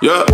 Yeah.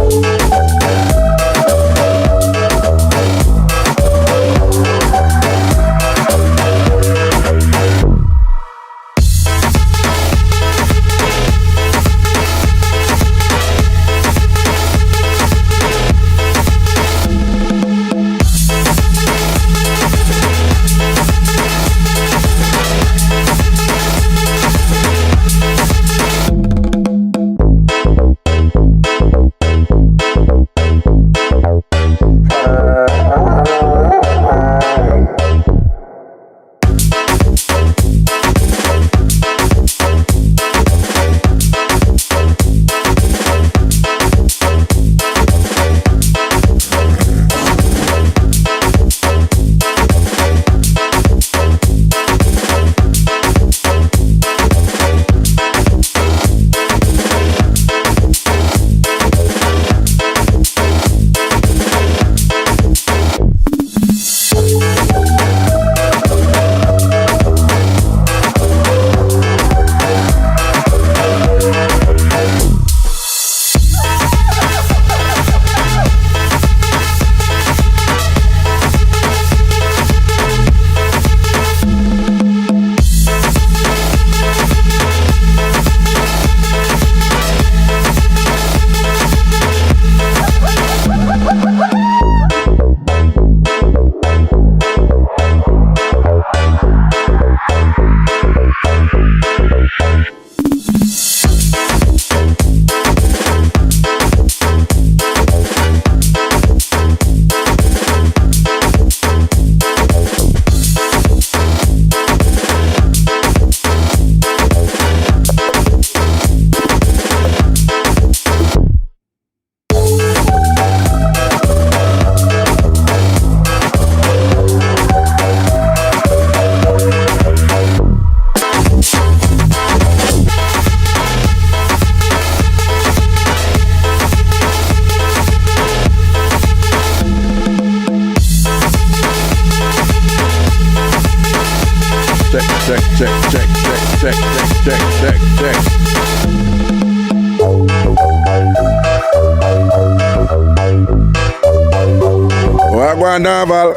Novel.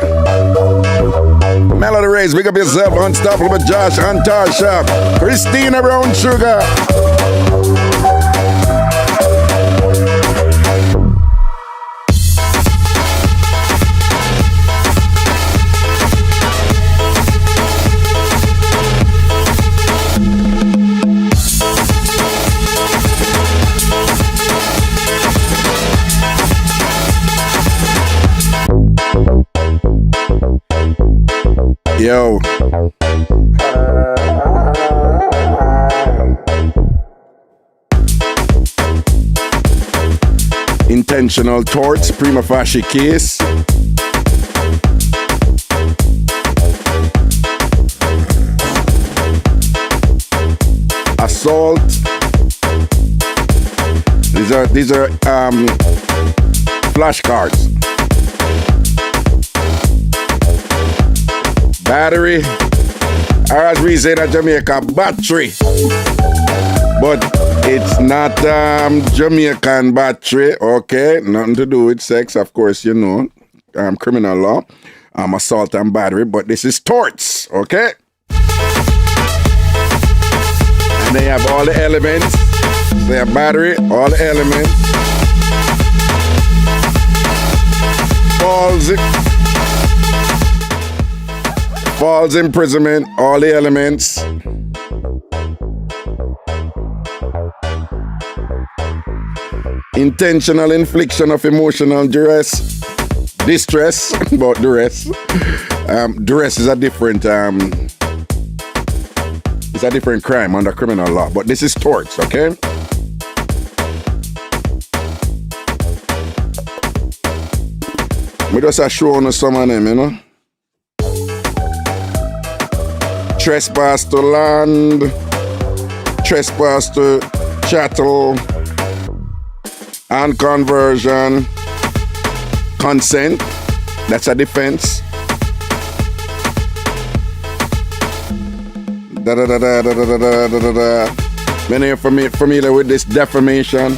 Melody Rays, big up yourself, Unstoppable Josh, Antarsha, Christina Brown Sugar. Yo. Intentional torts, prima facie case. Assault. These are flashcards. Battery, or as we say in Jamaica, battery. But it's not Jamaican battery, okay? Nothing to do with sex, of course, you know. Criminal law, assault and battery, but this is torts, okay? And they have all the elements. They have battery, all the elements. False imprisonment, all the elements. Intentional infliction of emotional distress, but duress. Duress is a different it's a different crime under criminal law, but this is torts, okay? We just show on some of them, you know. Trespass to land, trespass to chattel, and conversion, consent, that's a defense. Many are familiar with this defamation.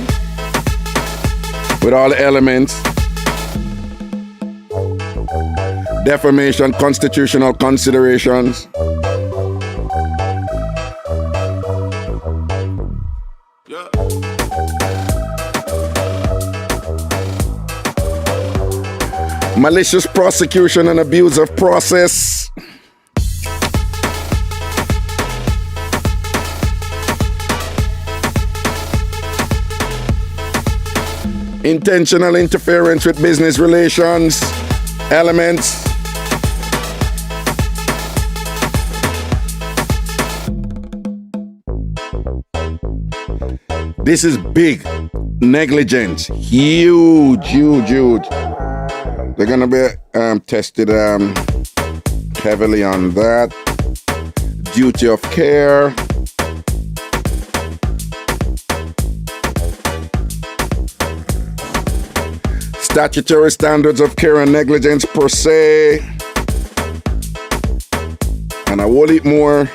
with all the elements. Defamation, constitutional considerations. Malicious prosecution and abuse of process. Intentional interference with business relations. Elements. This is big. Negligence. Huge, huge, huge. They're gonna be tested heavily on that. Duty of care. Statutory standards of care and negligence per se. And a whole heap more.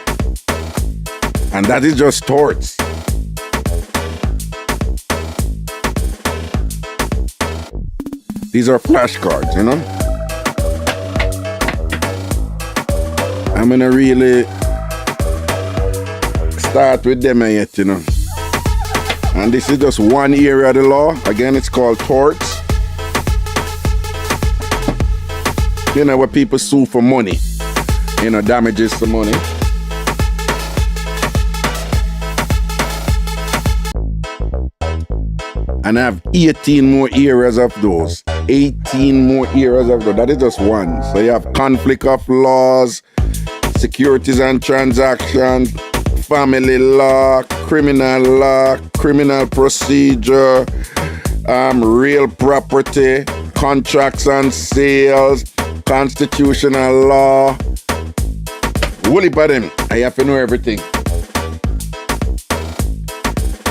And that is just torts. These are flashcards, you know? I'm gonna really start with them yet, you know? And this is just one area of the law. Again, it's called torts. You know, where people sue for money. You know, damages for money. And I have 18 more areas of those. 18 more areas of those. That is just one. So you have conflict of laws, securities and transactions, family law, criminal procedure, real property, contracts and sales, constitutional law. Woolly by them. I have to know everything.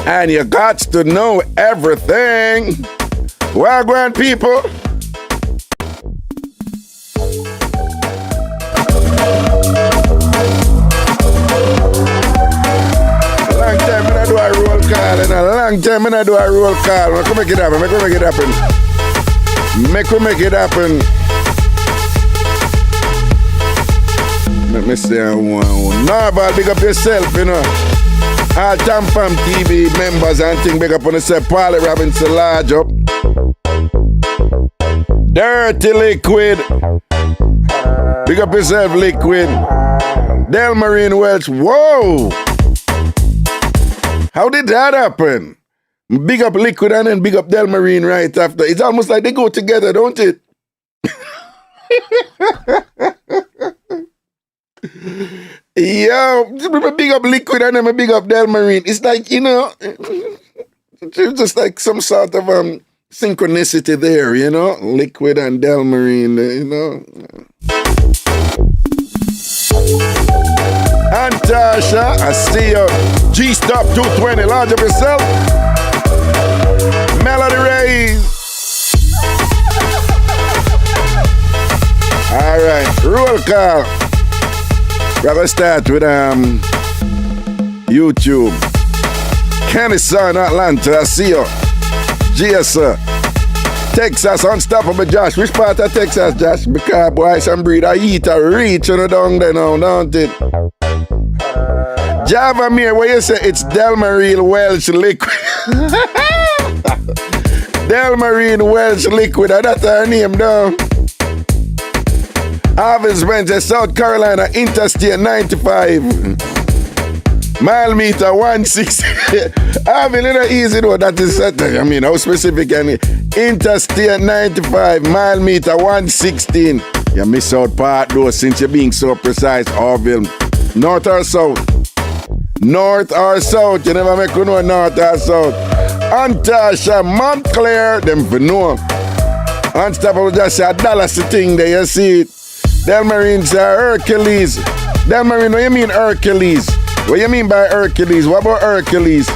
And you got to know everything. Well, grand people. Long time I do a roll call, and a long time I do a roll call. Make make it happen. Make it happen. Make it happen. Let me say one. No, but big up yourself, you know. All TamFam TV members and things, big up on the Paulie Robinson large up. Dirty Liquid. Big up yourself, Liquid. Tambourine Welch. Whoa! How did that happen? Big up Liquid and then big up Tambourine right after. It's almost like they go together, don't it? Yo, big up Liquid and then big up Tambourine. It's like, you know, it's just like some sort of synchronicity there, you know? Liquid and Tambourine, you know? And Tasha, I see you. G-Stop 220, large of yourself. Melody Rays. All right, roll call. We're gonna start with YouTube. Kingston, Atlanta, I see you. GS, Texas, Unstoppable Josh. Which part of Texas, Josh? Because boy, some breed I eat a reach, you know, down there now, don't it? Java Mir, what you say? It's Tambourine Welch Liquid. Tambourine Welch Liquid, that's her name, though. Harvest Wednesday, South Carolina, Interstate 95. Mile meter 160. I mean, it's easy though, that is, I mean, how specific can it? Interstate 95, mile meter 116. You miss out part though, since you're being so precise, Orville. North or south? North or south? You never make you know north or south. Antasha, Montclair, them for know. Unstoppable just say a Dallas thing there, you see it. Tambourine say Hercules. Tambourine, what you mean Hercules? What you mean by Hercules? What about Hercules?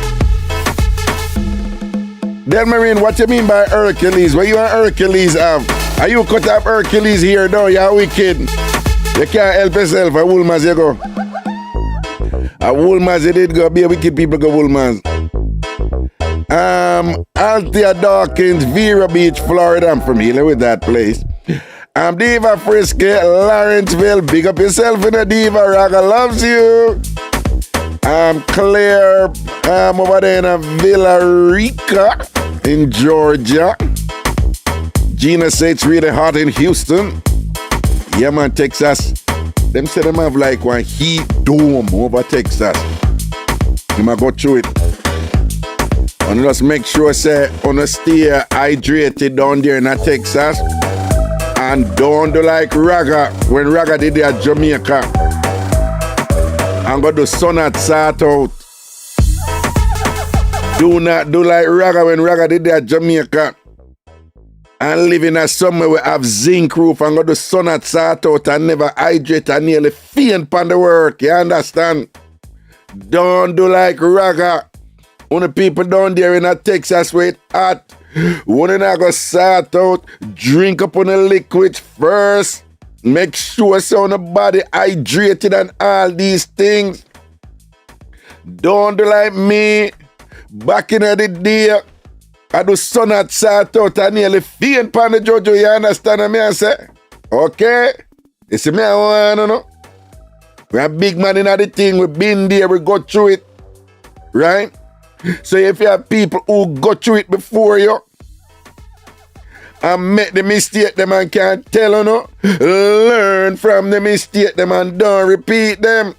Tambourine, what you mean by Hercules? What you want Hercules have? Are you cut off Hercules here though? You're wicked. You can't help yourself. A Woolmans you go. A Woolmans you did go. Be a wicked people go Woolmans. Althea Dawkins, Vera Beach, Florida. I'm familiar with that place. Diva Frisky, Lawrenceville. Big up yourself in a Diva. Raga loves you. Claire, over there in Villa Rica in Georgia. Gina says it's really hot in Houston. Yeah, man, Texas. Them say them have like one heat dome over Texas. You might go through it. And just make sure, say, on stay hydrated down there in Texas. And don't do like Raga, when Raga did it at Jamaica. And go do sun at sort out. Do not do like Raga when Raga did it at Jamaica. And live in a somewhere we have zinc roof and go do sun at sort out and never hydrate and nearly faint on the work. You understand? Don't do like Raga. When the people down there in Texas where it's hot, when they go sort out, drink up on the liquid first. Make sure so on the body hydrated and all these things. Don't do like me. Back in the day, I do sun at sort out and nearly faint on the Jojo. You understand me? I say? Okay? You see me? I want to know. We're a big man in the thing. We've been there. We go through it. Right? So if you have people who go through it before you and make the mistake them and can't tell you no, learn from the mistake them and don't repeat them.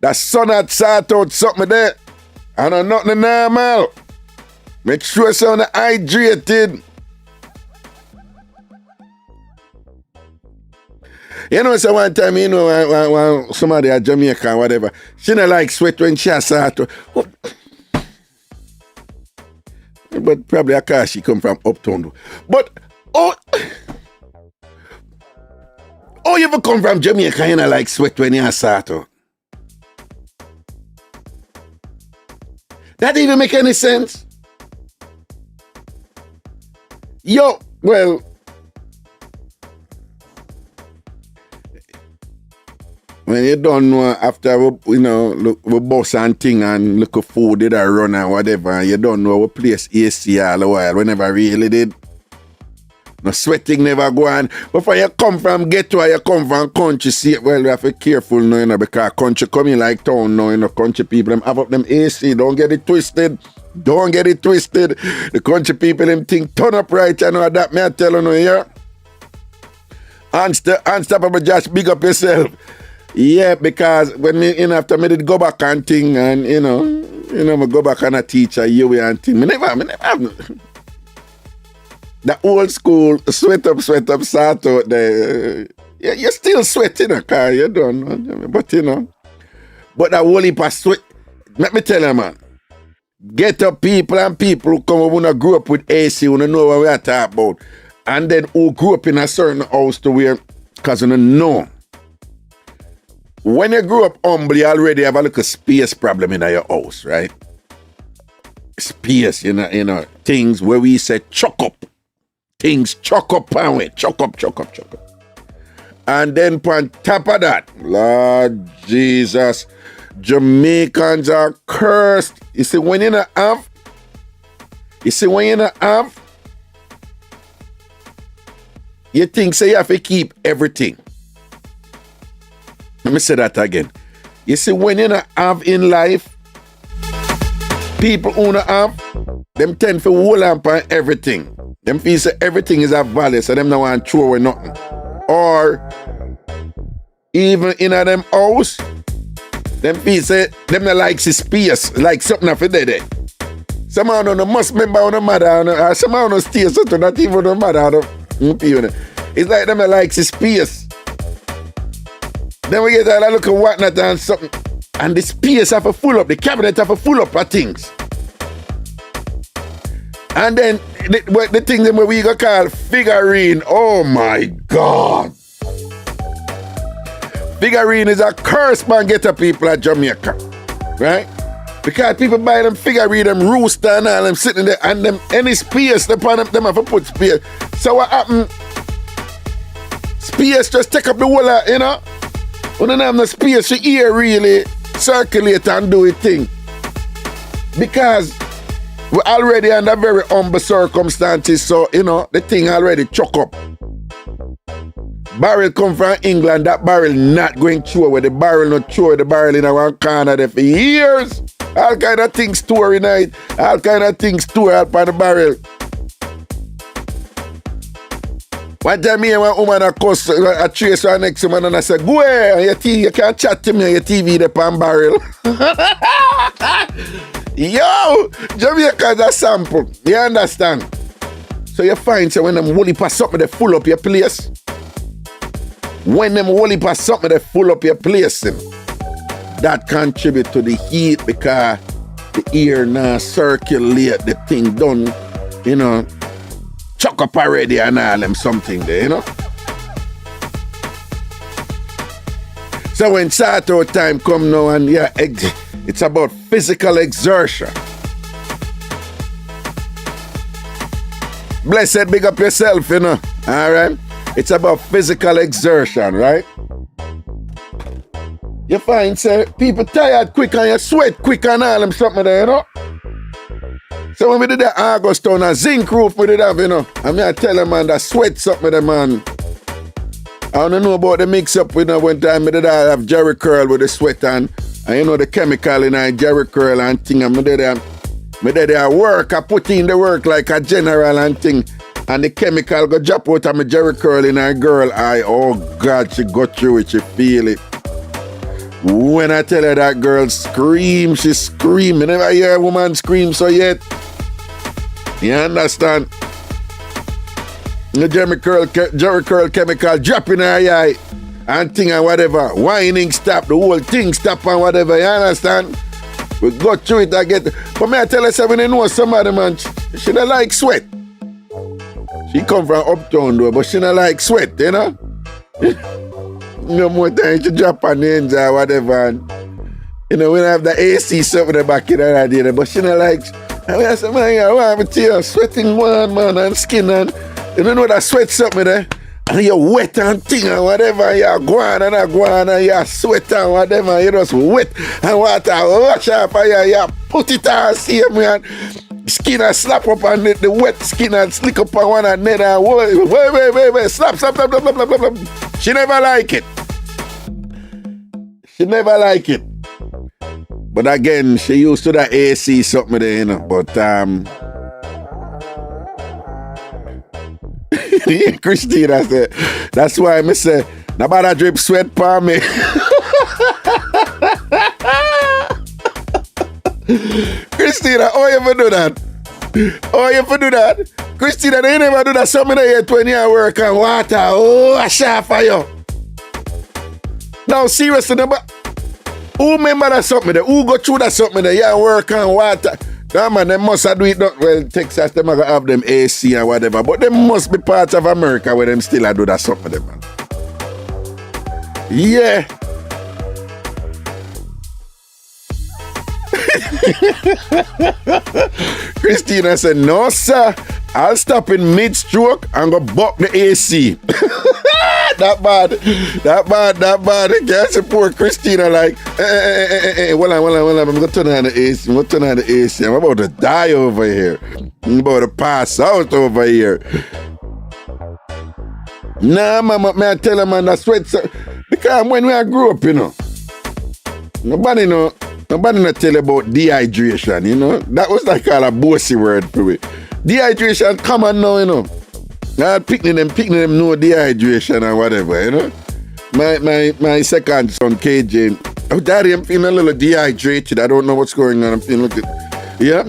That sun had sort out something there and nothing normal. Make sure you're hydrated. You know, so one time, you know, when somebody at Jamaica or whatever, she don't like sweat when she has sort out. But probably because she come from uptown. But, you ever come from Jamaica, you know, like sweat when you have sort out? That even make any sense? Yo, well, when you don't know, after we, you know, look, we bus and thing and look at food did I run and whatever, and you don't know we place AC all the while, we never really did. No sweating never go on. But when you come from ghetto, you come from country, see, well, you have to be careful now, you know, because country coming like town now, you know, country people, them have up them AC, don't get it twisted. Don't get it twisted. The country people, them think turn up right, you know, that me I tell you now, yeah? Unstoppable, just big up yourself. Yeah, because when me, you know, after me did go back and thing, and you know, me go back and a teacher, you and thing. Me never have the old school sweat up, sort out there. You're still sweating, okay? You don't know, but you know. But that whole heap of sweat. Let me tell you, man. Get up people and people who come who grew up with AC, who know what we are talking about, and then who grew up in a certain house to where, because you know. When you grew up humble, you already have a little space problem in your house, right? Space, you know, things where we say chuck up. Things chuck up and we chuck up. And then on top of that, Lord Jesus, Jamaicans are cursed. You see, when you not have, you think say you have to keep everything. Let me say that again. You see, when you not have in life, people who not have, them tend to hold on for everything. Them feel say everything is a value, so them not want to throw away nothing. Or even in a them house, them feel say them not like space, like something of it there. Some of them must remember on the mother, or some of them stay so not even on the mother. It's like them not like space. Then we get a look at whatnot and something, and the space have a full up, the cabinet have a full up of things. And then the thing that we go call figurine. Oh my God. Figurine is a curse man get to people at Jamaica. Right? Because people buy them figurine, them rooster and all them sitting there, and them any space upon them have to put space. So what happened? Space just take up the whole, you know? When you have no space, your ear really circulate and do a thing. Because We're already under very humble circumstances, so, the thing already choke up. Barrel come from England, that barrel not going through where the barrel not through the barrel in one corner there for years. All kind of things store in it. All kind of things store up on the barrel. One time me and one woman a cuss a trace her next woman and I said, go ahead, you can't chat to me on your TV the pan barrel. Yo, Jamaica's a sample. You understand? So you find so when them woolly pass something they full up your place. When them woolly pass something they full up your place, that contribute to the heat because the air now circulate the thing done, chuck up already and all them something there, So when start out time come now and it's about physical exertion. Blessed, big up yourself, all right? It's about physical exertion, right? You find, say, people tired quick and you sweat quick and all them something there, So when we did the August on a zinc roof, we did have, and I tell them, man, that sweat something there, man. I don't know about the mix-up, one time we did have Jerry Curl with the sweat and the chemical in a Jerry Curl and thing, and I did work, I put in the work like a general and thing, and the chemical go drop out of my Jerry Curl in her girl eye. Oh God, she got through it, she feel it. When I tell her that girl scream, she scream. You never hear a woman scream so yet. You understand? The Jerry Curl chemical drop in her eye and thing and whatever. Whining stop, the whole thing stop and whatever. You understand? We go through it again. But me I tell her something, you know somebody, man, she don't like sweat. She come from uptown though, but she don't like sweat, No more time to drop on the ends or whatever. And, we don't have the AC something in the back in the idea, but she don't like. I said, man, I want to tell you, sweating one, man, and skin, and you don't know that sweat something there. And you're wet and thing and whatever, you're going and you're sweat and whatever, you just wet and water wash off and you put it on, see man. Skin and slap up on the wet skin and slick up on one another and wait, slap. She never like it. She never like it. But again, she used to the AC something there, But Christina said, that's why I say, nobody drip sweat for me. Christina, how you ever do that? Christina, they never do that. Something here 20 years work and water. Oh, I shall for you. Now, seriously, who remember that something there? Who go through that something there? Yeah, work and water. That man, they must have do it. Well, Texas, they might have them AC and whatever. But they must be part of America where them still do that something there, man. Yeah. Christina said, no, sir. I'll stop in mid-stroke and go buck the AC. That bad. You can't support Christina like, hold on. I'm going to turn on the AC. I'm about to die over here. I'm about to pass out over here. Nah, mama, may I tell her, man, that sweat. Because when I grew up, nobody not tell you about dehydration, That was like a bossy word for me. Dehydration common now, Not picking them no dehydration or whatever, My second son, KJ, oh, daddy, I'm feeling a little dehydrated. I don't know what's going on. I'm feeling yeah.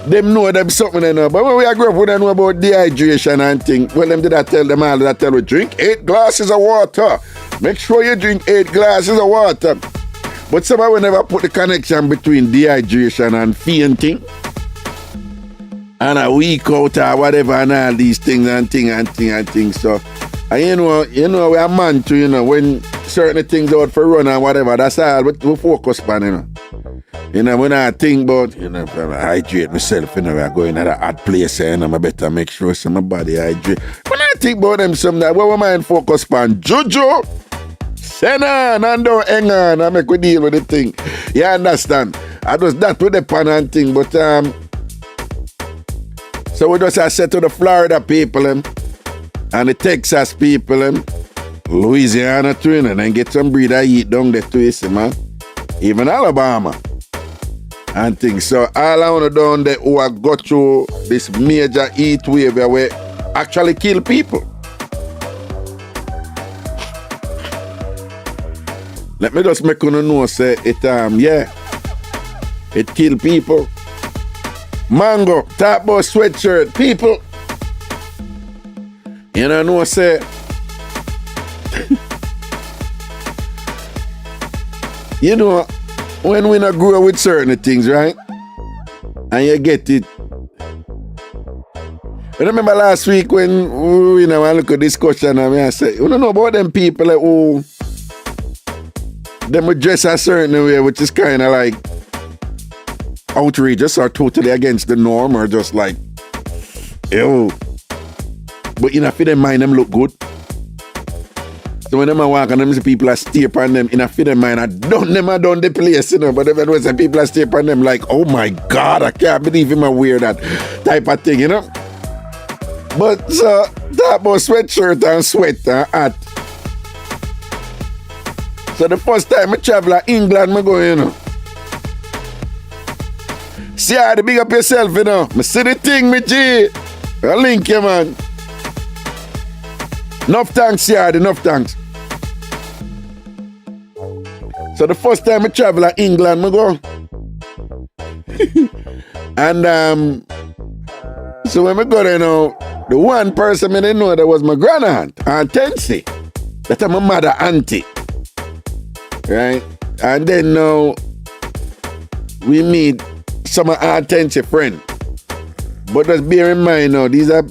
Them know them something they know. But when we grew up, we don't know about dehydration and things. Well, them did I tell them all that tell we drink 8 glasses of water. Make sure you drink 8 glasses of water. But somebody will never put the connection between dehydration and fainting. And a week out or whatever and all these things and things. So, and we're a man too, when certain things out for run and whatever, that's all we focus on, when I think about, if I hydrate myself, we're going to a hot place, I better make sure my body hydrate. When I think about them sometimes, what my mind focus on? Jojo, send on and don't hang on and make we deal with the thing. You understand? I just that with the pan and thing, but So we just said to the Florida people and the Texas people Louisiana too, and then get some breed I eat down there too, you see, man. Even Alabama and things. So all I want to down there who have got through this major heat wave where actually kill people. Let me just make you know, say it it kill people. Mango, top about sweatshirt, people. You know, say you know, when we not grow with certain things, right? And you get it. I remember last week when we look at this question and I say, you don't know about them people who them would dress a certain way, which is kind of like outrageous or totally against the norm or just like, ew. But in a fit them mind, them look good. So when them walk and them see people are stay upon them, in a fit them mind, I done the place, you know. But then when some people are stay upon them, like, oh my God, I can't believe him and wear that type of thing, you know. But so that about sweatshirt and sweat and hat. So the first time I travel to England, I go, you know. See how to big up yourself, you know. I see the thing, me G. I link you, man. Enough thanks, Yard, enough thanks. So the first time I travel to England, I go. And so when I go there, you know, the one person I didn't know that was my grandaunt, Aunt Tensi. That's my mother auntie. Right? And then now we meet some of Aunt Tensi friends. But just bear in mind now, these are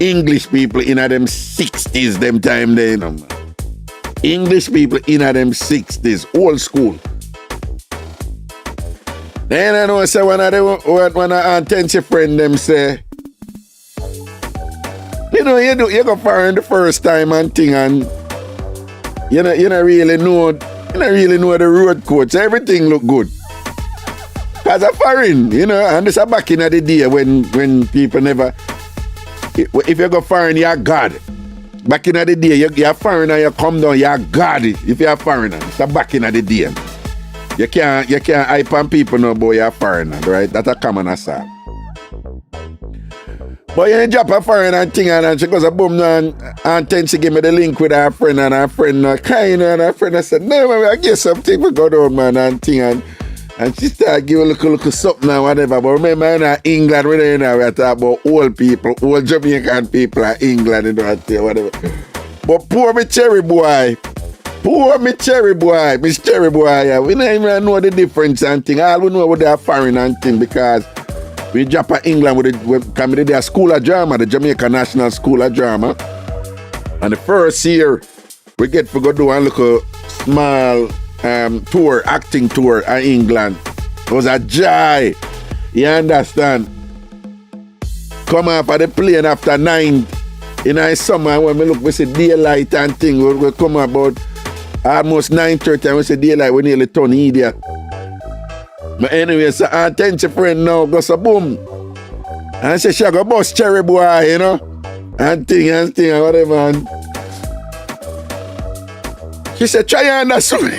English people in them 60s, them time there, you know, man. English people in them 60s, old school. Then I know, say, when I Tensi friend them say, you know, you go foreign the first time and thing, and you don't really know the road code, so everything look good. As a foreign, you know, and this is back in the day when people never. If you go foreign, you're God. Back in the day, you're foreigner, you come down, you're God. If you're a foreigner, it's back in the day. You can't hype on people no, boy, you're a foreigner, right? That's a common assault. But you drop a foreigner and thing, and she goes a boom, and Tensi give me the link with her friend, and her friend kind, and her friend I said, no, man, I get something for go down, man, and thing, and she started giving a little something and whatever. But remember, in England, we talk about old people, old Jamaican people in England, you know, whatever. But poor me cherry boy, Miss Cherry Boy, yeah, we don't even know the difference and thing. All we know about their foreign and thing because we drop in England with the School of Drama, the Jamaica National School of Drama. And the first year, we get to go do a little small tour, acting tour in England. It was a joy. You understand? Come up at the plane after 9 in the summer when we look, we see daylight and thing. We come about almost 9:30 and we see daylight, we nearly turn idiot. But anyway, so our attention friend now goes a boom. And she go bust Cherry Boy, you know, and thing and whatever. And she said, try on the suit.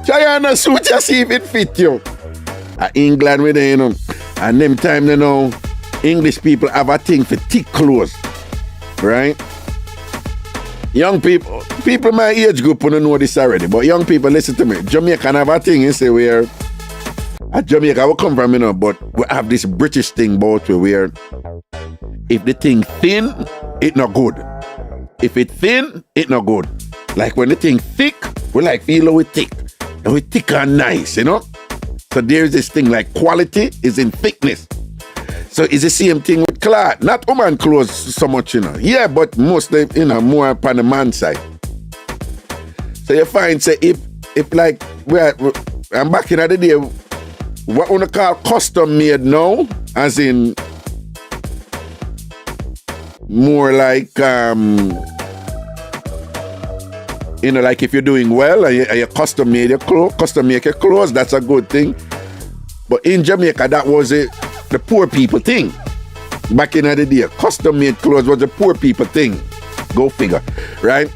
Try on the suit to see if it fit you. England with you know. And them time, you know, English people have a thing for thick clothes. Right? Young people my age group don't know this already, but young people, listen to me. Jamaican have a thing, you say, where at Jamaica we come from, you know, but we have this British thing about where if the thing thin, it not good. If it thin, it not good. Like when the thing thick, we like feel it thick. And we thick and nice, you know? So there's this thing like quality is in thickness. So it's the same thing with cloth. Not woman clothes so much, you know. Yeah, but mostly, you know, more upon the man side. So you find, say, if like, I'm back in the day, what we call custom made now, as in more like, you know, like if you're doing well and you custom make your clothes, that's a good thing. But in Jamaica, that was the poor people thing. back in the day, custom-made clothes was a poor people thing. Go figure, right?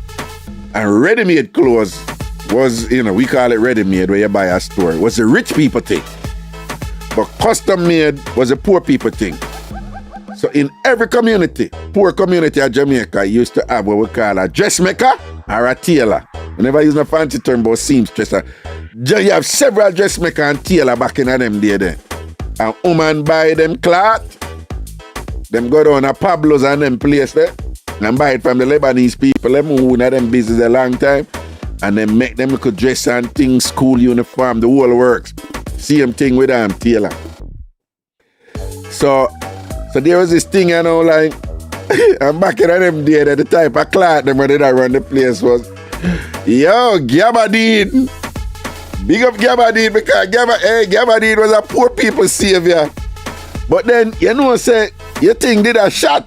And ready-made clothes was, we call it ready-made where you buy a store. It was a rich people thing. But custom-made was a poor people thing. So in every community, poor community of Jamaica used to have what we call a dressmaker or a tailor. We never use a fancy term about seamstress. You have several dressmaker and tailor back in them day then. And woman buy them cloth, them go down to Pablo's and them place there, and buy it from the Lebanese people, them who in them business a long time, and then make them little dress and things, school uniform, the whole works. Same thing with them tailor. So there was this thing, like, and back in them day, the type of cloth them when they run the place was, yo, Gabardine. Big up Gabardine because Gabardine was a poor people's savior. But then, say, you think did a shot?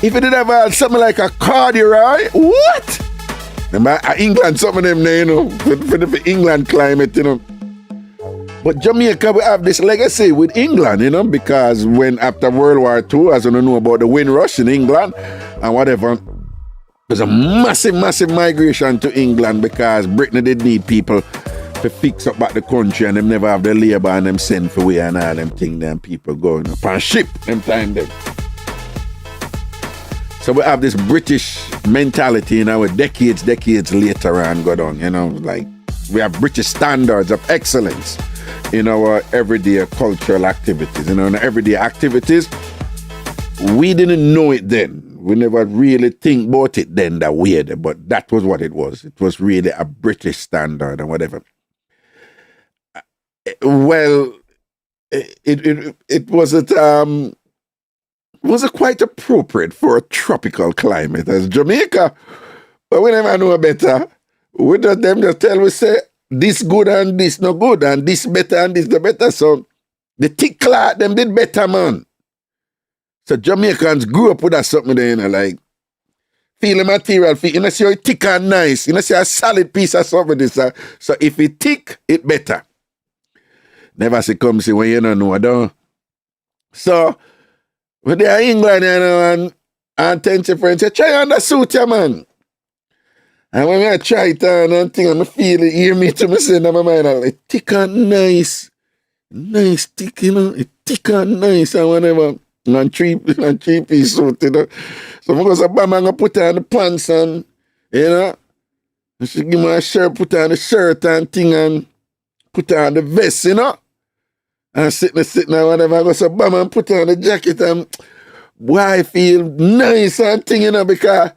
If it did have something like a corduroy, what? Remember, England, some of them, for the England climate, But Jamaica will have this legacy with England, because when after World War II, as you know about the Windrush in England and whatever, there's a massive, massive migration to England because Britain did need people to fix up back the country and them never have the labor and them send for way and all them things, them people going up on ship, them time them. So we have this British mentality, with decades later on go down, like we have British standards of excellence in our everyday cultural activities. In everyday activities, we didn't know it then. We never really think about it then that way, but that was what it was. It was really a British standard and whatever. Well, it wasn't quite appropriate for a tropical climate as Jamaica, but we never know better. We just tell we say this good and this no good and this better and this the better. So the thick cloth them did better, man. So Jamaicans grew up with that something there, like feel the material, see how it thick and nice, see a solid piece of something this. So if it thick, it better. Never say come see when you don't know, don't. So when they are in England, and tell your friends, say, try on the suit, yeah, man. And when I try it on and thing, I feel it, hear me to me say in my mind, I'm like, thick and nice. Nice, thick, it thick and nice and whatever. And three-piece suit, So I'm going to bam and put on the pants and, and she give me a shirt, put on the shirt and thing and put on the vest, And sitting and whatever. I go so bam and put on the jacket and boy, I feel nice and thing, because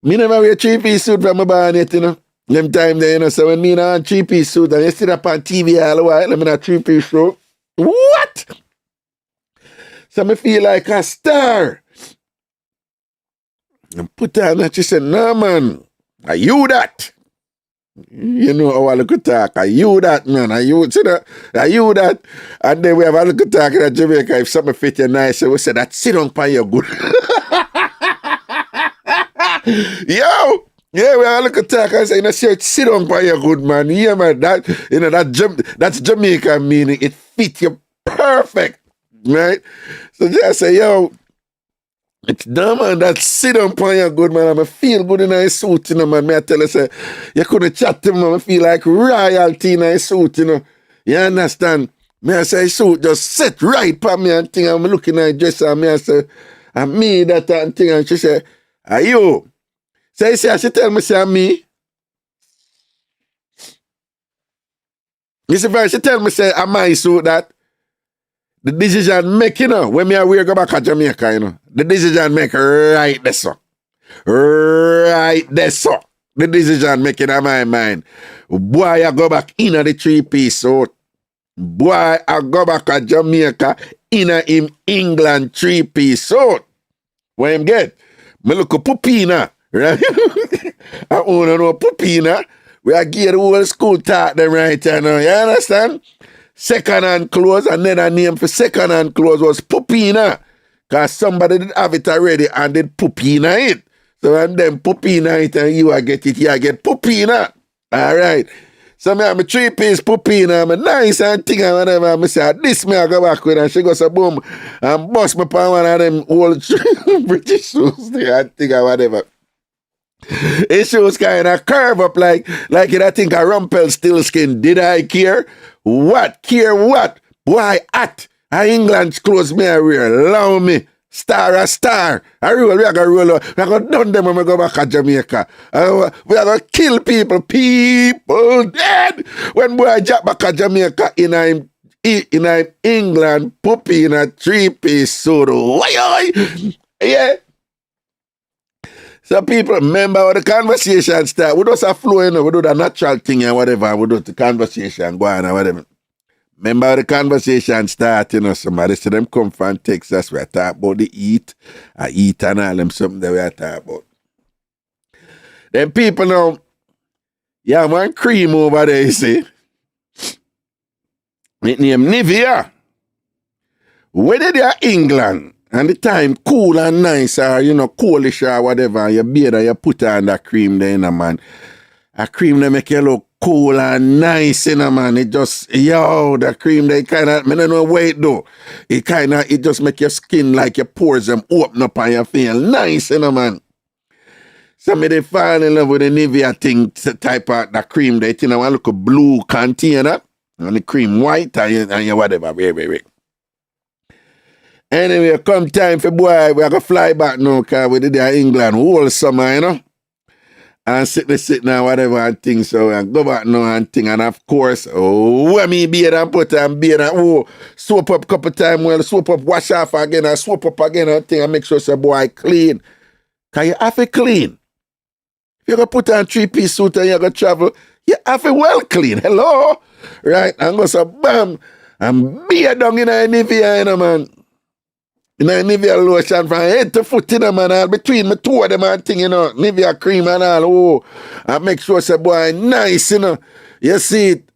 me never wear three-piece suit from my barn yet, Them time there, So when me in a three-piece suit and you sit up on TV all the while, I'm in a three-piece suit. What? So me feel like a star. And put on that, she said, no man, are you that? You know how I look at talk. Are you that, man? Are you that? And then we have a look at talk in Jamaica. If something fit you nice, we say that sit on by your good. Yo! Yeah, we have a look at talk and say, sit on by your good, man. Yeah, man, that's Jamaican meaning. It fit you perfect. Right? So just say, yo, it's dumb, man, that sit on your good, man. I feel good in a suit, man. I tell you, say, you couldn't chat to me, man. I feel like royalty in a suit, You understand? I say, suit just sit right for me and thing. I'm looking at dress and I say, and me that and thing. And she say, are you? Say, she tell me, say, me. You see, she tell me, say, am I suit that? The decision make, when me aware go back to Jamaica, the decision make right there, so. Right there, so. The decision making in my mind. Boy, I go back in the three-piece suit. Boy, I go back to Jamaica in him England three-piece suit. What him get? Me look a pupina, right? I own no pupina. We are geared the whole school taught them right now. You understand? Second-hand clothes, and then a name for second-hand clothes was Pupina. Because somebody did have it already and did Pupina it. So when them Pupina it and you get it, you get Pupina. All right. So me have my 3-piece poopy and I'm nice and thing and whatever. And I say, this me I go back with and she goes, boom, and bust me upon one of them old British shoes there and thing and whatever. His shoes kind of curve up like it, I think a Rumpelstiltskin. Did I care? What? Care what? Boy, at England's clothes me I wear. Allow me. Star a star. I roll, we are going to roll out. We are going to done them when we go back to Jamaica. We are going to kill people. People dead. When boy jack back to Jamaica in England, puppy in a 3-piece suit. Yeah. So people remember how the conversation start. We just a flow, you know. We do the natural thing and whatever. We do the conversation go on and whatever. Remember how the conversation start, you know. Somebody say them come from Texas. We are talking about the eat. I eat and all them something that we are talking about. Then people now, yeah, man, cream over there, you see. It name Nivea. Whether they are England, and the time cool and nice or, you know, coolish or whatever, you beard and you put on that cream there, you know, man. A cream that make you look cool and nice, you know, man. It just, the cream, they kind of, I don't know what it do. It just make your skin like your pores them open up and you feel nice, you know, man. So they fall in love with the Nivea thing, type of that cream that, you know, I look a blue container and the cream white and you whatever, wait. Anyway, come time for boy, we are going to fly back now because we did there in England whole summer, you know. And sit now, whatever and things, so and go back now and thing. And of course, when me beard and put and beard and soap up couple times, well, soap up, wash off again and soap up again and thing and make sure say boy clean. Because you have to clean. If you're going to put on 3-piece suit and you're going to travel, you have to well clean. Hello? Right? And go so bam, and beard down in a Nivea, you know, man. In a Nivea lotion from head to foot, you know, man, all between my two of them and thing, you know, Nivea cream and all, and make sure say, boy, nice, you know. You see it.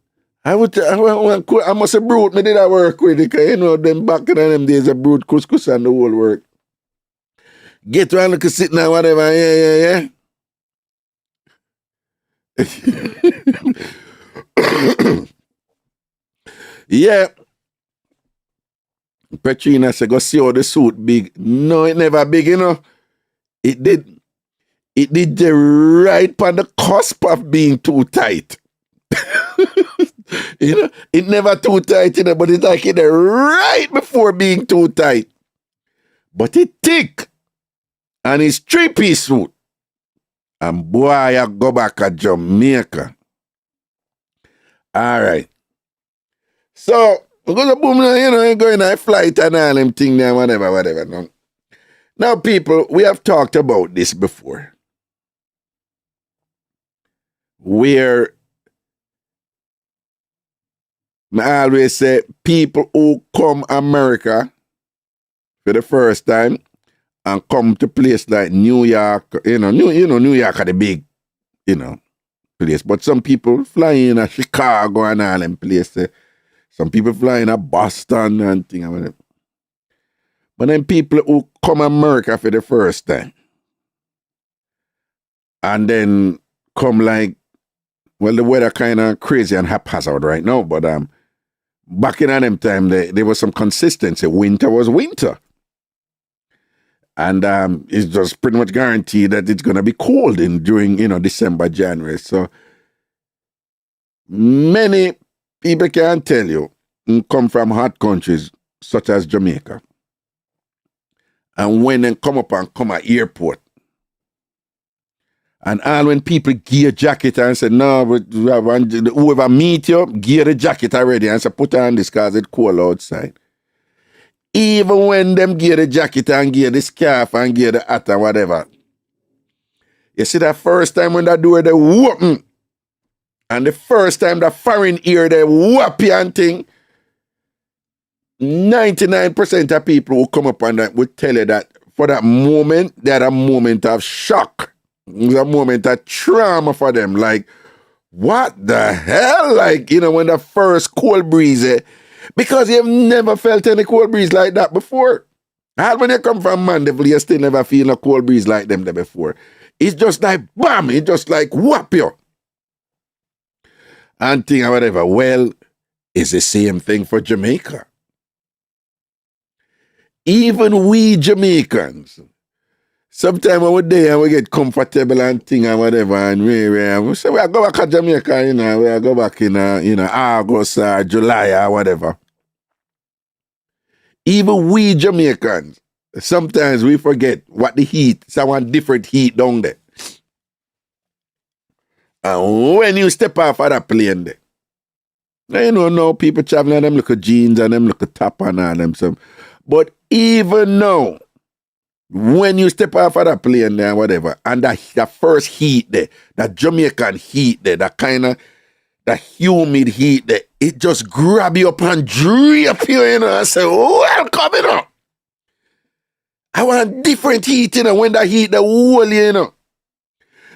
I must have brewed me did I work with it, because, you know, them back in them days, I brewed couscous and the whole work. Get one look sit now, whatever, yeah. Yeah. Petrina said, go see how the suit big. No, it never big, you know. It did the right on the cusp of being too tight. You know, it never too tight, you know, but it's like it right before being too tight. But it thick. And it's 3-piece suit. And boy, I go back to Jamaica. All right. So, because boom, you know, going on a flight and all them thing there, whatever. No. Now, people, we have talked about this before. Where I always say people who come America for the first time and come to place like New York, New York are the big, place. But some people fly in Chicago and all them places. Some people fly in Boston and things like that. But then people who come America for the first time and then come like, well, the weather kind of crazy and haphazard right now, but back in them time, there was some consistency. Winter was winter. And it's just pretty much guaranteed that it's going to be cold during, December, January. So many people can tell you come from hot countries such as Jamaica. And when they come up and come at airport, and all when people gear jacket and say, no, whoever meet you, gear the jacket already and say, put on this because it's cold outside. Even when them gear the jacket and gear the scarf and gear the hat and whatever, you see that first time when that door they open, and the first time the foreign ear they whoop you and thing, 99% of people who come up and that would tell you that for that moment, they had a moment of shock. It was a moment of trauma for them. Like, what the hell? Like, when the first cold breeze, because you've never felt any cold breeze like that before. And when you come from Mandeville, you still never feel a cold breeze like them there before. It's just like, bam, it's just like whap you. and thing or whatever. Well, it's the same thing for Jamaica. Even we Jamaicans, sometimes when we're there and we get comfortable and thing and whatever, and we say, we go back to Jamaica, we go back in, August or July or whatever. Even we Jamaicans, sometimes we forget what the heat, someone different heat down there. And when you step off of that plane there, now people traveling them look at jeans and them look at top and all them some. But even now, when you step off of that plane there, whatever, and that first heat there, that Jamaican heat there, that kind of that humid heat there, it just grab you up and drape you, and say, welcome, I want different heat, when that heat, the whole,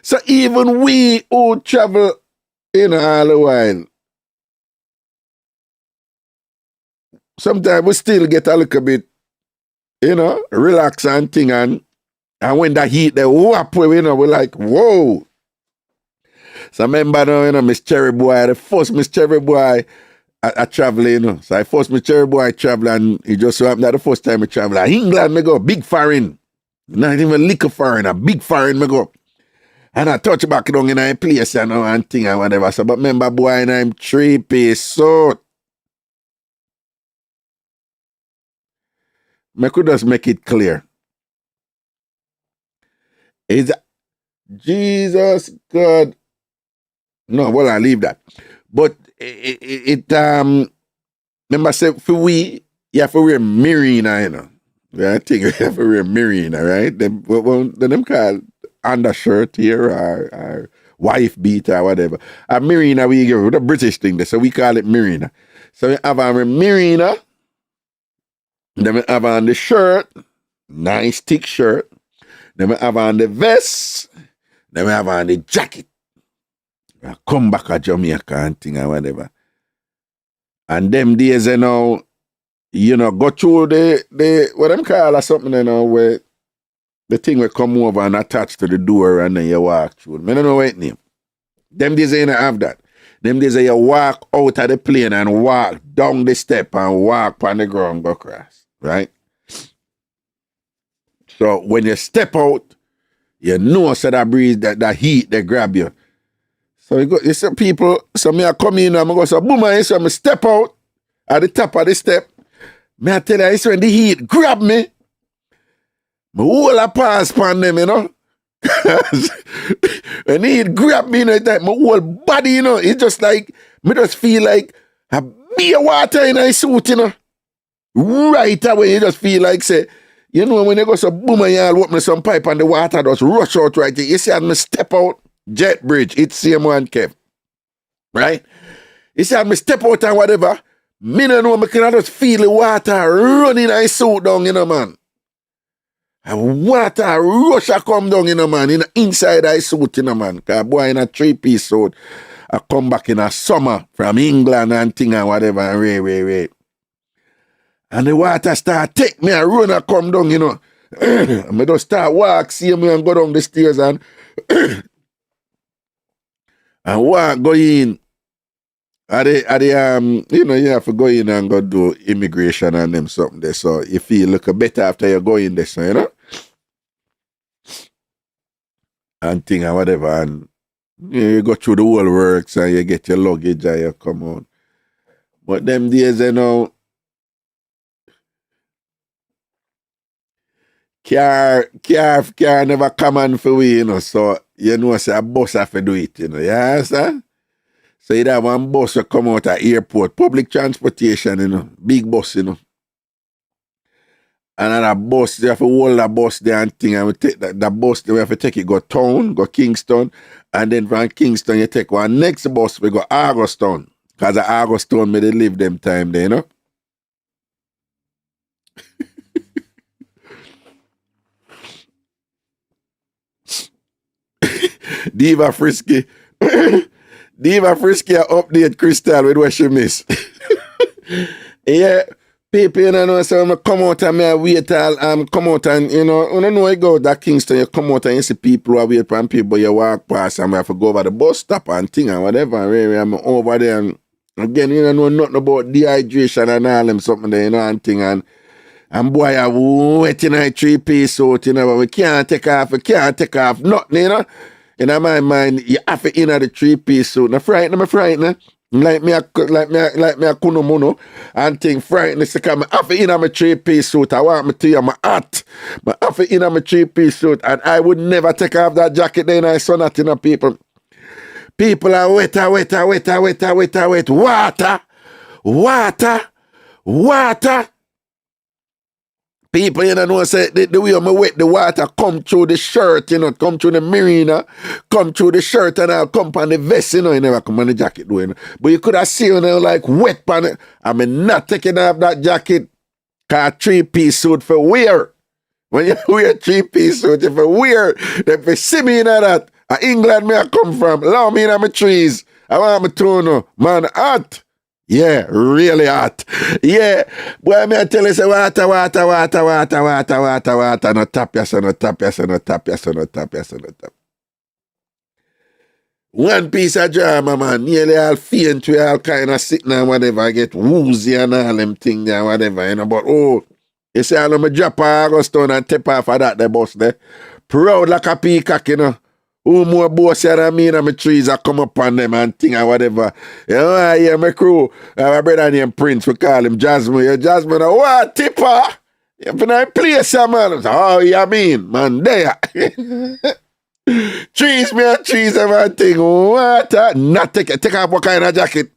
So even we who travel, all the while, sometimes we still get a little bit, relax and thing, and when that heat, the whap, we're like, whoa. So I remember now, Miss Cherry Boy, the first Miss Cherry Boy I travel, So I first Miss Cherry Boy travel, and it just so happened that the first time I travel, England, me go, big foreign. Not even little foreign, a big foreign, me go. And I touch back down in a place, and thing and whatever. So, but remember, boy, and I'm 3-piece suit. I could just make it clear. Is Jesus God? No, well, I leave that. But remember, say for we, you have to wear Marina, I think you have to wear Marina, right? Them called undershirt here or wife beater or whatever. A Marina, we give the British thing, so we call it Marina. So we have a Marina. Then we have on the shirt, nice thick shirt. Then we have on the vest. Then we have on the jacket. I come back to Jamaica and thing or whatever. And them days, go through the what them call or something, where the thing will come over and attach to the door and then you walk through. I don't know what it name. Them days you don't have that. Them days you walk out of the plane and walk down the step and walk on the ground go across. Right? So when you step out, you know so that breeze, that heat, they grab you. So you see people, so me I come in and I go, so boom, I so I step out at the top of the step. Me I tell you, it's when the heat grab me. My whole a pass upon them, when the heat grab me, my whole body, it's just like, me just feel like a beer water in my suit, Right away, you just feel like, say, when you go so boom and you open some pipe and the water just rush out right there. You see, I'm step out, jet bridge, it's same one, Kev. Right? You see, I'm step out and whatever, me no know, I can just feel the water running in suit down, man. And water rush a come down, man, in the inside I suit, man. Because boy in a 3-piece suit, I come back in a summer from England and thing and whatever, and wait. And the water start take me and run and come down, and I just start walk, see me and go down the stairs and and walk, go in. You have to go in and go do immigration and them something there. So you feel look better after you go in there, so, and thing and whatever. And you go through the whole works and you get your luggage and you come on. But them days, car never come on for we, so say a bus have to do it, you understand? So you have one bus will come out at airport, public transportation, big bus, And a bus, you have to hold the bus there and thing, and we take the bus, we have to take it, go town, go Kingston, and then from Kingston you take one next bus, we go Argostown, because at Argostown, they live them time there, Diva Frisky update Crystal with what she miss. Yeah, People, you know, so I come out and I wait all, come out and, you know you go that Kingston, you come out and you see people who are waiting for people, you walk past and I have to go over the bus stop and thing and whatever, and really, I'm over there and again, you know nothing about dehydration and all them something there, you know, and thing, and boy, I wet in a 3-piece suit, you know, but we can't take off, nothing, you know. In my mind, you have to in the 3-piece suit. Now frightened. Like me a kunomuno and think frightened. So come I have to in my 3-piece suit. I want me to you my hat. But I have to in my 3-piece suit. And I would never take off that jacket then I saw that, you know, people. People are wet. Water. People, you know, say the way I'm wet, the water come through the shirt, you know, come through the marina, come through the shirt and I'll come on the vest, you know, you never come on the jacket, you know. But you could have seen, you know, like wet on it. I'm not taking off that jacket, cause 3-piece suit for wear. When you wear 3-piece suit, if you wear, if you see me in that, England me I come from, allow me in my trees. I want me to know, man, hot. Yeah, really hot. Yeah. Boy, me I tell you, say water. No tap, yes, no tap. One piece of drama, man, nearly all faint, we all kind of sick now, whatever, I get woozy and all them things there, whatever, you know, but you see, I know me drop a Augustine and tip off of that, the bus there. Proud like a peacock, you know. Who more boss than me and my trees I come up on them and thing and whatever. You know, I hear my crew. My brother named Prince, we call him Jasmine. Yeah, Jasmine, what, tipper? You been in place, man. Oh, you mean, man, there. Trees, everything. What? Not take off what kind of jacket?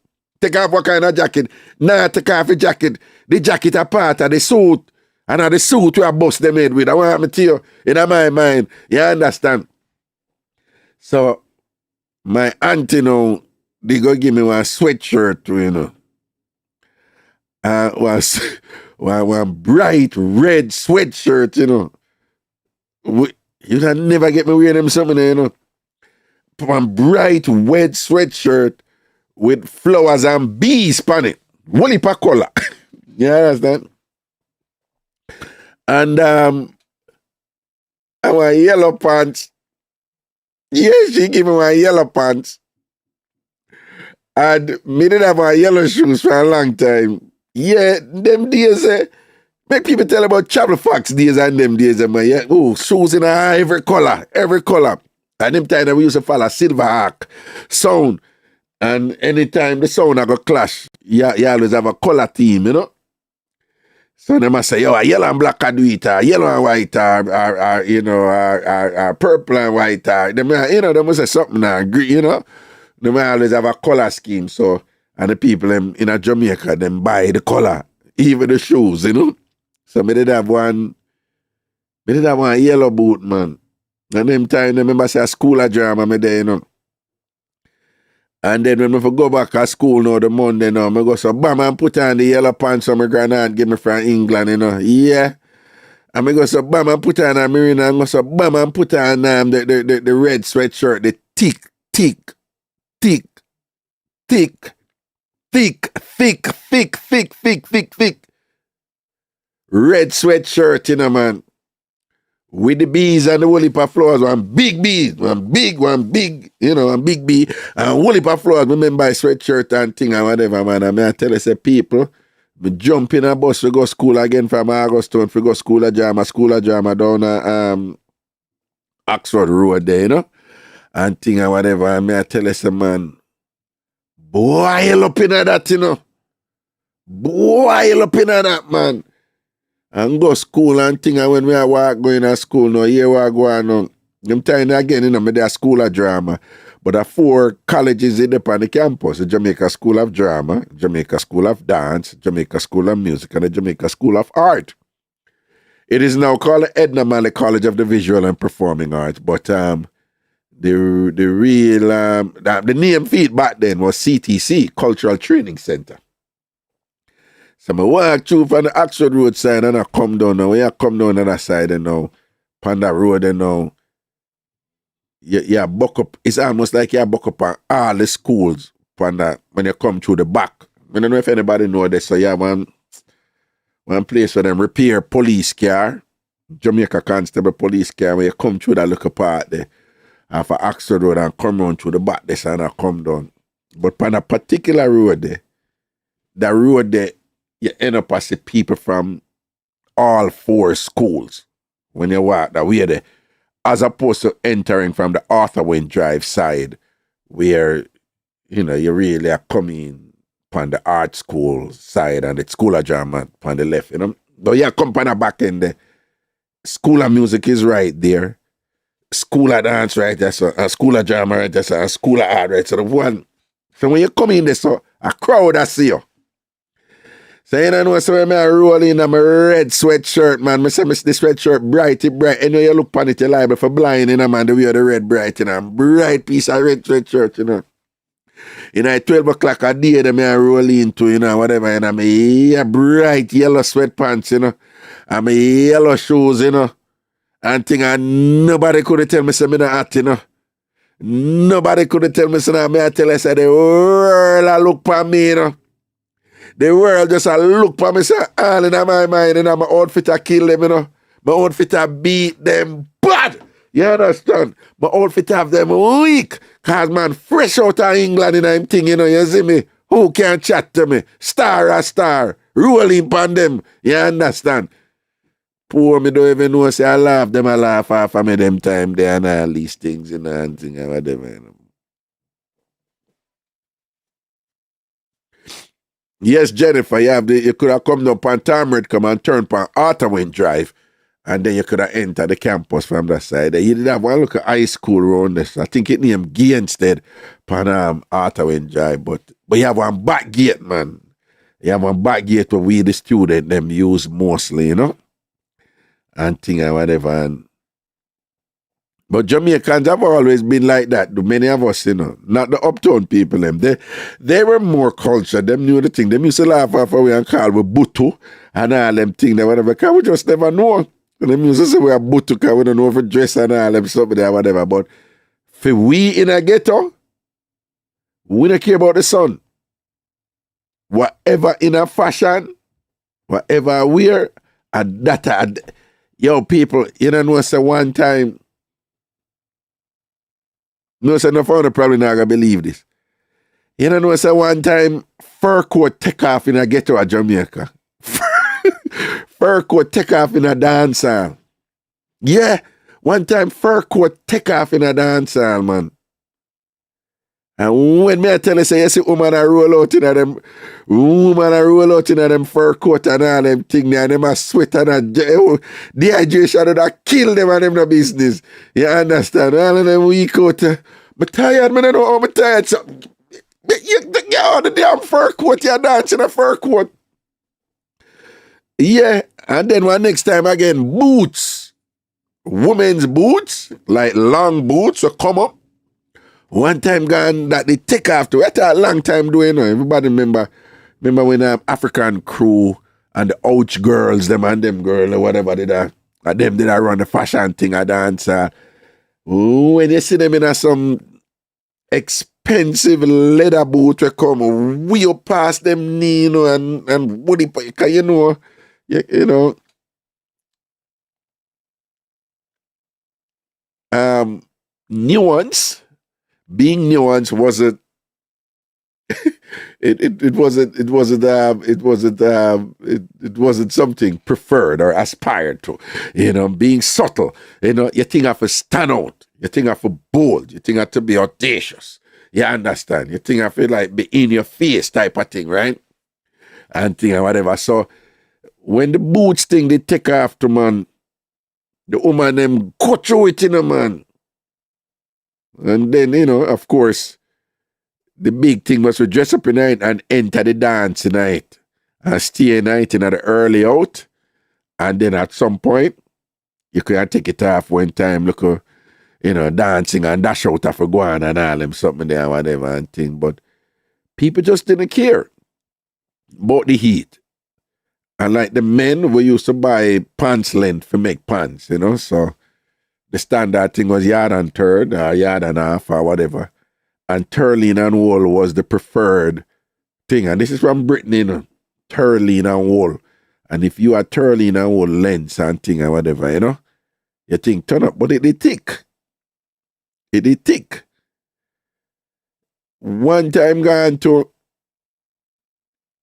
Nah, take off the jacket. The jacket a part of the suit. And the suit we are bust them made with. I want to tell you, in my mind, you understand? So, my auntie now, they go give me one sweatshirt, you know. Was one bright red sweatshirt, you know. You can never get me wearing them something, you know. One bright red sweatshirt with flowers and bees on it. Woolly pa color. You understand? And our yellow pants. Yeah, she give me my yellow pants. And me didn't have my yellow shoes for a long time. Yeah, them days, make people tell about travel fox days and them days. Yeah, shoes in every color. And them time we used to follow Silver Hawk sound. And anytime the sound I go clash, you always have a color team, you know? So they must say, yo, yellow and black I do it, yellow and white, purple and white. They must say something green, you know. They might always have a color scheme. So, and the people in Jamaica, them buy the color, even the shoes, you know. So me did have one yellow boot, man. And them time, I remember say a school of drama me there, you know. And then when I go back to school now the Monday now, I go so bam and put on the yellow pants so my granddad give me from England, you know. Yeah. And I go so bam and put on a marina and go so bam and put on the red sweatshirt, the thick red sweatshirt, you know, man. With the bees and the woolly pa flowers, one big bee, one big, you know, one big bee, and woolly pa flowers, remember my sweatshirt and thing and whatever, man. And I tell you, say, people, we jump in a bus to go school again from Augustine, to go school of drama down Oxford Road there, you know, and thing and whatever. And I tell you, say, man, boil up in that, you know. Boil up in that, man. And go school and thing, and when we are going to school now, here we are going on. Them time again, you know, me there school of drama. But there are 4 colleges in the campus: the Jamaica School of Drama, Jamaica School of Dance, Jamaica School of Music, and the Jamaica School of Art. It is now called the Edna Malley College of the Visual and Performing Arts, but the name feed back then was CTC, Cultural Training Center. So I walk through from the Oxford Road side and I come down now. When I come down on that side and now, on that road and now, you buck up. It's almost like you buck up on all the schools on that, when you come through the back. I don't know if anybody know this, so yeah, man. one place where them repair police car, Jamaica Constable police car, where you come through that little part there, off of Oxford Road and come round through the back there and I come down. But on a particular road there, that road there, you end up as the people from all 4 schools when you walk that way there, as opposed to entering from the Arthur Wayne Drive side, where, you know, you really are coming on the art school side and the school of drama on the left, you know. But you come on the back end there. School of music is right there. School of dance right there, so a school of drama right there, so a school of art right. So the one, so when you come in there, so a crowd I see you. So you know, so when I roll in my red sweatshirt, man, I say this sweatshirt bright. And when you look on it, you're liable for blind, you know, man, the way of the red bright, you know, bright piece of red sweatshirt, you know. You know, at 12 o'clock a day, then I roll into, you know, whatever, and I'm a bright yellow sweatpants, you know, and my yellow shoes, you know, and thing, and nobody could tell me something not hot, you know. Nobody could tell me something, I tell you, say, the world I look for me, you know. The world just a look for me, say, all in my mind, and my outfit I kill them, you know. My outfit I beat them bad. You understand? My outfit have them weak. Cause man, fresh out of England in them thing, you know, you see me? Who can chat to me? Star a star. Rolling upon them. You understand? Poor me don't even know, say I laugh off of me them time there and all these things, you know, and thing and whatever, you know. Yes, Jennifer, you could have come down on Tambourine, come and turn on Arthur Drive, and then you could have entered the campus from that side. You did have one look at high school around this. I think it named Gay instead on Arthur Drive, but you have one back gate, man. You have one back gate where we the student them use mostly, you know, and thing and whatever. But Jamaicans have always been like that. Many of us, you know, not the uptown people. They were more cultured. Them knew the thing. Them used to laugh off away and call we butu and all them things. Whatever. Because we just never know. And them used to say we are butu because we don't know if we dress and all them stuff there, whatever. But for we in a ghetto, we don't care about the sun. Whatever in a fashion, whatever I wear, yo, people, you know, say one time, no, sir, no founder probably not gonna believe this. You know, sir, one time fur coat take off in a ghetto of Jamaica. Fur coat take off in a dance hall. Yeah, one time fur coat take off in a dance hall, man. And when me I tell you, say, you see woman a roll out in a them fur coat and all them thing there, and them a sweat and a dehydration and a kill them and them no business. You understand? All of them weak out. But tired, man, I don't know how I'm tired. So, you the damn fur coat, you're dancing a fur coat. Yeah, and then one next time again, boots. Women's boots, like long boots, will come up. One time gone that they take after. That's a long time doing, you know. Everybody remember when African crew and the Ouch girls, them and them girl or whatever did that. And them did I run the fashion thing, a dance. When you see them in some expensive leather boot we come way up past them knee, you know, and woody, because you know, you know. Nuance. Being nuanced wasn't it wasn't something preferred or aspired to. You know, being subtle. You know, you think of a stand out. You think of a bold. You think of to be audacious. You understand? You think of it like be in your face type of thing, right? And thing and whatever. So when the boots thing they take after, man, the woman them go through it, you know, man. And then, you know, of course, the big thing was to dress up in night and enter the dance tonight and stay a night in the early out. And then at some point, you could take it off one time, look, you know, dancing and dash out of a guan and all them something there, whatever and thing. But people just didn't care about the heat. And like the men, we used to buy pants length to make pants, you know, so the standard thing was yard and third, or yard and half, or whatever. And turleen and wool was the preferred thing. And this is from Britain, you know, turleen and wool. And if you are twirling a whole lens and thing and whatever, you think turn up, but it did thick. It did thick. One time gone to,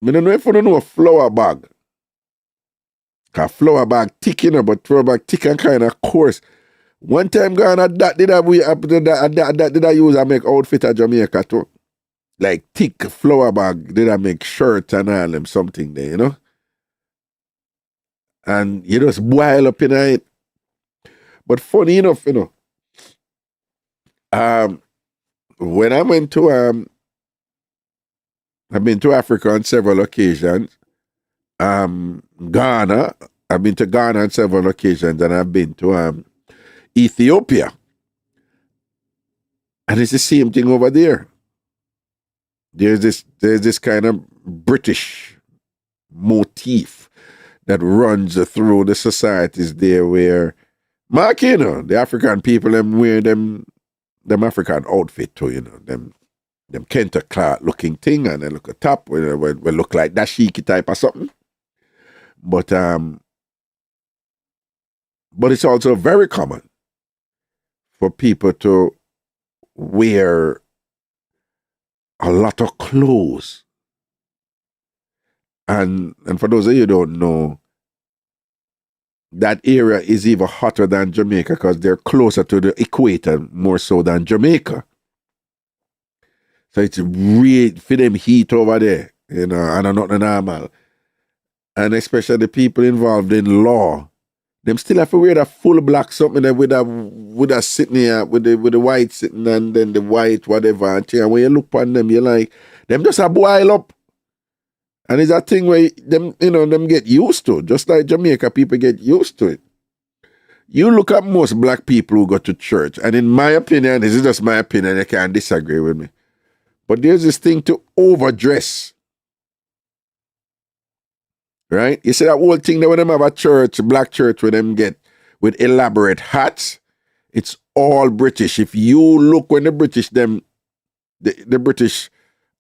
I don't know if you don't know a flour bag. A flour bag thick, but flour bag thick and kind of coarse. One time gone at that did I use I make outfit at Jamaica too. Like thick flour bag, did I make shirt and all them something there, And you just boil up in it. But funny enough, when I went to I've been to Africa on several occasions. Ghana. I've been to Ghana on several occasions, and I've been to Ethiopia. And it's the same thing over there. There's this kind of British motif that runs through the societies there where the African people them wear them African outfit too, them Kenta Clark looking thing, and they look at top will look like dashiki type or something. But it's also very common for people to wear a lot of clothes. And for those of you who don't know, that area is even hotter than Jamaica because they're closer to the equator more so than Jamaica. So it's real for them heat over there, and I'm not normal. And especially the people involved in law, them still have to wear that full black something there with a sitting here, with the white sitting and then the white whatever. And when you look on them, you're like, them just a boil up. And it's a thing where them get used to, just like Jamaica people get used to it. You look at most black people who go to church, and in my opinion, this is just my opinion, you can't disagree with me. But there's this thing to overdress. Right? You see that whole thing that when them have a church, black church, where them get with elaborate hats, it's all British. If you look when the British, the British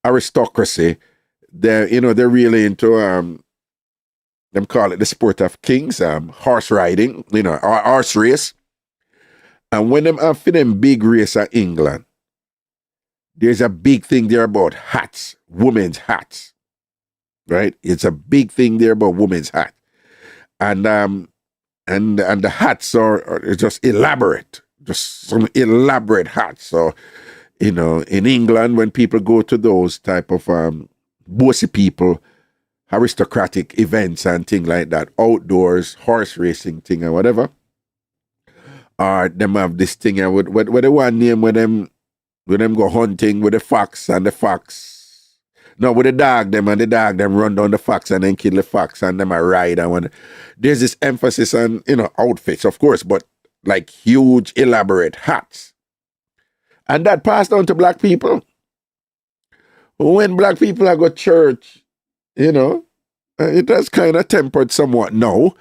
aristocracy, they're really into them call it the sport of kings, horse riding, or horse race. And when them have for them big race in England, there's a big thing there about hats, women's hats. Right? It's a big thing there about women's hat. And the hats are just elaborate. Just some elaborate hats. So, in England, when people go to those type of bossy people, aristocratic events and things like that, outdoors, horse racing thing and whatever, or them have this thing with the one name when them go hunting with the fox and the fox. No, with the dog them and the dog them run down the fox and then kill the fox and them a ride and when there's this emphasis on outfits, of course, but like huge elaborate hats. And that passed on to black people. When black people go to church, it has kind of tempered somewhat now.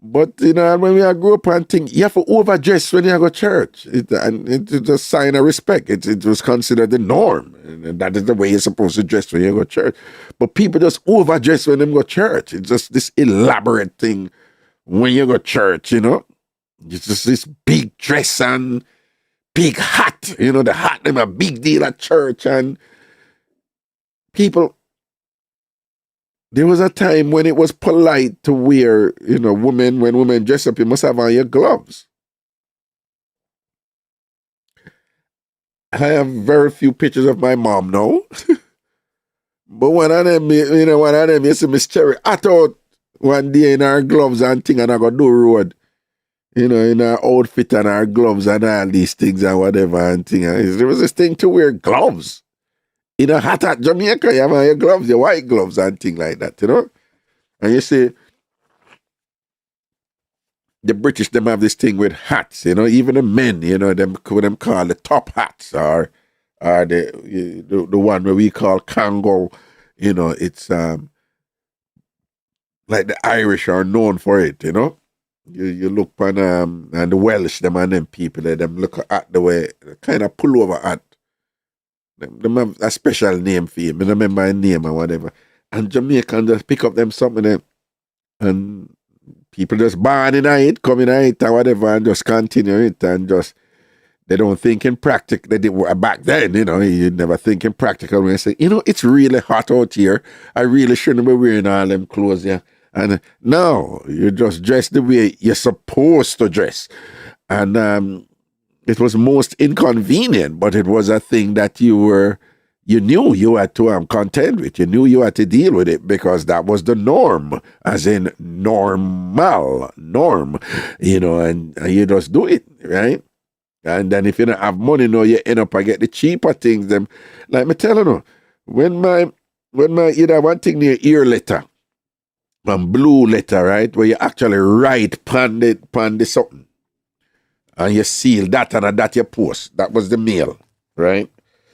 But, when we grew up and think, you have to overdress when you go to church. It's a sign of respect. It was considered the norm. And that is the way you're supposed to dress when you go to church. But people just overdress when they go to church. It's just this elaborate thing when you go to church, It's just this big dress and big hat. The hat, them a big deal at church. And people... There was a time when it was polite to wear, when women dress up, you must have on your gloves. I have very few pictures of my mom now. But one of them, you see Miss Cherry, I thought one day in our gloves and thing, and I got do road. In our outfit and our gloves and all these things and whatever and thing. And there was this thing to wear gloves. In a hat at Jamaica, you have your gloves, your white gloves and things like that, And you see, the British, them have this thing with hats, even the men, them call the top hats or the one where we call Congo, it's like the Irish are known for it, You look on and the Welsh, them and them people, them look at the way, kind of pull over at. Them have a special name for him. I don't remember a name or whatever. And Jamaican just pick up them something And people just born in it, come in it, or whatever, and just continue it, and just, they don't think in practical. They did back then, you never think in practical when you say, it's really hot out here. I really shouldn't be wearing all them clothes here. And no, you just dress the way you're supposed to dress. And it was most inconvenient, but it was a thing that you knew you had to contend with. You knew you had to deal with it because that was the norm, as in norm, and you just do it, right? And then if you don't have money, you end up, I get the cheaper things. Them, like me telling you, when my one thing near ear letter, and blue letter, right, where you actually write pan the something, and you seal that and that you post. That was the mail, right?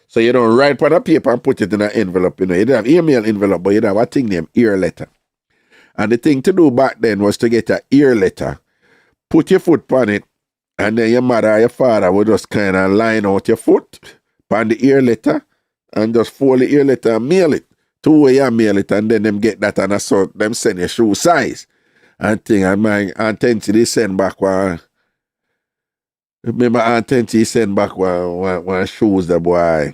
So you don't write on a paper and put it in an envelope. You don't have email envelope, but you have a thing named ear letter. And the thing to do back then was to get an ear letter, put your foot on it, and then your mother or your father would just kind of line out your foot on the ear letter and just fold the ear letter and mail it. 2 way you mail it, and then them get that and so them send your shoe size. And thing, and my Aunt Tenty, they send back one. Remember Aunt Tenty send back one shoes, the boy,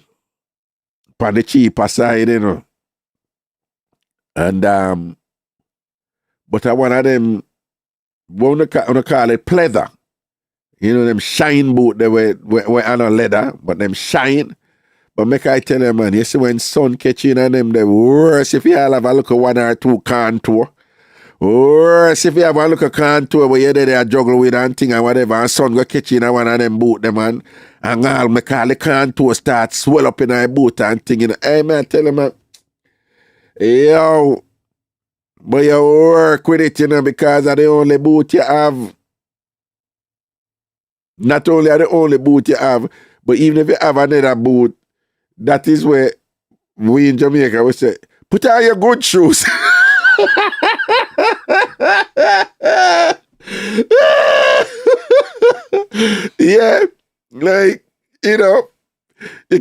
on the cheaper side, And but I one of them, we call it pleather. Them shine boot, they were on a leather, but them shine. But make I tell you, man, you see when sun catch in on them, the worse if you all have a look at 1 or 2 contour. Worse if you have a look at contour where you're there juggle with and thing and whatever, and sun go catch in on one of them boot, them, man. And all make all the contour start swell up in a boot and thing. Hey, man, tell you, man, yo, but you work with it, because of the only boot you have. Not only are the only boot you have, but even if you have another boot, that is where we in Jamaica we say, put on your good shoes. Yeah, like, you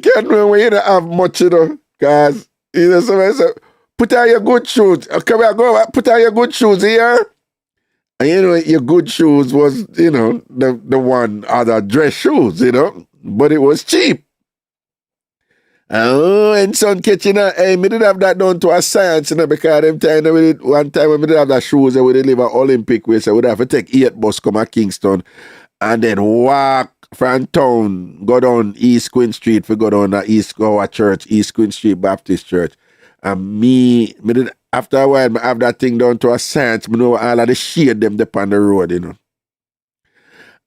can't know when you don't have much, because, somebody say, put on your good shoes. Come here, go, put on your good shoes here. And your good shoes was, the one other dress shoes, but it was cheap. And sun catching hey, me did have that done to a science, because them time one time when we did have that shoes, we did live at Olympic way, so we'd have to take 8 bus come at Kingston and then walk from town, go down East Queen Street, we go down the East Goa Church, East Queen Street Baptist Church. And me did, after a while, I have that thing down to a science, me know all of the shade them up on the road,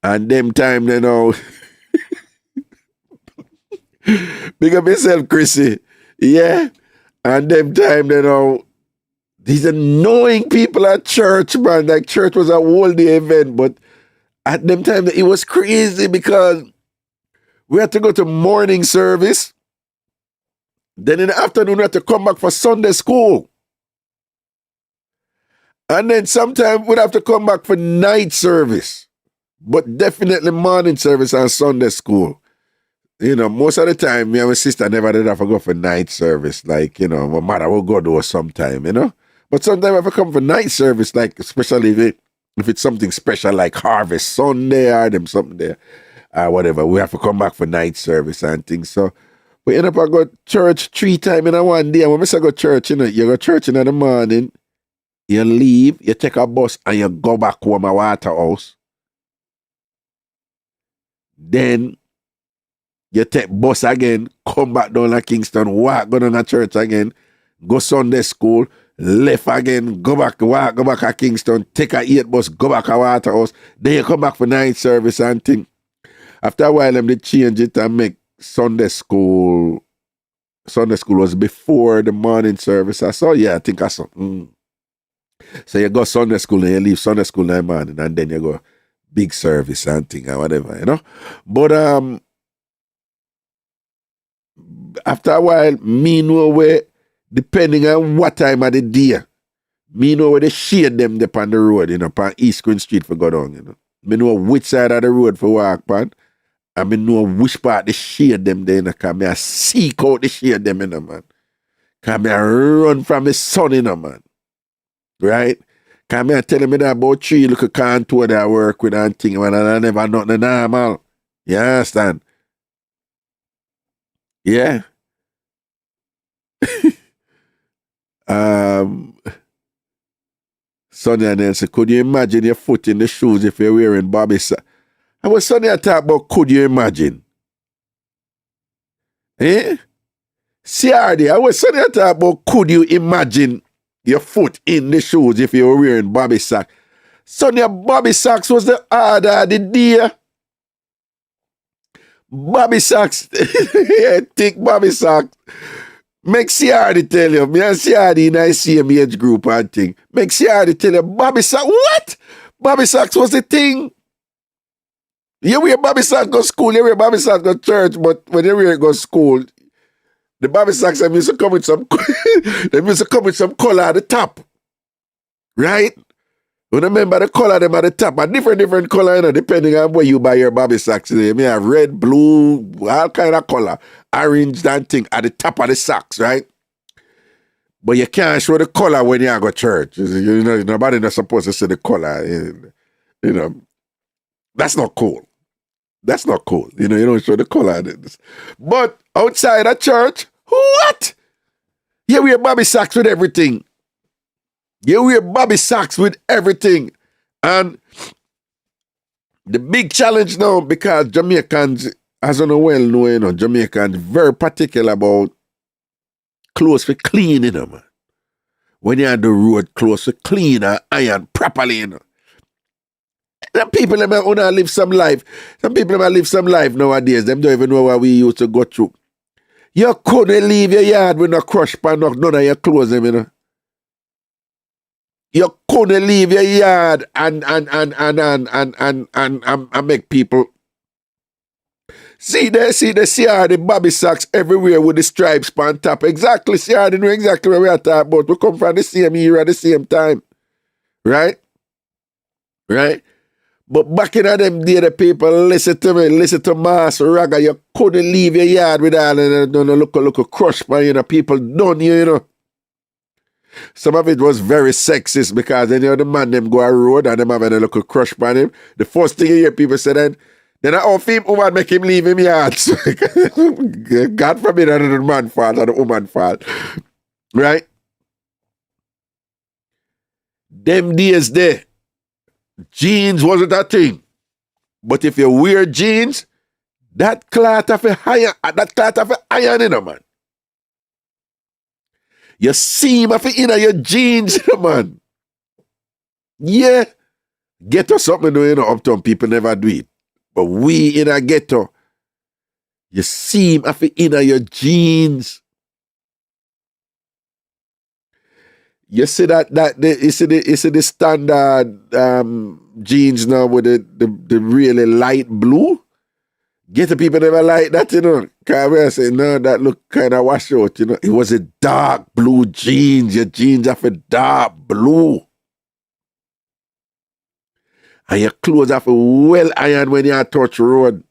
And them time, big up yourself, Chrissy. Yeah. And them time, these annoying people at church, man. Like, church was a whole day event, but at them time, it was crazy because we had to go to morning service. Then in the afternoon, we had to come back for Sunday school. And then sometime we'd have to come back for night service. But definitely morning service and Sunday school. Most of the time, me and my sister never did have to go for night service. Like, my mother will go do sometime, But sometimes I have to come for night service, like, especially if it's something special like Harvest Sunday or them something there, or whatever. We have to come back for night service and things. So we end up I go church 3 times in a one day. And when I say go church, you go church in the morning, you leave, you take a bus, and you go back home at Waterhouse. Then you take bus again, come back down to Kingston, walk, go down to church again, go Sunday school, left again, go back to Kingston, take a 8 bus, go back to Waterhouse, then you come back for night service and thing. After a while, they change it and make Sunday school. Sunday school was before the morning service. I saw, I think I saw. So you go Sunday school and you leave Sunday school in the morning, and then you go big service and thing or whatever, But after a while, me know where, depending on what time of the day, me know where they shade them up on the road, on East Queen Street for go down, Me know which side of the road for walk on, and me know which part they shade them there, because me I seek out the shade them, man. Because me I run from the sun, man. Right? Come here, tell me that about 3 little contour that I work with and thing, man, and I never nothing normal. You understand? Yeah. Sonia Nelson, could you imagine your foot in the shoes if you're wearing Bobby socks? I was Sonia talk about could you imagine? Eh? CRD, I was Sonia talk about could you imagine your foot in the shoes if you were wearing Bobby socks? Sonia, Bobby socks was the order of the day. Bobby socks, yeah, thick Bobby socks. Make CRD tell you, me and CRD in the same age group and thing. Make CRD tell you, Bobby socks, what? Bobby socks was the thing. You wear Bobby socks go school, you wear Bobby socks go church, but when you wear it go school, the Bobby socks them used to come with some, they used to come with some color at the top, right? You remember the color them at the top, a different color, you know, depending on where you buy your Bobby socks. You may have red, blue, all kind of color, orange, that thing at the top of the socks, right? But you can't show the color when you go to church. You know, nobody not supposed to see the color. You know, that's not cool. That's not cool. You know, you don't show the color. But outside of church, what? You wear Bobby socks with everything. You wear Bobby socks with everything. And the big challenge now, because Jamaicans, as you know well know, you know, Jamaicans very particular about clothes for clean, you know, man. When you're on the road, clothes for clean and iron properly, you know. Some people that might want to live some life. Some people that might live some life nowadays. Them don't even know what we used to go through. You couldn't leave your yard with no crush pan, none of your clothes, you know. You couldn't leave your yard and make people see the Bobby socks everywhere with the stripes on top. Exactly, see, I know exactly where we are talking about. We come from the same era, the same time. Right? Right? But back in them day, the people listen to me, listen to Master Raga. You couldn't leave your yard with all of the look crush pan, you know, people done you know. Some of it was very sexist because then you know the man them go a road and them having a little crush on him. The first thing you hear people say then I off him woman make him leave him yard. God forbid that the man fault or the woman fault. Right? Them days there, jeans wasn't a thing. But if you wear jeans, that cloth of iron in a man. You seam of it in your jeans, man. Yeah. Ghetto something doing, you know, uptown people never do it. But we in a ghetto, you seam of it in your jeans. You see you see the standard jeans now with the really light blue. Ghetto people never like that, you know. Because I say, no, that look kind of wash out, you know. It was a dark blue jeans. Your jeans have a dark blue. And your clothes have a well iron when you touch road.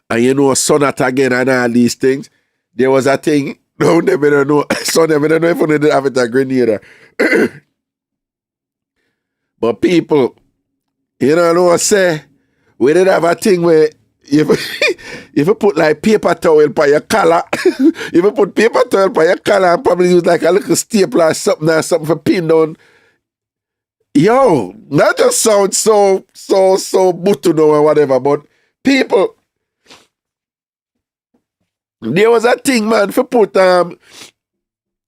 And you know, Sonat again and all these things. There was a thing, no, never don't know. Son never don't know if you didn't have it a grenade. But people, you know what I say? We did have a thing where if you put like paper towel by your collar, if you put paper towel by your collar and probably use like a little stapler or something for pin down. Yo, that just sounds so butuno or whatever, but people, there was a thing, man, for put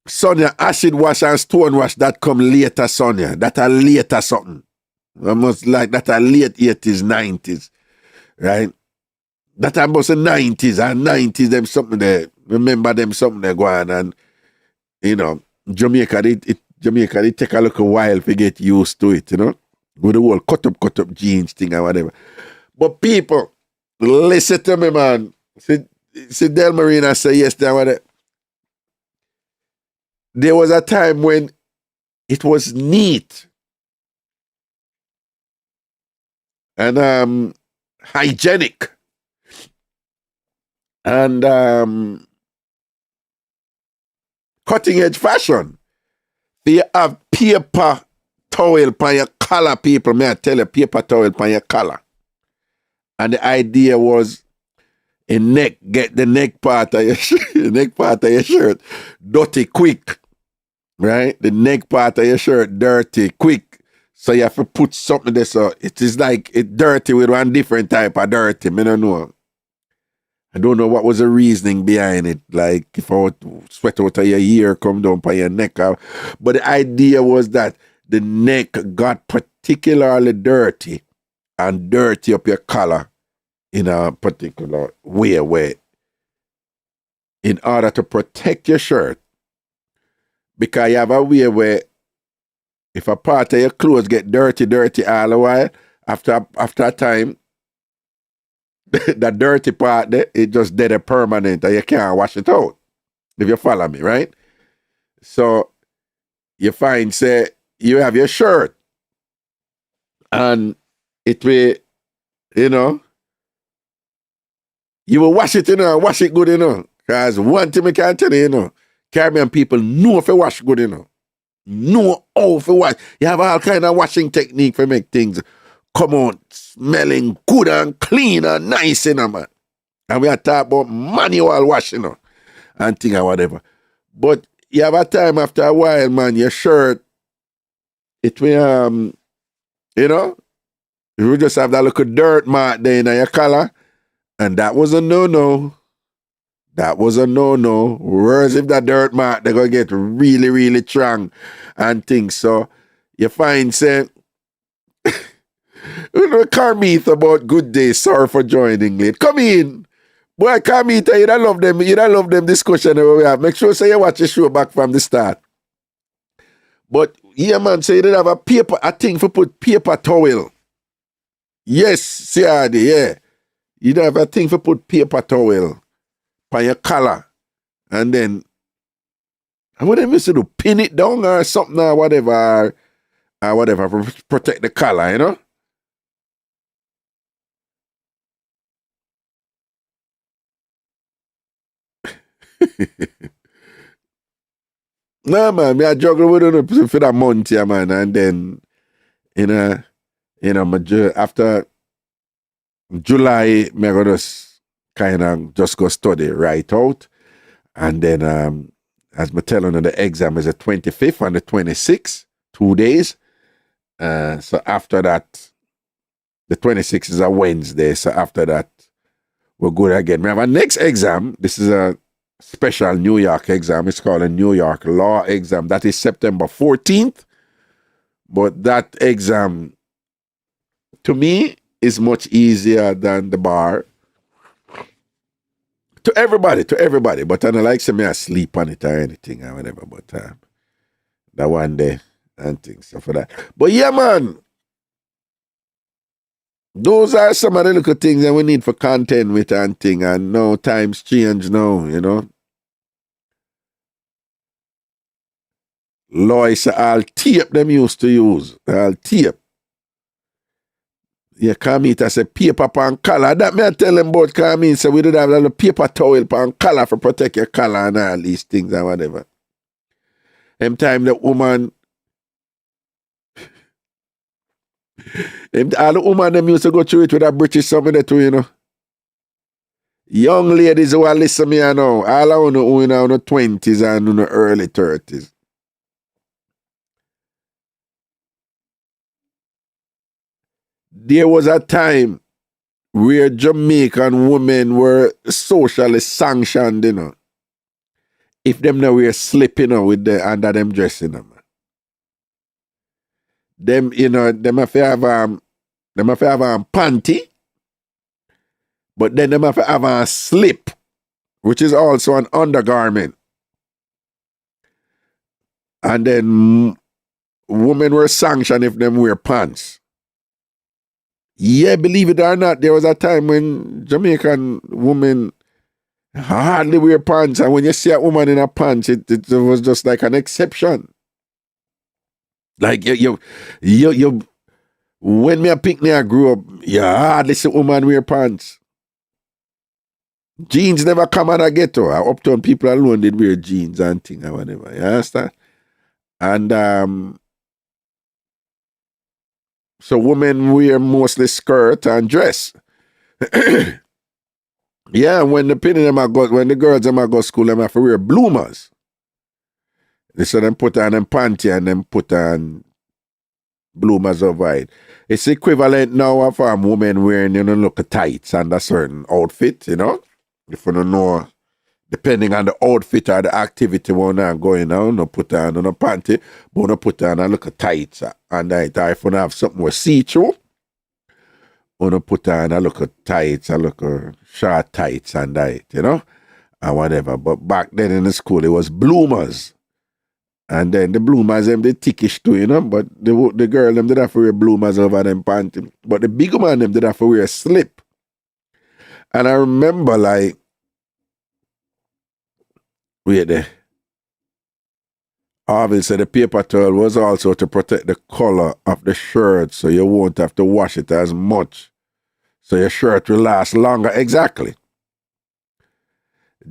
Sonia acid wash and stone wash that come later, Sonia. That a later something. Almost like that a late 80s, 90s. Right? That almost the 90s and 90s, them something there. Remember them something there go on and you know, Jamaica they take a little while to get used to it, you know? With the whole cut up jeans thing or whatever. But people, listen to me, man. See Del Marina say yes, there was a time when it was neat and hygienic and cutting edge fashion You have paper towel on your collar, people. May I tell you, paper towel on your collar. And the idea was get the neck part of your shirt dirty quick. Right? The neck part of your shirt dirty quick. So you have to put something there. So it is like it's dirty with one different type of dirty. I don't know. I don't know what was the reasoning behind it. Like if I would sweat out of your ear, come down by your neck. But the idea was that the neck got particularly dirty and dirty up your collar in a particular way where in order to protect your shirt, because you have a way where if a part of your clothes get dirty all the while, after a time, the dirty part there, it just dead permanent and you can't wash it out. If you follow me, right? So you find, say, you have your shirt and it will, you will wash it, wash it good, Because one thing I can tell you, Caribbean people know if you wash good, know how to wash. You have all kind of washing technique for make things come out smelling good and clean and nice, man. And we are talking about manual washing, and thing or whatever. But you have a time after a while, man, your shirt, it will, you will just have that little dirt mark there in your collar, and that was a no-no. That was a no-no. Whereas if that dirt mark, they're going to get really, really strong and things. So you find, say, Carmita about good day, sorry for joining late. Come in. Boy, Carmita, you don't love them. You don't love them discussion we have. Make sure say you watch the show back from the start. But yeah, man, so you did have a thing for put paper towel. Yes, CRD, yeah. You did have a thing for put paper towel on your collar. And then, what they used to do, pin it down or something or whatever, protect the collar, No, man, I juggle with it for that month, yeah, man. And then, after July, me go just kind of just go study right out. And then, as I tell you, the exam is the 25th and the 26th, 2 days. So after that, the 26th is a Wednesday. So after that, we're good again. We have our next exam. This is a special New York exam. It's called a New York Law exam. That is September 14th. But that exam, to me, is much easier than the bar. To everybody. But I don't like say me I sleep on it or anything or whatever. But that one day and things so for that. But yeah, man. Those are some of the little things that we need for content with and thing. And no times change now, Lois, all tape them used to use. All tape. Yeah, Carmita say paper pan collar. That me I tell them about Carmita. So we did have a little paper towel pan collar for protect your collar and all these things and whatever. Them time the woman all the woman them used to go through it with a British something too, Young ladies who are listening me now, all of you who in the 20s and in the early 30s. There was a time where Jamaican women were socially sanctioned, if them now were sleeping with the under them dressing them. Them, them have to have panty, but then them have to have a slip, which is also an undergarment. And then women were sanctioned if them wear pants. Yeah, believe it or not, there was a time when Jamaican women hardly wear pants, and when you see a woman in a pants, it was just like an exception. Like you when me a picnic I grew up, you hardly see a woman wear pants. Jeans never come out of ghetto. Uptown people alone did wear jeans and thing or whatever. You understand? And so women wear mostly skirt and dress. Yeah, when when the girls them a go school, them have to wear bloomers. So them put on them panty and them put on bloomers over it. It's equivalent now of women wearing, look at tights and a certain outfit, If you don't know, depending on the outfit or the activity one are going on, no put on a panty, but no put on a look at tights and that. Or if you have something more see-through, you put on a look at tights, a look at short tights and that, and whatever. But back then in the school, it was bloomers. And then the bloomers, them, they thickish too, But the girl, them, did have to wear bloomers over them panty. But the big man, them, did have to wear a slip. And I remember, like, wait there. Harvey said the paper towel was also to protect the color of the shirt so you won't have to wash it as much. So your shirt will last longer. Exactly.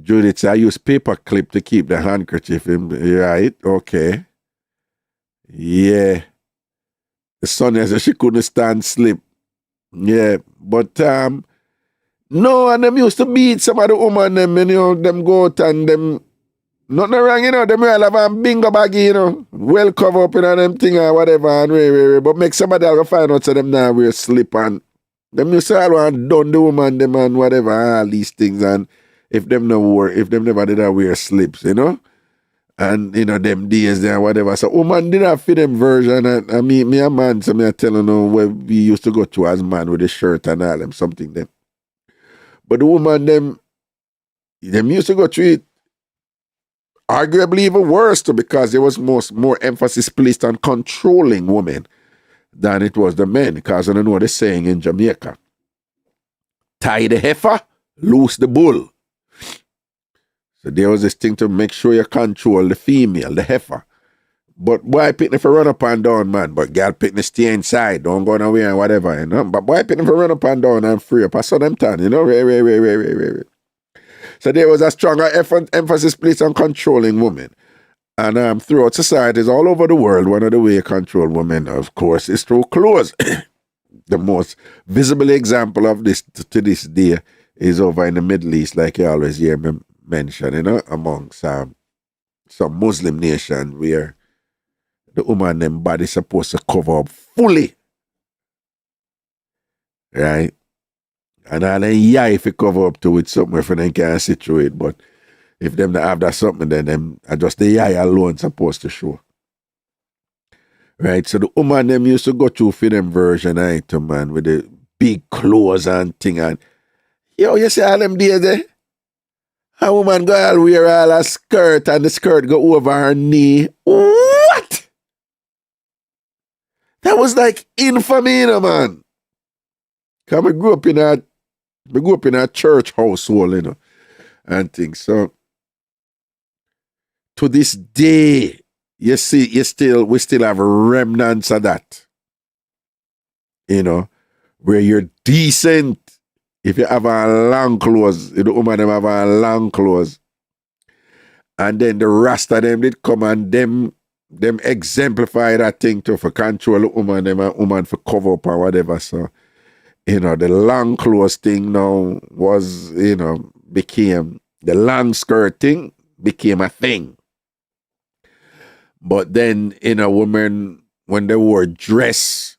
Judith said, I use paper clip to keep the handkerchief in. Right, okay. Yeah. The Sonia said she couldn't stand slip. Yeah, but no, and them used to beat some of the women, them go out and them, nothing wrong, them all have a bingo baggy, well cover up, them thing or whatever, and but make somebody else find out so them now wear slip and them used to all want done the woman, them and whatever, all these things, and if them never did wear slips, and them days there whatever. So woman did not fit them version and me a man, so me I telling you where we used to go to as man with the shirt and all them something them. But the woman them used to go to it arguably even worse too, because there was more emphasis placed on controlling women than it was the men, because I don't know what they're saying in Jamaica. Tie the heifer, loose the bull. So there was this thing to make sure you control the female, the heifer. But boy picking for run up and down, man. But girl picking stay inside, don't go nowhere and whatever, But boy picking for run up and down and free up. I saw them turn, Right. So there was a stronger emphasis placed on controlling women. And throughout societies all over the world, one of the way you control women, of course, is through clothes. The most visible example of this to this day is over in the Middle East, like you always hear me mention, amongst some Muslim nation where the woman them body supposed to cover up fully. Right? And all then if you cover up to it something if they can't situate, but if them not have that something, then them just the alone supposed to show. Right? So the woman them used to go through for them version, man, with the big clothes and thing and you see all them days there? A woman go all wear all a skirt and the skirt go over her knee. What? That was like infamy, man. Because I grew up in a church household, and things. So to this day, we still have remnants of that. Where you're decent. If you have a long clothes, the woman them have a long clothes. And then the rest of them did come and them exemplify that thing to for control the woman, them and woman for cover up or whatever. So, the long clothes thing now was, became, the long skirt thing became a thing. But then, women, when they wore dress,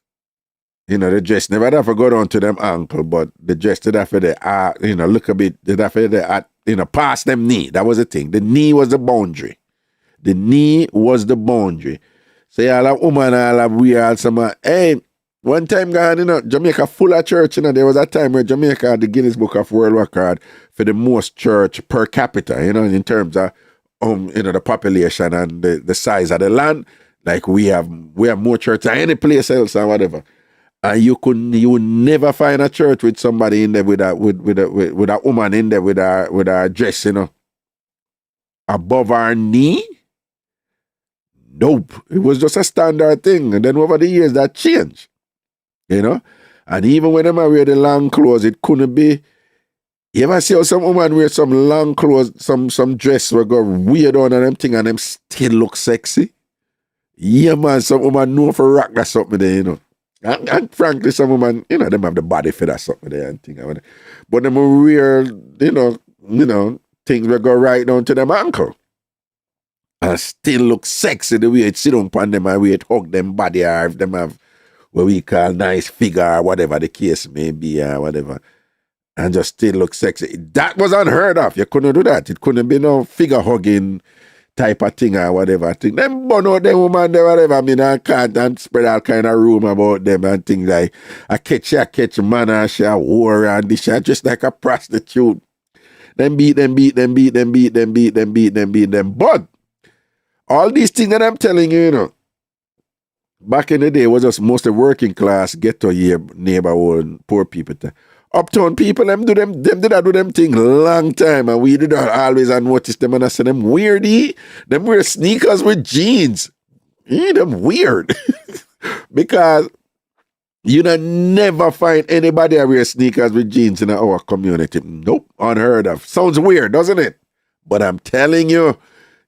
the dress never have to go down to them ankle, but the dress did have to, look a bit, did have to, past them knee. That was the thing. The knee was the boundary. The knee was the boundary. So y'all have woman, all have we all some, hey, one time gone, Jamaica full of church, there was a time where Jamaica had the Guinness Book of World Record for the most church per capita, in terms of, the population and the size of the land. Like we have more church than any place else or whatever. And you would never find a church with somebody in there with a woman in there with her dress, above her knee. Nope. It was just a standard thing. And then over the years that changed. And even when them wear the long clothes, it couldn't be. You ever see how some woman wear some long clothes, some dress will go weird on and them thing and them still look sexy? Yeah, man, some woman know for rock that something there, you know. And frankly, some woman, you know, them have the body for that something there and thing. But them weird, things will go right down to them ankle. And still look sexy the way it sit on them and way it hug them body, or if them have what we call nice figure or whatever the case may be or whatever. And just still look sexy. That was unheard of. You couldn't do that. It couldn't be no figure hugging type of thing or whatever thing. Them burn out them woman there, whatever. I mean, I can't and spread all kind of rumor about them and things like I catch man and she a war and this shit just like a prostitute. Them beat them. But all these things that I'm telling you, you know, back in the day was just mostly working class, ghetto neighborhood, poor people. Uptown people, them did that do them thing long time, and we did not always notice them and I say them weirdy. Them wear sneakers with jeans. Them weird. Because you never find anybody that wear sneakers with jeans in our community. Nope, unheard of. Sounds weird, doesn't it? But I'm telling you,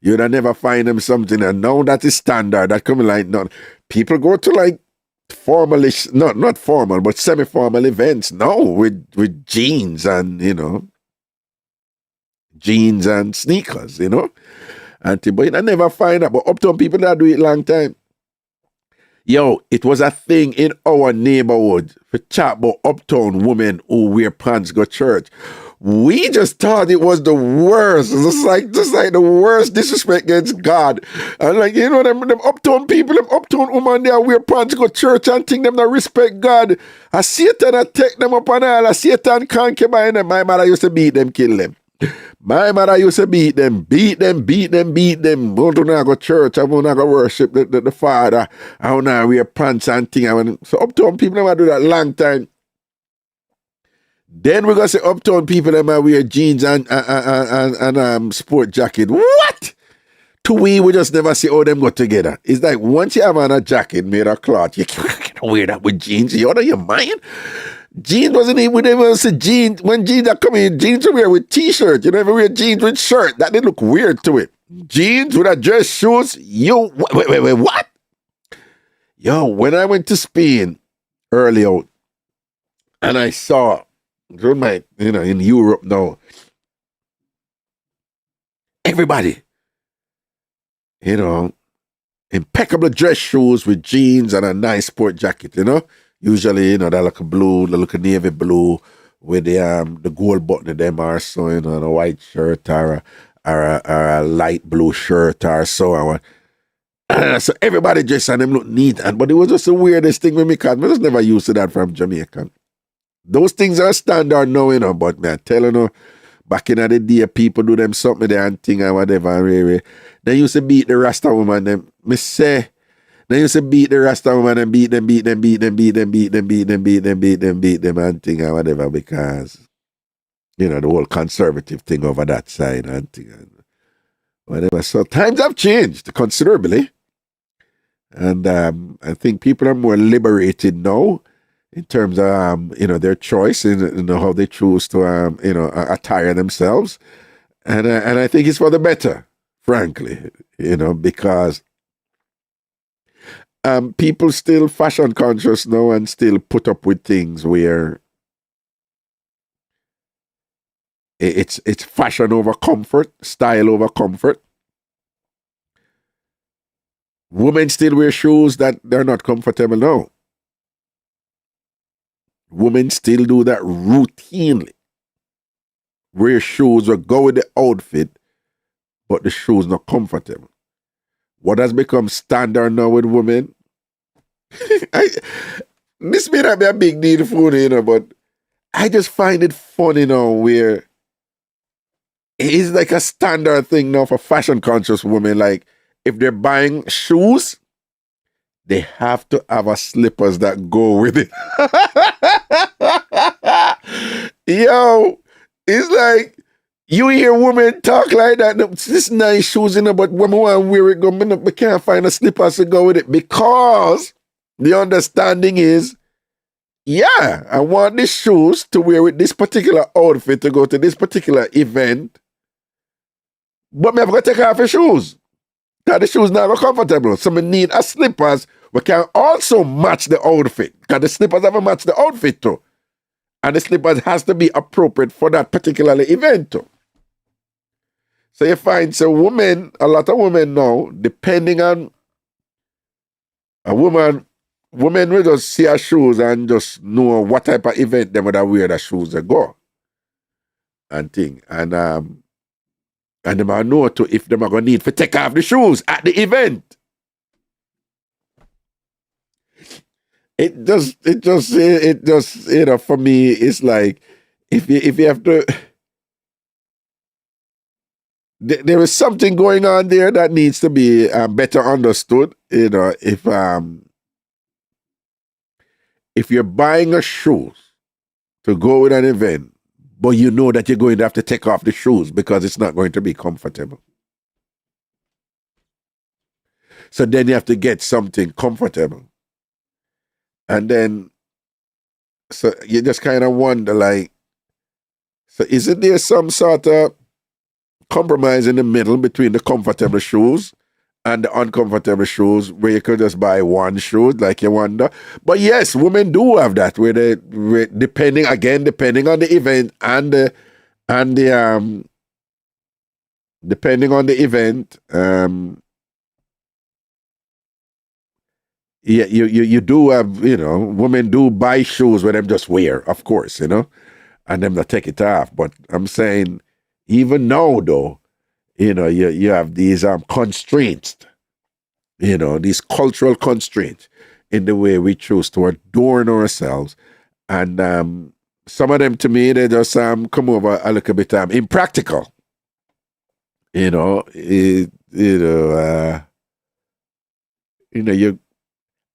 you'd never find them something, and now that is standard. That come like none. People go to like formalish, not formal, but semi-formal events now with jeans and, jeans and sneakers, but you never find that. But uptown people that do it long time. Yo, it was a thing in our neighborhood for chat about uptown women who wear pants go church. We just thought it was the worst. Just like the worst disrespect against God. And like, them uptown people, them uptown women, they wear pants go church and think them that respect God. A Satan I take them up and all. A Satan concubine them. My mother used to beat them, kill them. My mother used to beat them. Won't not go church. I won't not go worship the Father. I won't not wear pants and thing. So uptown people never do that long time. Then we're going to say uptown people that might wear jeans and sport jacket. What? To we just never see all them go together. It's like once you have on a jacket made of cloth, you can't wear that with jeans. You out of your mind? Jeans wasn't even, they want to say jeans. When jeans are coming, jeans are wear with t-shirt. You never wear jeans with shirt. That didn't look weird to it. Jeans with a dress shoes. Wait, what? Yo, when I went to Spain early out, and I saw in Europe now, everybody, impeccable dress shoes with jeans and a nice sport jacket, Usually, they look blue, they look navy blue with the gold button of them or so, a white shirt or a light blue shirt or so on. So everybody dressed and them look neat, but it was just the weirdest thing with me because I was never used to that from Jamaica. Those things are standard now, but man, telling you, back in the day, people do them something there and thing and whatever. Really. They used to beat the Rasta woman. They used to beat the Rasta woman and beat them and thing and whatever because, the whole conservative thing over that side and thing and whatever. So times have changed considerably. And I think people are more liberated now. In terms of, their choice and how they choose to, attire themselves. And I think it's for the better, frankly, because people still fashion conscious now and still put up with things where it's fashion over comfort, style over comfort. Women still wear shoes that they're not comfortable now. Women still do that routinely. Wear shoes that go with the outfit, but the shoes not comfortable. What has become standard now with women? This may not be a big deal for me, but I just find it funny now where it's like a standard thing now for fashion conscious women. Like if they're buying shoes, they have to have a slippers that go with it. Yo, it's like you hear women talk like that. This nice shoes, but when I want to wear it, we can't find a slippers to go with it because the understanding is, yeah, I want these shoes to wear with this particular outfit to go to this particular event, but me have got to take off your shoes. Because the shoes not comfortable. So I need a slippers we can also match the outfit. Because the slippers have to match the outfit too. And the slippers has to be appropriate for that particular event too. So you find a lot of women now, depending on a woman will just see her shoes and just know what type of event they would wear the shoes they go. And thing. And they might know too if they are gonna need to take off the shoes at the event. It just for me it's like if you have to there is something going on there that needs to be better understood. If you're buying a shoes to go with an event, but you know that you're going to have to take off the shoes because it's not going to be comfortable. So then you have to get something comfortable. And then, so you just kind of wonder, like, so isn't there some sort of compromise in the middle between the comfortable shoes and the uncomfortable shoes where you could just buy one shoe, like you wonder? But yes, women do have that where depending on the event depending on the event, yeah, you do have, women do buy shoes where them just wear, of course, and them not take it off. But I'm saying, even now though, you have these constraints, these cultural constraints in the way we choose to adorn ourselves. And some of them, to me, they just come over a little bit impractical.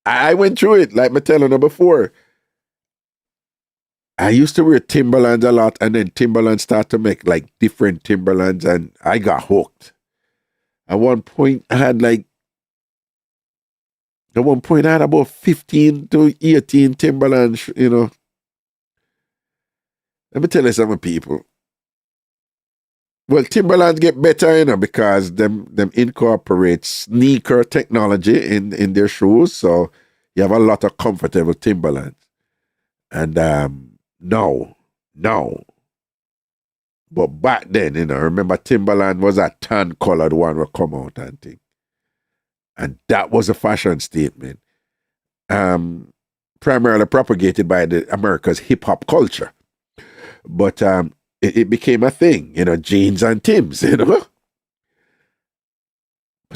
I went through it, like I telling you before. I used to wear Timberlands a lot, and then Timberlands start to make like different Timberlands, and I got hooked. At one point, I had about 15 to 18 Timberlands, Let me tell you something, people. Well, Timberlands get better, because them incorporate sneaker technology in their shoes, so you have a lot of comfortable Timberlands. And no. But back then, remember Timberland was a tan-colored one would come out and thing. And that was a fashion statement. Primarily propagated by the America's hip-hop culture. But it became a thing, jeans and Tims, But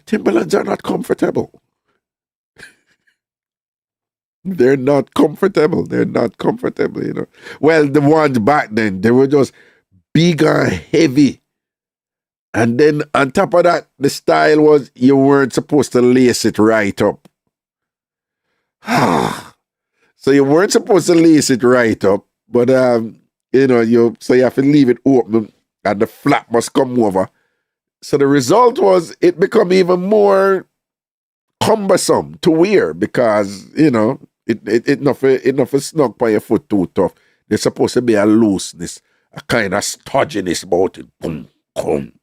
Timberlands are not comfortable. They're not comfortable. Well, the ones back then, they were just big and heavy. And then on top of that, the style was you weren't supposed to lace it right up. So you weren't supposed to lace it right up, but so you have to leave it open and the flap must come over. So the result was it become even more cumbersome to wear because, it not snug by your foot too tough. There's supposed to be a looseness, a kind of stodginess about it. Boom, come.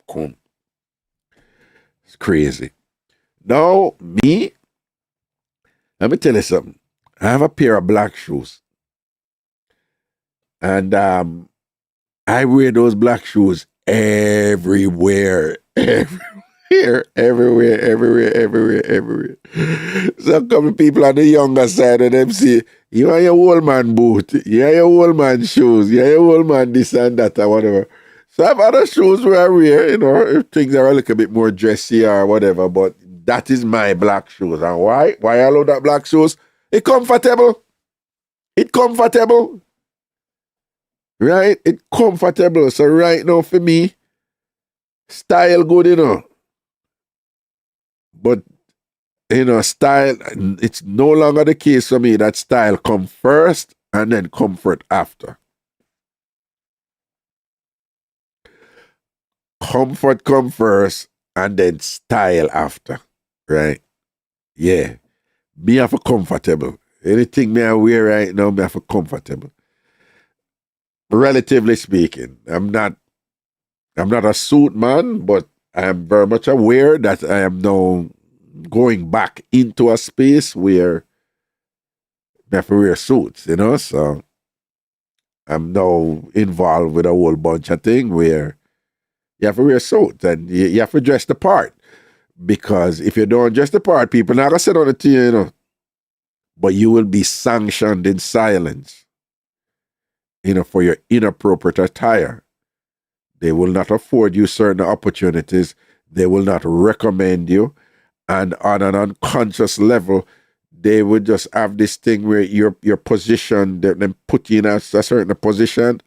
It's crazy. Now, me, let me tell you something. I have a pair of black shoes. And I wear those black shoes everywhere. Everywhere. So a couple people on the younger side of them say, you are your old man boot, you are your old man shoes, you are your old man this and that or whatever. So I have other shoes where I wear, if things are a little bit more dressy or whatever, but that is my black shoes. And why? Why I love that black shoes? It's comfortable. Right? It's comfortable. So right now for me, style good, But, style, it's no longer the case for me that style come first and then comfort after. Comfort come first and then style after, right? Yeah. Me have a comfortable. Anything me I wear right now, me have a comfortable. Relatively speaking, I'm not a suit man, but I am very much aware that I am now going back into a space where I have to wear suits, you know. So I'm now involved with a whole bunch of things where you have to wear a suit and you have to dress the part. Because if you don't dress the part, people not gonna sit on it to you, you know. But you will be sanctioned in silence, you know, for your inappropriate attire. They will not afford you certain opportunities. They will not recommend you. And on an unconscious level, they would just have this thing where your position, them put you in a certain position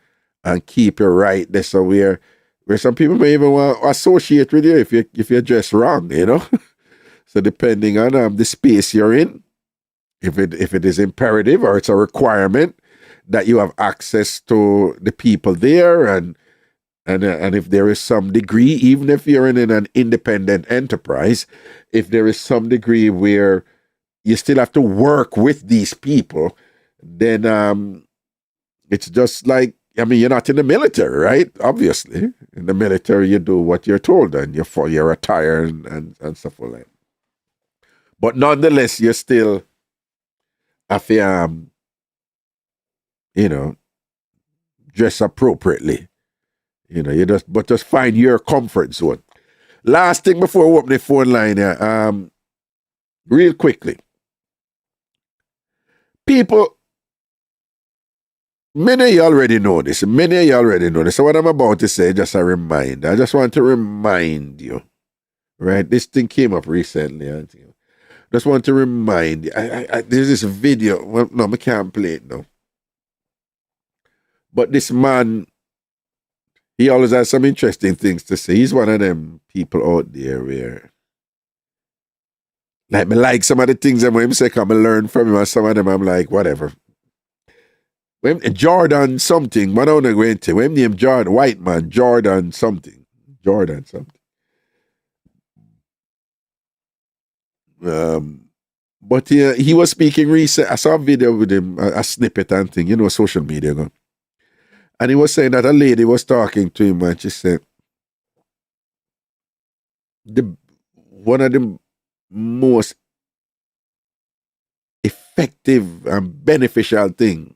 and keep you right there. So where some people may even want to associate with you if you dress wrong, you know. So depending on the space you're in, if it is imperative or it's a requirement that you have access to the people there, and if there is some degree, even if you're in an independent enterprise, if there is some degree where you still have to work with these people, then it's just like, I mean, you're not in the military, right? Obviously. In the military, you do what you're told and you follow your attire and stuff like that. But nonetheless, you still have to, you know, dress appropriately. You know, just find your comfort zone. Last thing before we open the phone line here, real quickly. People, many of you already know this. So what I'm about to say, just a reminder. I just want to remind you, right? This thing came up recently. I just want to remind you. There's this video. Well, no, I can't play it now. But this man, he always has some interesting things to say. He's one of them people out there where, like, me like some of the things that him say, come and learn from him, and some of them I'm like, whatever. When Jordan something, what I don't go into. When name Jordan, white man, Jordan something. But he was speaking recent. I saw a video with him, a snippet and thing, you know, social media. Go. And he was saying that a lady was talking to him and she said, one of the most effective and beneficial thing,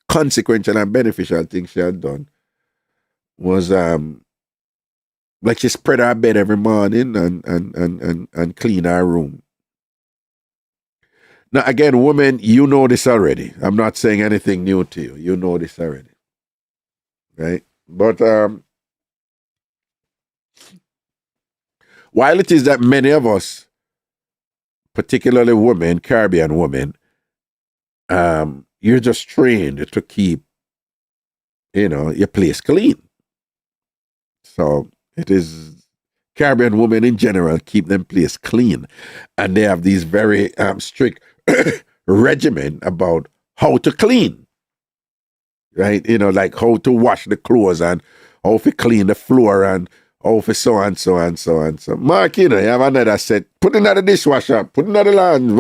consequential and beneficial thing she had done was like she spread her bed every morning and clean her room. Now again, women, you know this already. I'm not saying anything new to you. You know this already. Right? But while it is that many of us, particularly women, Caribbean women, you're just trained to keep, you know, your place clean. So it is Caribbean women in general keep them place clean. And they have these very strict regimen about how to clean. Right? You know, like how to wash the clothes and how to clean the floor and how to so and so and so and so. Mark, you know, you have another set, put another dishwasher, put another land,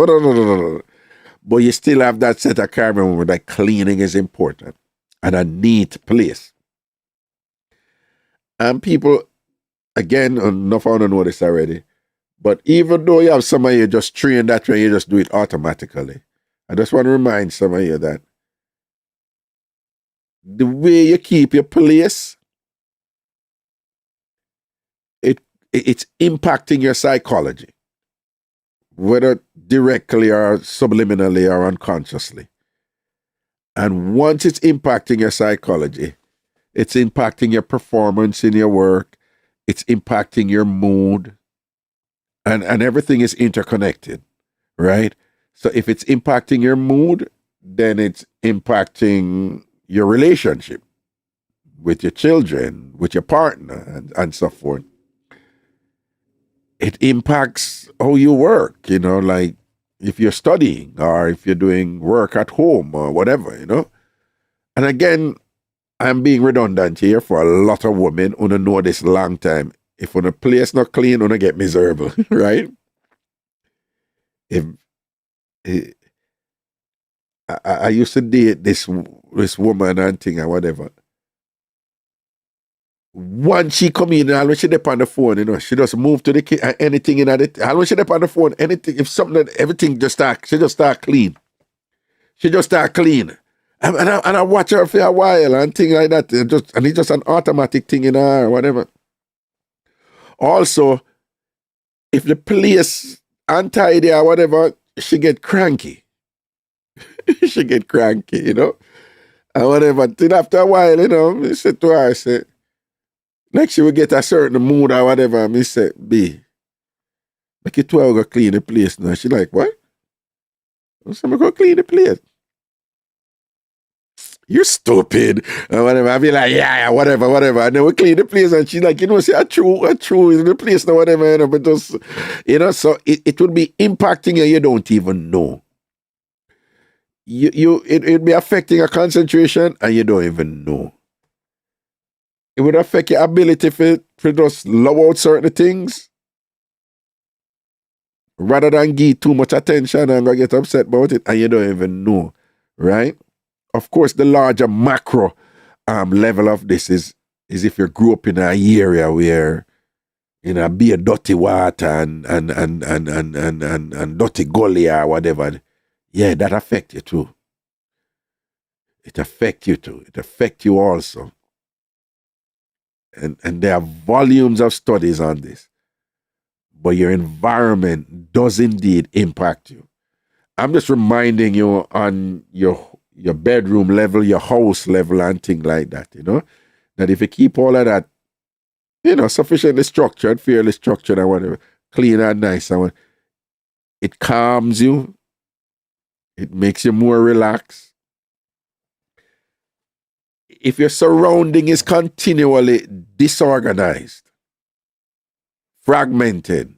but you still have that set of Caribbean women that cleaning is important and a neat place. And people, again, enough I don't know this already, but even though you have some of you just train that way, you just do it automatically. I just want to remind some of you that the way you keep your place, it's impacting your psychology, whether directly or subliminally or unconsciously. And once it's impacting your psychology, it's impacting your performance in your work, it's impacting your mood, and everything is interconnected, right? So if it's impacting your mood, then it's impacting your relationship with your children, with your partner, and so forth. It impacts how you work, you know, like if you're studying or if you're doing work at home or whatever, you know. And again, I'm being redundant here for a lot of women who don't know this long time. If when a place not clean, when I get miserable, right? If I used to date this woman and thing or whatever, once she come in, and when she dip on the phone, you know, she just move to the anything in it. And when she dip on the phone, anything, if something, that everything just start, she just start clean. She just start clean. And I watch her for a while and things like that. And it's just an automatic thing in her or whatever. Also, if the place untidy or whatever, she get cranky. She get cranky, you know. And whatever. Then after a while, you know, I said to her, I said, like she will get a certain mood or whatever. And I said, B, make it 12 go clean the place now. She like, what? I said, I'm going to clean the place. You're stupid. Or whatever. I be like, yeah, whatever. And then we clean the place and she's like, you know, say, a true is the place now, whatever, you know, but just, you know, so it would be impacting you don't even know. It'd be affecting your concentration and you don't even know. It would affect your ability for just love out certain things rather than give too much attention and get upset about it and you don't even know, right? Of course, the larger macro level of this is if you grew up in an area where, you know, be a dirty water and dirty gully or whatever. Yeah, that affects you too. It affects you too. It affects you also. And there are volumes of studies on this. But your environment does indeed impact you. I'm just reminding you on your bedroom level, your house level, and things like that, you know, that if you keep all of that, you know, sufficiently structured, fairly structured and whatever, clean and nice, and it calms you, it makes you more relaxed. If your surrounding is continually disorganized, fragmented,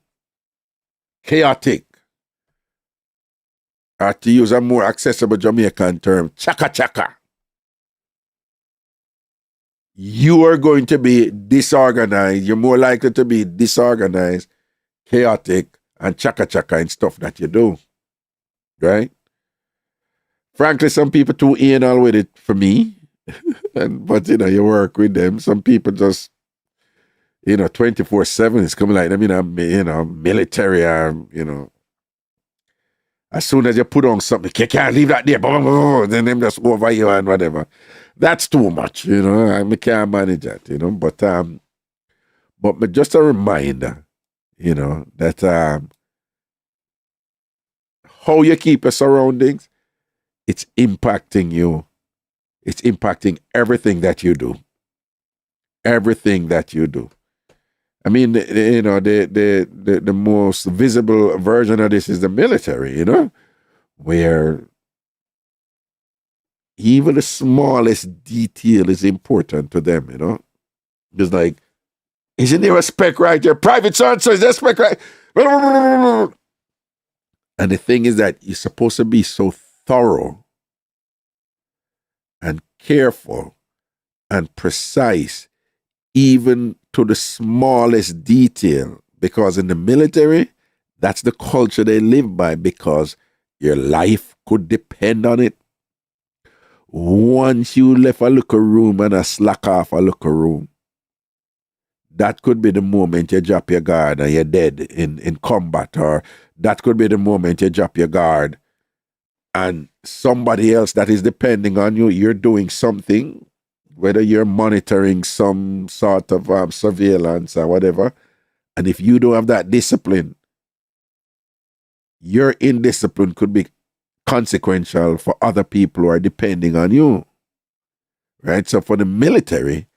chaotic, or to use a more accessible Jamaican term, chaka. You are going to be disorganized. You're more likely to be disorganized, chaotic, and chaka in stuff that you do. Right? Frankly, some people too anal with it for me. But, you know, you work with them. Some people just, you know, 24/7 is coming like them, you know, military, you know. As soon as you put on something, you can't leave that there. Then them just over you and whatever. That's too much, you know. I can't manage that, you know. But just a reminder, you know, that how you keep your surroundings, it's impacting you. It's impacting everything that you do. Everything that you do. I mean, you know, the most visible version of this is the military, you know, where even the smallest detail is important to them, you know. It's like, isn't there a spec right there? Private so-and-so, is there a spec right? And the thing is that you're supposed to be so thorough and careful and precise, even to the smallest detail, because in the military, that's the culture they live by, because your life could depend on it. Once you left a little room and a slack off a little room, that could be the moment you drop your guard and you're dead in combat, or that could be the moment you drop your guard and somebody else that is depending on you, you're doing something, whether you're monitoring some sort of surveillance or whatever, and if you don't have that discipline, your indiscipline could be consequential for other people who are depending on you. Right? So for the military,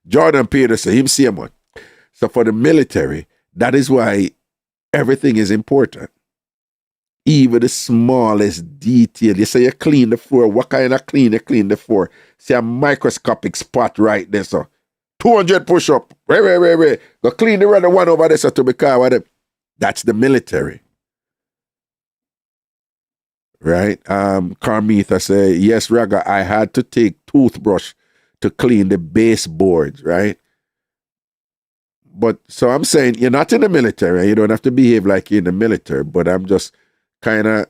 Jordan Peterson, him same one. So for the military, that is why everything is important. Even the smallest detail. You say you clean the floor. What kind of clean you clean the floor? See a microscopic spot right there, so 200 push-up. Wait. Go clean the other one over there, so to be car. That's the military. Right? Carmitha say, yes, Raga, I had to take toothbrush to clean the baseboards, right? But so I'm saying you're not in the military. You don't have to behave like you're in the military, but I'm just kind of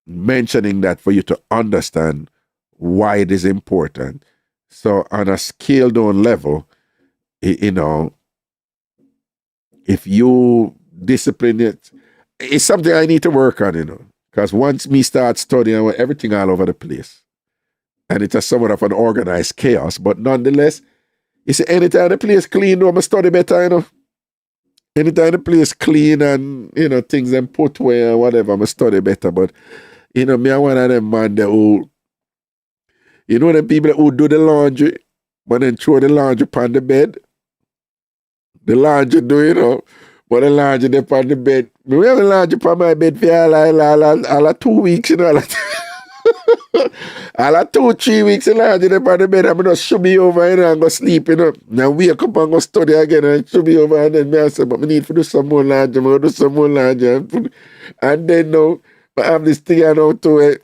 mentioning that for you to understand why it is important. So on a scaled down level, You know, if you discipline it, it's something I need to work on, you know. Because once me start studying, I want everything all over the place. And it's a somewhat of an organized chaos. But nonetheless, you see, anytime the place clean, I'm study better, you know. Anytime the place clean and, you know, things and put away and whatever, I'm study better. But, you know, me, I one of them man that who, you know, them people who do the laundry, but then throw the laundry upon the bed. The laundry do, you know, but the laundry they upon the bed. Me have the laundry upon my bed for all 2 weeks, you know. All 2-3 weeks in laundry upon the bed. I'm going to show me over, you know, and go sleep, you know. Now wake up and go study again and show me over. And then I say, but I need to do some more laundry. I'm going to do some more laundry. And then now, I have this thing I know to it.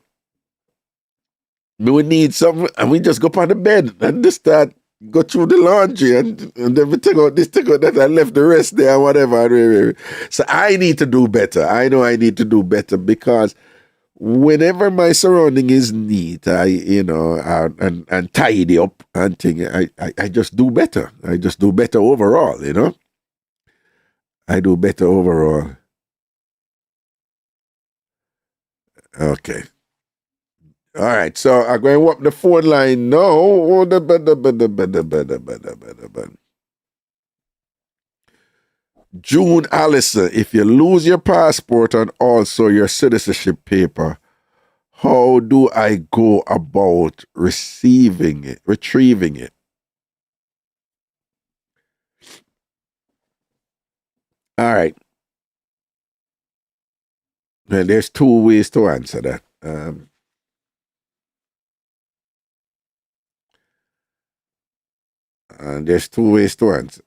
We would need something, and we just go up on the bed and just start go through the laundry and then we take out this, take out that, and left the rest there, whatever. So I need to do better. I know I need to do better because whenever my surrounding is neat, and tidy up and thing, I just do better. I just do better overall, you know. I do better overall. Okay. All right, so I'm going to up the phone line now. June Allison, if you lose your passport and also your citizenship paper, how do I go about retrieving it? All right. Well, there's 2 ways to answer that. There's 2 ways to answer.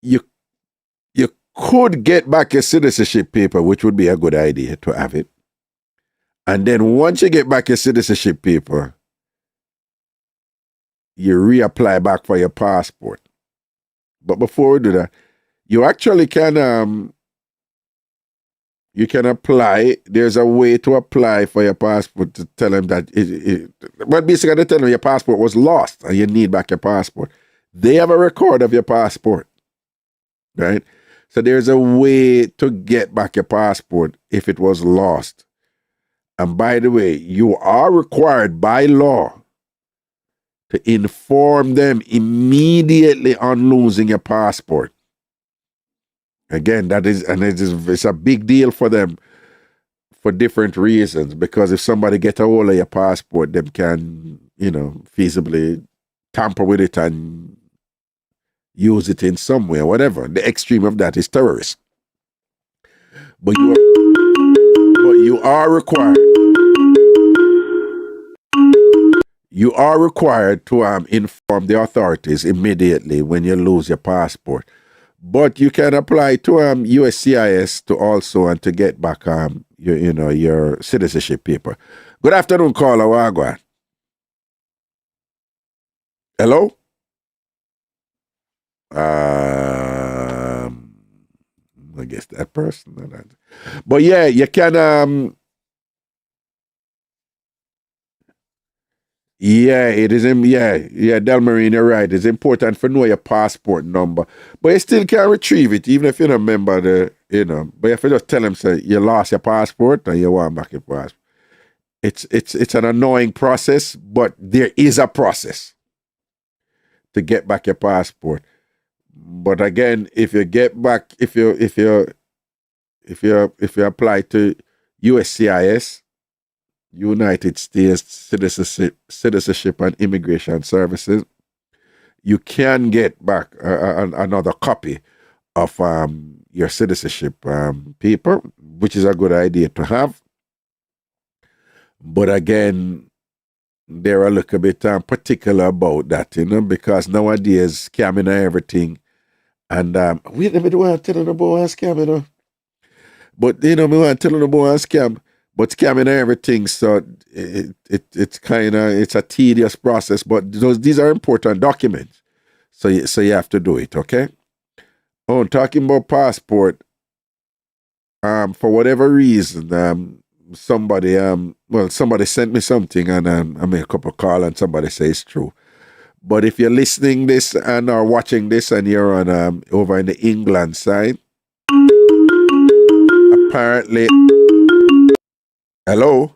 You could get back your citizenship paper, which would be a good idea to have it. And then once you get back your citizenship paper, you reapply back for your passport. But before we do that, you actually can apply. There's a way to apply for your passport to tell them that but basically they tell them your passport was lost and you need back your passport. They have a record of your passport, right? So there's a way to get back your passport if it was lost. And by the way, you are required by law to inform them immediately on losing your passport. Again, it's a big deal for them for different reasons, because if somebody get a hold of your passport, them can, you know, feasibly tamper with it and use it in some way or whatever. The extreme of that is terrorist. But you are required. You are required to inform the authorities immediately when you lose your passport. But you can apply to USCIS to also and to get back your citizenship paper. Good afternoon, caller. Wagwan. Hello? I guess that person. But yeah, you can yeah, it is Delmarine, you're right. It's important for know your passport number. But you still can retrieve it, even if you don't remember but if you just tell them say you lost your passport and you want back your passport. It's an annoying process, but there is a process to get back your passport. But again, if you get back, if you apply to USCIS, United States Citizenship and Immigration Services, you can get back another copy of your citizenship paper, which is a good idea to have. But again, they're a little bit particular about that, because nowadays scamming and everything. And wait a minute, I want to tell you about a scam, But me want to tell you about a scam. But scamming and everything, so it's kind of, it's a tedious process. But these are important documents, so you have to do it, okay? Oh, talking about passport, for whatever reason, somebody sent me something, and I made a couple of calls, and somebody says it's true. But if you're listening this and or watching this and you're on over in the England side, apparently, hello.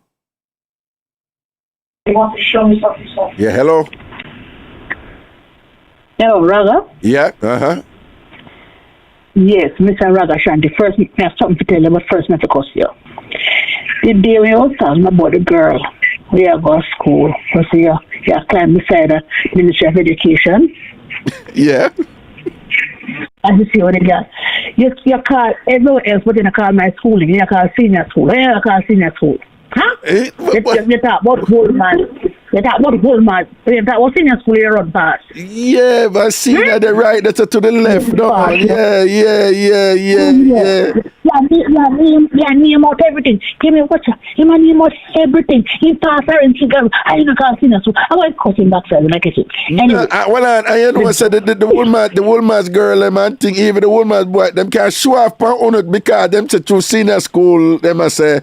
You want to show me something? Yeah, hello. Hello, Raga. Yeah, Yes, Mr. Ragashanti. First, I have something to tell you, but first, I have to cuss you. The day we was talking about the girl, we are going to school. So you climb beside the Ministry of Education. Yeah. And you see what they got. You call everyone else, but you don't call my schooling. You call senior school. You don't call senior school. Huh? You talk about whole man. You talk about whole man. You talk about senior school you run past. Yeah, but senior the right, that's to the left. No, yeah. Yeah, name out everything. Give me what you name out everything. He pass her and she go, I don't call senior school. I want to cut him backside and make it. Anyway. I know I said the woman's girl, man, think even the woman's boy, them can't show off on it because them to through senior school, them I say,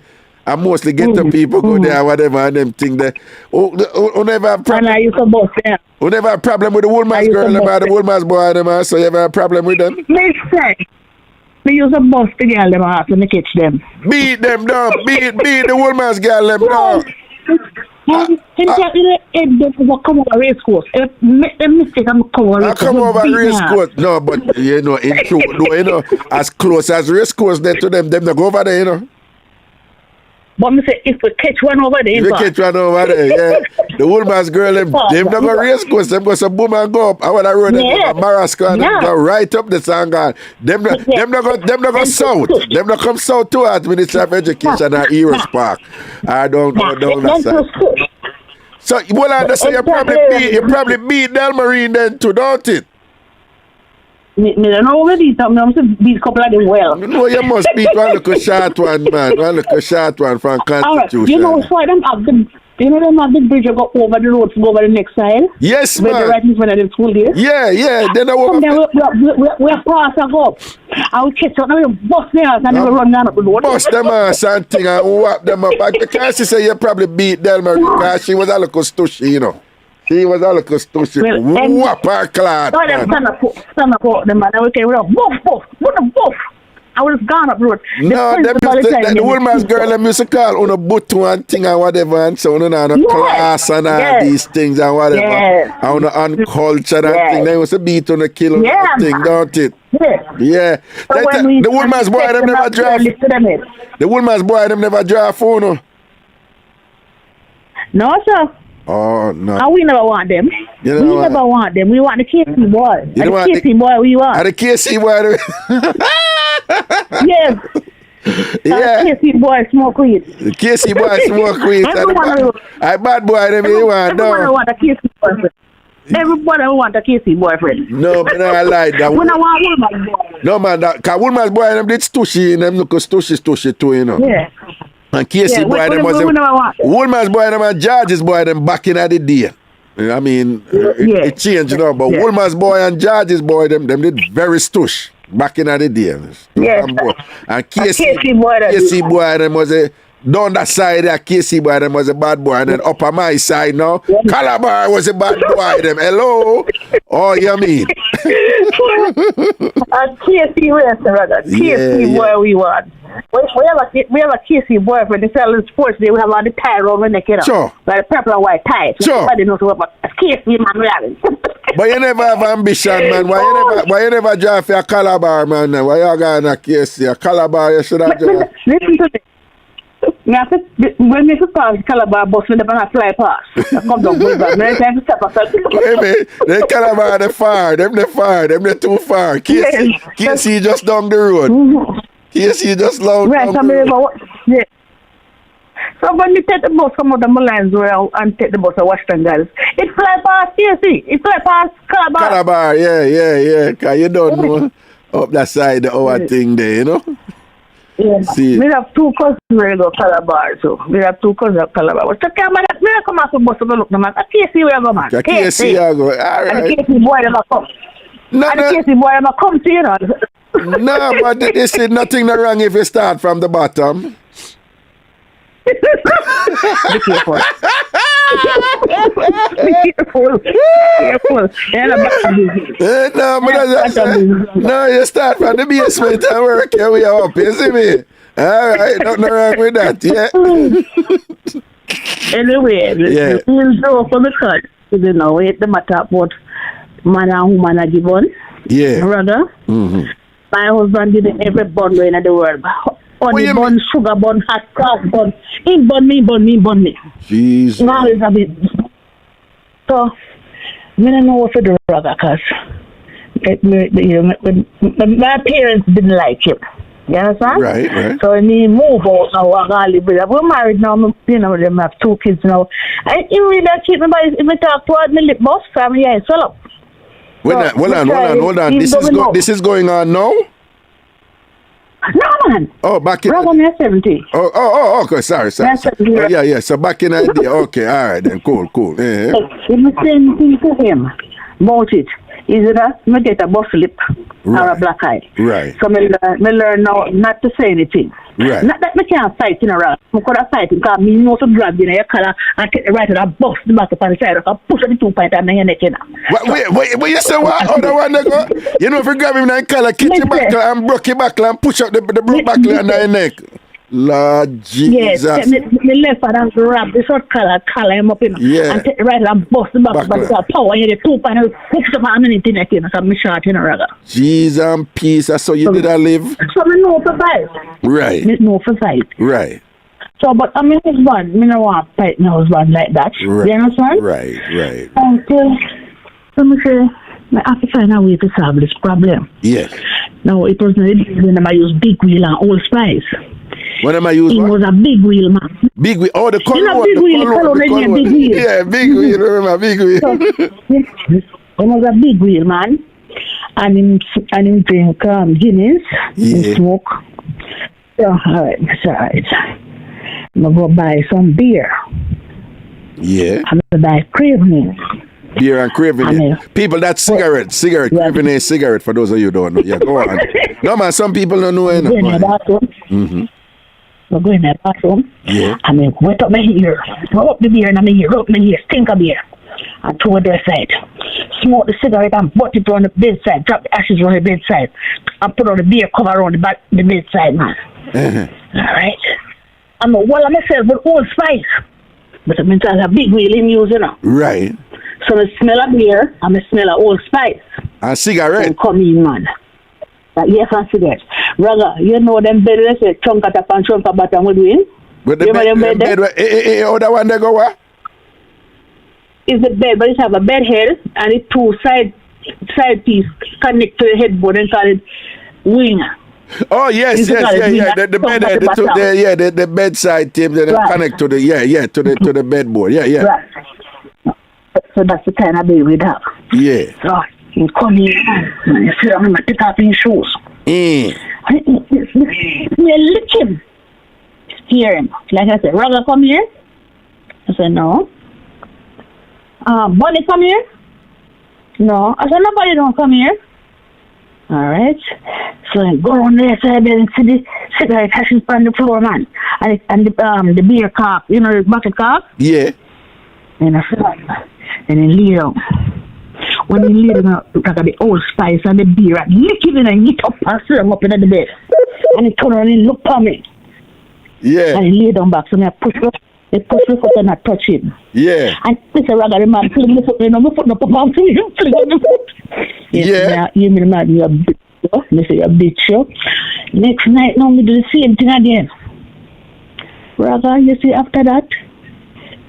I mostly get the people go there, whatever, and them think that. Who never have problem? And I used to boss them. Who never have problem with the woman's girl, them, or the woman's boy, them, so you ever have problem with them? Listen. We use a bus to girl them out and catch them. Beat them down, beat the woman's girl them down. Come over race course. Make them mistake and come over race course. Come over race course. No, but you know, in truth, you know, as close as race course there to them not go over there, you know. But me say if we catch one over there, yeah. The woman's girl, them not go race course, them go some boom and go up. I want to run them Marasco and them go right up the Sangan. Them not go south. Them not come south to us, Ministry of Education and Heroes Park. I don't know down that side. So well, I understand you probably beat Tambourine then too, don't it? Me don't know what it is. I must beat a couple of them well. No, you must beat one little short one, man. One little short one from Constitution. Right. You know why them have the bridge go over the road to go over the next side? Yes, man. Where the right in front of the school there? Yeah. Then we're cross and go up. I will catch up. Now we bust their ass and we run down up the road. Bust them ass and thing and whap them up. Because she say you probably beat Delmarie because she was a little stushy, you know. She was a little stushy. Whap her clad. So them stand up them man. And we came around. Boof. I would have gone up road. No, the woman's girl them used to call on a boot one thing and whatever, and so on a class and all these things and whatever. Yes. And on culture and thing. They used to beat on a kill on thing, don't it? Yeah. So the woman's boy them never drive. The woman's boy them never drive phone. No, sir. Oh, no. And we never want them. We never want them. We want the KC boy. The KC boy we want. The KC boy. Yes. Yeah. The KC boy smoke weed. The KC boy smoke weed. I bad boy them you want. Everyone want a KC boyfriend. Everybody want a KC boyfriend. No, but I like that. We don't want woman's boy. No, man. Because woman's boy them did stushy and them look stushy too, you know. Yeah. And Casey boy them was Woolman's boy them and George's boy them back in the day. I mean, it changed, you know, but Woolman's boy and George's boy them did very stush back in the day. And Casey boy them was a down that side there, Casey boy them was a bad boy, and then up on my side now, Calabar was a bad boy them. Hello? Oh, you mean? And Casey brother. Casey boy we want. We have a KC boyfriend. They sell in sports day. We have all the tie around the neck, you know. Sure. Like the purple and white tie. Sure. Everybody knows what a KC man we have. But you never have ambition, man. Why you never drive for a Calabar, man? Why you going a KC? A Calabar, you should have driven. Listen to this. When we pass Calabar bus, we never fly past. I come down Boulevard. Many times we step aside. Wait, the Calabar, the far. Them the too far. KC just down the road. Yes, you just loud. Right, yeah. So when we take the bus from the Malines and take the bus to Washington, guys, it fly past KC. It fly past Calabar. Calabar, yeah. Because you don't know up that side the our thing there, you know? Yeah. See. We have two cousins where go Calabar, so we have two cousins of Calabar. So come off the bus to go look, man. At KC we go, man. KC we go, all right. And the KC boy never come. And the KC boy never come to, you know. No, but they say nothing wrong if you start from the bottom. Be careful. Careful. No, you start from the basement and work your way up, you see me? All right, nothing wrong with that, yeah. Anyway, Yeah. we'll go for the cut. You know, it the matter about man and woman are given. Yeah. Brother, my husband did every bun in the world. Honey bun, sugar bun, hot cross bun. He bun me. Jesus. Now it's a bit. So, I don't know what to do, brother, because my parents didn't like him. You understand? Right. So when he moved out now, we're married now, you know, they have 2 kids now. And he really keep me, but if I talk to my lip boss, family, yeah, swell up. Hold on. This is going on now? No, man. Oh, back in... Brother, me 70. Oh, okay, sorry. Oh, yeah, so back in the day, okay, all right then, cool. Yeah. If I say anything to him about it, is that I get a bus lip or a black eye. Right. So I learn now not to say anything. Right. Not that I can't fight in a rock. I could have fight because me know to grab you in your collar and take the right of that bust the back up on the side. I can push the 2 point and your neck in. Wait, you say what? Other one they go? You know, if you grab him in the collar, kick your back and broke your back and push up the broke back under your neck. Lord Jesus. Yes, me left and grab the short collar him up in and take the right and bust the back up on the power and the 2 point and push up on the neck in. So I'm short in a ragga. Jesus and peace. That's how you did I live? So I know for fight. Right. Me know for fight. Right. So, but I mean, husband, me no want to fight my husband like that. Right. You understand? Right. Until, so me say, I have to find a way to solve this problem. Yes. Now, it was when I use big wheel and old spice. When am I using? It was a big wheel, man. Big wheel. Oh, the color. You know, big wheel. Big wheel. Yeah, big wheel. Remember, big wheel. So, it was a big wheel, man. And him drink Guinness and smoke. So, all right. I'm going to go buy some beer. Yeah. I'm going to buy craving. Beer and craving. People, that's cigarette. Craving is cigarette for those of you who don't know. Yeah, go on. No, man, some people don't know anything. Go in the bathroom. I go in the bathroom. Yeah. I mean, wet up my ear. Roll up the beer in my ear. Roll up my ear. Stink of beer. And throw it to the side. Smoke the cigarette and butt it on the bedside. Drop the ashes on the bedside. And put on the beer cover on the bedside, man. All right. I'm a wall of myself with Old Spice. But I mean, I a big wheel in use, you know. Right. So I smell of beer and I smell of Old Spice. And cigarette. And come in, man. Yes, and cigarette. Brother, you know them bed they say chunk at and chunk at bottom with doing? But the bed, other one they go what? It's the bed, but it have a bed head and it 2 side piece connect to the headboard and call it wing. Oh yes. The bed head, the bedside tip that connect to the to the bedboard. Yeah. Right. So that's the kind of bed we have. Yeah. So you come in and you sit down and take off your shoes. You lick him. Hear him. Like I said, Raga, come here. I said, no. Bonnie, come here. No. I said, nobody don't come here. All right. So I go on there side and see the cigarette ashes on the floor, man. And the beer cup, you know, the bucket cup. Yeah. And I said, and he lay down. When he lay down, look at the Old Spice and the beer and lick it in and get up and sit him up in the bed. And he turned around and looked at me. Yeah. And he lay down back, so I push up. They push me foot and I touch him. Yeah. And Mr. Raga, the man, fling me foot, you know, my foot, no pop out to him, fling on my foot. Yeah. You mean, man, you're a bitch, me say, you're a bitch, yo. Next night, now, me do the same thing again. Raga, you see, after that,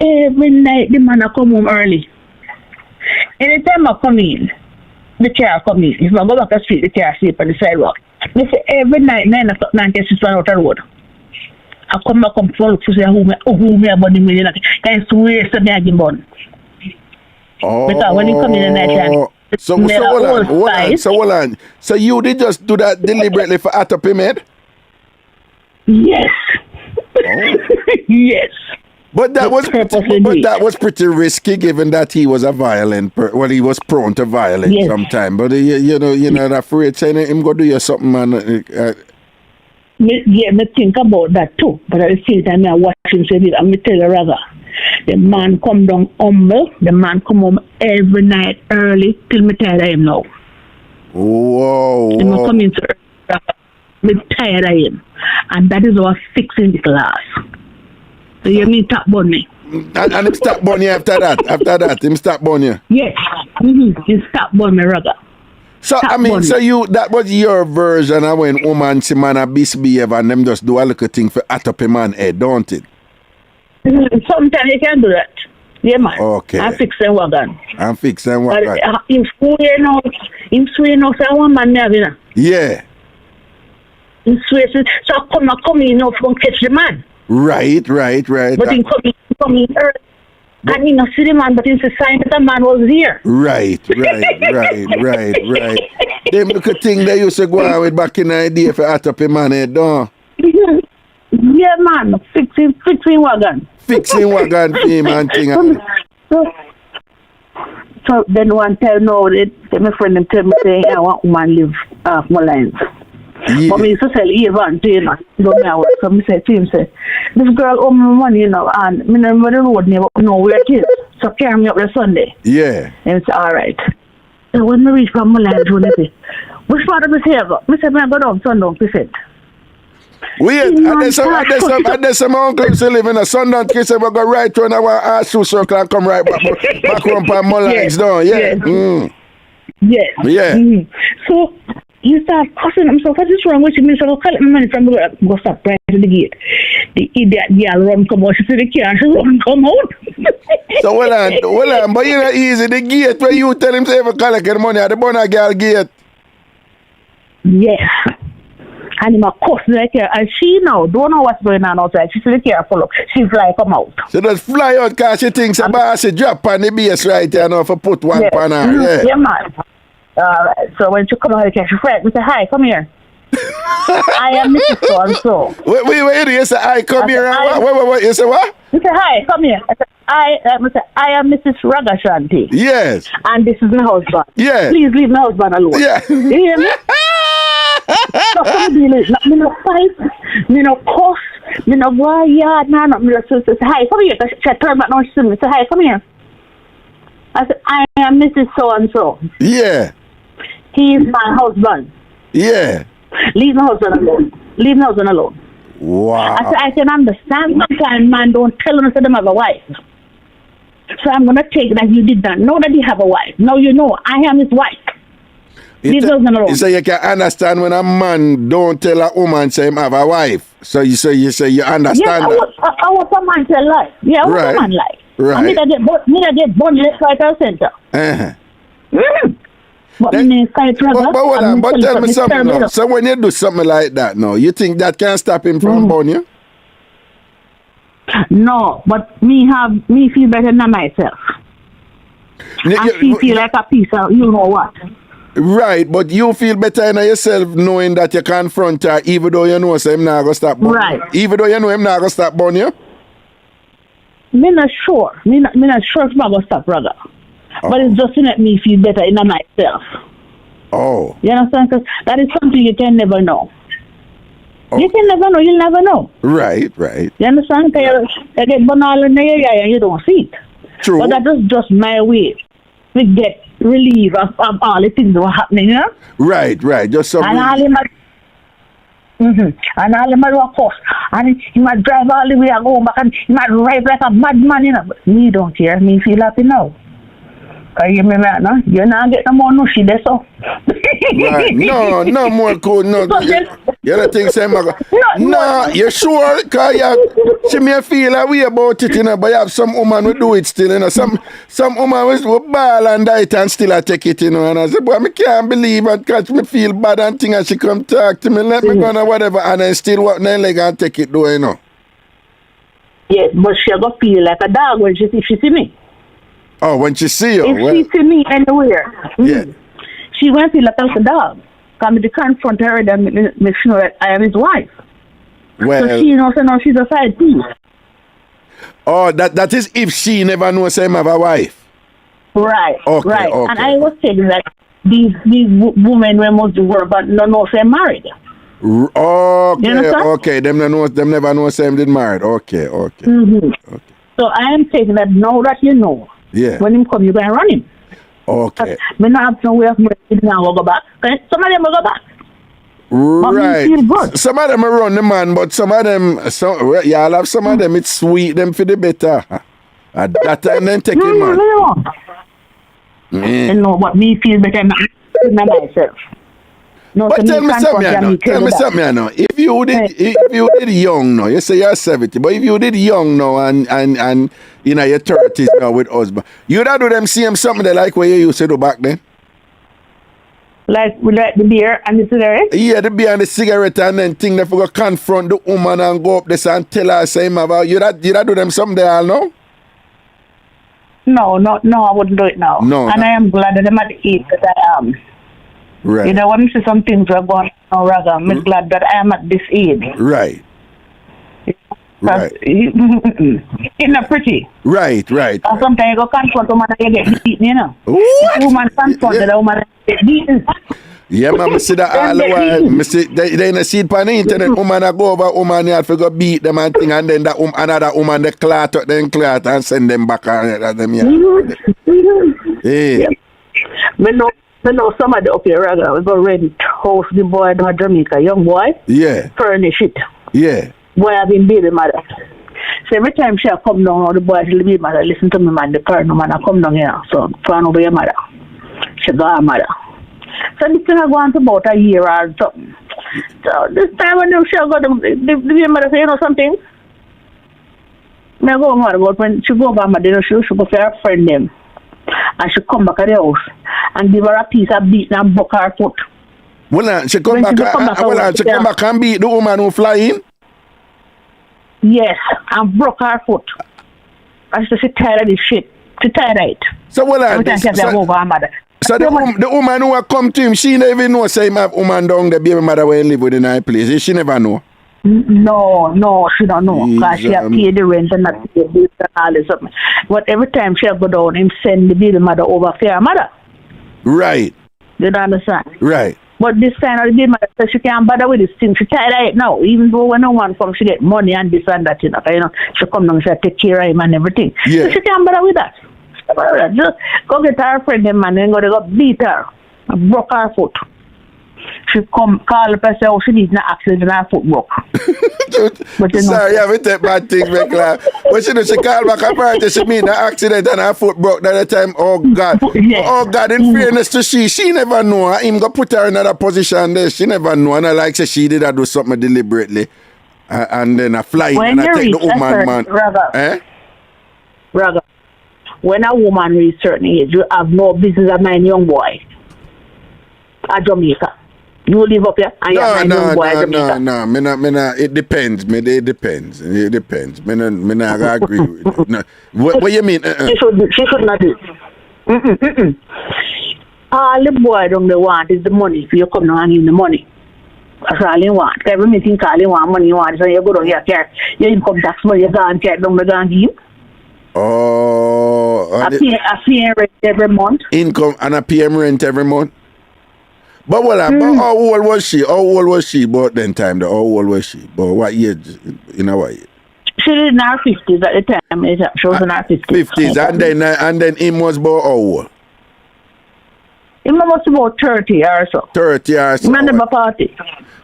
every night, the man will come home early. Anytime I come in, the car come in. If I go back to the street, the car sleep on the sidewalk. They say, every night, 9 o'clock, 9 to 6 out the road. I come back and follow to say who me about the million. Can swear to me again, bun. Oh. Because when you come in the night time, hold on. So you did just do that deliberately for at up him head? Yes. Oh. Yes. But that was pretty risky, given that he was a violent, he was prone to violence sometime. But you're not afraid saying him go do you something, man. Me think about that too. But at the same time, I'm watching say it, and me tell you rather. The man come down humble. The man come home every night early till me tired of him now. Whoa. He must come into me tired of him. And that is our fixing the class. So you mean tap bunny? And him stop bunny after that. After that, him stop bunny. Yes. He stop bunny ragga. So Tap I mean, bunny. so that was your version of when woman see man a misbehave and them just do a little thing for at up a man head, don't it? Sometimes you can do that. Yeah, man. Okay. I fix them wagon. And fix them what But right. if you know, so I want man there, you know. Yeah. In Swiss, so I come in, you know, from catch the man. Right. But he come in early. And he not see the man, but he's a sign that the man was here. Right. Them little thing they used to go on with back in the day for at up a man head, don't? Yeah, man. Fixing wagon. Fixing wagon for him and thing. So then one time, no, my friend them tell me, say, I want woman live off my lines. Yeah. But me used to sell even to you know, don't know. So me say to him, say, this girl owe me money, you know, and me never the road never know where it is. So carry me up the Sunday. Yeah. And say, all right. So when me reach from my lines, when they say, which part of the table? Me say, I go down Sundown, he said. Wait, and there's some uncle who live in a Sundown case we go right round our ass through circle and come right back home for more lines down. Yeah. Yes. Yeah. So you start cussing him. So what is wrong with you? Me say, go collect my money from the go stop right to the gate. The idiot girl run come out. She see the car. She run come out. So hold on. But you know easy. The gate where you tell him to ever collect the money at the Bonner girl gate. Yes. And him a cuss like her. And she now don't know what's going on outside. She see the car full up. She fly come out. So just fly out because she thinks a boss drop on the base right there now for put one pan on. Yeah. Yeah, man. So when she come out of the car, she frightened. We say, hi, come here. I am Mrs. So-and-so. Wait, you say, I come here. Wait, you say what? You say, hi, come here. I am Mrs. Ragashanti. Yes. And this is my husband. Yes. Please leave my husband alone. Yeah. You hear me? So come deal it. Me no fight. Me no cuss. Me no go yard. No. Me just say, hi, come here. She turn back now. She see me. Say, hi, come here. I said, I am Mrs. So-and-so. Yeah. He is my husband. Yeah. Leave my husband alone. Wow. I said, I can understand sometimes man don't tell us that they have a wife. So I'm going to take that you did not know that you have a wife. Now you know I am his wife. Leave my husband alone. So you can understand when a man don't tell a woman say him have a wife. So you say you understand yes, that. I want a man tell lie. Yeah, I want a man lie. Right. I need to get born left, right, or center. But tell me something now. So when you do something like that now, you think that can stop him from born you? No, but me feel better than myself. I feel like a piece of you know what. Right, but you feel better in yourself knowing that you confront her even though you know so him not gonna stop born. Right. Even though you know him not gonna stop born you? Me not sure. Me not sure if I'm gonna stop brother. But it's just to let me feel better in myself. Oh. You understand? Because that is something you can never know. Oh. You can never know. You'll never know. Right. You understand? Because you get banal in the area and you don't see it. True. But that is just my way to get relief of all the things that were happening, you know? Right. Just something. And all him and all him of course. And he might drive all the way and go back and he might ride like a madman, you know. But me don't care. Me feel happy now. You remember, no? You're not getting no more nushi there, so. Right. No more cool. No. You don't think so? No, you sure? Because she may feel a way about it, you know, but you have some woman who do it still, you know. Some woman will ball and die and still take it, you know. And I say, boy, I can't believe it because me feel bad and thing and she come talk to me, let me go and whatever, and I still walk down leg and take it, though, you know. Yes, but she'll go feel like a dog when if she see me. Oh, when she see you? If she see me anywhere, yeah. She won't feel like a dog. Come to confront her and make sure that I am his wife. Well, so she knows now she's a side piece. Oh, that is if she never knows him have a wife. Right. Okay, right. okay. And I was saying that these women when most work but no know they're married. Okay. Them never know them did married. Okay. Mm-hmm. Okay. So I am saying that now that you know, when him come, you going to run him. Okay. Me not have no way of making now go back. Okay? Some of them will go back. Right. Feel good. Some of them will run the man, but some of them, I'll have some of them, it's sweet them for the better. At that time, then take it, man. You know what me feel better than myself. No, but tell me something, I know. If you did young now, you say you're 70, but if you did young now and you know your 30s now with husband, you'd have do them same something they like what you used to do back then? Like the beer and the cigarette? Yeah, the beer and the cigarette and then thing that go confront the woman and go up this and tell her same about you'd have do them something they all know? No, I wouldn't do it now. No. And I am glad that I'm at the age that I am. Right. You know, when you see some things are going on, Raga, I'm glad that I am at this age. Right. Right. It's not pretty. Right. And sometimes you go confront a woman and you get beaten, you know. What? The woman confronted a woman and get beaten. Yeah, man, I see that all the while. I see they see it on the internet, woman a go over woman yard for go beat them and thing, and then that another woman they clot and send them back and them yeah. Me know somebody up here, Raga, we go rent house the boy in Jamaica, young boy. Yeah. Furnish it. Yeah. Boy have been baby mother. So every time she come down, the boy will be mother, listen to me man, the parent man I come down here. So find over your mother. She got her mother. So this thing I go on to about a year or something. So this time when she got the mother say, you know something? Me go mother, but when she go over mother, she go for her friend them. And she come back at the house and give her a piece of beat and broke her foot. Well, she come back and beat the woman who fly in? Yes, and broke her foot. And she tired of this shit. She tired of it. So every time she have over her mother. So the woman who come to him, she never even know say him have woman down the baby mother where he live within her place. She never know. No, she don't know. Because she have paid the rent and not pay the bills and all this something. But every time she have go down, him send the baby mother over for her mother. Right. You don't understand? Right. But this time the baby mother says she can't bother with this thing. She tired of it now. Even though when no one comes, she get money and this and that, you know. She come down, she take care of him and everything. Yeah. So she can't bother with that. Just go get her friend them man and go beat her and broke her foot. She come call the person, oh, she needs an accident and her foot broke. But sorry, I will take bad things back. But she call back apparently she mean an accident and her foot broke that time. Oh God. Yeah. Oh God, in fairness to she never know. Him go put her in another position there. She never know. And I like say she did do something deliberately. And then I fly and I take the woman man. Raga. When a woman reaches a certain age, you have no business of mine young boy at Jamaica. You live up here and you have young boy at Jamaica. No. It depends. It depends. Me not agree with it. No. What you mean? She should not do it. All the boy don't want is the money. If you come down and give him the money. That's all you want. Every meeting all you want money you want. So you go down here, your income tax money, you go and get down and give him. Oh, I pay rent every month. Income and I pay rent every month. But how old was she? How old was she about then time? How old was she? But what age? You know what age? She was in her 50s at the time. She was in her 50s. 50s, and then him was about how old? Him was about 30 or so. 30 or so. He never party.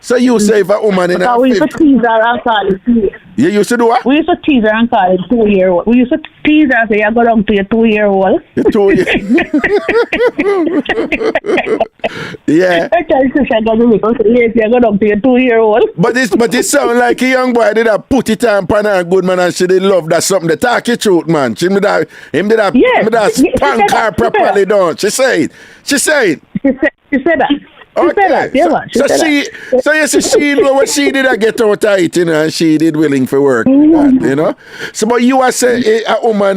So you say if a woman in her 50s. We used to tease her and call it. You used to do what? We used to tease her and call it 2-year-old. We used to tease her and say, you go down to your 2-year-old. Your 2-year. Yeah. I tell you, you go down to your 2-year-old. But it sound like a young boy did have put it on pan her good man and she did love that something. The talk it truth, man. Him did have spank her properly down. She said. She said that. Okay. So you see, she know what she did get out of it, you know, and she did willing for work, you know. So, but you are saying a woman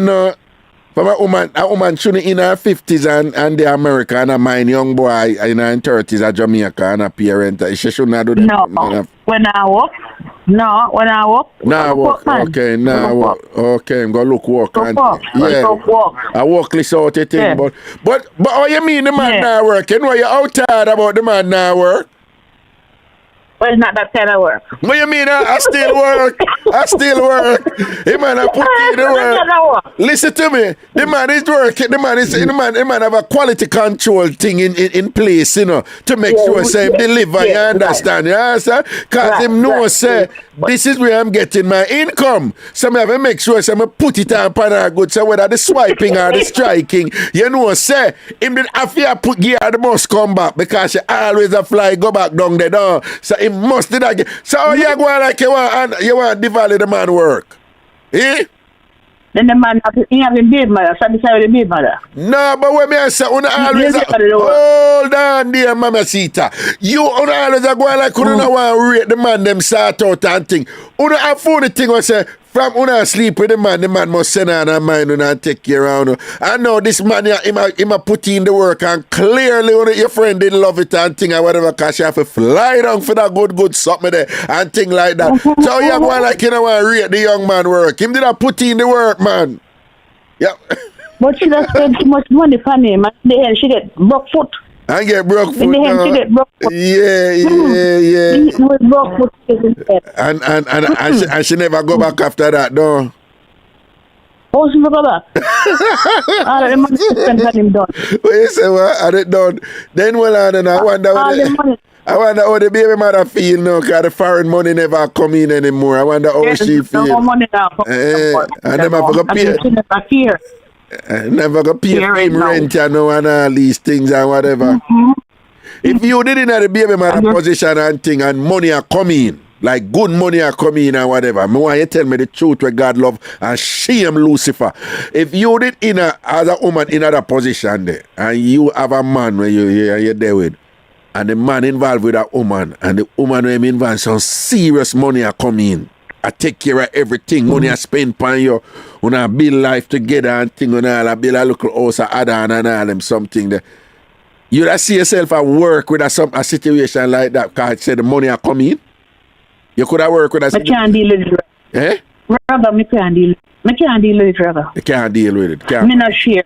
shouldn't in her 50s and the America and a mine young boy in her 30s at Jamaica and a parent, she should not do that. No, when I walk. Okay, I'm gonna look work. I walk this out the thing, yeah. But how you mean the man not working? Why you out tired about the man not work? Well, not that kind of work. What you mean? I still work. I still work. The man I put in the work. Listen to me. The man is working. The man have a quality control thing in place, you know, to make sure say him deliver. You understand? You understand? Cause him know say this is where I'm getting my income. So I have to make sure say I put it on a good. So whether the swiping or the striking, you know, say him did after put gear the must come back because she always a fly go back down the door. So he must do that. So how you go like you want devalue the man work? Eh? Then the man he have a baby mother, so beside the baby mother. No, but when me say una always hold on dear mamacita. You una always go like una want rate the man them sort out and thing. Una have funny thing we say from una sleep with the man must send on a mind and take care of you. I know this man him a put in the work and clearly your friend didn't love it and thing or whatever because you have to fly down for that good something there and thing like that. So you go like you know want rate the young man work. Him did not put in the work, man. Yeah. But she does spend too much money on him and in the end she get broke foot. And get broke foot. In the end she get broke foot. Yeah. He was broke foot instead. And she never go back after that, no. Oh, she never go back. All of the money she spent on him done. What you say, what? And it done. Then well on, I wonder how the baby mother feel now, because the foreign money never come in anymore. I wonder how she feel. No money now. I never go pay. She never fear. Never go pay him rent, you know, and all these things and whatever. If you didn't have the baby mother position and thing and money are coming, like good money are coming and whatever, I want you to tell me the truth where God love and shame Lucifer. If you did as a woman in that position there and you have a man where you're there with, and the man involved with that woman and the woman where involved some serious money are coming. I take care of everything. Money I spend on you. When I build life together and thing and all. I build a little house add on and all them something there. You see yourself at work with a situation like that because I said the money are coming. You could have worked with a I can't deal with it. Eh? Rather, I can't deal with it, rather. You can't deal with it. Me not share.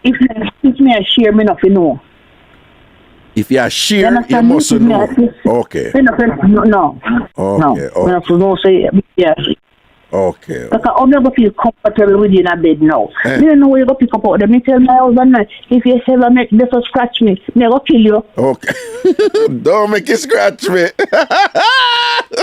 If me a share, me nothing know. If you are sheer, you must know. Okay. No. Okay. No, say yes. Okay. Because I'm never feel comfortable with you in a bed now. You don't know where you go pick up out them. Me tell my husband, if you ever make this or scratch me, me go kill you. Okay. Don't make you scratch me.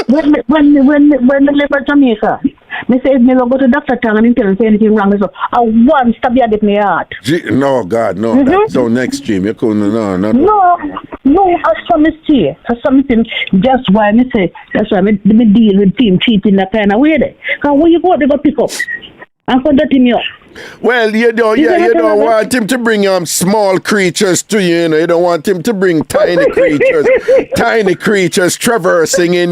when me live in Jamaica, me say if me go to doctor town and tell him say anything wrong, so I want stab you at my heart. No, God, no. That's so extreme. You couldn't, No, I saw me see. Just why me say, that's why me deal with team cheating that kind of way there. Because when you go, they go pick up and conduct him up. Well, you don't want him to bring small creatures to you, you know. You don't want him to bring tiny creatures traversing in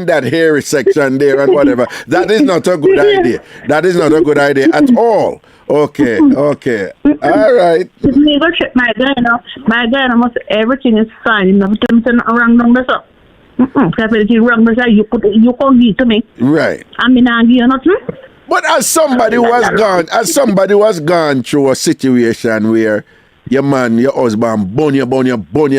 that hairy section there and whatever. That is not a good idea. That is not a good idea at all. Okay. All right. Me go check my guy now. My guy almost everything is fine. You know, wrong number so. Everything wrong number you can't give to me. Right. I mean, I give you nothing. But as somebody was gone through a situation where your man, your husband, bone you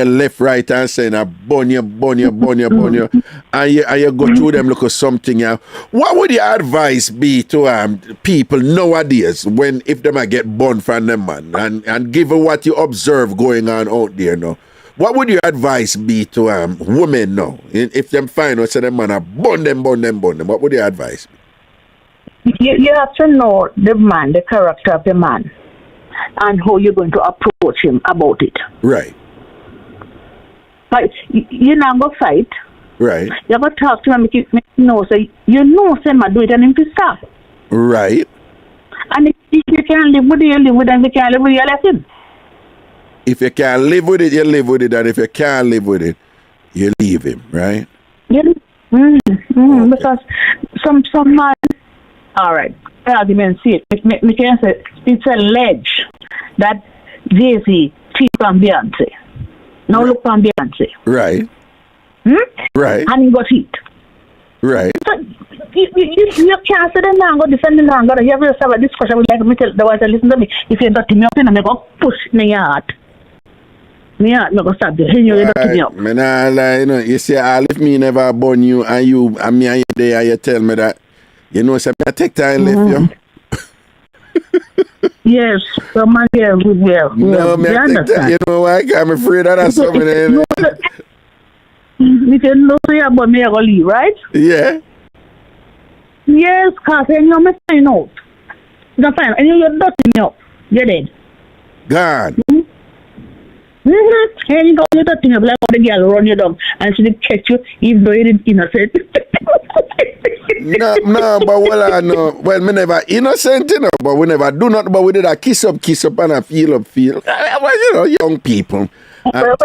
left, right, and center, bone you, and you go through them look at something. What would your advice be to people nowadays if they might get bone from them man, and given what you observe going on out there now? What would your advice be to women now? If them find out say them man bone them, what would your advice be? You have to know the man, the character of the man, and how you're going to approach him about it. Right. But you're not going to fight. Right. You're going to talk to him, make you know, say I do it and him to stop. Right. And if you can't live with it, you live with it. If you can't live with it, you let him. If you can live with it, you live with it. And if you can't live with it, you leave him, right? Yeah. Okay. Because some man, all right, argument see it. Me can say it's alleged that Jay-Z cheat on Beyonce. Now look on Beyonce. Right. Right. And he got hit. Right. So you can't say the man go defend the man. You have to have a discussion with me tell the wife listen to me. If you got him up in and go push me out. Me not gonna stop you. You dirty me up. Me nah lie, you know. You say, if me never born you and me and you there, you tell me that, you know, so I take time left you. Yes, so man, yeah, no, me I take that, you know why? I'm afraid that that's something. You can know say about me, I go leave, right? Yeah. Yes, cause you me find out. You find out, and you're dirty me up. You're dead. God. And you go to the thing, like the girl run you down and she did catch you even though you didn't innocent. no, but well, me never innocent, you know, but we never do nothing, but we did a kiss up and a feel up. You know, young people. Well,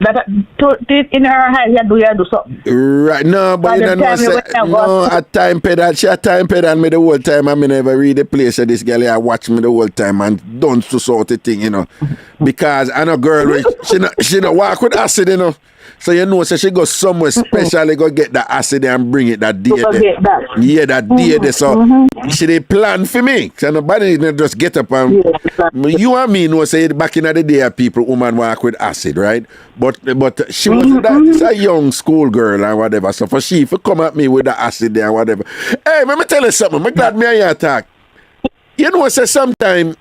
that in her hand, you do something. Right, no, but you know, no, at time pedal, she a time pedal me the whole time, and me never read the place of this girl here, watch me the whole time and don't so sort of thing, you know. Because I know girl, she no walk with acid, you know. So you know, so she go somewhere specially go get the acid and bring it that day. Yeah, that day there. So she dey plan for me. So nobody just get up and you and me know say back in the day people woman walk with acid, right? But she was that a young school girl and whatever. So for she if you come at me with the acid there and whatever. Hey, let me tell you something. I'm glad me and you attack. You know, say sometime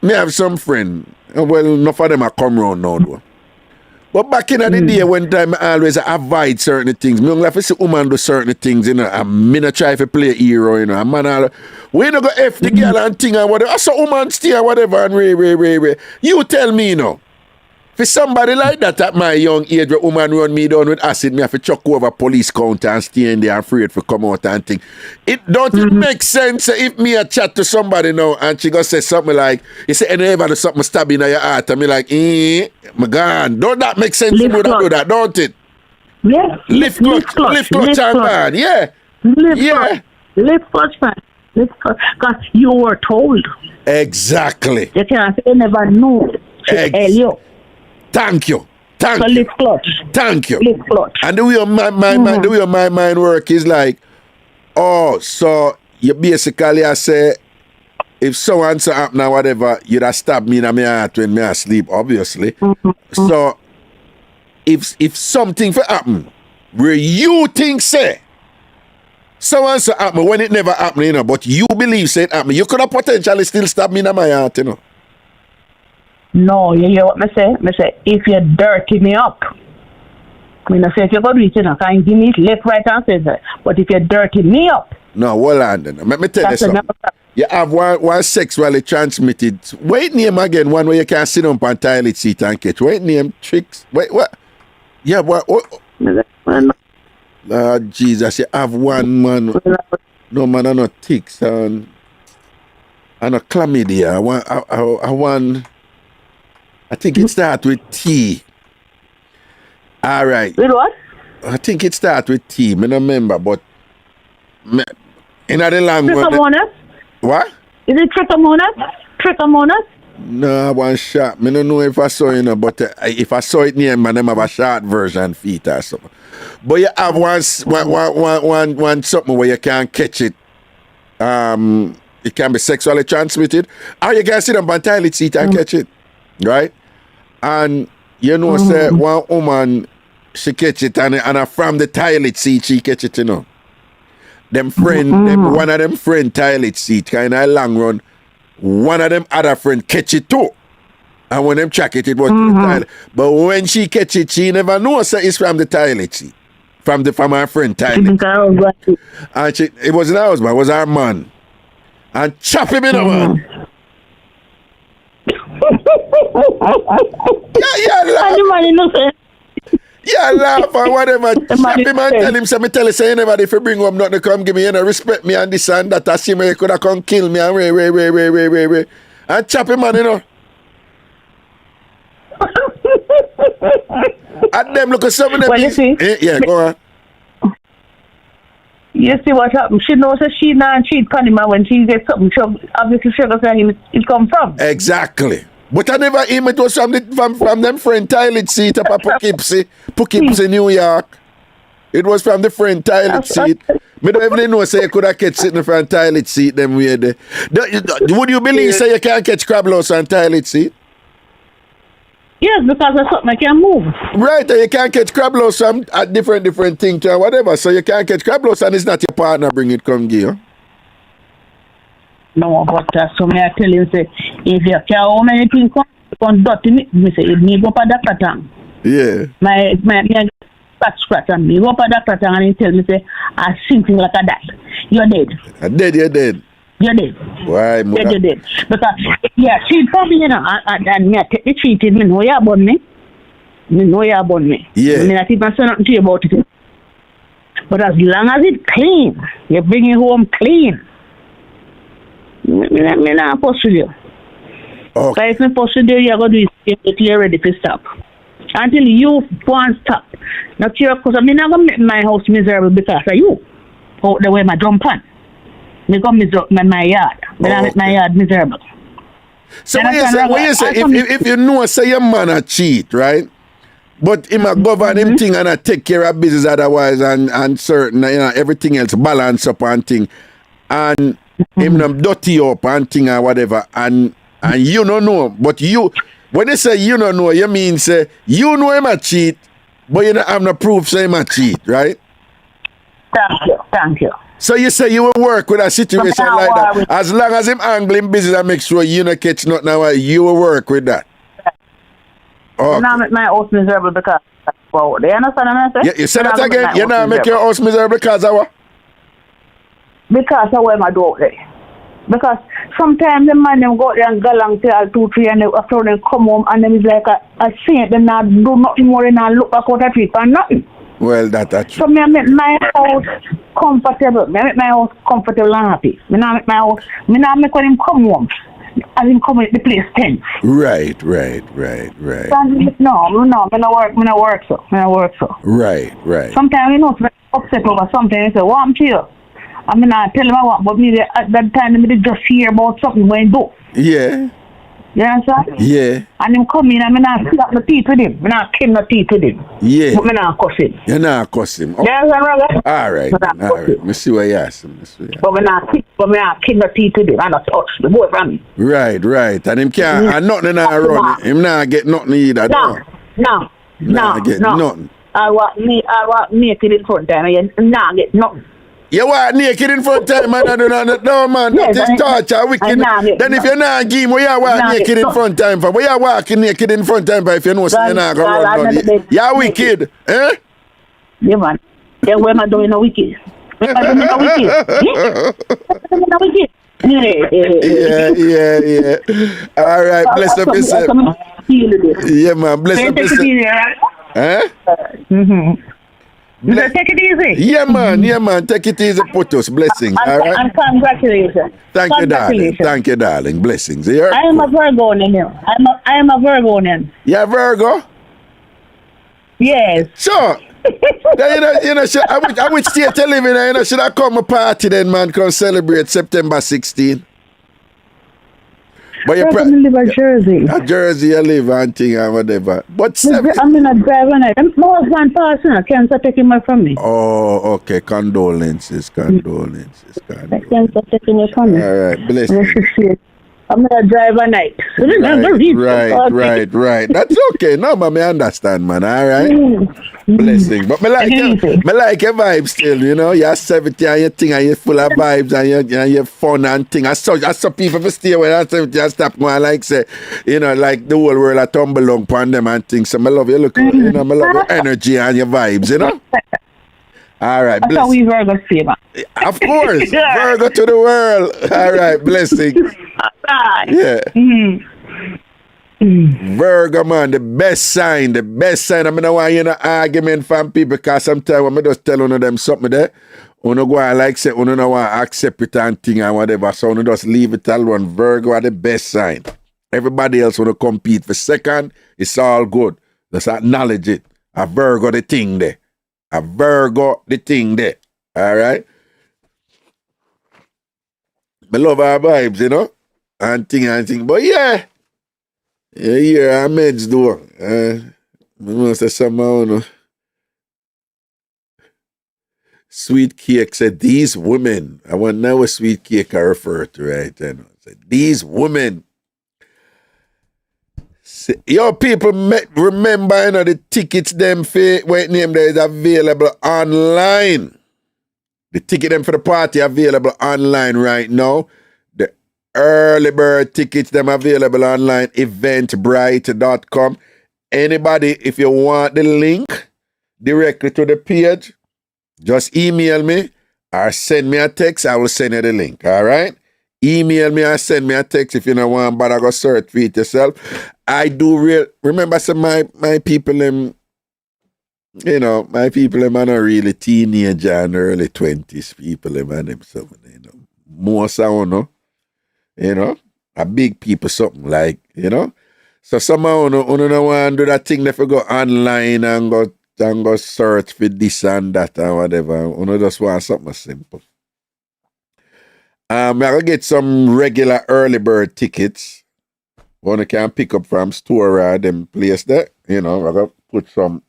me have some friend. Well, enough of them are come round now though. But back in the day, when time I always avoid certain things. Me only have to see woman do certain things, you know. And me not try to play hero, you know. And man, we don't go F the girl and thing and whatever. I saw woman stay and whatever and ray. You tell me, you know. For somebody like that at my young age, where woman run me down with acid, me have to chuck over police counter and stay in there afraid to come out and think. It make sense if me a chat to somebody now and she go say something like, you say, and ever do something stabbing in your heart, and me like, my God, don't that make sense to me that do that, don't it? Yeah. Lift clutch and man, yeah. Lift clutch, man. Because you were told. Exactly. You can't say you never know. Thank you. So lift clutch. Thank you. Lift clutch. And the way my mind work is like, so you basically I say, if someone so happen or whatever, you'd have stabbed me in my heart when me asleep, obviously. So if something for happen, where you think say, someone so happen when it never happened, you know, but you believe say it happen, you could have potentially still stab me in my heart, you know. No, you hear what me say? Me say, if you dirty me up, I mean, I say if you go do it, you know, can give me left, right, and center. But if you dirty me up. No, hold on then. Let me tell you something. You have one sexually transmitted. Wait name again, one where you can sit on a toilet seat and catch. Wait name, tricks. Wait, what? Yeah, what? Jesus, you have one man. No, man, I'm not ticks and a chlamydia. I want. I think it starts with T. All right. With what? I think it starts with T. I don't remember, but in the language. Trichomonas? What? Is it trichomonas? Trichomonas? No, one shot. I don't know if I saw it, but if I saw it near me, I have a short version feet or something. But you have one something where you can catch it. It can be sexually transmitted. Or you can sit on a toilet seat and catch it. Right? And you know, say one woman she catch it and from the toilet seat she catch it, you know. Them friend, one of them friend toilet seat, kinda long run, one of them other friend catch it too. And when them check it was the toilet. But when she catch it, she never knows that it's from the toilet seat. From her friend toilet. And it wasn't her husband, it was her man. And chop him in the man. Yeah, laugh and whatever. Chop him and tell him, say you never if you bring home nothing to come give me, you know, respect me and this and that. I see me, you could have come kill me and way. And chop him, man, you know. At them look at some of them. Well, you see. Yeah, go on. You see what happened? She knows that she not cheat on him, and when she gets something, she obviously she knows where it come from. Exactly. But I never aim it was from them friend toilet seat up at Poughkeepsie, New York. It was from the friend toilet seat. Me don't even know say you could have catch sitting from toilet seat them way there. Would you believe say you can't catch crab louse on toilet seat? Yes, because that's something I can move. Right, and you can't catch crab louse from a different thing to whatever. So you can't catch crab louse and it's not your partner bring it come give you. No, but so me I tell you, say, if you care how many things come dirty me say, me go for Dr. Tang. Yeah. My scratch and me go for Dr. Tang and he tell me, say, I sinking like a die. You're dead. You're dead. You're dead. Why, You're dead. Because, yeah, she probably, you know, and me I take the treated, me know you about me. Me know you about me. Yeah. Me not even say nothing to you about it. But as long as it's clean, you bring it home clean. Me not pursue you. Okay. If me pursue you, you're going to do it until you're ready to stop. Until you want to stop. Not your because I'm not going to make my house miserable because of you. Out the way my jump on. Me go miserable my yard. Me not make my yard miserable. So when you say if you know say your man a cheat, right? But him a govern him thing and a take care of business otherwise and certain, you know, everything else balance up and thing. And him them dirty up and thing or whatever. And you don't know. But you when you say you don't know, you mean say you know him a cheat, but you don't have no proof say him a cheat, right? Thank you. So you say you will work with a situation like that. As long as him angling business and make sure you don't catch nothing, you will work with that. Okay. Now make my house miserable because well, do you understand what I'm saying? You say that again? You now make your house miserable because of what? Because of where my door there. Because sometimes the man them go there and go along till 2, 3 and after them come home and them is like a saint, them not do nothing more than look back out at it and nothing. Well, that's true. So me I make my house comfortable. Me I make my house comfortable and happy. Me not make my house. Me not make when him come home. As him come in the place tense. Right. No, me not work so. Right. Sometimes you know it's very upset over something. You say, what I'm to you? I mean, I tell him I want, but me at that time me just hear about something when do. Yeah. You understand? Yeah. And him come in and me not slap my teeth with him. Me not kill my teeth with him. Yeah. But me not cuss him. You not cuss him. Oh. You understand, brother? All right. Me see what you ask him. But me not kill my teeth with him. I not touch the boy from me. Right. And him can't, and nothing not run. Him not get nothing either. No. Nothing. I want naked in front of him. And not get nothing. You want naked in front of time, man? I do not know, man. Yes, that is torture, wicked. Then if you're not game, what you want naked in front time for? What you walking naked in front time for if you know you're not going to run down? You're wicked, eh? Yeah, man. Yeah, where am I doing a wicked? Where am I doing a wicked? Yeah. All right, bless up yourself. Yeah, man, bless up yourself. Eh? Take it easy. Yeah, man. Take it easy, put us. Blessings. All right. And congratulations. Thank you, darling. Blessings. Yeah. I am a Virgo now. I am a Virgo now. Yeah, Virgo? Yes. Sure. I would state you live in, should I come a party then, man, come celebrate September 16th? But you live at Jersey. At Jersey, you live and thing and whatever. But I'm in a drive and my husband passed and cancer taking me from me. Oh, okay. Condolences. Cancer taking me from me. All right, bless you. I'm in a drive at night. Right. That's okay. No, but I understand, man. All right. Blessing. But me like your vibes still, you know. You're 70 and you think and you're full of vibes and you're fun and thing. I saw people for stay when I'm 70 and stop going like say, you know, like the whole world I tumble along upon them and things. So I love you look, you know, I love your energy and your vibes, you know. All right, that's how we Virgo say, man. Of course, Virgo to the world. All right, blessings. Yeah. Virgo, man, the best sign. I mean, I want you know argument from people because sometimes when I just tell one of them something there, when go and like say, when don't want to accept it and thing and whatever, so when just leave it alone. Virgo are the best sign. Everybody else want to compete for second, it's all good. Just acknowledge it. A Virgo the thing there. A Virgo the thing there. All right? I love our vibes, you know? And thing. But yeah, our meds do. I want to say something. Sweet Cake said, these women, I want to know what Sweet Cake I refer to, right? Said, these women Yo, people, remember, you know, the tickets them for what name there is available online. The ticket them for the party available online right now. The early bird tickets them available online, eventbrite.com. Anybody, if you want the link directly to the page, just email me or send me a text. I will send you the link, all right? Email me or send me a text if you don't want, but I go search for it yourself. I do remember some my people them, you know, my people them are not really teenager and early 20s people them and them something, you know. More so, you know, a big people something like, you know. So somehow don't want to do that thing that we go online and go search for this and that and whatever. Uno just want something simple. I will get some regular early bird tickets. One can pick up from store or them place there. You know, I got put some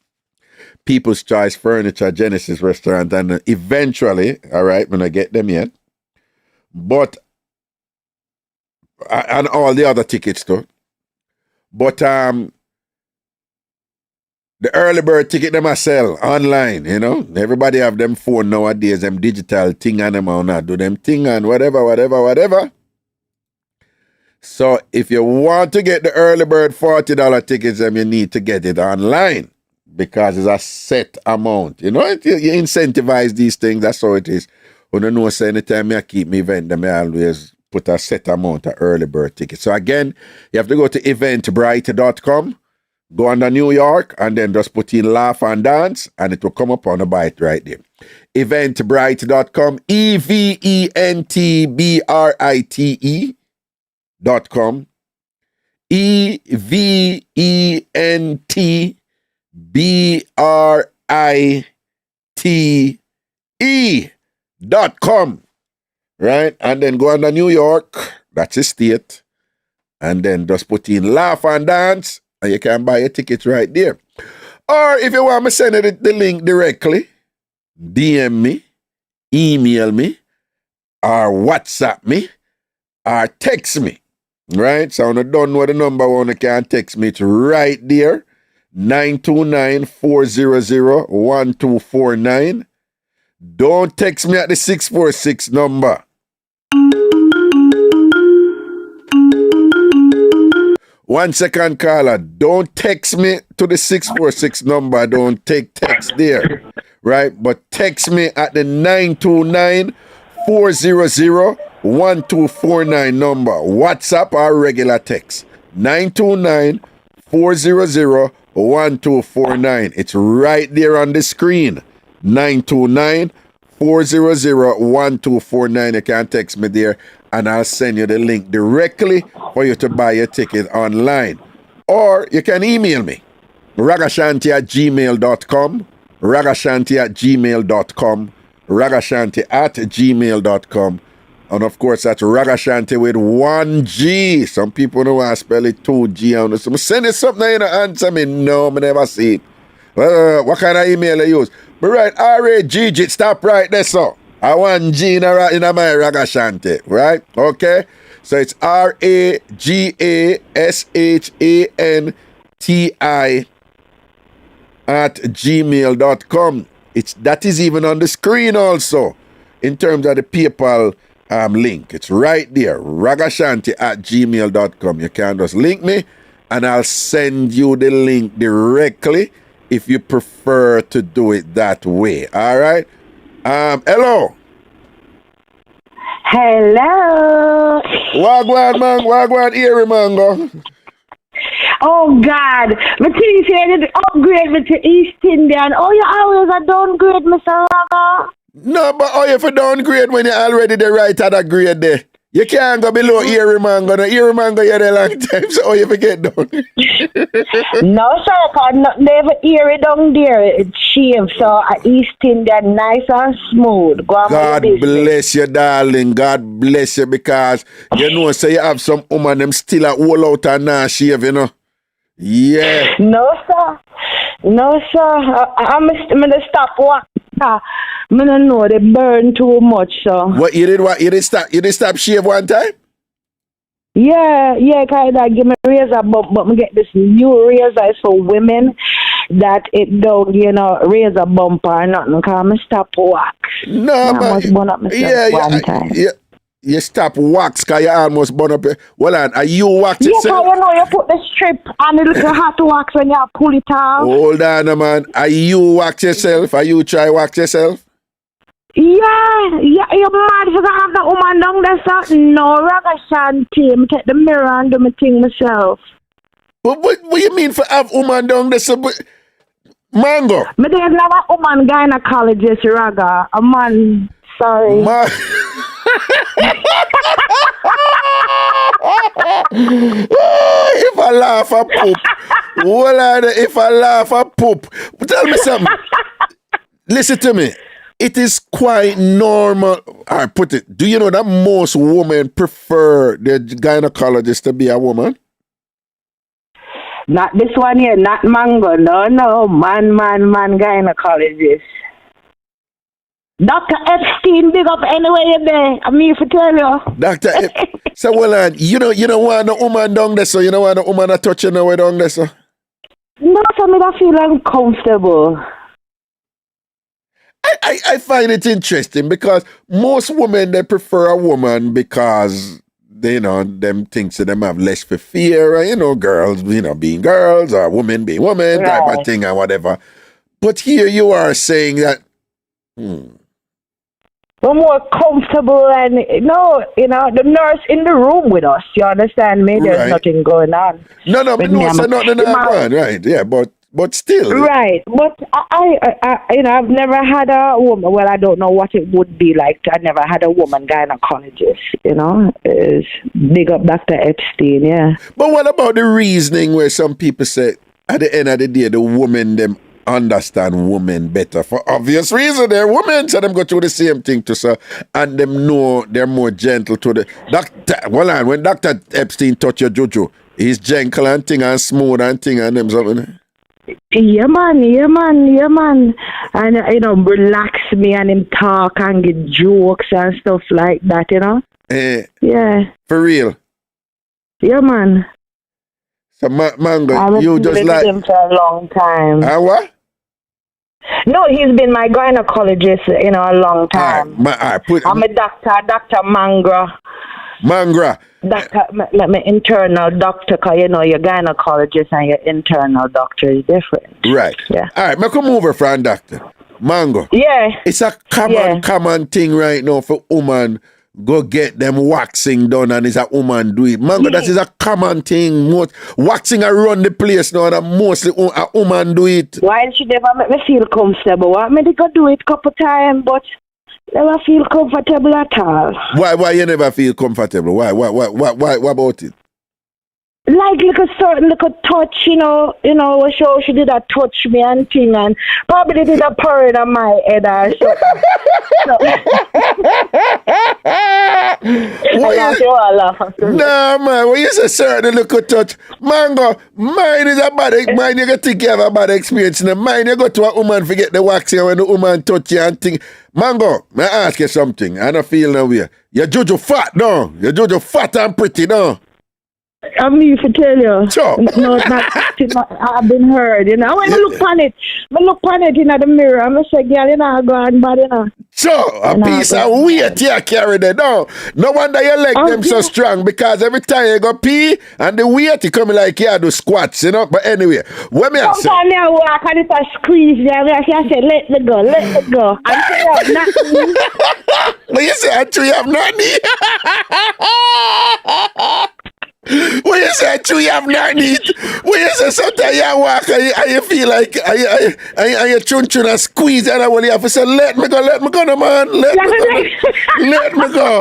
People's Choice Furniture, Genesis Restaurant, and eventually, all right, when I get them yet. But, and all the other tickets too. But, the early bird ticket them I sell online, you know. Everybody have them phone nowadays, them digital thing and them on do them thing and whatever. So if you want to get the early bird $40 tickets, then you need to get it online because it's a set amount. You know, you incentivize these things, that's how it is. You don't know, so anytime I keep me event, them I always put a set amount of early bird tickets. So again, you have to go to eventbrite.com. Go under New York and then just put in Laugh and Dance and it will come up on a bite right there. Eventbrite.com, eventbrite.com, eventbrite.com, right? And then go under New York, that's a state, and then just put in Laugh and Dance. And you can buy a ticket right there. Or if you want me to send you the link directly, DM me, email me, or WhatsApp me, or text me. Right? So when you don't know the number, one you can text me. It's right there. 929-400-1249. Don't text me at the 646 number. One second, caller. Don't text me to the 646 number. Don't take text there, right? But text me at the 929-400-1249 number. WhatsApp or regular text. 929-400-1249. It's right there on the screen. 929-400-1249. You can text me there and I'll send you the link directly for you to buy your ticket online. Or you can email me, ragashanti@gmail.com, ragashanti@gmail.com, ragashanti@gmail.com. And of course, that's Ragashanti with 1G. Some people don't want to spell it 2G. So send you something and you answer me. No, I never see it. What kind of email you use? But right, IrieJam, stop right there, so. I want G in my Ragashanti, right? Okay? So it's RAGASHANTI@gmail.com. That is even on the screen also in terms of the PayPal link. It's right there, ragashanti@gmail.com. You can just link me and I'll send you the link directly if you prefer to do it that way. All right? Hello. Hello. Wagwan, man. Wagwan, Erie Mango. Oh, God. My thing said upgrade me to East Indian. Oh, you always a downgrade, Mr. Raga. No, but how you for downgrade when you're already the right at that grade there? You can't go below Erie Mango. No, Erie Mango, you're there long time, so how you forget down? No, sir, because never Erie down there. It's shaved, so East Indian nice and smooth. God bless you, darling. God bless you, because you know, say you have some woman, them still a whole out and now shave, you know. Yeah. No, sir. No, sir. I'm going to stop work. I don't know, they burn too much, so. What, you did what? You did stop shave one time? Yeah, kind of give me razor bump, but me get this new razor is for women that it don't, razor bump or nothing. Cause me stop wax. No, I but must burn up myself one time. yeah. You stop wax because you almost burn up. Well, are you wax Yeah, itself? cause you put the strip and it little hot wax when you pull it off. Hold on, man. Are you wax yourself? Are you try wax yourself? Yeah, you're mad because I have that woman down there, so no, Ragashanti. I take the mirror and do my thing myself. But what you mean for have woman down there? So, Mango. But there's not a woman gynecologist, Raga. A man, sorry. If I laugh, I poop. If I laugh, I poop. Tell me something. Listen to me. It is quite normal. I put it. Do you know that most women prefer their gynecologist to be a woman? Not this one here, not Mango. No. Man, gynecologist. Dr. Epstein, big up anyway you're there. I'm here to tell you. Dr. So, well, you don't want no woman down there, so you don't want no woman to touch you now down there, so? No, so me don't feel uncomfortable. I find it interesting because most women, they prefer a woman because they, them thinks that them have less for fear, girls, being girls or women being women, type of thing or whatever. But here you are saying that, we're more comfortable and, the nurse in the room with us, you understand me? There's nothing going on. No, nothing on, right, yeah, but still. Right, but I've never had a woman, well, I don't know what it would be like. I never had a woman gynecologist, is big up Dr. Epstein, yeah. But what about the reasoning where some people say, at the end of the day, the women, them understand women better for obvious reason. They're women, so them go through the same thing too, so, and them know they're more gentle to the doctor. Well, when Dr. Epstein touch your juju, he's gentle and thing and smooth and thing and them something. Yeah, man. And, relax me and him talk and get jokes and stuff like that, Yeah. For real? Yeah, man. So, Mango, you just like... him for a long time. What? No, he's been my gynecologist, a long time. I'm a doctor, Dr. Mangra. Doctor, my internal doctor, because your gynecologist and your internal doctor is different. Right. Yeah. All right, come over from doctor. Mango. Yeah. It's a common thing right now for woman go get them waxing done and it's a woman do it. Mango, that is a common thing. Most waxing around the place now and mostly a woman do it. Why she never make me feel comfortable? I mean, they could do it a couple times, but never feel comfortable at all. Why you never feel comfortable? Why about it? Like certain touch, show she did a touch me and thing, and probably did a parade on my head or something. No, man, when you say certain little touch, Mango, mine is a bad, mine you can think you have a bad experience. Mine you go to a woman forget the waxing when the woman touch you and think. Mango, may I ask you something? I don't feel no way. Your Jojo fat, no? Your Jojo fat and pretty, no? I'm here to tell you. Sure. No, I've been heard, When I look on it, in the mirror, I'm say, girl, go on bad, Sure, a piece of weight you carry there. No wonder your leg them so strong because every time you go pee and the weight you come like you do squats, But anyway, what me I say? Sometimes I walk and it's a squeeze there. I say, let it go. And say, you have nothing. Well, you say, until you have nothing. When you say true, you have nothing eat. When you say sometimes you walk and you feel like you chun and squeeze and when you have to say, let me go, no man. Let me go.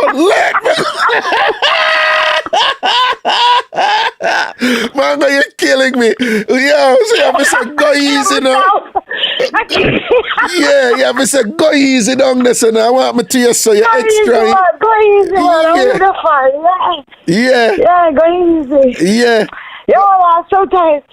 Mango, you're killing me. Yo, so you have to say, go easy now. Yeah, you have to say, go easy down there, so now I want me to you, so you're extra. Go easy, man. Yeah. Yeah, go easy. Yeah. Sometimes,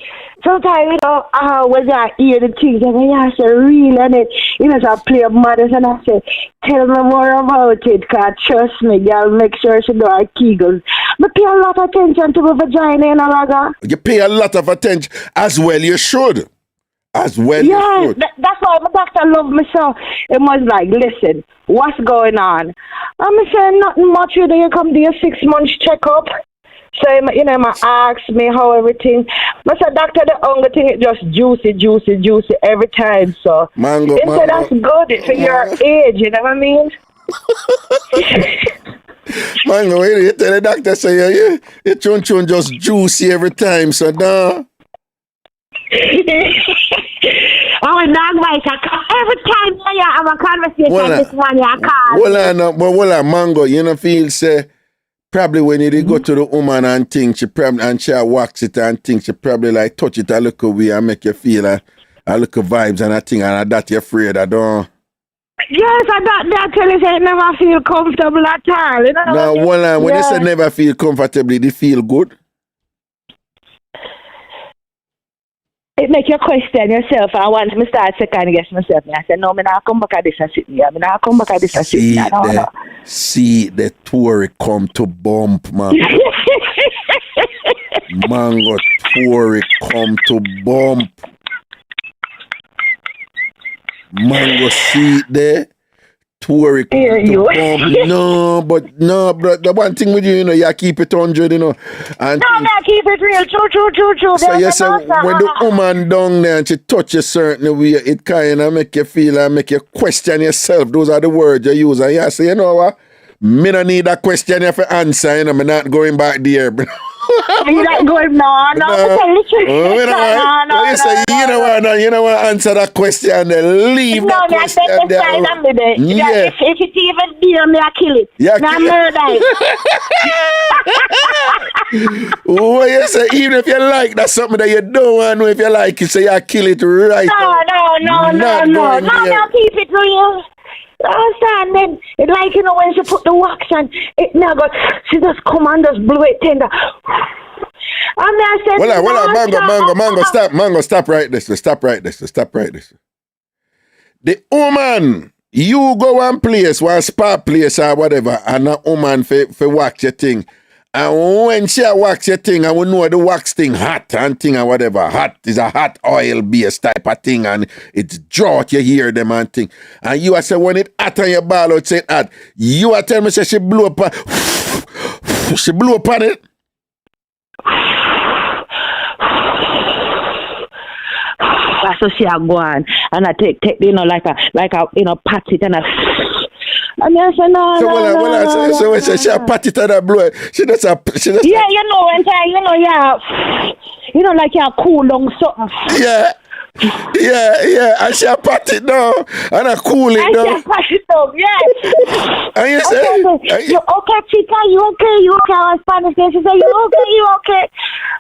when I hear the things, and I say, real, and it, so I play mothers, and I say, tell me more about it, because trust me, girl, make sure she do her kegels. I pay a lot of attention to my vagina, you know, Raga. You pay a lot of attention. As well you should. As well you should. That's why my doctor loved me so. It was like, listen, what's going on? I'm saying nothing much. You come to your 6 months checkup. So, you know, I ask me how everything. I said, doctor, the only thing is just juicy every time. So, Mango. said that's good for your age, you know what I mean? Mango, you tell the doctor, say, your chun just juicy every time, so no. Oh, dog, every time I have a conversation, this one you call. Hold on, Mango, you know, feel, say, probably when you go to the woman and think she wax it and think she probably like touch it a little way and make you feel a little vibes and a thing and that you're afraid I don't. Yes, that tell you say never feel comfortable at all. You know no, when you say never feel comfortable, they feel good. It make you question yourself. And once I start second guess myself, I say, no, I'm not come back at this and sit here. I'm not come back at this and sit here. See the Tory come to bump, man. Mango Tory come to bump. Mango see there. Tory come to bump. No, bro. The one thing with you know, you keep it 100, you know. And no, keep it real. True. So you say when the woman down there and she touch you certain way, it kind of make you feel and make you question yourself. Those are the words you use. And you say, you know what? Me don't need a question you for answer, you know. I'm not going back there. You're not going, no. You know what? Answer that question then leave that question there. Yeah. If it's even deal, me I kill it. Yeah, now murder it. Oh, you say even if you like that's something that you don't want to know if you like it, so you kill it right. No, keep it real. Understand then? It's like, you know, when she put the wax on, it now got, she just come and just blew it tender. And I said, Mango, stop right this. The woman, you go one place, one spa place or whatever, and a woman for wax your thing. And when she wax your thing, and we know the wax thing hot and thing and whatever. Hot is a hot oil based type of thing, and it's drought, you hear them and thing. And you are say when it hot on your ball out, say hot. You are telling me say she blew up on it. So she a go on and I take you know like a you know pat it and and I said no. So when she a pat it and a blow it, she just yeah, you know when you know like you cool down something. Yeah, and she a pat it down and a cool it down. And she a pat it down, yeah. And you say, you okay, chica? You okay? You okay? I was Spanish. She said, you okay?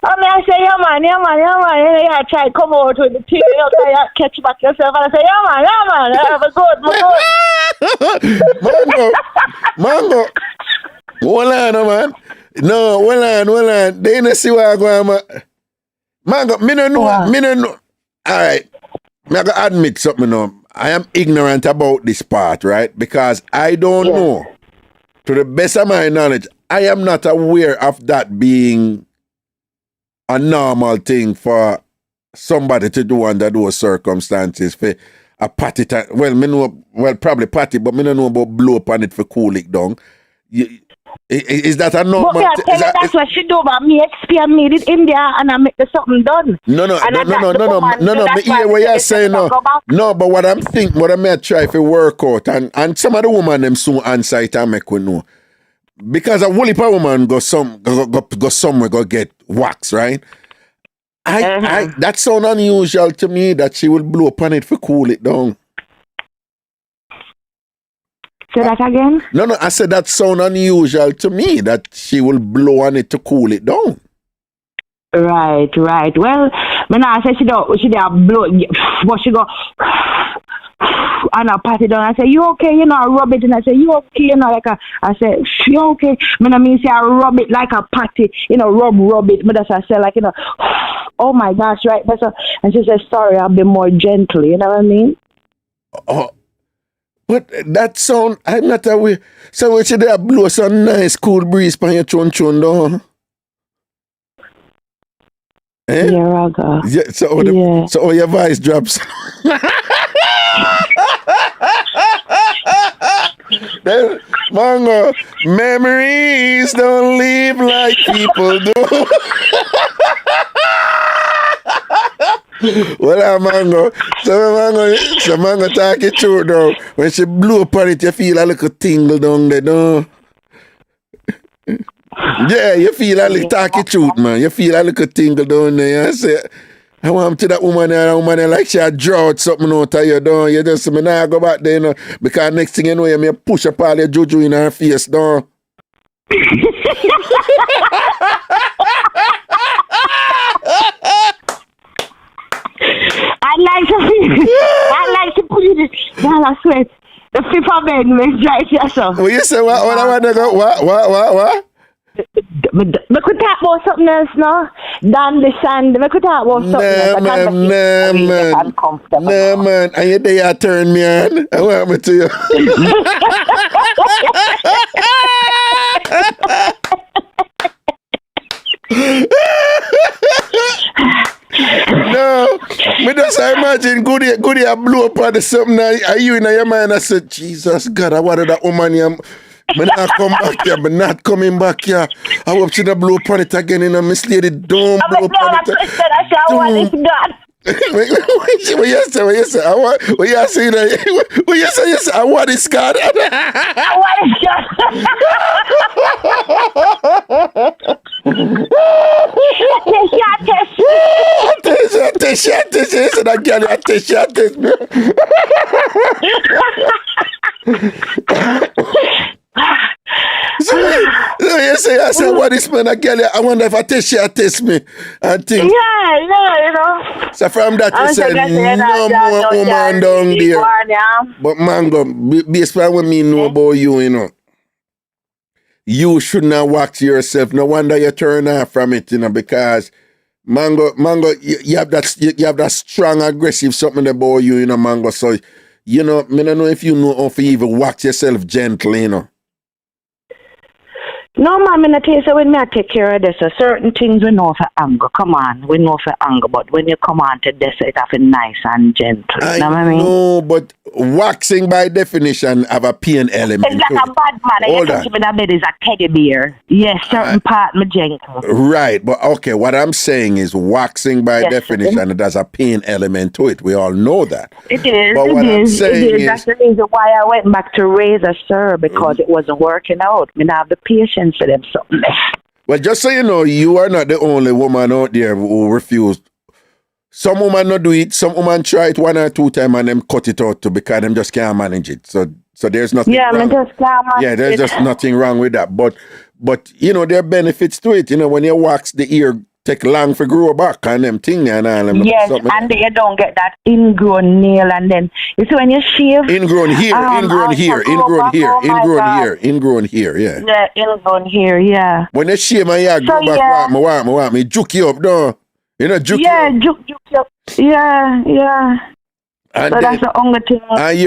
And I say, yeah, man. I try to come out with the tea, you know, try to catch back yourself. And I say, yeah, man, Mango. Hold on, man. No, hold on. They don't see what I go on, man. Mango, me no know. All right, I'm going to admit something now. I am ignorant about this part, right? Because I don't know. To the best of my knowledge, I am not aware of that being a normal thing for somebody to do under those circumstances. For a patty, probably patty, but I don't know about blow up on it for cool it down. Is that a normal thing? That's what she do, but me made it in there and I make the something done. No. Me hear what you're saying now. No, but what I may try to work out, and some of the women them soon answer it and make we know. Because a woolly woman go somewhere go get wax, right? That sound unusual to me that she will blow up on it to cool it down. Say that again? No, I said that sound unusual to me that she will blow on it to cool it down. Right. Well, when I say she don't blow, but she go and I pat it down. I say, you okay? You know, I rub it, and I say, you okay? You know, like I say, you okay? I mean, say I rub it like a patty, you know, rub it. But that's I say, like, you know, oh my gosh, right? That's and she says, sorry, I'll be more gentle. You know what I mean? Oh. But that sound, I'm not aware. So when you there blow some nice cool breeze from your chun though. Eh? Yeah, Raga. Yeah, so all your voice drops. Then, Mango, memories don't live like people do. Well, Mango. So Mango talk it through though. When she blew upon it, you feel a little tingle down there, no? Yeah, you feel a little talk it truth, man. You feel a little tingle down there. I say, I want to that woman there, like she had drought something out of you, don't you? Just say, nah, go back there, you know, because next thing you know, you may push up all your juju in her face, don't I like to put it down a sweat. The fifth amendment, right here, so. Well, you say, what I want to go? What? We could talk about something else, no? Down the sand, we could talk about something else. Nah, man. And you there turn me on. I want me to you. No, me just imagine Goody blow up on something. Are you in your mind? I said, Jesus God, I wanted that woman here. Me not come back here, but not coming back here. I hope she not blow upon it again, you know, Miss Lady, don't blow upon it. I want it, God. What you say? What you say? I want this God. I want it, God. So you say, I said, what is man? I wonder if I test me and think. Yeah, you know. So from that you said, no more woman down there. But Mango, based on what me know about you, you know, you should not wax yourself. No wonder you turn off from it, you know, because Mango, you have that strong, aggressive something about you, you know, Mango. So, you know, I don't know if you know how to even wax yourself gently, you know. No, man, I tell you, so when I take care of this, so certain things we know for anger. Come on, we know for anger, but when you come on to this, it have to be nice and gentle. You know what I mean? No, but waxing by definition have a pain element. It's like a bad man. You think in that bed is a teddy bear. Yes, certain part me gentle. Right, but okay, what I'm saying is waxing by definition, it has a pain element to it. We all know that. It is. But what I'm saying is, that's the reason why I went back to razor, sir, because it wasn't working out. I have the patience for them something. Well, just so you know, you are not the only woman out there who refused. Some women not do it. Some women try it 1 or 2 times and them cut it out too because them just can't manage it. So there's nothing wrong. I just can't manage it. There's just nothing wrong with that. But you know, there are benefits to it. You know, when you wax the ear, take long for grow back and them thing and all them. Yes, and then you don't get that ingrown nail, and then you see when you shave. Ingrown here, ingrown here, yeah. Yeah, ingrown here, yeah. When you shave my hair, grow back, want me juke you up, no? You know, juke you up. Juke you up. Yeah. And so that's the only thing. And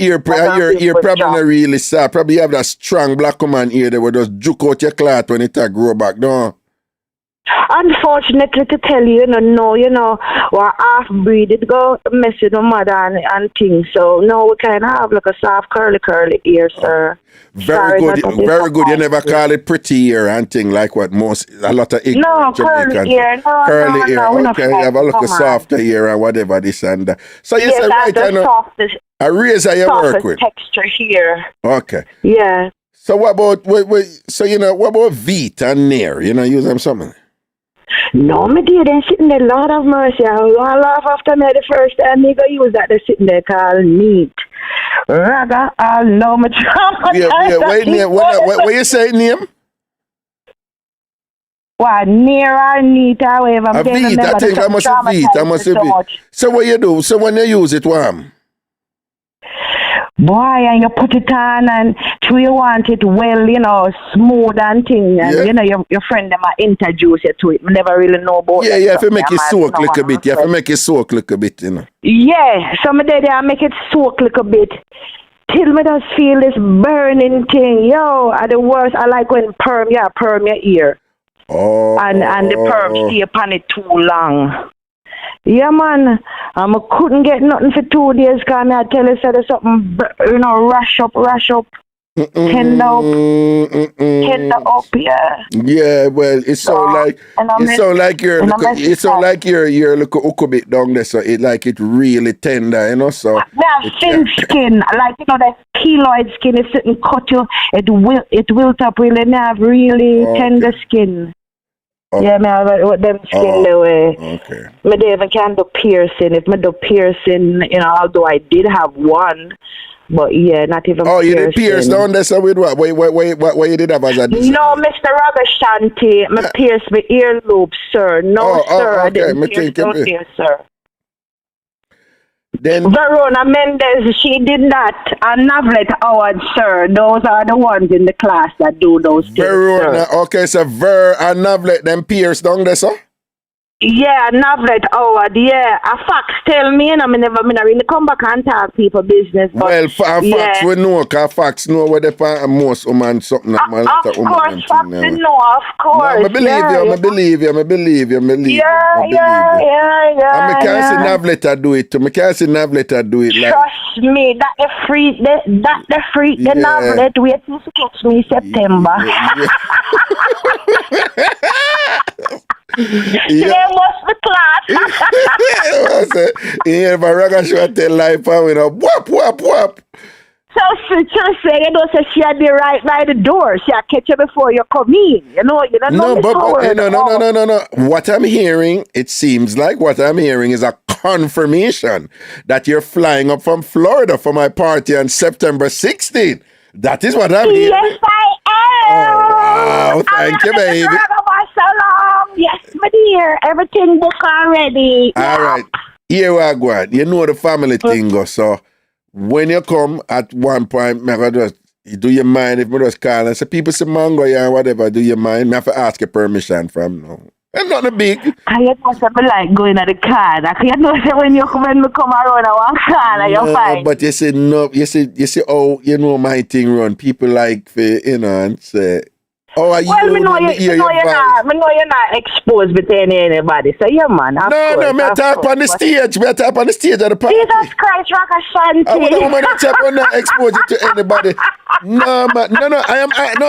your probably not really sad. Probably have that strong black woman ear that will just juke out your cloth when it grow back, no? Unfortunately, to tell you, we're half-breed. It go mess with my mother and things. So, no, we kind of have like a soft, curly ear, sir. Very good. You never call it pretty ear and thing like what a lot of Jamaicans. No, curly ear. Curly ear. Okay, you have a look softer ear and whatever this and that. So you say right, I know. A razor you work with. Texture here. Okay. Yeah. So what about what about Veet and Nair? You know, use them something. No, me dear, they're sitting there, Lord of mercy. I laugh after me the first time they go use that. They're sitting there called neat. Raga, I know my trauma. Yeah, wait, what you say name? What, near or neat or whatever. A Veet, I think I must have Veet. So what you do? So when you use it, what? Boy, and you put it on and you want it well, smooth and thing. And, your friend them introduce you to it. I never really know about it. Yeah, if you make it soak a little bit. You have to make it soak a little bit, Yeah, some of I make it soak a little bit. still me just feel this burning thing. Yo, at the worst, I like when perm your ear. Oh. And the perm stay upon it too long. Yeah, man. I couldn't get nothing for 2 days because I tell you, so there's something, rush up. Tender up, yeah. Yeah, well, it sound like you're look a bit down there, so it really tender, so. Thin skin, like that keloid skin is sitting cut you. It wilt up really. Now have really tender skin. Okay. Yeah, me have with them skin the way. Okay. Me don't even can do piercing. If me do piercing, although I did have one. But yeah, not even. Oh, you did pierce down there, so with what? What you did have as a design? No, Mr. Ragashanti, me pierced my earlobe, sir. No, sir, I didn't pierce down there, sir. Then Verona Mendez, she did that. And Navlet Howard, sir. Those are the ones in the class that do those things, Verona, sir. okay, so Ver and Navlet them pierce down there, sir? Yeah, Navlet Howard, yeah. A fax tell me, I never really come back and talk people business. But well, fax we know, because fax know where the most woman something. Of course, fax we know, of course. No, I believe you. Yeah. And I can't see Navleta do it too. I can't see Navleta do it. Trust me, that the freak, the Navlet, wait till she catch me in September. Today was the class. Yeah, my Ragashanti tell life and whap. So just say, she had be right by the door. She had catch you before you come in. You don't know. No. What I'm hearing, it seems like what I'm hearing is a confirmation that you're flying up from Florida for my party on September 16th. That is what I'm hearing. Yes, I am. Oh, wow. Thank you, baby. So long. Yes, my dear. Everything booked already. All right. Here we go. You know the family thing go. So when you come at one point, do you mind if I just call and say, people say mango, yeah, whatever, do you mind? I have to ask a permission from no. It's not big. I like going at the car. When you come around, I want car, you're fine. But you say no. You see, my thing run. People like, and say, oh, are you? Well, me know you're not exposed between anybody. So yeah, man. No, me type on the stage. Me type on the stage at the party. Jesus Christ, Ragashanti. I want to expose it to anybody. No, man. No. No,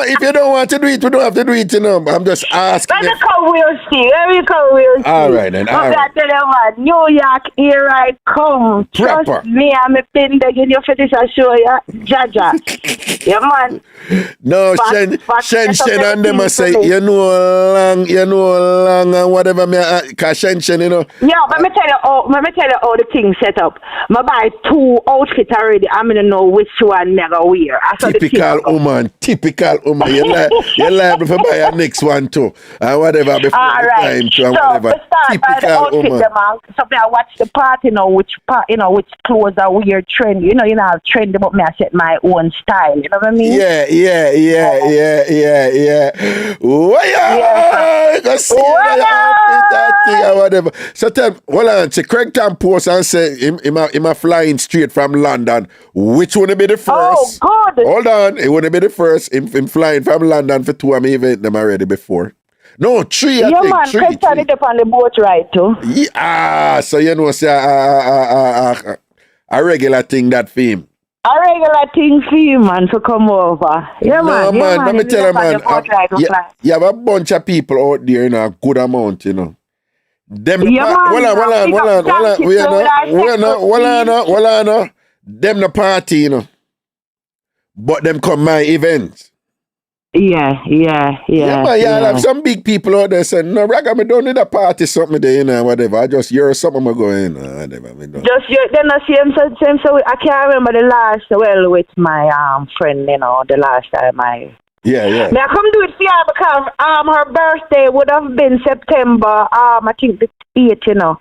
if you don't want to do it, we don't have to do it. I'm just asking. Let me come, we'll see. All right, then. All right. I tell you, man. New York, here I come. Proper. Trust me, I'm a pin begging you for this. I show you, Jaja. Yeah, man. No, Shen and them I say, you know long and whatever me cause Shen, Yeah, let me tell you how the thing set up. I buy 2 outfits already. I'm gonna know which one never wear. Typical woman. You're liable to buy a next one too. And whatever before the time too and whatever. Typical woman. So I watch the party which clothes are weird trend. You have trend but me I set my own style. You know what I mean? Yeah. Go see that thing or whatever. So tell me, hold on, Craig Tam post and say him a flying straight from London. Which one be the first? Oh, good. Hold on, it wouldn't be the first. Him flying from London for 2 of me event them already before. No, 3 I think. Yeah, man, Craig Tam it up on the boat ride too. Yeah, so say a regular thing that theme. A regular thing for you, man, to come over. Yeah, no, man. Let me tell you, man. You have a bunch of people out there, a good amount, Them. Hold on. Them the party, But them come my events. Yeah, man, I have some big people out there saying, no, Raga, me don't need a party something there, whatever. I just hear something I'm going, whatever. Then I same, so I can't remember the last, with my friend, the last time Yeah. Now come do it for her because her birthday would have been September, I think the 8th,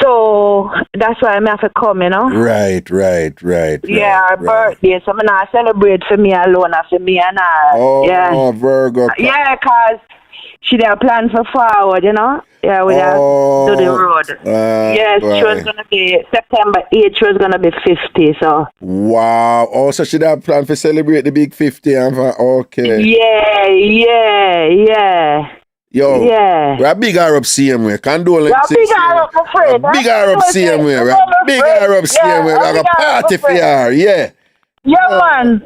So that's why I'm have to come, Right. Yeah, her birthday. So I'm not celebrate for me alone, for me and her. Oh, Virgo. Yeah, because she did a plan for forward, Yeah. Yeah, we have do the road. Yes, she was gonna be September 8th. She was gonna be 50. So. Wow. Oh, so she have plan to celebrate the big 50 and okay. Yeah. Yo, we're a big Arab same way. Condolences. We're a big Arab, my friend. Big Arab same way. We're a big Arab same way. We're a party for her. Yeah. Man.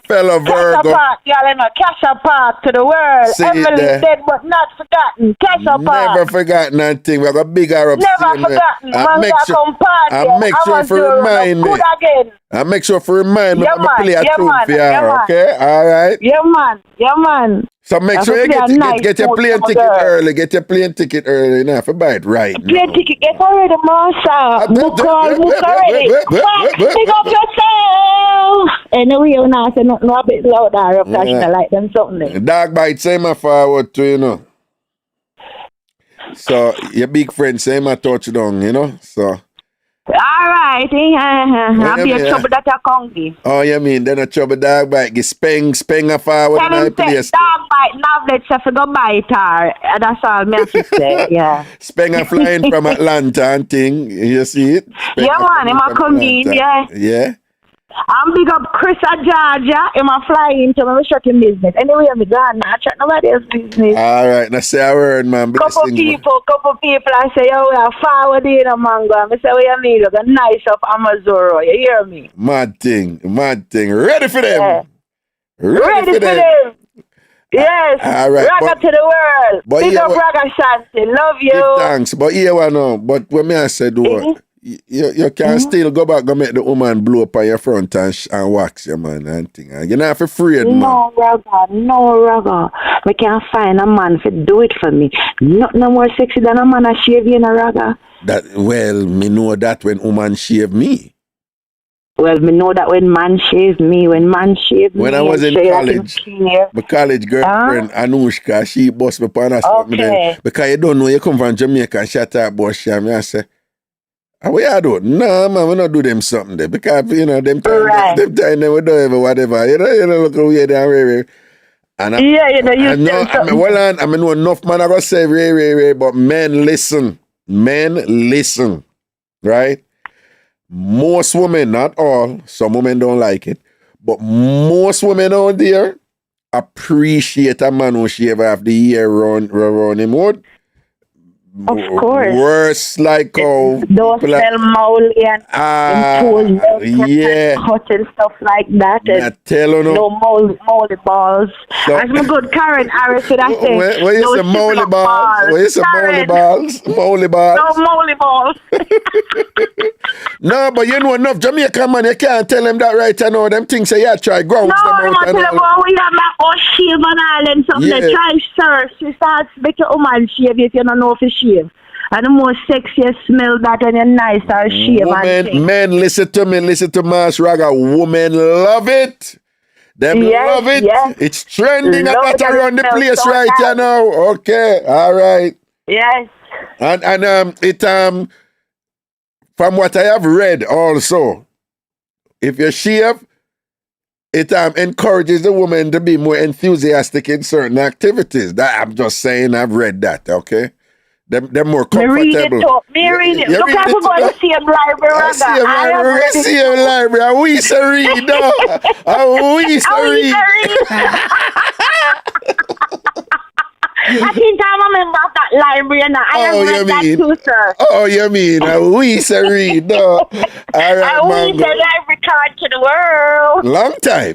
Fellow Virgo. Cash apart to the world. Emily dead but not forgotten. Cash apart. Never forgotten that thing. We're a big Arab Never forgotten. I make sure to remind me. I make sure to remind me. I'm going to play a tune for you. Okay? All right? Yeah, man. So make sure you get your plane ticket early. Get your plane ticket early now. For buy it right. Plane ticket, get already, Master. Book already. Pick up yourself. Anyway, you know, say nothing a bit louder because she like them something. Dog bite, say my forward to, you know. So, your big friend, say my touch down, you know. So. Alright, I'll be a trouble that I can't give. Oh, you mean then a trouble dog bite? Get speng a forward in my place. Dog bite, now let's go bite her. That's all me have to say, yeah. Speng a flying from Atlanta and thing. You see it? Yeah, man, I'm coming, yeah. Yeah? I'm big up Chris at Georgia. I'm flying to my shutting business. Anyway, I'm gone. I check nobody else's business. Alright, now say a word, man. Couple people, I say, yo, we are forward in a mango. I say, what you mean? Look, a nice up Amazoro. You hear me? Mad thing. Ready for them. Yeah. Ready for them. Yes. All right. Raga to the world. Big up Ragashanti. Love you. Give thanks. But here one now. But when me I said what? You can still go back and make the woman blow up on your front and wax your man and thing. You're not afraid, man. No, Raga. We can't find a man to do it for me. Nothing more sexy than a man a shave you in a Raga. Me know that when woman shave me. Well, me know that when man shave me. When I was in college, my college girlfriend, Anushka, she bust me upon us. Okay. Because you don't know, you come from Jamaica and shut up, boss, and I say, what you do? No, man, we not do them something there. Because, you know, them time they we do ever whatever. You know, look weird and rare. And I know enough man I go say rare, but men listen. Right? Most women, not all, some women don't like it, but most women out there appreciate a man who shave off the hair around him. What? Of course. Worse, like how don't smell moldy and toes, yeah, hot and stuff like that. No moldy balls. So, as my good Karen Harris said, I say, where you say moldy balls? Where you say moldy balls? Moldy balls. No moldy balls. No, but you know enough Jamaican man, you can't tell them that right now. Them things say, yeah, try grounds. No, I'm not telling them, we have my own shave on island, something. Yeah. Try search. She starts making a woman shave if you don't know if you shave. And the more sexiest smell that when you're nice or shave. Men, listen to me, listen to Mas Raga. Women love it. Them love it. Yes. It's trending around the place so right now. You know. Okay, all right. Yes. And it from what I have read also, if you shave, it encourages the woman to be more enthusiastic in certain activities. That I'm just saying, I've read that, okay? They're more comfortable. Me read it. Look at the same library. I see a library. I wish I read. I wish I think I remember that library and I have read that too, sir. Oh, you mean I wish I read. All right, I wish a library card to the world. Long time.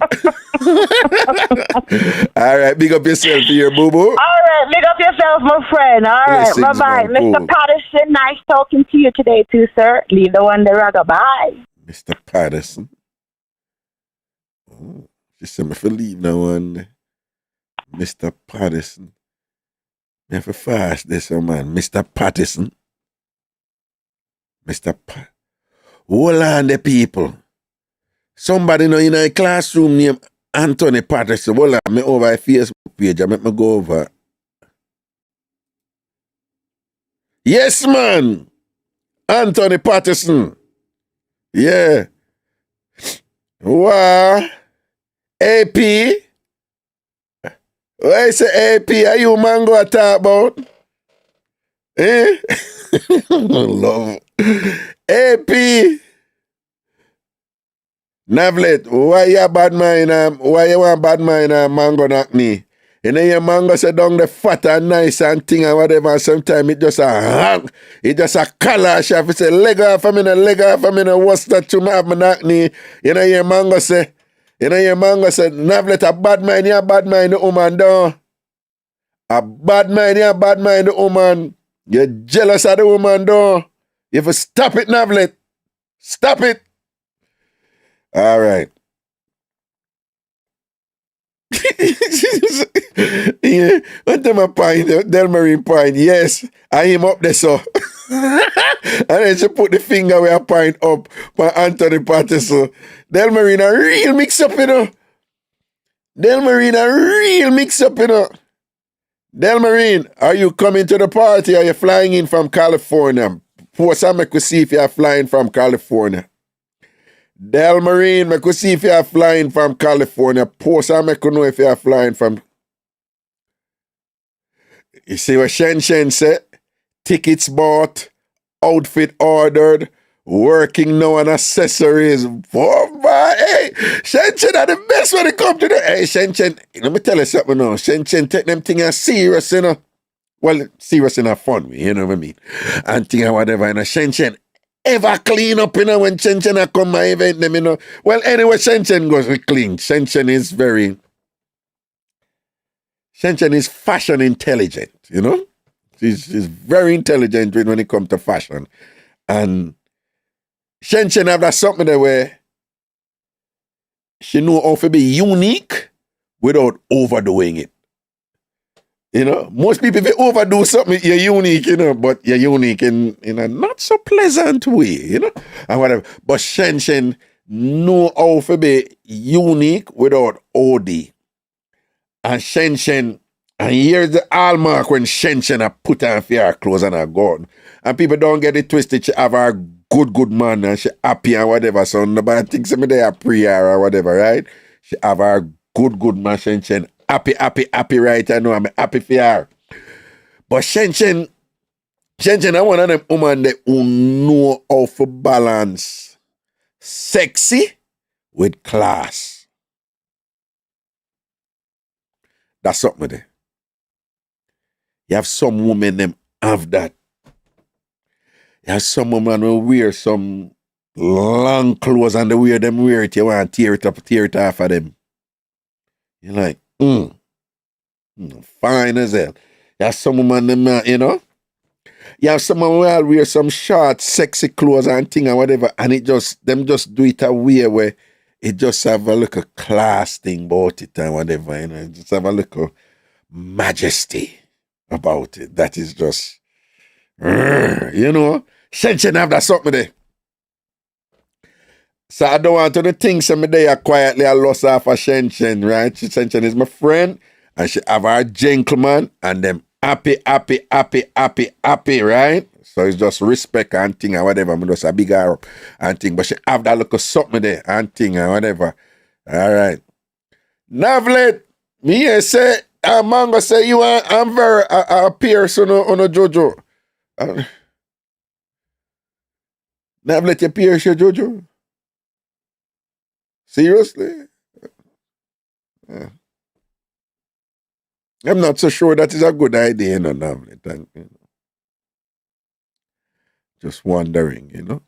All right, big up yourself here, boo-boo. All right, big up yourself, my friend. All right, bye-bye. Mr. Patterson, nice talking to you today too, sir. Leave the one the Raga. Bye. Mr. Patterson. Oh, she said me for leave now one. Mr. Patterson. Me have to fast this man. Mr. Patterson. Hold on the people. Somebody know in a classroom named Anthony Patterson. Hold on, me over a Facebook page. I make me go over. Yes, man. Anthony Patterson. Yeah. Wow. AP. What is AP? Are you man go talk about? Eh? Love. AP. Navlet, why you bad mind? Why you want bad mind mango knock me? You know your mango say down the fat and nice and thing and whatever. Sometimes it just a hang. It just a color. If you say leg off a minute, what's that to me have me knock me? You know your mango say, Navlet a bad mind, you bad mind the woman down. A bad mind, you bad mind the woman. You're jealous of the woman down. You have to stop it, Navlet. Stop it. All right. Yeah, what them a point? Delmarine point. Yes, I him up there so. And then she put the finger where I point up for Anthony Patterson. Delmarine a real mix up, you know. Delmarine a real mix up, you know. Delmarine, are you coming to the party? Are you flying in from California? Post and make we see if you're flying from California. Delmarine, I could see if you're flying from California. Post and make you know if you're flying from. You see what Shen said? Tickets bought, outfit ordered, working now on accessories. Oh, boy, hey, Shen are the best when it comes to the. Hey, Shen, let me tell you something now. Shen take them things as serious, you know. Well, serious in a fun way, you know what I mean? And thing and whatever, you know. Shen ever clean up, you know, when Shen come my event, them, you know. Well, anyway, Shen goes with clean. Shen is very. Shen is fashion intelligent, you know. She's very intelligent when it comes to fashion. And Shen have that something there where she know how to be unique without overdoing it. You know, most people, if you overdo something, you're unique, you know, but you're unique in a not so pleasant way, you know, and whatever. But Shen know how to be unique without OD. And Shen, and here's the hallmark when Shen a put on for her clothes and her gun. And people don't get it twisted. She have her good man and she happy and whatever. So nobody thinks they are pre-her or whatever, right? She have her good man, Shen. Happy, right? I know I'm happy for her. But Shen, I one of them women that who know how to balance sexy with class. That's something there. You have some women them have that. You have some women who wear some long clothes and they wear it, you want to tear it off of them. You're like, fine as hell. You have some women them, you know. You have some women who wear some short, sexy clothes and thing and whatever, and them just do it a way where it just have a little class thing about it and whatever, you know. Just have a little majesty about it. That is just, you know. Shen have that something there. So I don't want to think some day I quietly I lost off of Shen, right? Shen is my friend, and she have her gentleman, and them happy, right? So it's just respect and thing and whatever. I'm just a big her up and thing, but she have that little something there and thing and whatever. All right. Navlet, me say, Mango say you are, I'm very Pierce on a Jojo. Navlet, you Pierce your Jojo? Seriously? Yeah. I'm not so sure that is a good idea, you know, Navlet. You know. Just wondering, you know.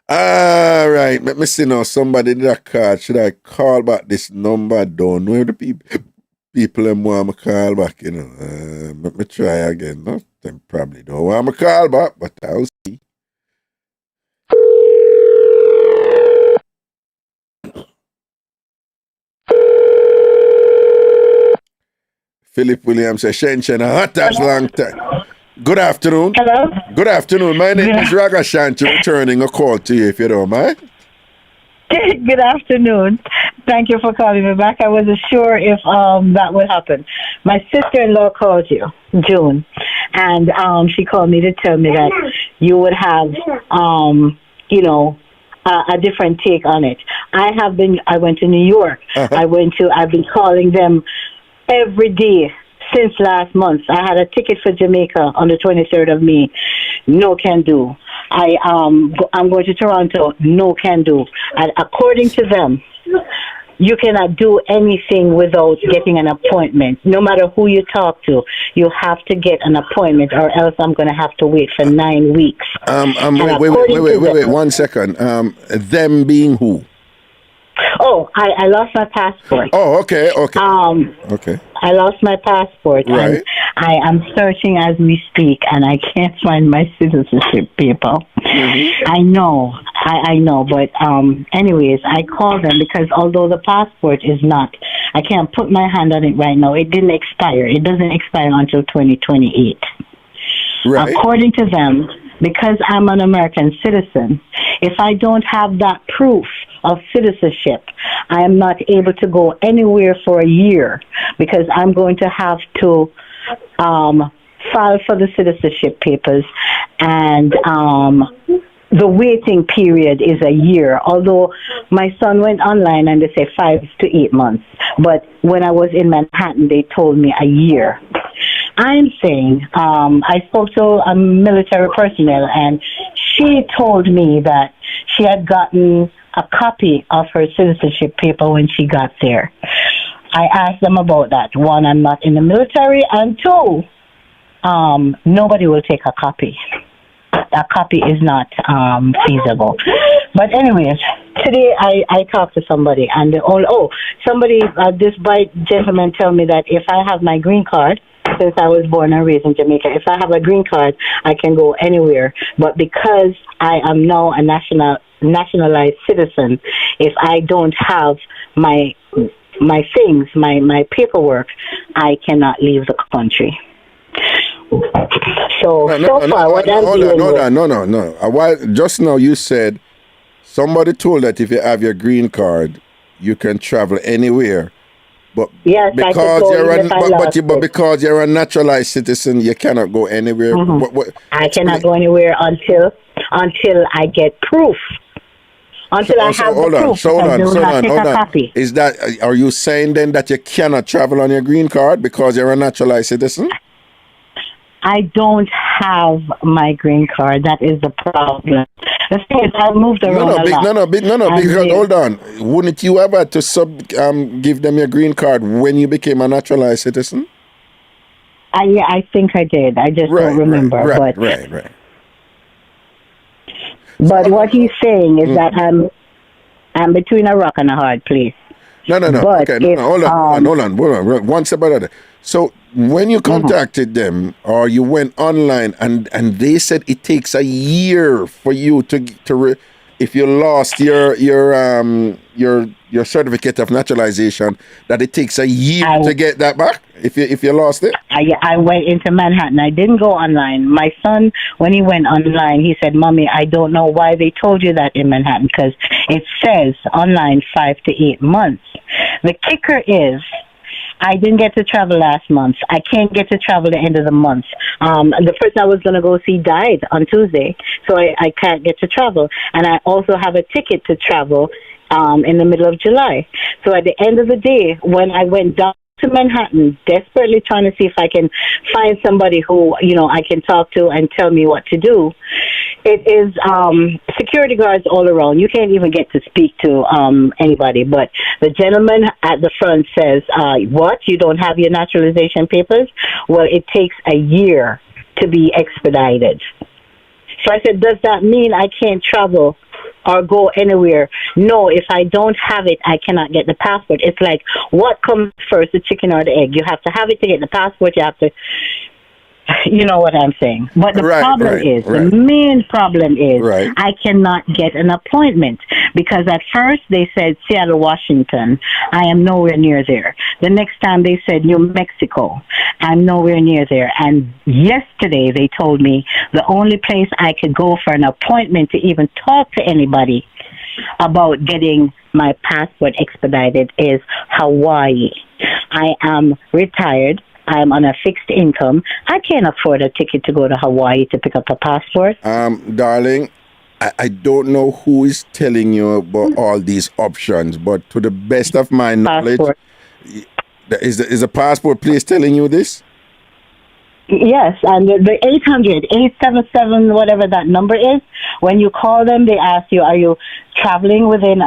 All right, let me see now. Somebody did a call. Should I call back this number? I don't know if the people them want me call back, you know. Let me try again. No, them probably don't want me call back, but I'll see. Philip Williams says, Shen, a hot as long time. Good afternoon. Hello? Good afternoon. My name is Ragashanti, returning a call to you if you don't mind. Good afternoon. Thank you for calling me back. I wasn't sure if that would happen. My sister-in-law called you, June, and she called me to tell me that you would have, you know, a different take on it. I went to New York. I've been calling them every day since last month. I had a ticket for Jamaica on the 23rd of May. No can do. I'm going to Toronto. No can do. And according to them, you cannot do anything without getting an appointment. No matter who you talk to, you have to get an appointment, or else I'm going to have to wait for 9 weeks. Wait, 1 second. Them being who? Oh, I lost my passport. Oh, okay. Okay. I lost my passport, right. And I am searching as we speak, and I can't find my citizenship paper. Mm-hmm. I know, but anyways, I called them because although the passport is not, I can't put my hand on it right now. It didn't expire. It doesn't expire until 2028. Right. According to them, because I'm an American citizen, if I don't have that proof of citizenship, I am not able to go anywhere for a year because I'm going to have to file for the citizenship papers, and the waiting period is a year. Although my son went online and they say 5 to 8 months, but when I was in Manhattan, they told me a year. I'm saying, I spoke to a military personnel, and she told me that she had gotten a copy of her citizenship paper when she got there. I asked them about that. One, I'm not in the military, and two, nobody will take a copy. A copy is not feasible. But anyways, today I talked to somebody, and this white gentleman told me that if I have my green card, since I was born and raised in Jamaica, if I have a green card, I can go anywhere. But because I am now a nationalized citizen, if I don't have my things, my paperwork, I cannot leave the country. So far, what I'm doing... No. A while, just now you said somebody told that if you have your green card, you can travel anywhere. But yes, but because you're a naturalized citizen, you cannot go anywhere. Mm-hmm. I cannot go anywhere until I get proof. Until I have the proof. Hold on. Is that, are you saying then that you cannot travel on your green card because you're a naturalized citizen? I don't have my green card. That is the problem. The thing is, I've moved around a lot. Because hold on. Wouldn't you ever to give them your green card when you became a naturalized citizen? Yeah, I think I did. I just don't remember. Right. But what he's saying is that I'm between a rock and a hard place. No. But hold on. One step about So when you contacted them or you went online and they said it takes a year for you to if you lost your certificate of naturalization, that it takes a year to get that back if you lost it? I went into Manhattan. I didn't go online. My son, when he went online, he said, "Mommy, I don't know why they told you that in Manhattan, because it says online 5 to 8 months." The kicker is, I didn't get to travel last month. I can't get to travel the end of the month. The person I was going to go see died on Tuesday, so I can't get to travel. And I also have a ticket to travel in the middle of July. So at the end of the day, when I went down to Manhattan, desperately trying to see if I can find somebody who, I can talk to and tell me what to do, it is security guards all around. You can't even get to speak to anybody. But the gentleman at the front says, what? You don't have your naturalization papers? Well, it takes a year to be expedited. So I said, does that mean I can't travel or go anywhere? No, if I don't have it, I cannot get the passport. It's like, what comes first, the chicken or the egg? You have to have it to get the passport. You have to... You know what I'm saying. But the the main problem is, I cannot get an appointment because at first they said Seattle, Washington. I am nowhere near there. The next time they said New Mexico. I'm nowhere near there. And yesterday they told me the only place I could go for an appointment to even talk to anybody about getting my passport expedited is Hawaii. I am retired. I'm on a fixed income. I can't afford a ticket to go to Hawaii to pick up a passport. Darling, I don't know who is telling you about all these options, but to the best of my knowledge, Is the passport place telling you this? Yes, and the 800-877, whatever that number is, when you call them, they ask you, are you traveling within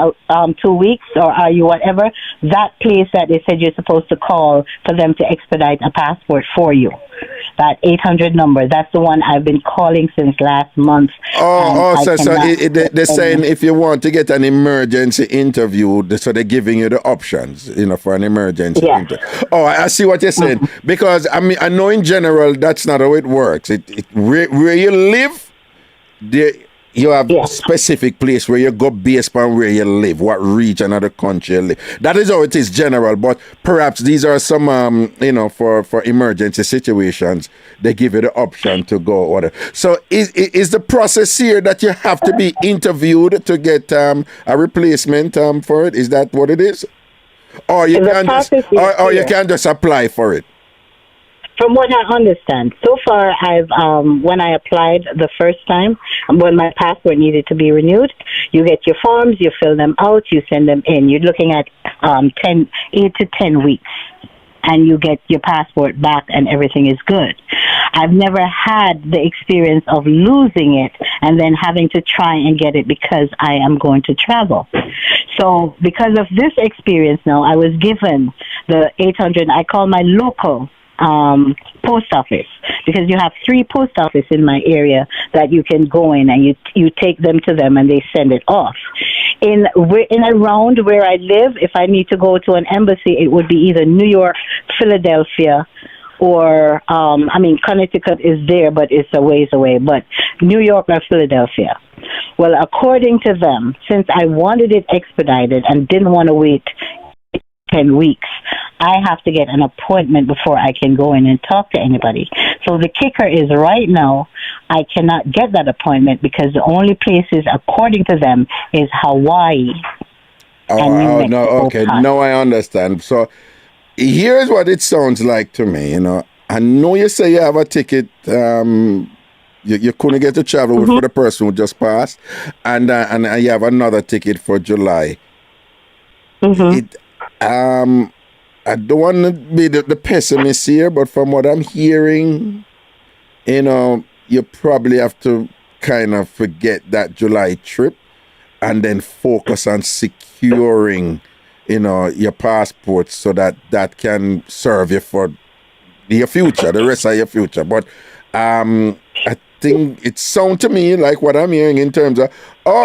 2 weeks or are you whatever? That place that they said you're supposed to call for them to expedite a passport for you. That 800 number, that's the one I've been calling since last month. So they're saying if you want to get an emergency interview, so they're giving you the options, for an emergency interview. Oh, I see what you're saying. Because, I know in general, that's not how it works. Where you live, you have a specific place where you go based on where you live, what region of the country you live. That is how it is general, but perhaps these are some, for emergency situations, they give you the option to go order. So is the process here that you have to be interviewed to get a replacement for it? Is that what it is? Or you can just apply for it? From what I understand, so far I've when I applied the first time, when my passport needed to be renewed, you get your forms, you fill them out, you send them in. You're looking at 8 to 10 weeks, and you get your passport back, and everything is good. I've never had the experience of losing it and then having to try and get it because I am going to travel. So because of this experience now, I was given the 800. I call my local post office, because you have 3 post offices in my area that you can go in and you take them to them and they send it off. In around where I live, if I need to go to an embassy, it would be either New York, Philadelphia, or Connecticut is there, but it's a ways away, but New York or Philadelphia. Well, according to them, since I wanted it expedited and didn't want to wait 10 weeks, I have to get an appointment before I can go in and talk to anybody. So the kicker is right now, I cannot get that appointment because the only places, according to them, is Hawaii. Now I understand. So here's what it sounds like to me. I know you say you have a ticket. You couldn't get to travel with for the person who just passed, and you have another ticket for July. I don't want to be the pessimist here, but from what I'm hearing, you probably have to kind of forget that July trip and then focus on securing, your passport so that can serve you for your future, the rest of your future. But I think it sounds to me like what I'm hearing in terms of,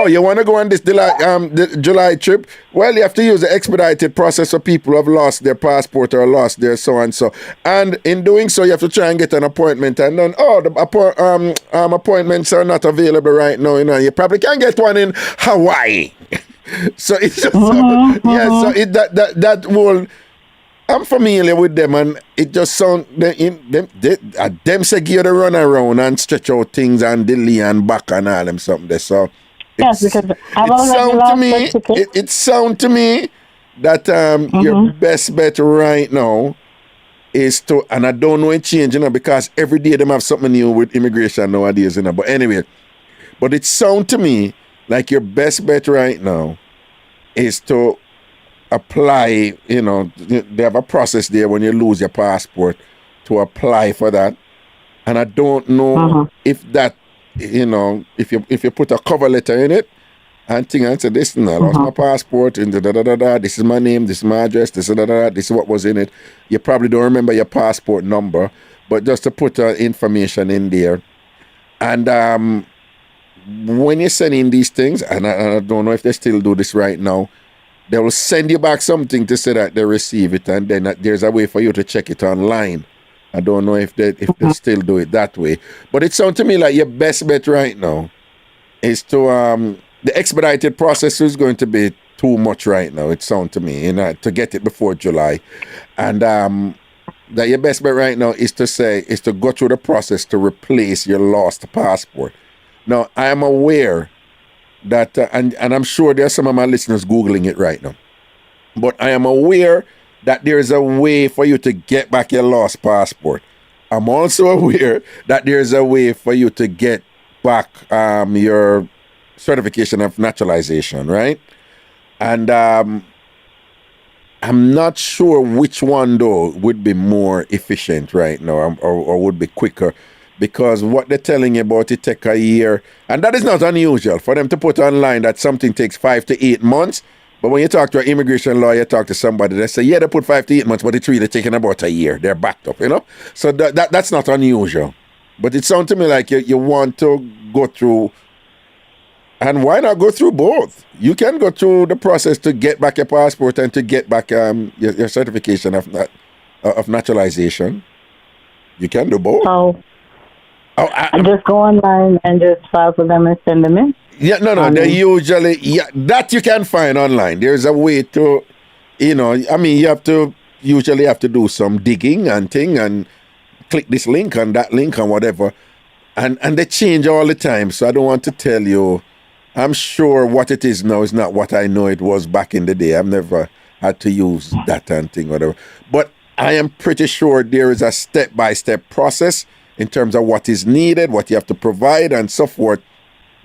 you want to go on this the July trip? Well, you have to use the expedited process for people who have lost their passport or lost their so-and-so. And in doing so, you have to try and get an appointment. And then, the appointments are not available right now. You probably can get one in Hawaii. So it's just, that whole... I'm familiar with them, and it just sounds them say give you the run around and stretch out things and delay and back and all them something there. So because it sound to me that your best bet right now is to, and I don't know it change, because every day them have something new with immigration nowadays, But anyway, but it sound to me like your best bet right now is to apply, they have a process there when you lose your passport to apply for that. And I don't know if that, if you put a cover letter in it and thing and say, listen, I lost my passport, and this is my name, this is my address, this is what was in it. You probably don't remember your passport number, but just to put information in there. And when you send in these things, and I don't know if they still do this right now, they will send you back something to say that they receive it, and then there's a way for you to check it online. I don't know if they still do it that way. But it sounds to me like your best bet right now is to... the expedited process is going to be too much right now, it sounds to me, to get it before July. And that your best bet right now is to go through the process to replace your lost passport. Now, I am aware that, and I'm sure there are some of my listeners Googling it right now, but I am aware that there's a way for you to get back your lost passport. I'm also aware that there's a way for you to get back your certification of naturalization, right? And I'm not sure which one though would be more efficient right now, or would be quicker, because what they're telling you about it take a year, and that is not unusual for them to put online that something takes 5 to 8 months. But when you talk to an immigration lawyer, talk to somebody, they say, yeah, they put 5 to 8 months, but it's really taking about a year. They're backed up, you know? So that's not unusual. But it sounds to me like you want to go through, and why not go through both? You can go through the process to get back your passport and to get back your certification of naturalization. You can do both. I just go online and just file for them and send them in. Yeah, no. They usually, that you can find online. There's a way to, you usually have to do some digging and thing and click this link and that link and whatever. And they change all the time. So I don't want to tell you, I'm sure what it is now is not what I know it was back in the day. I've never had to use that and thing, whatever. But I am pretty sure there is a step-by-step process in terms of what is needed, what you have to provide and so forth.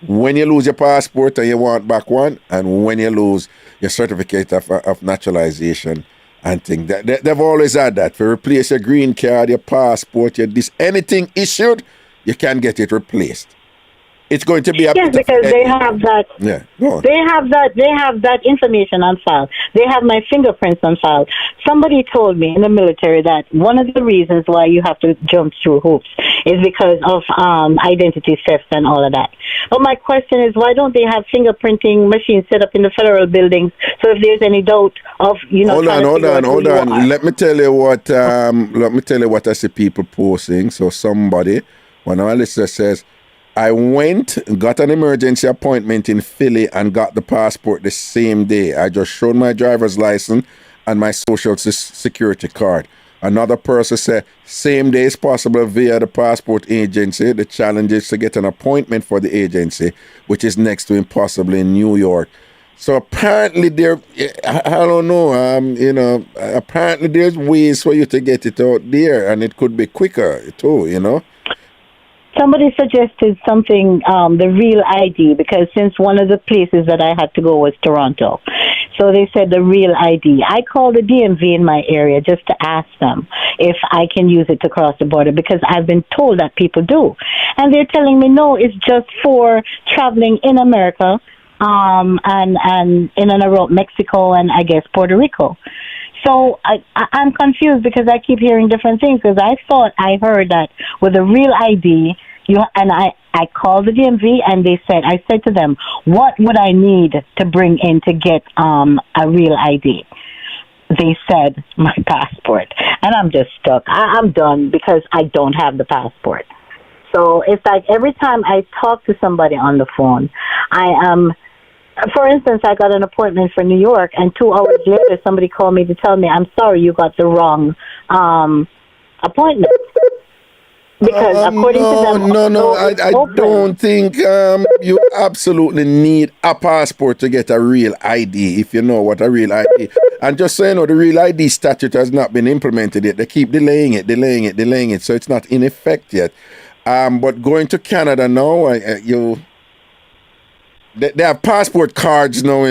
When you lose your passport and you want back one, and when you lose your certificate of naturalization and things. They've always had that. To replace your green card, your passport, anything issued, you can get it replaced. It's going to be a yes, because they have that. Yeah, go on. They have that information on file. They have my fingerprints on file. Somebody told me in the military that one of the reasons why you have to jump through hoops is because of identity theft and all of that. But my question is, why don't they have fingerprinting machines set up in the federal buildings? So if there's any doubt of hold on. Let me tell you what I see people posting. So one of our listeners says, I went, got an emergency appointment in Philly and got the passport the same day. I just showed my driver's license and my social security card. Another person said, same day is possible via the passport agency. The challenge is to get an appointment for the agency, which is next to impossible in New York. So apparently I don't know, apparently there's ways for you to get it out there, and it could be quicker too, Somebody suggested something, the real ID, because since one of the places that I had to go was Toronto. So they said the real ID. I called the DMV in my area just to ask them if I can use it to cross the border, because I've been told that people do. And they're telling me, no, it's just for traveling in America and in and around Mexico and I guess Puerto Rico. So I'm confused because I keep hearing different things, because I thought I heard that with a real ID, I called the DMV and I said to them, what would I need to bring in to get a real ID? They said my passport, and I'm just stuck. I'm done because I don't have the passport. So it's like every time I talk to somebody on the phone, for instance, I got an appointment for New York, and 2 hours later, somebody called me to tell me, I'm sorry, you got the wrong appointment. Because according to them... I don't think you absolutely need a passport to get a real ID, if you know what a real ID... And just so you know, the real ID statute has not been implemented yet. They keep delaying it, so it's not in effect yet. But going to Canada now, they have passport cards now,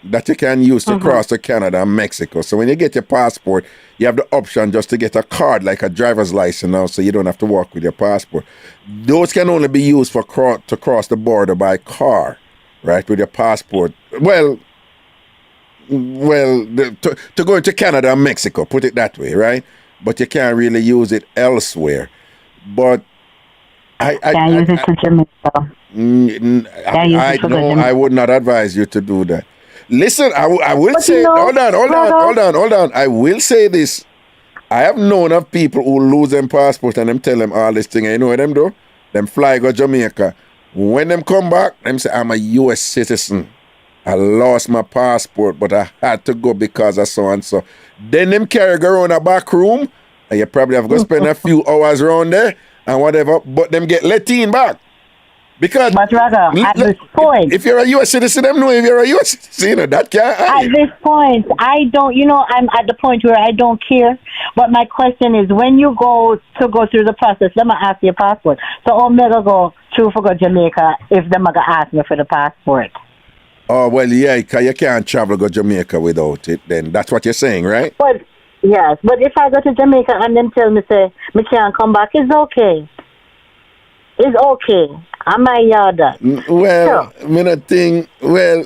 that you can use to cross to Canada and Mexico. So when you get your passport, you have the option just to get a card like a driver's license now, so you don't have to walk with your passport. Those can only be used to cross the border by car, right, with your passport. Well, to go into Canada and Mexico, put it that way, right? But you can't really use it elsewhere. But can't use it to Jamaica. I would not advise you to do that. Listen, I will say, hold on. I will say this. I have known of people who lose them passport and them tell them all this thing. And you know what them do? Them fly go Jamaica. When them come back, them say, I'm a U.S. citizen. I lost my passport, but I had to go because of so and so. Then them carry go around a back room, and you probably have to spend a few hours around there and whatever, but them get let in back. Because but rather, at this point, if you're a U.S. citizen, them know if you're a U.S. citizen, that can't happen. At this point, I don't, I'm at the point where I don't care. But my question is, when you go through the process, let me ask you a passport. So I'm going to go through for Jamaica if them are going to ask me for the passport. Oh, well, yeah, 'cause you can't travel go Jamaica without it, then. That's what you're saying, right? But, yes, but if I go to Jamaica and them tell me, say, me can't come back, it's okay. It's okay. I'm my yard. Well, me not think, well,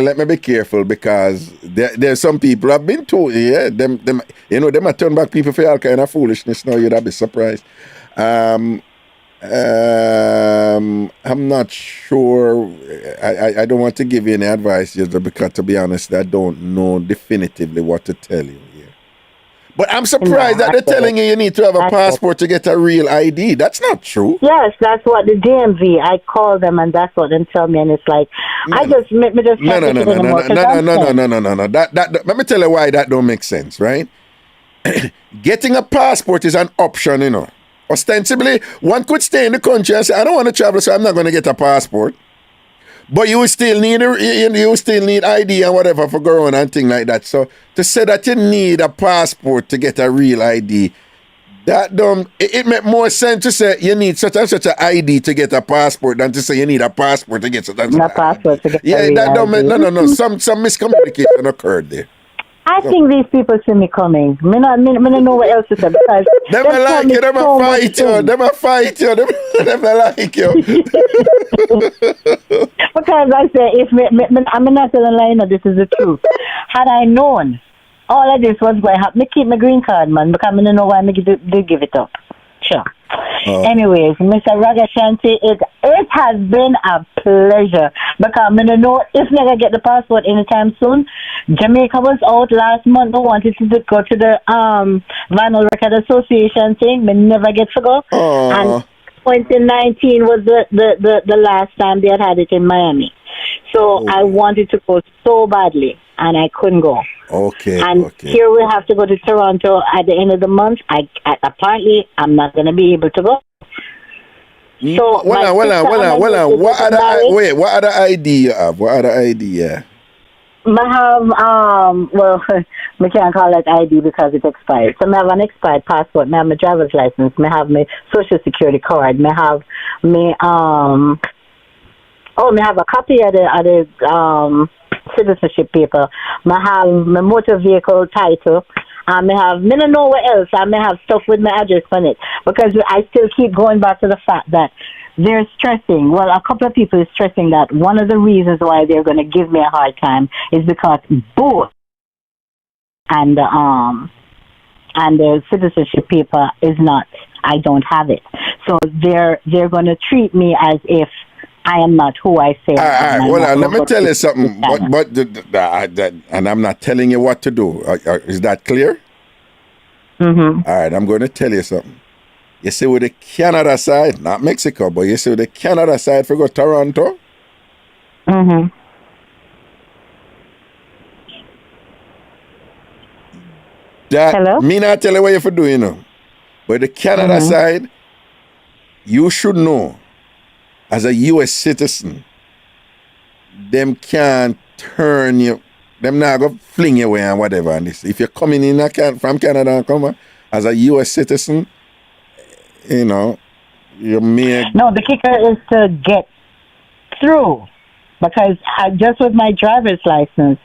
let me be careful because there's some people I've been to, yeah, them, you know, them a turn back people for all kind of foolishness now, you'd be surprised. I'm not sure. I don't want to give you any advice just because, to be honest, I don't know definitively what to tell you here. But I'm surprised that they're telling you need to have a passport to get a real ID. That's not true. Yes, that's what the DMV. I call them and that's what they tell me, and it's like No. I just me just No. That, Let me tell you why that don't make sense, right? Getting a passport is an option, you know. Ostensibly, one could stay in the country and say, I don't want to travel, so I'm not going to get a passport. But you still need ID and whatever for go on and things like that. So to say that you need a passport to get a real ID, that don't it make more sense to say you need such and such an ID to get a passport than to say you need a passport to get such and such an passport to get yeah, a real that don't make, ID. no. Some miscommunication occurred there. I think these people see me coming. Me not know what else to say because Them a like you, them a fight you, them a like you. Because I say, if I'm not telling you, this is the truth. Had I known all of this was going to happen, me keep my green card, man, because I don't know why I did give it up. Sure. Anyways, Mr. Ragashanti, it has been a pleasure because I don't know if I get the passport anytime soon. Jamaica was out last month. I wanted to go to the Vinyl Record Association thing. I never get to go. And 2019 was the last time they had it in Miami. So I wanted to go so badly, and I couldn't go. Okay. And here we have to go to Toronto at the end of the month. Apparently, I'm not going to be able to go. So, what other ID you have? What other ID you have? I have, well, we can't call it ID because it expired. So I have an expired passport. I have my driver's license. I have my social security card. I have my, I have a copy of the citizenship paper. I have my motor vehicle title. I don't know what else. I may have stuff with my address on it because I still keep going back to the fact that they're stressing. Well, a couple of people are stressing that one of the reasons why they're going to give me a hard time is because both and the citizenship paper is not. I don't have it, so they're going to treat me as if I am not who I say. All right. Well, let me tell you something. But and I'm not telling you what to do. Is that clear? Mm-hmm. All right. I'm going to tell you something. You see, with the Canada side, not Mexico, but you see, with the Canada side, for go Toronto. Mm-hmm. Hello? Me not tell you what you have to do, you know. But the Canada side, you should know. As a U.S. citizen, them can't turn you, them not go fling you away and whatever. And this, if you're coming in from Canada and come as a U.S. citizen, you know, you may. No, the kicker is to get through. Because just with my driver's license,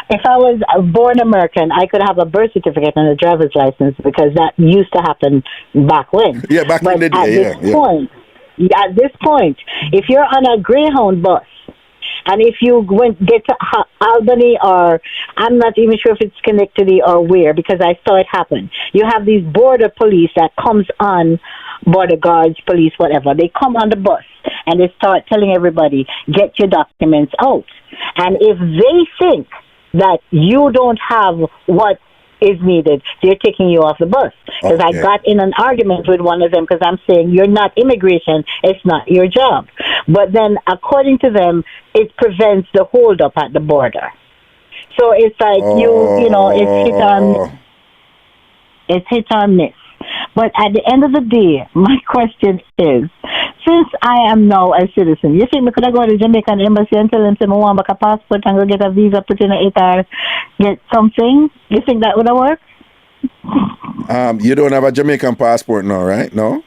if I was born American, I could have a birth certificate and a driver's license because that used to happen back when. Yeah, back in the day, At this point, if you're on a Greyhound bus, and if you get to Albany, or I'm not even sure if it's Schenectady or where, because I saw it happen. You have these border police that comes on, border guards, police, whatever. They come on the bus and they start telling everybody, get your documents out. And if they think that you don't have what is needed, they're taking you off the bus. Because I got in an argument with one of them because I'm saying, you're not immigration, it's not your job. But then, according to them, it prevents the holdup at the border. So it's like, it's hit or miss. But at the end of the day, my question is, since I am now a citizen, you think we could go to the Jamaican embassy and tell them I want back a passport and go get a visa, put in an 8 hours, get something? You think that would have worked? You don't have a Jamaican passport now, right? No?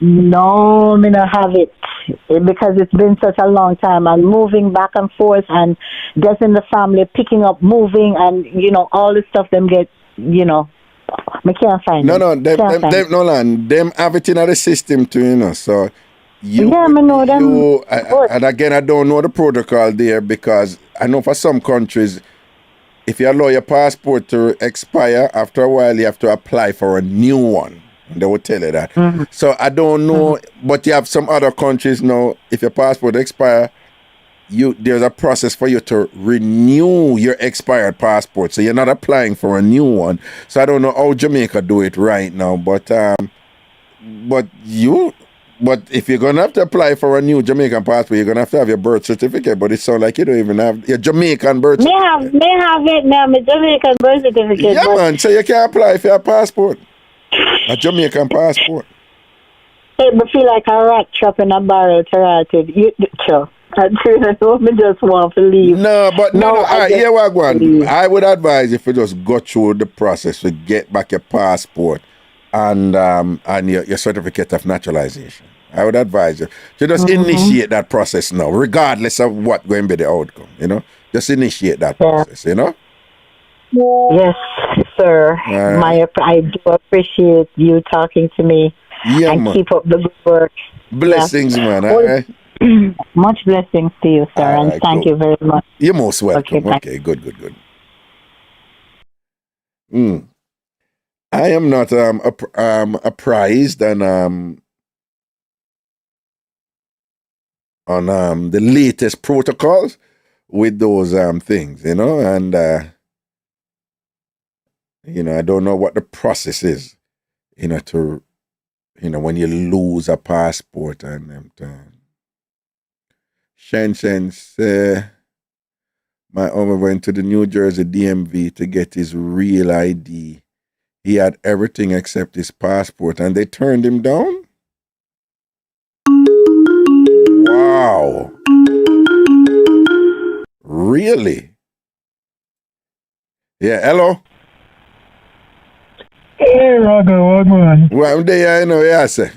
No, me not have it. because it's been such a long time, and moving back and forth and getting the family picking up, moving, and all the stuff them get, I can't find No, it. them have it in the system too, so you, I know them. and again, I don't know the protocol there, because I know for some countries, if you allow your passport to expire, after a while you have to apply for a new one. They will tell you that. Mm-hmm. So I don't know, but you have some other countries now, if your passport expire, there's a process for you to renew your expired passport. So you're not applying for a new one. So I don't know how Jamaica do it right now, but if you're gonna have to apply for a new Jamaican passport, you're gonna have to have your birth certificate. But it sounds like you don't even have your Jamaican birth certificate. May have it now, my Jamaican birth certificate. Yeah, man. So you can't apply for a passport, a Jamaican passport. It would feel like a rat trap in a barrel to rat it. I just want to leave. No, but no. I would advise if you just go through the process to get back your passport and your certificate of naturalization. I would advise you to just initiate that process now, regardless of what going to be the outcome. Just initiate that process. Yes, sir. I do appreciate you talking to me. Yeah, and man. Keep up the good work. Blessings, man. All right. Much blessings to you, sir, and thank you very much. You're most welcome. Okay, good. I am not apprised on the latest protocols with those things, and I don't know what the process is, to when you lose a passport and Shen said, my uncle went to the New Jersey DMV to get his real ID. He had everything except his passport, and they turned him down? Wow. Really? Yeah, hello? Hey, Raga, what man? Well, I'm there, I say.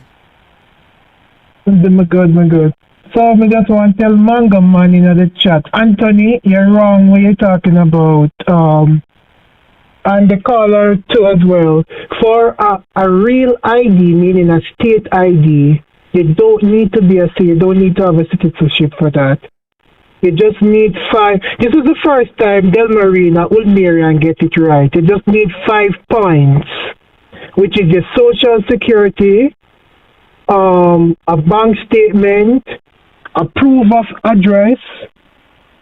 My good. So I just want to tell Manga Man in the chat, Anthony, you're wrong when you're talking about, and the caller too as well. For a real ID, meaning a state ID, you don't need to be you don't need to have a citizenship for that. You just need 5. This is the first time Del Marina, Old Marion get it right. You just need 5 points, which is your social security, a bank statement, a proof of address,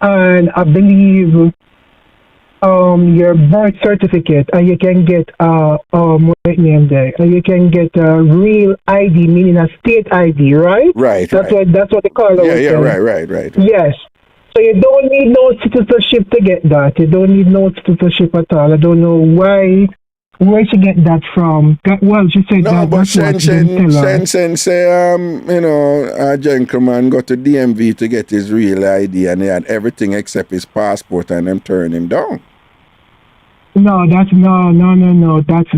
and I believe your birth certificate, and you can get what name there? And you can get a real ID, meaning a state ID, right? Right. That's what the caller was saying. Right. Yes. So you don't need no citizenship to get that. You don't need no citizenship at all. I don't know where she get that from. Well, she said no, that. But Shen say, a gentleman got to DMV to get his real ID, and he had everything except his passport, and them turned him down. No, that's no. That's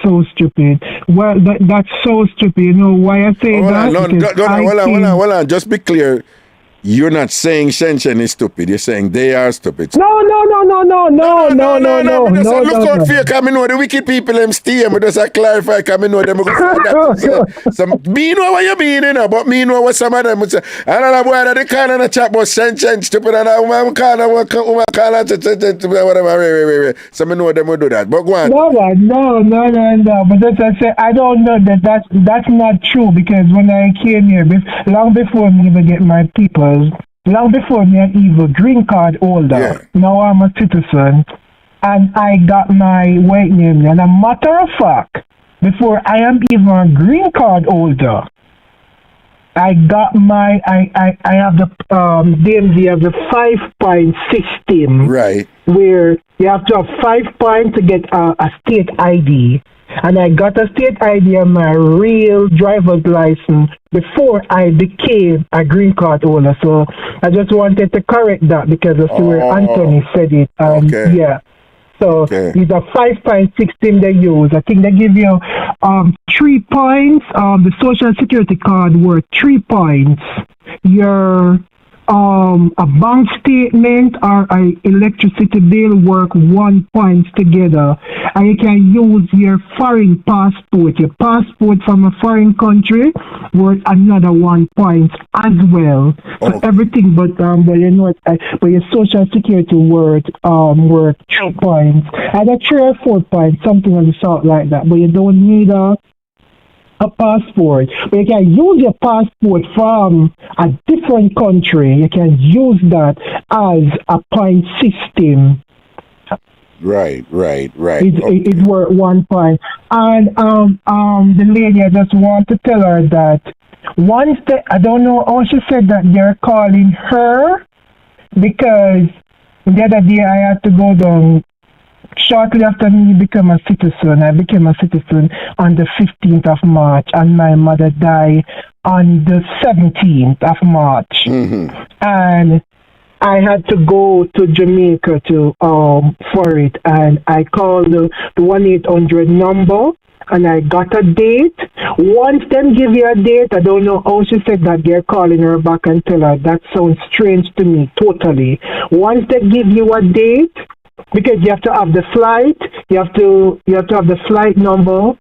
so stupid. Well, that's so stupid. You know why I say that? Hold on. Just be clear. You're not saying Shen is stupid. You're saying they are stupid. No. Look out for you, because I know the wicked people them stay. I just clarify, because I know them. Me know what you mean, but me know what some of them would say. I don't know why they kind of chat about Shen stupid, and I call whatever. So I know them will do that. But go on. No. But that's I say I don't know that's not true, because when I came here, long before me even get my people. Long before me an evil green card holder. Yeah. Now I'm a citizen, and I got my white name. And a matter of fact, before I am even a green card holder, I got I have the DMV have the 5-point system. Right. Where you have to have 5 points to get a state ID. And I got a state ID on my real driver's license before I became a green card holder. So I just wanted to correct that, because I see where Anthony said it. Okay. Yeah. So it's a 5-point system they use. I think they give you 3 points. The social security card worth 3 points. Your a bank statement or a electricity bill work 1 point together, and you can use your foreign passport. Your passport from a foreign country worth another 1 point as well. So everything, but you know, but your social security worth 3 points, either 3 or 4 points, something of the sort like that. But you don't need a passport, but you can use your passport from a different country. You can use that as a point system. Right. It worth 1 point. And the lady, I just want to tell her that once I don't know how she said that they're calling her, because the other day I had to go down. Shortly after me became a citizen, I became a citizen on the 15th of March, and my mother died on the 17th of March. Mm-hmm. And I had to go to Jamaica for it, and I called the 1-800 number, and I got a date. Once them give you a date, I don't know how she said that they're calling her back and tell her. That sounds strange to me, totally. Once they give you a date, because you have to have the flight, you have to have the flight number,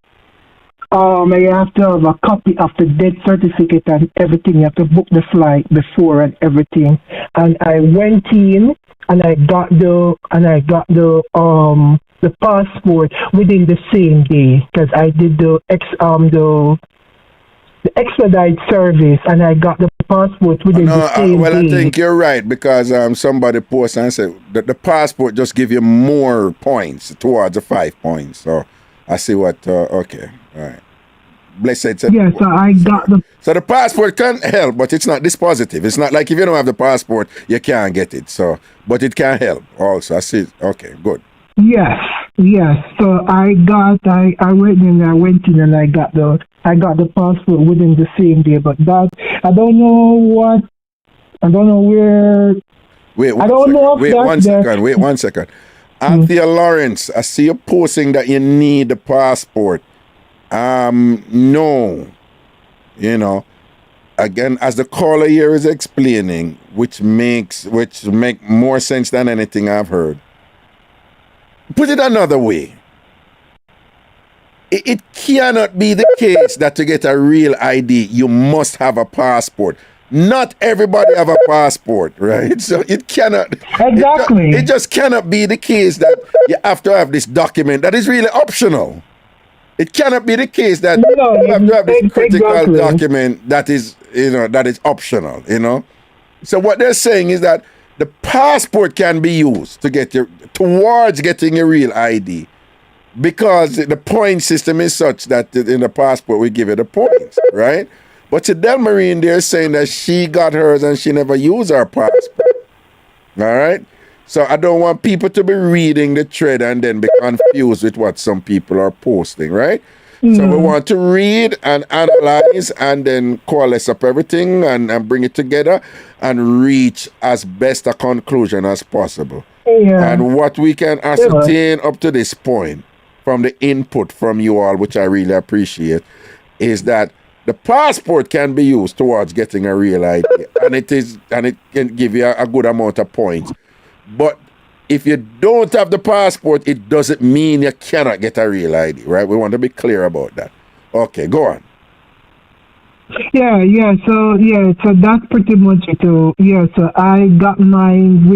and you have to have a copy of the death certificate and everything. You have to book the flight before and everything. And I went in and I got the passport within the same day, because I did the expedite service, and I got the passport within the same day. I think you're right, because somebody posted and said that the passport just give you more points towards the 5 points. So I see what. Okay, all right. Blessed said. Yes, so I got the. So the passport can help, but it's not dispositive. It's not like if you don't have the passport, you can't get it. So, but it can help also. I see. Okay, good. Yes. So I went in and I got the passport within the same day. But that I don't know where. Wait one second. Anthea Lawrence, I see you posting that you need the passport. No. You know, again, as the caller here is explaining, which make more sense than anything I've heard. Put it another way. It cannot be the case that to get a real ID, you must have a passport. Not everybody have a passport, right? So it cannot. Exactly. It just cannot be the case that you have to have this document that is really optional. It cannot be the case that you have to have this critical document that is optional, you know? So what they're saying is that the passport can be used to get towards getting a real ID, because the point system is such that in the passport we give you the points, right? But to Delmarine, they're saying that she got hers and she never used her passport. All right? So I don't want people to be reading the thread and then be confused with what some people are posting, right? So we want to read and analyze and then coalesce up everything and bring it together and reach as best a conclusion as possible. Yeah. And what we can ascertain up to this point from the input from you all, which I really appreciate, is that the passport can be used towards getting a real ID, and it can give you a good amount of points. But if you don't have the passport, it doesn't mean you cannot get a real ID, right? We want to be clear about that. Okay, go on. So that's pretty much it. So I got mine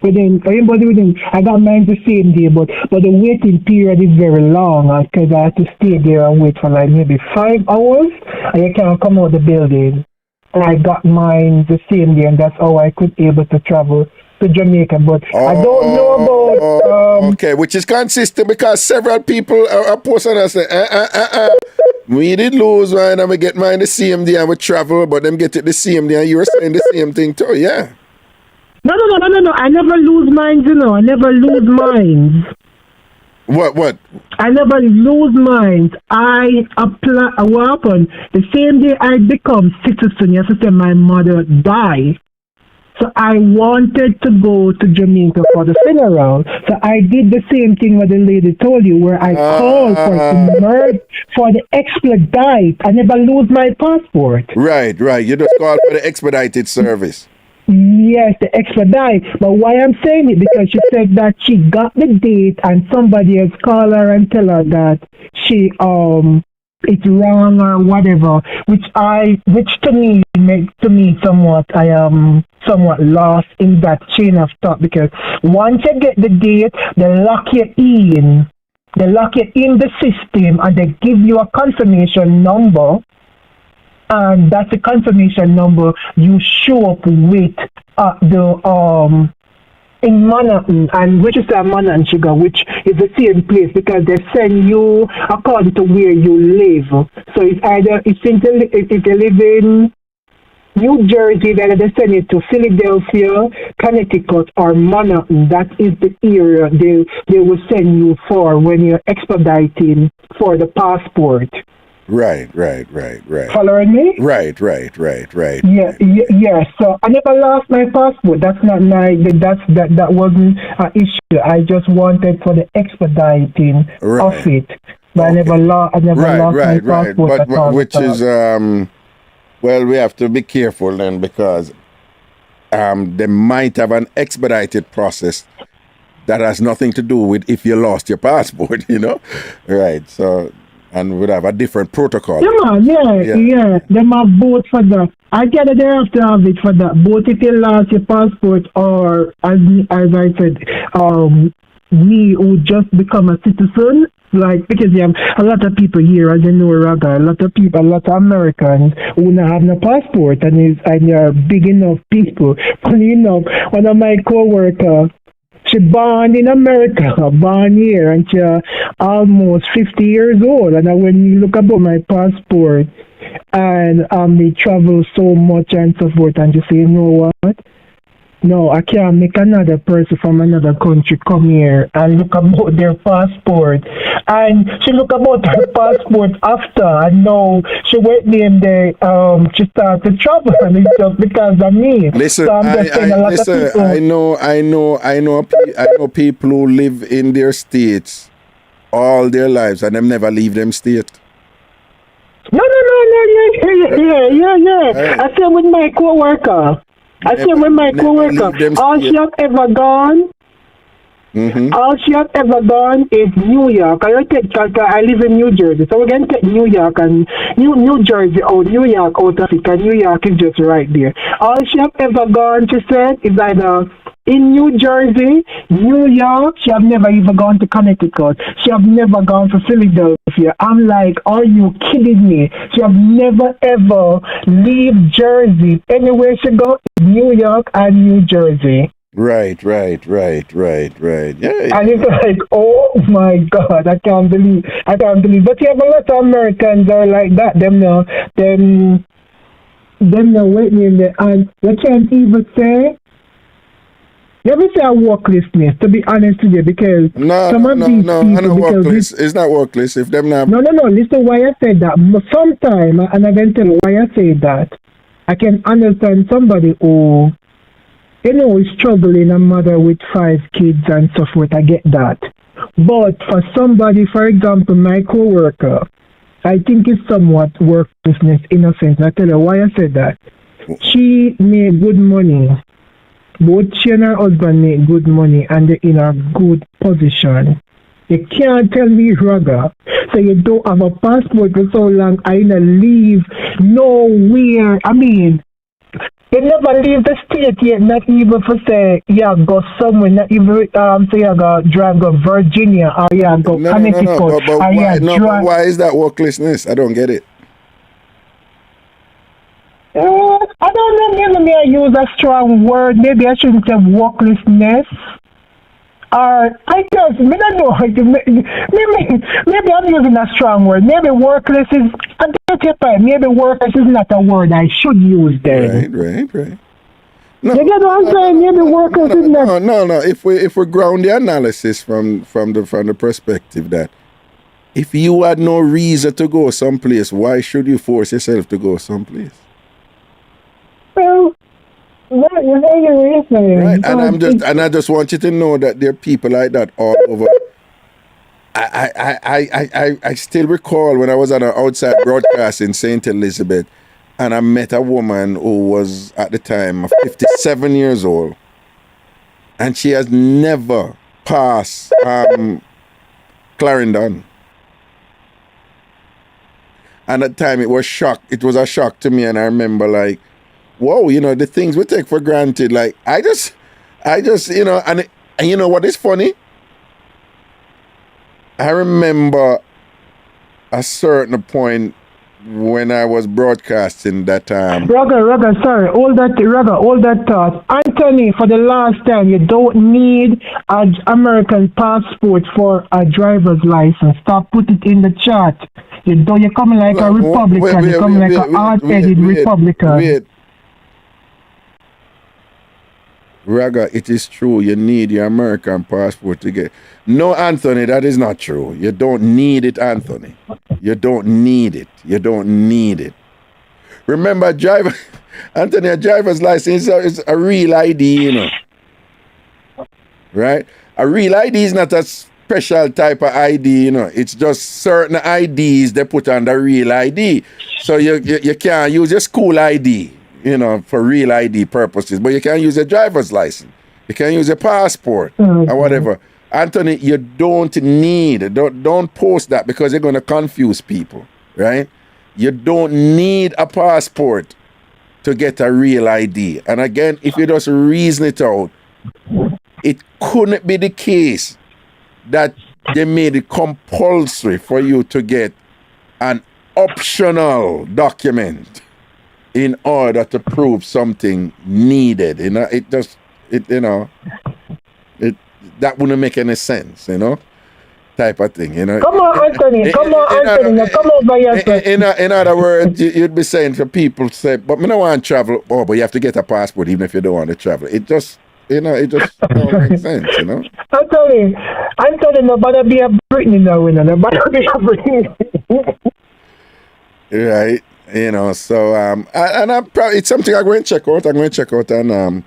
I got mine the same day, but the waiting period is very long, because I have to stay there and wait for like maybe 5 hours, and you can't come out the building. And I got mine the same day, and that's how I could able to travel to Jamaica. But I don't know about okay, which is consistent, because several people are posting and saying, we did lose mine and we get mine the same day and we travel, but them get it the same day, and you were saying the same thing too, yeah. No. I never lose mine, I never lose mine. What? I never lose mine. I apply. What happened? The same day I become citizen, you have to say my mother died. So I wanted to go to Jamaica for the funeral. So I did the same thing what the lady told you, where I called for the expedite. I never lose my passport. Right. You just called for the expedited service. Yes, the expedite. But why I'm saying it, because she said that she got the date and somebody else called her and tell her that she it's wrong or whatever, which to me somewhat, I am somewhat lost in that chain of thought, because once you get the date, they lock you in the system and they give you a confirmation number, and that's the confirmation number you show up with in Manhattan, and which is Manhattan Sugar, which is the same place, because they send you according to where you live. So it's either if you live in New Jersey, then they send you to Philadelphia, Connecticut, or Manhattan. That is the area they will send you for when you're expediting for the passport. Right. Following me? Right. Yeah. So I never lost my passport. That's not that wasn't an issue. I just wanted for the expediting of it, but I never lost my passport. But which is well, we have to be careful then, because they might have an expedited process that has nothing to do with if you lost your passport. Right? So. And would have a different protocol. Yeah. Them have both for that. I get it, they have to have it for that. Both if you lost your passport, or as I said, me who just become a citizen, like, because you have a lot of people here, as you know, Raga, a lot of Americans who don't have no passport, and you're big enough people. Funny enough, one of my co-workers, she born in America, born here, and she almost 50 years old. And when you look about my passport, and they travel so much and so forth, and you say, you know what? No, I can't make another person from another country come here and look about their passport. And she look about her passport after, and now she went there, she started to travel, and it's just because of me. Listen, so I know people who live in their states all their lives and them never leave them state. No, yeah. I say with my co-worker. All she have ever gone, all she have ever gone is New York. I live in New Jersey, so we're going to take New York and New Jersey out, New York out of it, and New York is just right there. All she have ever gone, she said, is either in New Jersey, New York. She have never even gone to Connecticut. She have never gone to Philadelphia. I'm like, are you kidding me? She have never ever leave Jersey. Anywhere she go, New York and New Jersey. Right. Yeah. And it's like, oh my God, I can't believe. But you have a lot of Americans are like that. Them now waiting in there, and they can't even say. Let me say a worklessness, to be honest with you, because some of these people, workless. It's not workless if them not. No. Listen, why I said that. Sometime, and I can tell you why I say that. I can understand somebody who, is struggling, a mother with 5 kids and so forth. I get that. But for somebody, for example, my co-worker, I think it's somewhat worklessness in a sense. I tell you why I said that. She made good money. Both she and her husband make good money, and they're in a good position. You can't tell me, Raga, so you don't have a passport for so long, I leave nowhere. I mean, you never leave the state yet, not even for say, go somewhere, not even say you go drive go Virginia, or go Connecticut. But why is that worklessness? I don't get it. I don't know, maybe I use a strong word. Maybe I shouldn't say worklessness. I don't know. Maybe I'm using a strong word. Maybe workless is, maybe workless is not a word I should use then. Right. No, you get what I'm saying? Maybe workless is not. No. If we ground the analysis from the perspective that if you had no reason to go someplace, why should you force yourself to go someplace? Well, Right, you know what you're saying. Right, and I just want you to know that there are people like that all over. I still recall when I was on an outside broadcast in St. Elizabeth, and I met a woman who was at the time 57 years old, and she has never passed Clarendon. And at the time it was a shock to me, and I remember like, whoa, you know, the things we take for granted. Like I just, you know, and you know what is funny? I remember a certain point when I was broadcasting that time. Raga, sorry, all that thought. Anthony, for the last time, you don't need an American passport for a driver's license. Stop put it in the chat. You're coming like a Republican. You're coming like a hard-headed Republican. Wait. Raga, it is true. You need your American passport to get. No, Anthony, that is not true. You don't need it, Anthony. You don't need it. Remember, Anthony, a driver's license is a real ID, you know. Right? A real ID is not a special type of ID, you know. It's just certain IDs they put on the real ID. So you can't use your school ID, you know, for real ID purposes, but you can use a driver's license. You can use a passport or whatever. Anthony, you don't post that because you're going to confuse people, right? You don't need a passport to get a real ID. And again, if you just reason it out, it couldn't be the case that they made it compulsory for you to get an optional document in order to prove something needed. You know, that wouldn't make any sense, you know, type of thing, you know. Come on, Anthony. Come over yourself. In other words, you'd be saying to people, say, but me don't want to travel. Oh, but you have to get a passport even if you don't want to travel. It just don't make sense, you know. Anthony, nobody be a Britney now, you know. Nobody be a Britney. Right, you know. So and I'm probably it's something I'm going to check out. And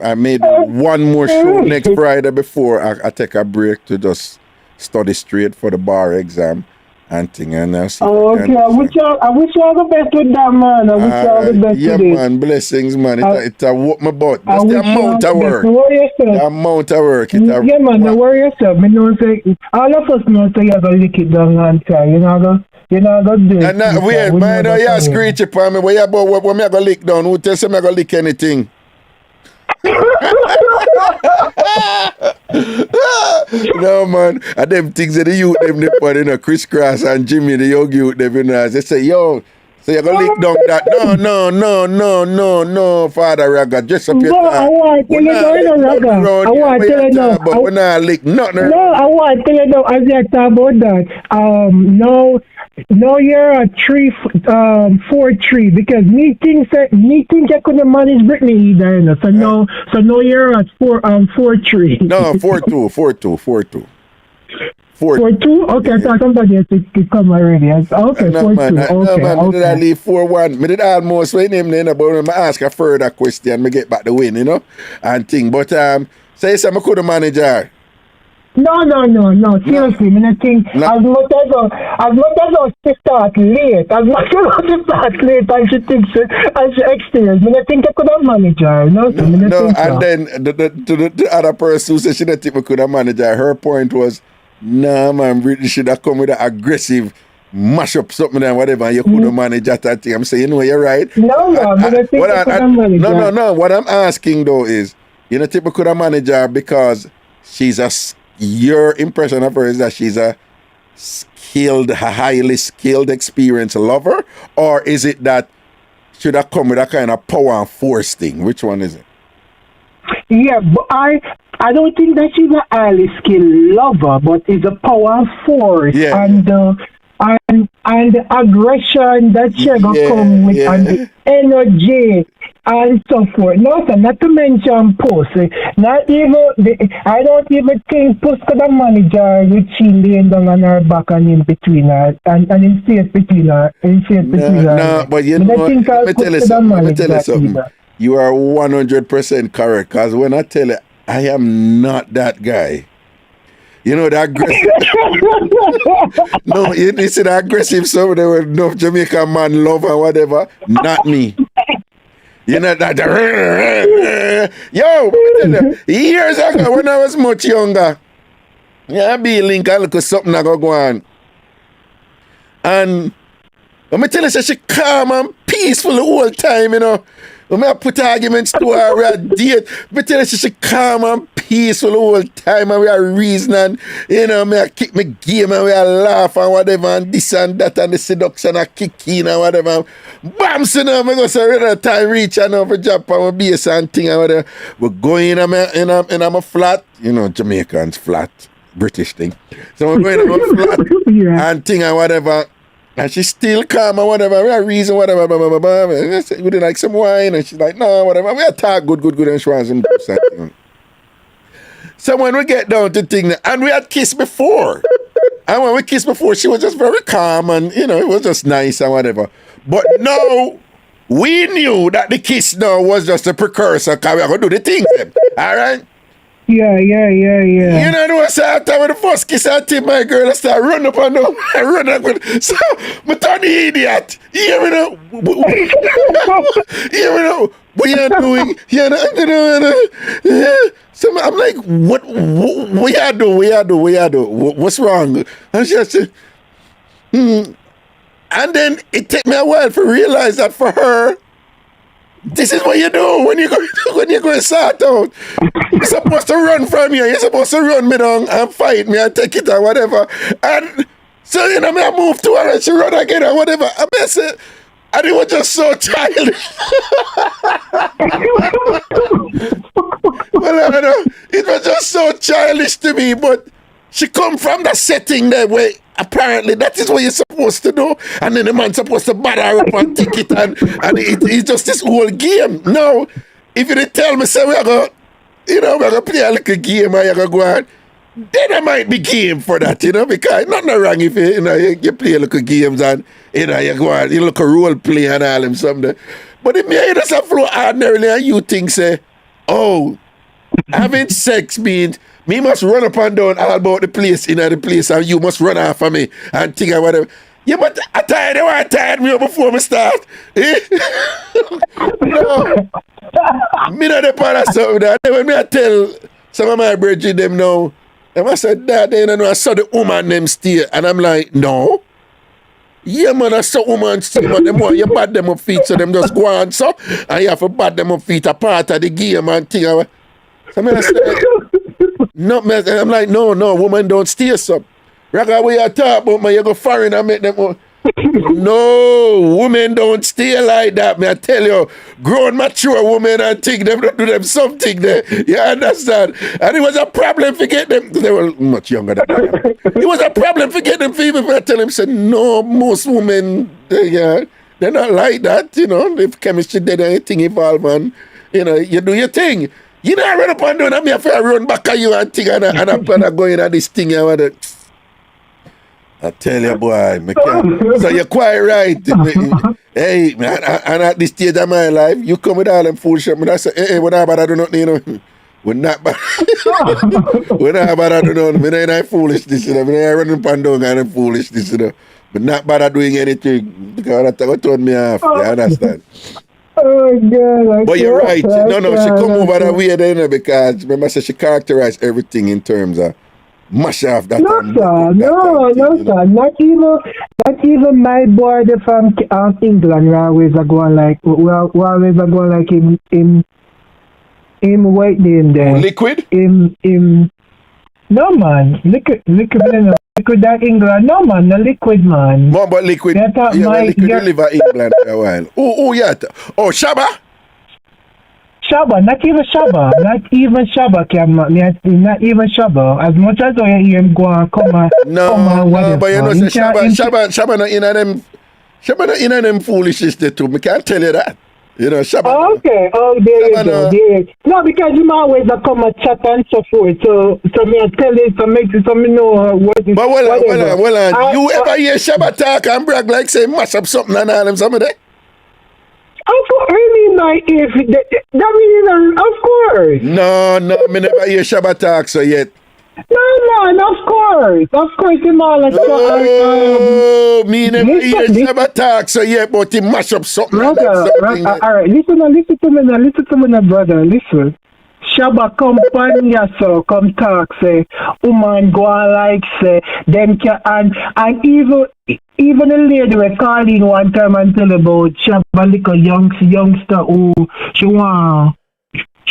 I made one more show next Friday before I take a break to just study straight for the bar exam and thing. And I see. Okay, I wish you all the best with that, man. I wish you all the best with it. Yeah, man, blessings, man. It's a whoop my butt. That's the amount of work. The amount of work. Yeah, man, don't worry yourself. Me know say all of us know say you're gonna lick it down and try. You know go do it. And wait, man, you screech upon me. What you about what me gonna lick down? Who tell me I gonna lick anything? No, man. And them things that the youth them they put in a crisscross and Jimmy the young youth them you know, they say, yo, so you're gonna lick down that. No, Father Raga, just up your time. I want to tell you Raga. I want to tell you now. But when I lick nothing. No, I want to tell you now as you talk about that. No, you're a 4-3 because me think I couldn't manage Britney either, you know. So no, you're at 4-3. No, 4-2. 4-2? Okay, so somebody has to come already. Okay, 4-2. Okay, man, did I leave 4-1? Me did almost win him then, but I ask a further question, me get back the win, you know, and thing. But say I couldn't manage her. No. Seriously, I think as much as she start late, and she thinks as she experienced, I think I could have managed her. No, and then the other person who said she didn't think we could have managed her, her point was, nah, man, Brittany should have come with an aggressive mash up something and whatever, and you couldn't manage that thing. I'm saying, you're right. No, I think I could have managed her. No. What I'm asking though is, you know, think we could have managed her because your impression of her is that she's a highly skilled, experienced lover, or is it that should have come with a kind of power and force thing? Which one is it? Yeah, but I don't think that she's a highly skilled lover, but it's a power and force. Yeah. And and the aggression that she gonna come with and the energy and so forth. No, sir, not to mention pussy. Not even I don't even think pussy could have managed her with she laying down on her back and in between her and in space between her. No, but you know, let me tell you something. You are 100% correct, because when I tell you, I am not that guy. You know, the aggressive. No, you see the aggressive stuff there were enough Jamaican man love and whatever. Not me. You know that. Yo, years ago when I was much younger, I be link a look at something I go on. And let me tell you, she calm and peaceful the whole time, you know. When I put arguments to her, we are date. But tell her she calm and peaceful the whole time, and we are reasoning. You know, I kick my game and we are laugh and whatever, and this and that, and the seduction I kick in and whatever. Bam, so now I go so another time reach and over job and my base and thing and whatever. We're going in my flat, you know, Jamaicans flat, British thing. So we're going in my flat and thing and whatever. And she's still calm and whatever. We have reason, whatever. Blah, blah, blah, blah. We did like some wine. And she's like, no, whatever. We talk good. And she wants some something. So when we get down to thing, and we had kissed before. And when we kissed before, she was just very calm. And, you know, it was just nice and whatever. But now, we knew that the kiss now was just a precursor. Because we are going to do the things. All right? Yeah. You know what's after when the first kiss I take my girl, I start run up and down. I run up with so I turn the idiot. You hear me now? What you doing? You know, so I'm like, what you do? What's wrong? And she said, And then it took me a while to realize that for her, this is what you do when you go and sort out. You're supposed to run from you. You're supposed to run me down and fight me and take it or whatever. And so, you know, I move to her and she run again or whatever. I miss it. And it was just so childish. Well, I don't know. It was just so childish to me, but she come from the setting there where apparently that is what you're supposed to do. And then the man's supposed to batter her up and take it and it's just this whole game. No, if you didn't tell me, say we're going to play a little game and you're going to go on, then I might be game for that, you know, because nothing wrong if you play a little games and, you know, you go on, you look a role play and all them something. But if you just have flow ordinarily and you think, say, oh, having sex means me must run up and down all about the place, and you must run off of me and think or whatever. Yeah, but I tired me before me start. No. Me not the part of something that. When me I tell some of my brethren them now, them I said that they don't know I saw the woman them stay. And I'm like, no. Yeah, man, I saw woman stay, but them want you bad them up feet, so them just go on so, and you have to bad them up feet a part of the game and thing. So I say, no, man, I'm like, no, woman don't stay so. Raga, what you talk about, man, you go foreign and make them. No, women don't stay like that, man. I tell you, grown, mature women and think them do them something there. You understand? And it was a problem for get them. They were much younger than that. It was a problem for get them people. I tell them, say, no, most women, they're not like that, you know. If chemistry did anything evolve, and, you know, you do your thing. You know, I run up and down, and me have to run back at you and thing, and I'm going at this thing. I tell you, boy, so you're quite right. Hey, man, and at this stage of my life, you come with all them fool shit. I say, hey, what about I do not, you know? We're not bad. We're not bad at doing nothing. We're not foolishness, you know. We're not running up and down and foolishness, you know. But not bad at doing anything. Because that's what turned me off. You understand? Oh, God. But you're right. No, she come over that way then, you know, because remember, I said she characterized everything in terms of mash off that. No, sir. Not even my boy from England. We always are going like him white name there. Liquid? No man. Liquid that England. No man, the liquid man. No, but liquid. Liquid live in England for a while. Oh yeah. Oh, Shabba. Shabba, not even Shabba, can not even Shabba. As much as I hear him go and come and whatever. But you know, say Shabba not in them. Shabba not in them foolishness there too. I can't tell you that. You know, Shabba. Oh, okay. Oh, there you go. No, because you always come and chat and so forth. So me I tell you, so me know what is. But well, you ever hear Shabba talk and brag like say mash up something and all them some of that? Of course, that means, of course. No, me never hear Shabba talk so yet. No, of course, him all like me never hear Shabba talk so yet, but he mash up something. All right, listen to me, now, brother, listen. Shabba come pan ya so come talk say woman go on like say them can and even the lady we call in one time and tell about Shabba little youngster who she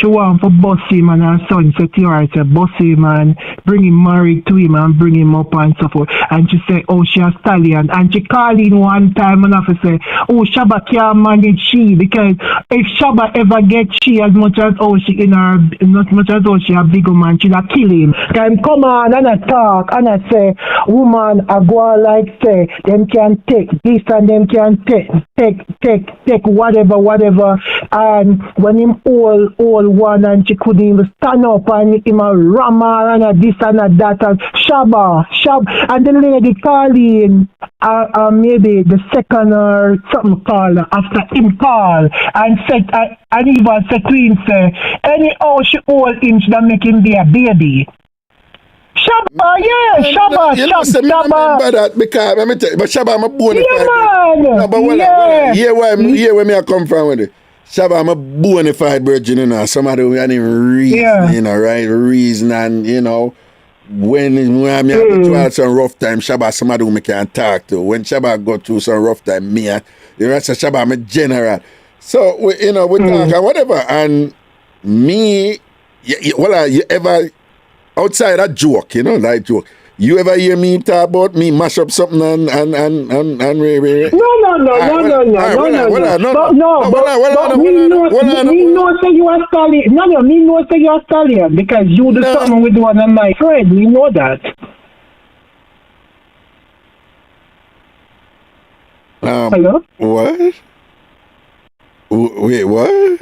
want for bus him and her son say to her, say bus him and bring him married to him and bring him up and so forth. And she say, oh, she a stallion. And she call in one time and have to say, oh, Shabba can't manage she because if Shabba ever get she as much as oh she in her not much as oh she a big woman, she'll kill him. Then come on and I talk and I say, woman I go on like say them can take this and them can take whatever and when him all one and she couldn't even stand up and him a rammer and a this and a that and Shabba and the lady calling maybe the second or something call after him call and said and even said to him say anyhow she hold him should make him be a baby. Shabba, yeah, Shabba, Shabba. That because let me tell you, but Shabba I'm a bona fide. Yeah, no, but here where me I come from with it. Shabba, I'm a bona fide virgin, you know. Somebody with any reason, you know, right? Reason and, you know, when me have to try some rough time, Shabba, somebody who me can talk to. When Shabba go through some rough time, me, you know, so Shabba, I'm a general. So, we talk and whatever. And me, you ever, outside that joke, you know, like joke. You ever hear me talk about me mash up something and No. But me know say you are stallion. No, me know say you are stallion because you do something with one of my friends. We know that. Hello? What? Wait, what?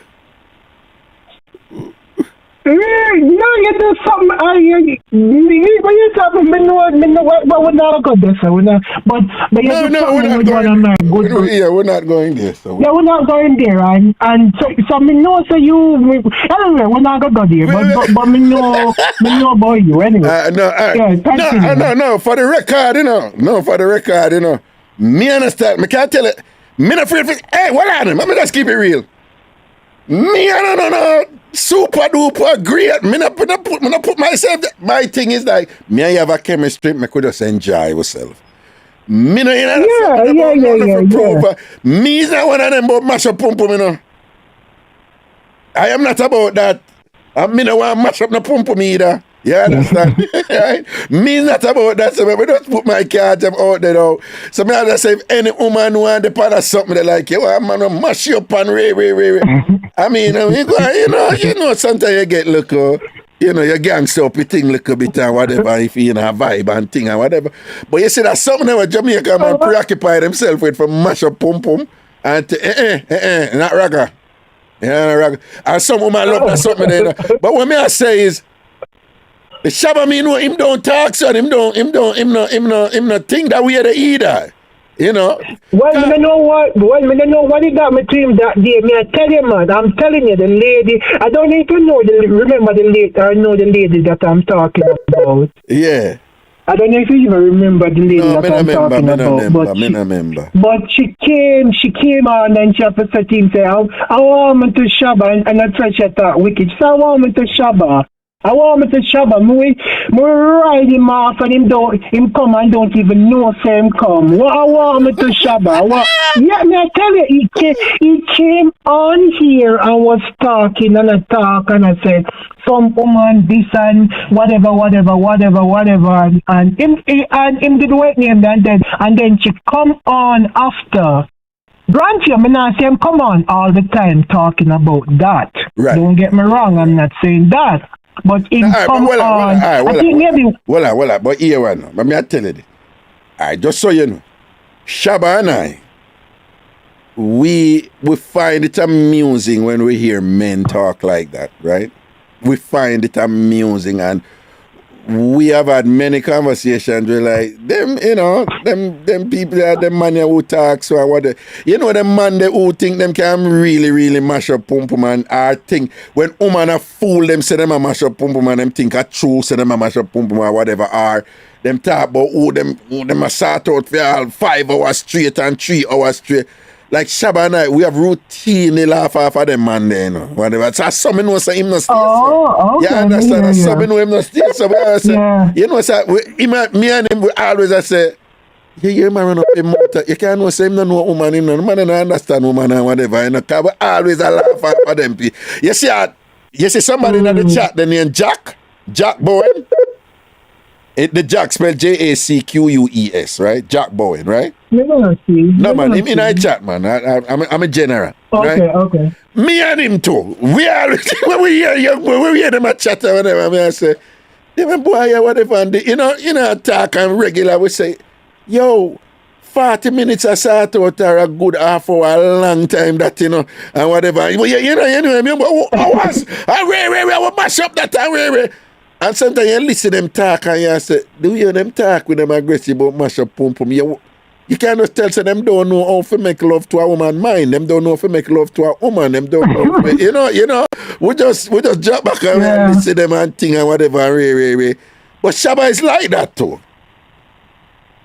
No, you do something. When you talk, me know what we're not going there, so we're not. But you do something with one of my good friends. Yeah, we're not going there. So yeah, we're not going there, and so me know so you. Anyway, we're not gonna go there. But me know about you anyway. No. For the record, you know. No, for the record, you know. Me understand. Me can't tell it. Me not afraid. Hey, what on him? Let me just keep it real. Me, no. Super duper great. Me not put myself. My thing is like me. I have a chemistry. Me could just enjoy myself. Me no yeah. Me is not one of them but mash up pum pum. You know. I am not about that. And me no want mash up no pum pum either. You understand? Right? Me not about that. So me don't put my cards out there now. So me just say if any woman want the part of something they like, you want man to mash you up and ray. I mean, you know, sometimes you get look, you know, you gangster up, you think look a bit and whatever, if you know, a vibe and thing and whatever. But you see that something that Jamaica man preoccupy themselves with for mash up pum pum and not ragga. Yeah, ragga. And some woman love that something there. But what me I say is the Shabba me know him don't talk, son. Him not think that we are the either. You know. Well, me know what he got me to him that day. Me I tell you, man. I'm telling you, the lady. I don't even remember the lady. I know the lady that I'm talking about. Yeah. I don't know if you even remember the lady that I'm talking about. But she came on and she had to say to him, say, I want me to Shabba, and that's why she thought wicked. So I want me to Shabba. I want me to Shabba. Me ride him off and him come and don't even know say him come. What I want me to Shabba. Yeah, me I tell you, he came on here and was talking and I said, some woman this and whatever and him did wait name and then she come on after. Grant you, I'm not saying come on all the time talking about that. Right. Don't get me wrong, I'm not saying that. But in come on, I think maybe... But here one, let me tell you this. Alright, just so you know, Shabba and I, we find it amusing when we hear men talk like that, right? We find it amusing, and we have had many conversations with like them, you know, them people that them man who talk so what you know, them man they who think them can really, really mash up pum pum, and I think when woman a fool them say them a mash up pum pum, and them think a true say them a mash up pum pum or whatever, or them talk about who them a sort out for all 5 hours straight and 3 hours straight. Like Shabba and I, we have routinely laugh off of them man there, you know. Whatever. So some know say him not stay. Oh, okay. Yeah, I understand. Some know him not stay. So we say, you know, so me and him we always say, yeah, man run up him mouth. You can't know say him no know woman, him no man don't understand woman and whatever, you know. Cause we always a laugh off of them. You see somebody in the chat, the name Jack Bowen. The Jack spelled Jacqueus, right? Jack Bowen, right? No, man, him in a chat, man. I'm a general. Okay, right? okay. Me and him too. We are when we hear young boy, when we hear them a chat or whatever, I mean, I say, them boy here, whatever, and you know, talk and regular, we say, yo, 40 minutes I sort out or a good half hour, a long time that, you know, and whatever. You know, I will mash up that time, and sometimes you listen to them talk and you say, do you hear them talk with them aggressive about mash up pum pum? You cannot tell say them don't know how to make love to a woman mind. Them don't know how to make love to a woman. Them don't know you know, we just drop back and listen to them and think and whatever. But Shabba is like that too.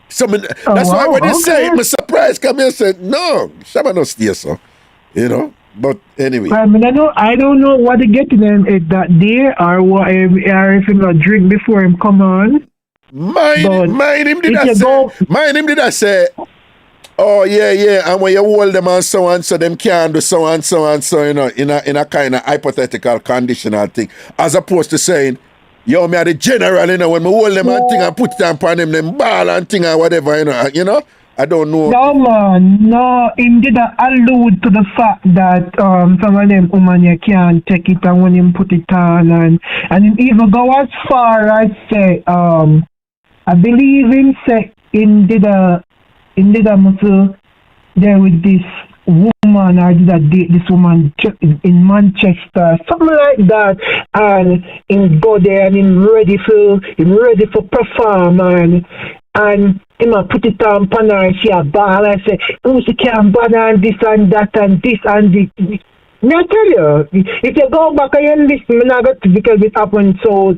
So that's why when you say it, I'm surprised come here and say, no, Shabba not stay so. You know? But anyway. I mean, I don't know what they get to them is that day or what, or if him not drink before him come on. Mind him did I say, oh yeah, and when you hold them and so them can't do so, you know, in a kind of hypothetical conditional thing, as opposed to saying, yo, me are the general, you know, when me hold them and thing and put it on them ball and thing and whatever, you know. I don't know. No, man. No, him did allude to the fact that some of them women you can't take it and when him put it on and him even go as far as say I believe him say him did a muscle there with this woman or did a date this woman in Manchester, something like that, and him go there and him ready for perform and him a put it on pan her and she a ball and say, oh, she can't bother and this and that and this and this. Me I tell you, if you go back and you listen, me not got to because it happened so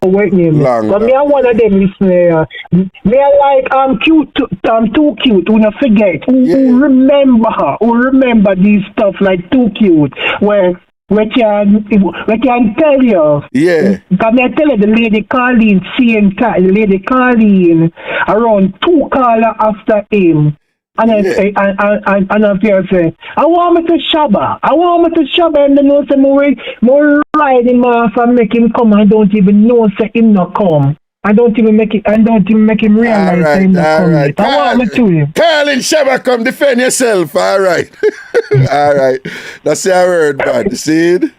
wet name. But me I one of them listener. Me I like cute too cute, who not forget. Who remember these stuff like too cute where we can tell you. Yeah. Because I tell you, the lady Colleen, same time, the lady Colleen, around 2 callers after him. And I say, I want me to Shabba, and then know say more ride him off and make him come. I don't even know say him not come. I don't even make him realize that him not come. Right. I want me to him. Colin Shabba, come defend yourself. All right. All right. That's your word, man. See it?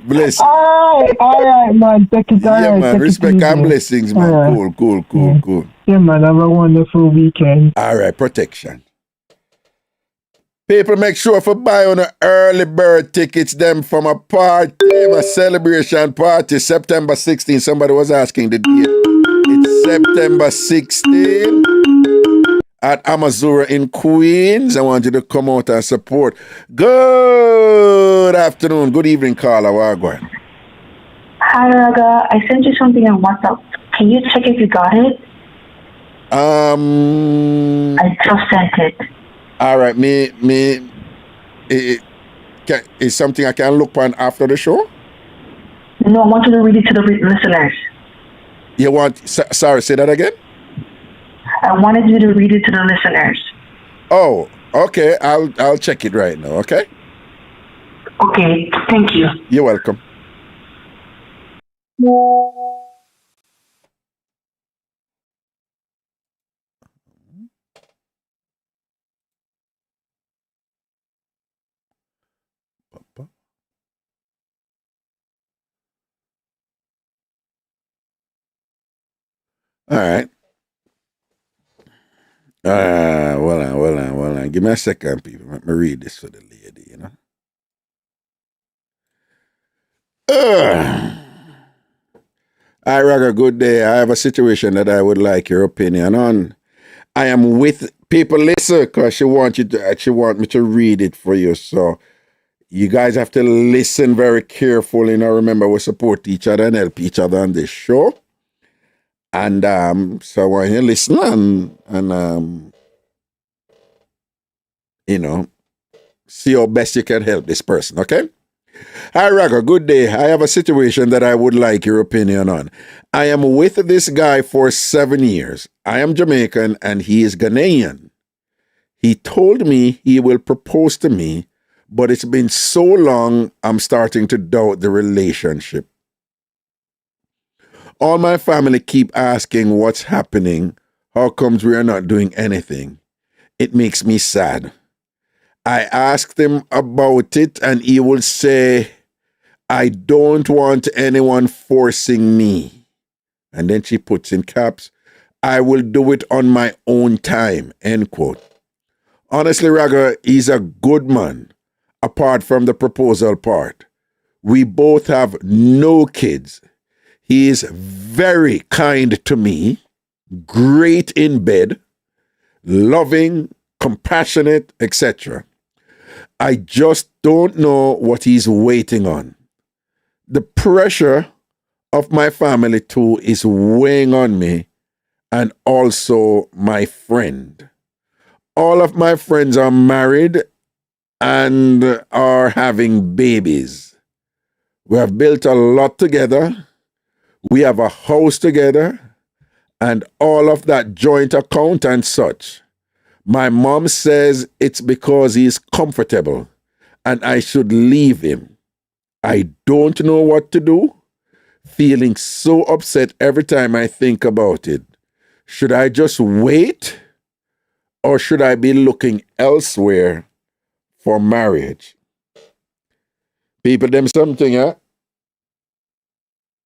Bless you. All right, man. Take it. Yeah, man. Respect and blessings, man. Right. Cool. Yeah, man. Have a wonderful weekend. All right. Protection. People, make sure to buy on the early bird tickets them from a party, a celebration party, September 16. Somebody was asking the date. It's September 16 at Amazura in Queens. I want you to come out and support. Good afternoon. Good evening, Carla. Wagwan. Hi, Raga. I sent you something on WhatsApp. Can you check if you got it? I just sent it. All right, is something I can look on after the show? No, I want you to read it to the listeners. You want? Sorry, say that again. I wanted you to read it to the listeners. Oh, okay. I'll check it right now. Okay. Okay. Thank you. You're welcome. All right. Well on. Give me a second, people. Let me read this for the lady, you know. Hi, Raga, good day. I have a situation that I would like your opinion on. I am with people, listen, because she want me to read it for you. So you guys have to listen very carefully. Now remember, we support each other and help each other on this show. And so when you listen and you know, see how best you can help this person, okay? Hi, Raga, good day. I have a situation that I would like your opinion on. I am with this guy for 7 years. I am Jamaican and he is Ghanaian. He told me he will propose to me, but it's been so long, I'm starting to doubt the relationship. All my family keep asking what's happening. How comes we are not doing anything? It makes me sad. I asked him about it and he will say, I don't want anyone forcing me. And then she puts in caps, I will do it on my own time, end quote. Honestly, Raga, he's a good man, apart from the proposal part. We both have no kids. He is very kind to me, great in bed, loving, compassionate, etc. I just don't know what he's waiting on. The pressure of my family too is weighing on me and also my friend. All of my friends are married and are having babies. We have built a lot together. We have a house together and all of that joint account and such. My mom says it's because he's comfortable and I should leave him. I don't know what to do. Feeling so upset every time I think about it. Should I just wait or should I be looking elsewhere for marriage? People, them something, huh?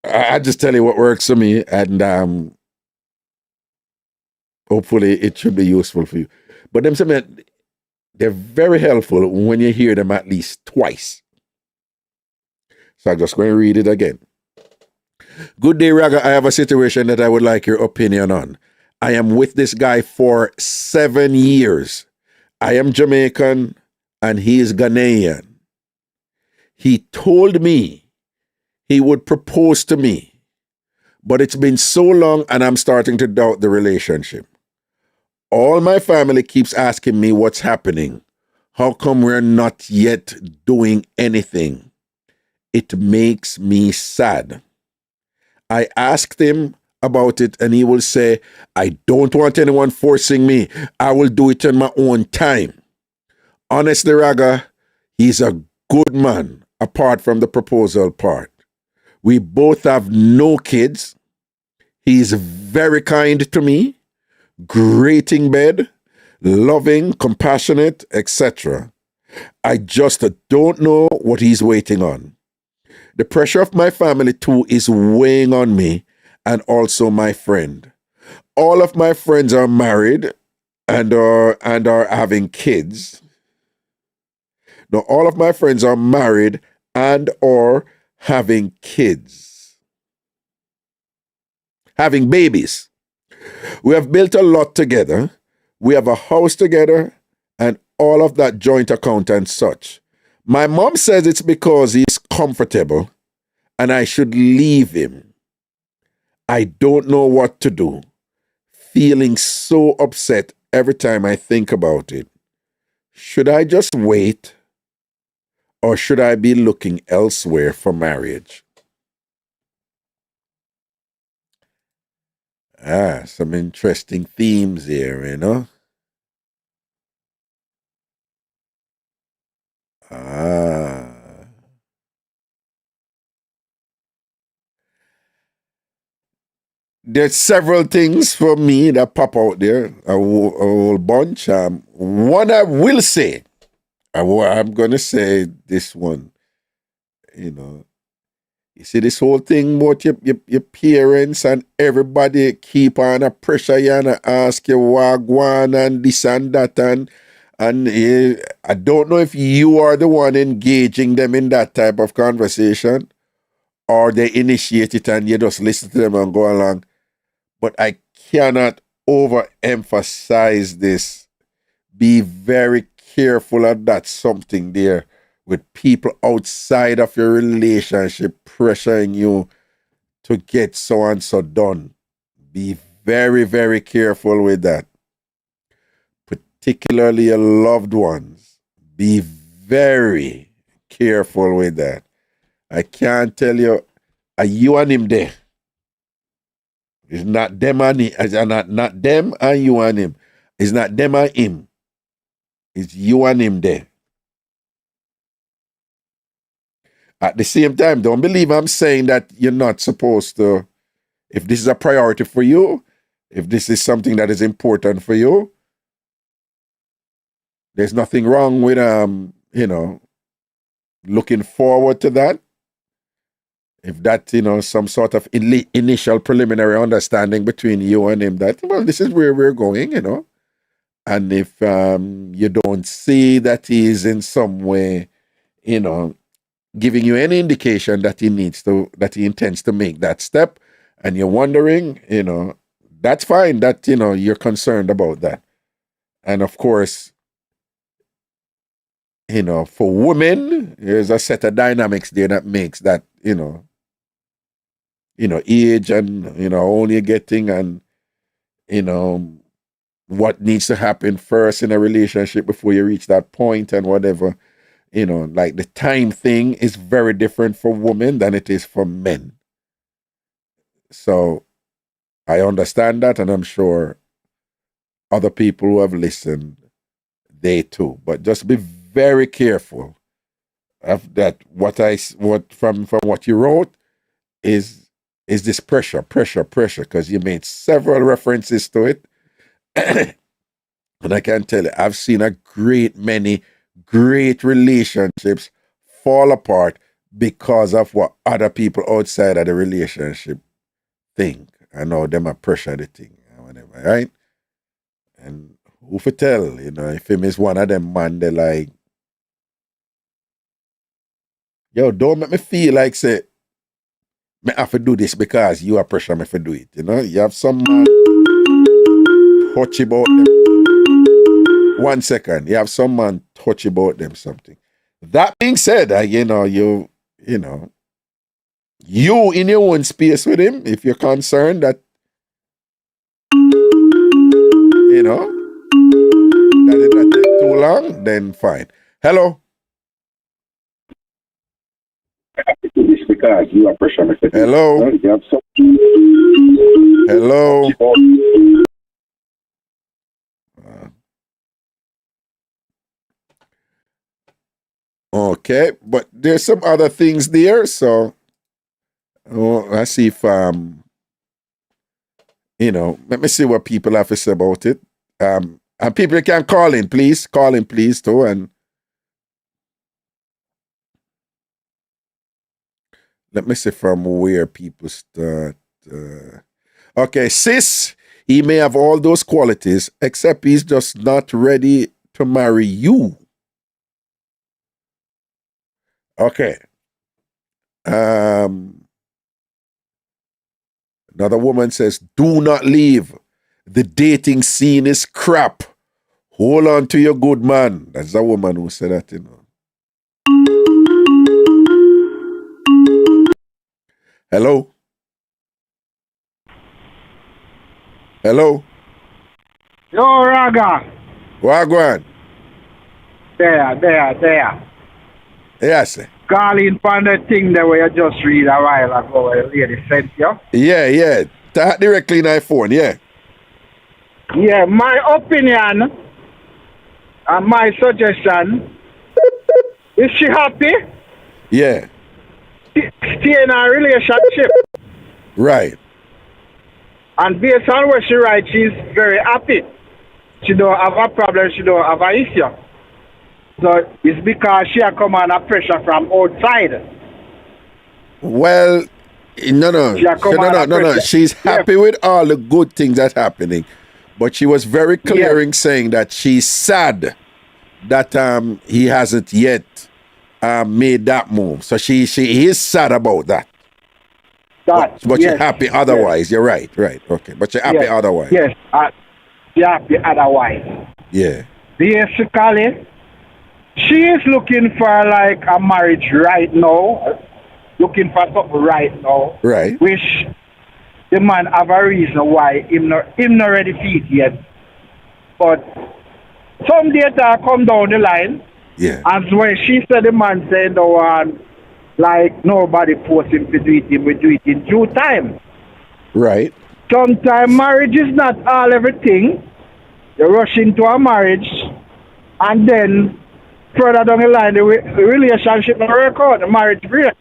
I just tell you what works for me and hopefully it should be useful for you. But them something, they're very helpful when you hear them at least twice. So I'm just going to read it again. Good day, Raga. I have a situation that I would like your opinion on. I am with this guy for 7 years. I am Jamaican and he is Ghanaian. He told me he would propose to me, but it's been so long and I'm starting to doubt the relationship. All my family keeps asking me what's happening. How come we're not yet doing anything? It makes me sad. I asked him about it and he will say, I don't want anyone forcing me. I will do it on my own time. Honestly, Raga, he's a good man apart from the proposal part. We both have no kids. He's very kind to me, great in bed, loving, compassionate, etc. I just don't know what he's waiting on. The pressure of my family too is weighing on me and also my friend. All of my friends are married and are having kids. Now, all of my friends are married and or having kids. Having babies. We have built a lot together. We have a house together and all of that joint account and such. My mom says it's because he's comfortable and I should leave him. I don't know what to do. Feeling so upset every time I think about it. Should I just wait or should I be looking elsewhere for marriage? Some interesting themes here, you know? There's several things for me that pop out there, a whole bunch. One I will say, I'm going to say this one, you know, You see this whole thing about your parents and everybody keep on a pressure you and ask you wagwan and this and that and I don't know if you are the one engaging them in that type of conversation or they initiate it and you just listen to them and go along. But I cannot overemphasize this. Be very careful of that something there with people outside of your relationship pressuring you to get so and so done. Be very, very careful with that. Particularly your loved ones. Be very careful with that. I can't tell you, are you and him there? It's not them and him. It's not them and you and him. It's not them and him. It's you and him there. At the same time, don't believe I'm saying that you're not supposed to, if this is a priority for you, if this is something that is important for you, there's nothing wrong with, looking forward to that. If that, some sort of initial preliminary understanding between you and him that, well, this is where we're going, And if you don't see that he's in some way, giving you any indication that he intends to make that step, and you're wondering, that's fine that, you're concerned about that. And of course, for women, there's a set of dynamics there that makes that, age and, how old you're getting and, what needs to happen first in a relationship before you reach that point and whatever. Like the time thing is very different for women than it is for men. So I understand that, and I'm sure other people who have listened, they too. But just be very careful of that. What from what you wrote is this pressure, because you made several references to it. And I can tell you, I've seen a great many great relationships fall apart because of what other people outside of the relationship think. I know them are pressure the thing or whatever, right? And who for tell, if him is one of them man, they like, yo, don't make me feel like say, me have to do this because you are pressure me to do it. You have some man touchy about them. 1 second, you have some man touchy about them something. That being said, you in your own space with him, if you're concerned that, that it not take too long, then fine. Hello? Because you are pressure. Hello? Hello? Okay, but there's some other things there, so let's see if let me see what people have to say about it. And people can call in, please too, and let me see from where people start. Okay, sis, he may have all those qualities, except he's just not ready to marry you. Okay. Another woman says, do not leave. The dating scene is crap. Hold on to your good man. That's a woman who said that, Hello? Hello? Yo, Raga. Wagwan. There. Yes. Calling for the thing that we just read a while ago, a lady sent you. Yeah. That directly in my phone, yeah. Yeah, my opinion and my suggestion, is she happy? Yeah. Stay in a relationship. Right. And based on what she writes, she's very happy. She don't have a problem, she don't have an issue. So it's because she come under pressure from outside. Well, no. She's happy with all the good things that's happening, but she was very clear in saying that she's sad that he hasn't yet made that move. So she is sad about that. But she's happy otherwise. You're right. Okay, but she's happy otherwise. Yes, she's happy otherwise. Yeah. Basically, she is looking for like a marriage right now. Looking for something right now. Right. Which the man have a reason why him not ready for it yet. But some data come down the line. Yeah. As when she said the man said no one like nobody force him to do it, we do it in due time. Right. Sometimes marriage is not all everything. You rush into a marriage and then further down the line the relationship will work out, the marriage break.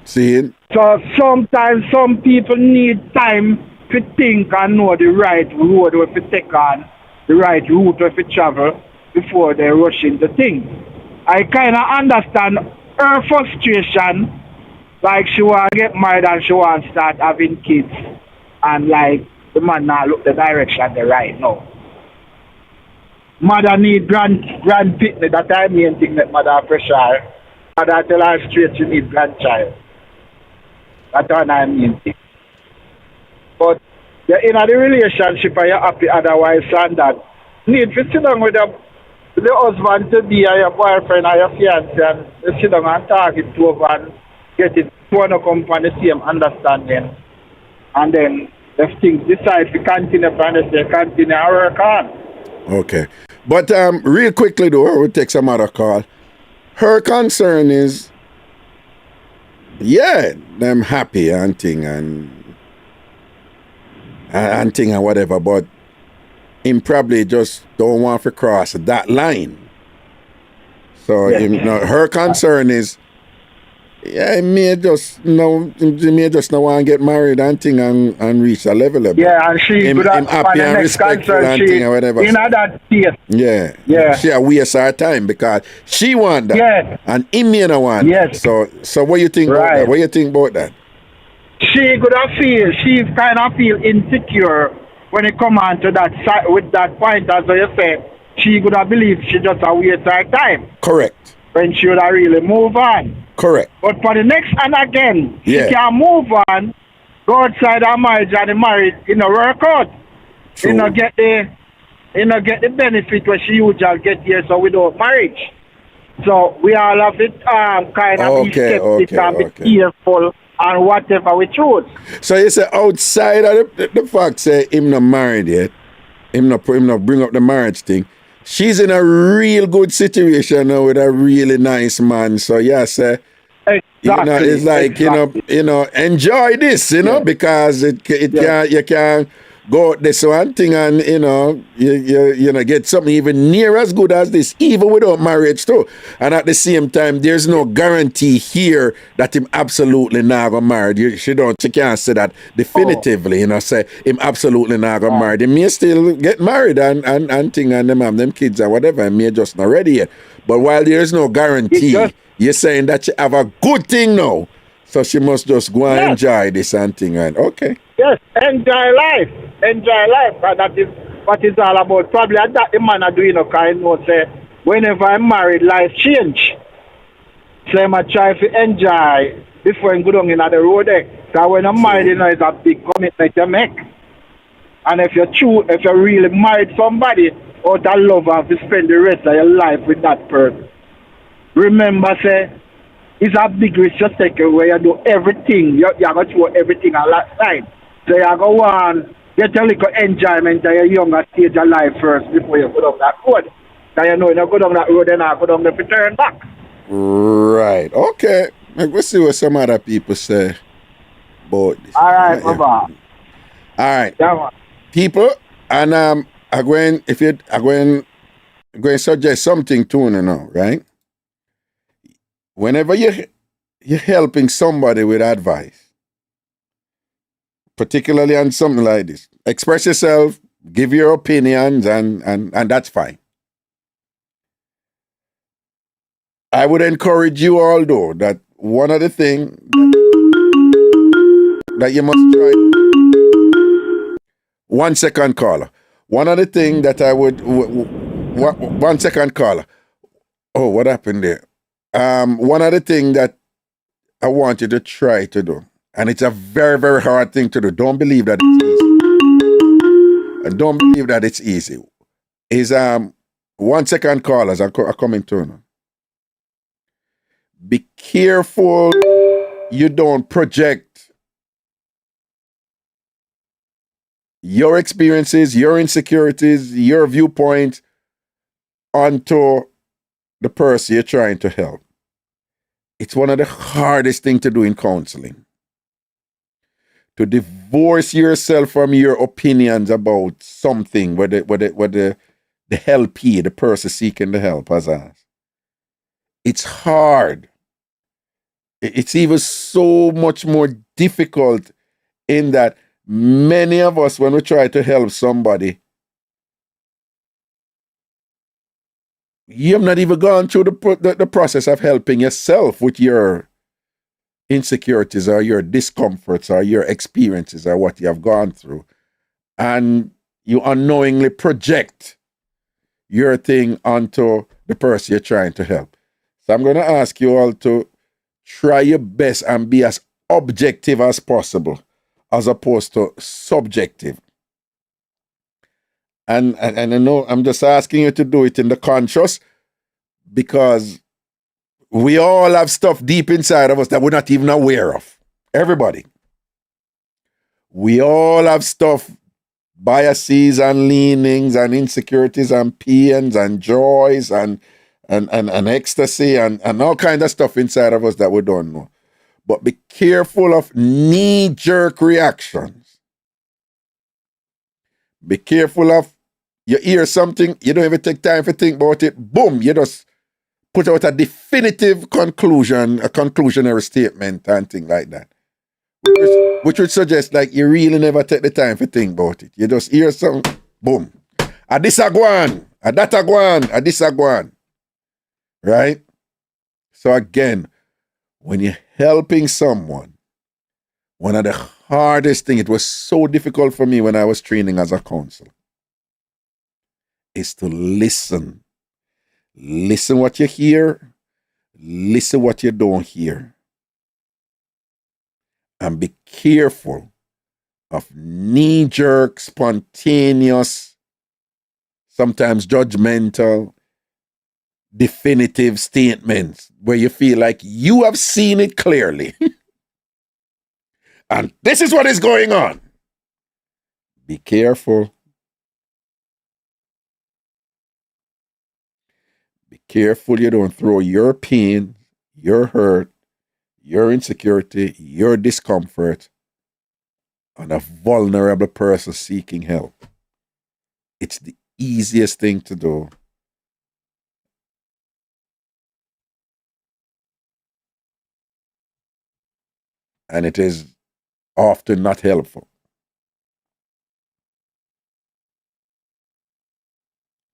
See? So sometimes some people need time to think and know the right road where to take on, the right route where to travel before they rush into things. I kind of understand her frustration, like she want to get married and she want to start having kids, and like the man now look the direction they right now. Mother need grand picnic, that I mean thing that mother pressure. Mother tell her straight she need grandchild. That's what I mean. But you're in a relationship and you're happy otherwise, and that need to sit down with the husband to be or your boyfriend or your fiancé and sit down and talk it over and get it to come from the same understanding. And then if things decide to continue from this, they continue and work on. Okay. But real quickly though, we'll take some other call. Her concern is them happy and thing and whatever, but him probably just don't want to cross that line. So her concern is he may just not want to get married and thing and reach a level of and she could have happy and respectful and thing and whatever. In that state. Yeah. She waste her time because she want that. Yeah. And him may not want that. So what you think about that? What you think about that? She kind of feel insecure when it come on to that side with that point, as you say. She could have believed she just a waste her time. Correct. When she would have really move on. Correct. But for the next and again, she can move on, go outside her marriage and the marriage, work out. True. Get the benefit where she usually get here, so without marriage. So we all have it kind of be skeptic and be careful and whatever we choose. So you say outside of the fact say him not married yet, him not bring up the marriage thing. She's in a real good situation now with a really nice man. So say it's like enjoy this, because you can go out this one thing and you get something even near as good as this, even without marriage too. And at the same time, there's no guarantee here that him absolutely not gonna marry. She can't say that definitively, say him absolutely not gonna marry. They may still get married and thing and them have them kids or whatever, and may just not ready yet. But while there's no guarantee, you're saying that she have a good thing now. So she must just go and enjoy this and thing and okay. Yes, enjoy life. And that is what it's all about. Probably that the man are doing say whenever I'm married, life change. So I'm try to enjoy before I go down in the road. Because when I'm married, it's a big commitment you make. And if you really married somebody out of love and to spend the rest of your life with that person, remember say it's a big risk you take where you do everything. You're going to do everything a lot of time. So you go on, get a little enjoyment at your younger stage of life first before you go down that road. Because you go down that road and go down the turn back. Right. Okay. We'll see what some other people say about this. All right, bye-bye. All right. Yeah, people, and I'm going to suggest something to you now, right? Whenever you're helping somebody with advice, particularly on something like this, express yourself, give your opinions, and that's fine. I would encourage you all, though, that one of the things that you must try. 1 second, caller. One of the things that I would. 1 second, caller. Oh, what happened there? One of the things that I want you to try to do, and it's a very, very hard thing to do. Don't believe that it's easy. And don't believe that it's easy. Is 1 second, callers are coming to now. Be careful you don't project your experiences, your insecurities, your viewpoint onto the person you're trying to help. It's one of the hardest things to do in counseling. To divorce yourself from your opinions about something, whether the helpee, the person seeking the help, has asked. It's hard. It's even so much more difficult in that many of us, when we try to help somebody, you have not even gone through the process of helping yourself with your insecurities or your discomforts or your experiences or what you have gone through. And you unknowingly project your thing onto the person you're trying to help. So I'm going to ask you all to try your best and be as objective as possible, as opposed to subjective. And I know I'm just asking you to do it in the conscious, because we all have stuff deep inside of us that we're not even aware of. Everybody. We all have stuff, biases and leanings and insecurities and pains and joys and ecstasy and all kinds of stuff inside of us that we don't know. But be careful of knee-jerk reactions. Be careful of, you hear something, you don't even take time to think about it, boom, you just put out a definitive conclusion, a conclusionary statement and things like that. Which would suggest like you really never take the time to think about it. You just hear something, boom. A this a go on, a that a go on, a this a go on. Right? So again, when you're helping someone, one of the hardest things, it was so difficult for me when I was training as a counselor, is to listen. Listen what you hear, listen what you don't hear. And be careful of knee-jerk, spontaneous, sometimes judgmental, definitive statements where you feel like you have seen it clearly. And this is what is going on. Be careful. Be careful you don't throw your pain, your hurt, your insecurity, your discomfort on a vulnerable person seeking help. It's the easiest thing to do. And it is often not helpful.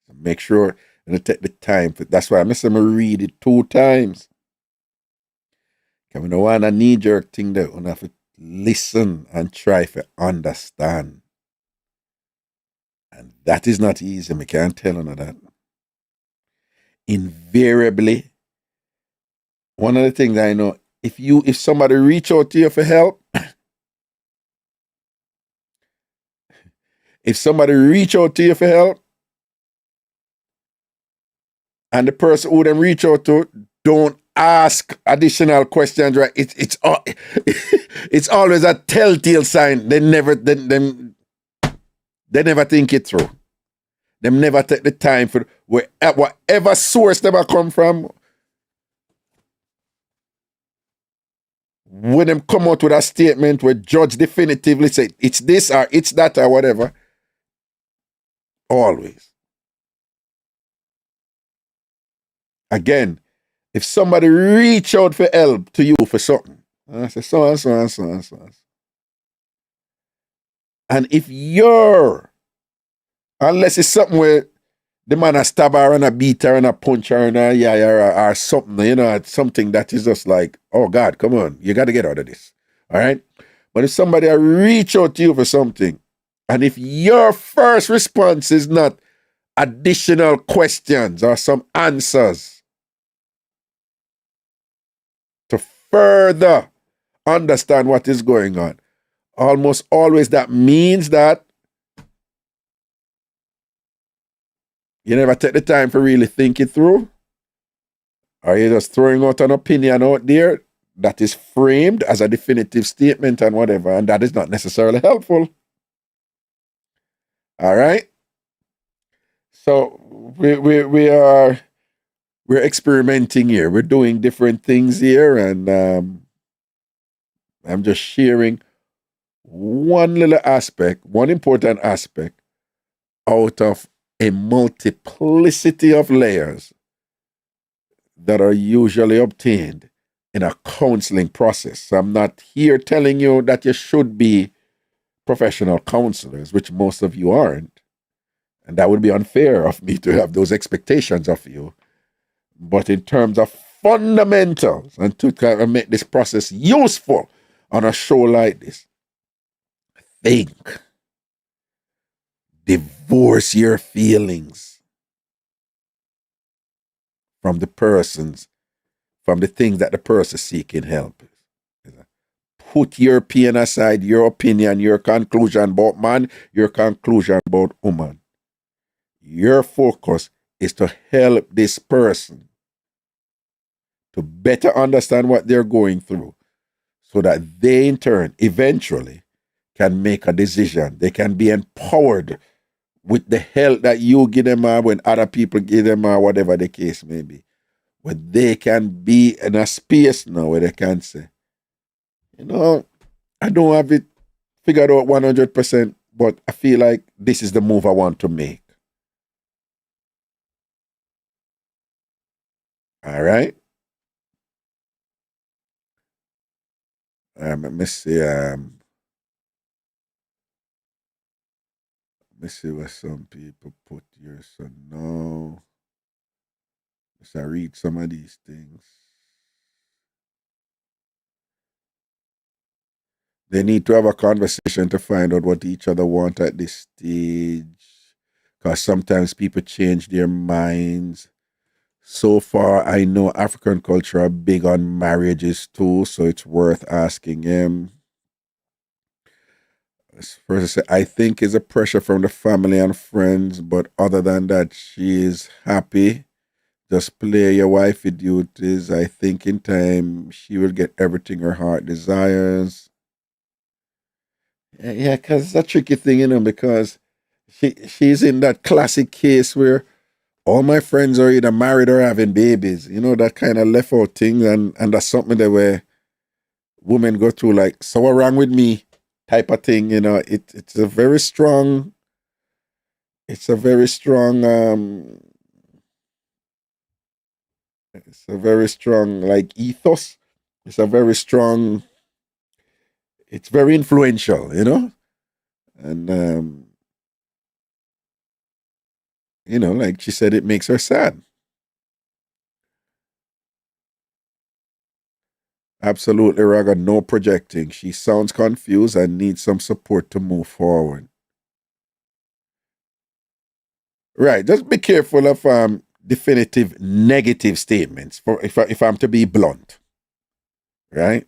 So make sure you take the time. That's why I miss them read it 2 times. Because we don't want a knee-jerk thing there. We have to listen and try to understand. And that is not easy. I can't tell you that. Invariably, one of the things I know, if somebody reach out to you for help, if somebody reach out to you for help, and the person who them reach out to don't ask additional questions, right? It's always a telltale sign. They never think it through. They never take the time for whatever source they come from. When them come out with a statement where judge definitively say it's this or it's that or whatever, always. Again, if somebody reach out for help to you for something, I say so and so and so and so. And if unless it's something where the man a stab her and a beat her and a punch her and a or something, you know, it's something that is just like, oh God, come on, you got to get out of this. All right? But if somebody reach out to you for something, and if your first response is not additional questions or some answers to further understand what is going on, almost always that means that you never take the time to really think it through, or you're just throwing out an opinion out there that is framed as a definitive statement and whatever, and that is not necessarily helpful. All right? So we're experimenting here. We're doing different things here, and I'm just sharing one little aspect, one important aspect out of a multiplicity of layers that are usually obtained in a counseling process. So I'm not here telling you that you should be professional counselors, which most of you aren't. And that would be unfair of me to have those expectations of you. But in terms of fundamentals, and to kind of make this process useful on a show like this, think. Divorce your feelings from the things that the person seeking help. Put your pain aside, your opinion, your conclusion about man, your conclusion about woman. Your focus is to help this person to better understand what they're going through, so that they in turn eventually can make a decision. They can be empowered with the help that you give them or when other people give them or whatever the case may be. But they can be in a space now where they can say, you know, I don't have it figured out 100%, but I feel like this is the move I want to make. All right? Let me see. Let me see what some people put here. So no. Let's read some of these things. They need to have a conversation to find out what each other want at this stage. Because sometimes people change their minds. So far, I know African culture are big on marriages too, so it's worth asking him. First, I think it's a pressure from the family and friends, but other than that, she is happy. Just play your wifey duties. I think in time she will get everything her heart desires. Yeah, because it's a tricky thing, you know, because she's in that classic case where all my friends are either married or having babies. You know, that kind of left out thing, and that's something that where women go through, like, so what wrong with me type of thing, you know. It's a very strong, it's a very strong like ethos. It's a very strong, it's very influential, you know. And you know, like she said, it makes her sad. Absolutely, Raga, no projecting. She sounds confused and needs some support to move forward. Right, just be careful of definitive negative statements. For if I'm to be blunt, right?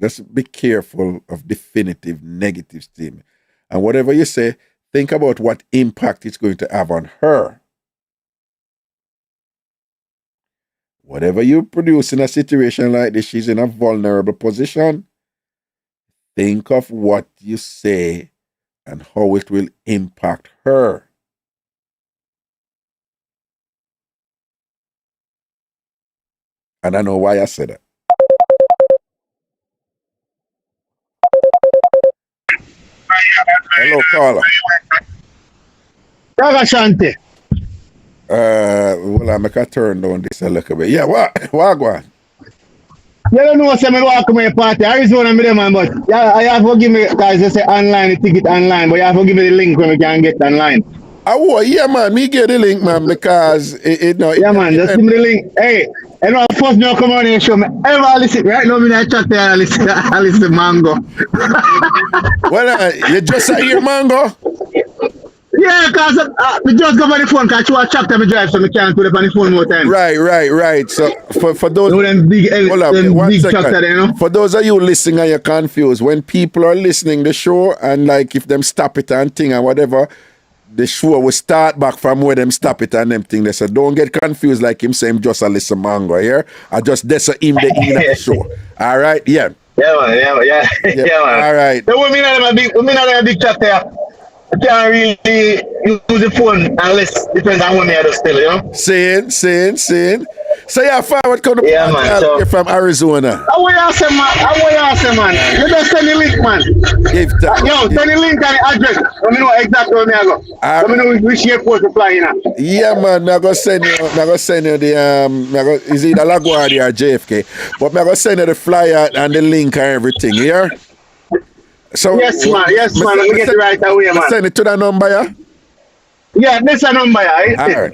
Just be careful of definitive negative statements. And whatever you say, think about what impact it's going to have on her. Whatever you produce in a situation like this, she's in a vulnerable position. Think of what you say and how it will impact her. And I know why I said that. Hello, caller. Ragashanti. Well, I make a turn down this a little bit. Yeah, what go on? You don't know what's me walk to my party. Arizona, me man, but yeah, I have to give me, guys, they say online, the ticket online, but you have to give me the link when we can get online. Oh, yeah, man. Me get the link, man, because Yeah, man, just give me the link. Hey, you know, first me come on and show me. Ever listen, right now, me not chat there, I listen Mango. Well, you just hear Mango? Yeah, because me just go on the phone, because you a chapter me drive, so me can't put it on the phone more time. Right. So for those, You know, them big, hold up, them one big second. chapter there, you know? For those of you listening and you're confused, when people are listening the show and like if them stop it and thing and whatever, the show will start back from where them stop it and them thing there. So don't get confused like him saying just a listen Mango here. I just that's him the in the show. All right, yeah. Yeah, man, yeah, man. All right. So we not a big chapter. I can't really use the phone unless depends on when me I do still, you know? Saying. So yeah, forward come to Yeah, man, so, you're from Arizona. How you ask man? You just send the link, man. Yo, send the link and the address. Let me know exactly where I go. Let me know which airport to fly in at. Yeah, man, I'm gonna send you the is it LaGuardia or JFK? But I'm gonna send you the flyer and the link and everything, yeah? So yes, man. Let me get it right away, man. Send it to that number, yeah? Yeah, this is a number, yeah. Alright.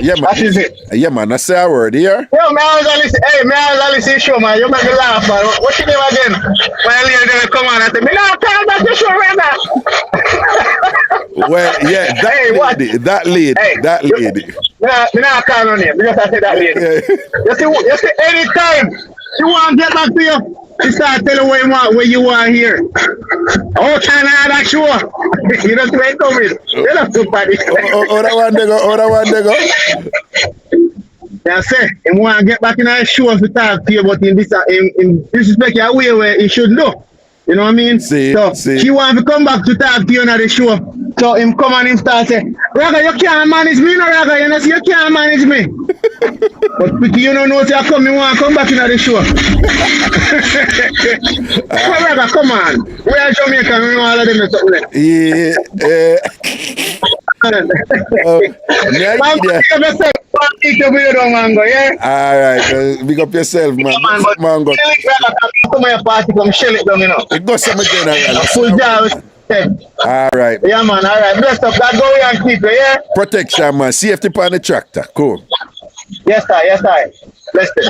Yeah, man. That is it. Yeah, man, I say a word here. Yo, man, I was listen. Hey, man, I was listening show, man. You make me laugh, man. What's your name again? When I leave them, come on and say, me now tell about the show right now. Well, yeah, that lady. Me now call on you because I said that lady. You see, anytime you want to get back to you, you start telling where you want here. Oh, China, that sure. You don't wait over it. You're not too bad. Other one they go. That's it. And want to get back in our show to talk to you, but in disrespect your way where he should know. You know what I mean? See. She want to come back to talk to you on the show. So him come and him start say, Raga, you can't manage me, no Raga, you know, you can't manage me. But you don't know, say, you want to come back in the show. Raga, come on. We are Jamaican, we know all of them or something like. Alright, big up yourself, man. Mango. Come on, party, come shell it down, you know. It goes some general. Full job. Alright. Yeah, man, alright. Bless up, that go and keep it, yeah? Protection, man. Safety on the tractor. Cool. Yes, sir. Bless it.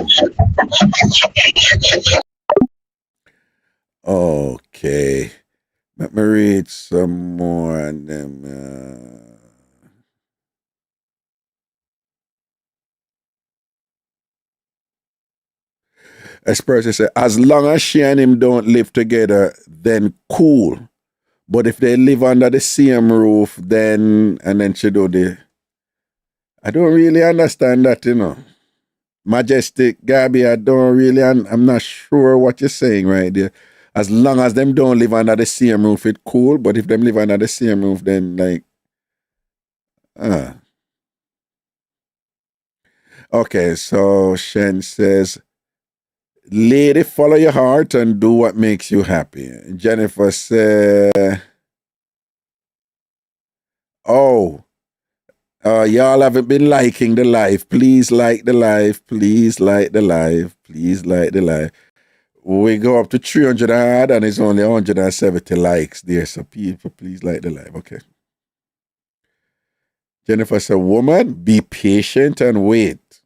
Okay. Let me read some more and then as person said, as long as she and him don't live together, then cool. But if they live under the same roof, then she do the. I don't really understand that, you know. Majestic, Gabby, I'm not sure what you're saying right there. As long as them don't live under the same roof, it's cool. But if them live under the same roof, then like, Okay, so Shen says, lady, follow your heart and do what makes you happy. Jennifer said, y'all haven't been liking the live. Please like the live. Please like the live. Please like the live. We go up to 300 odd and it's only 170 likes there. So people, please like the live. Okay. Jennifer said, woman, be patient and wait.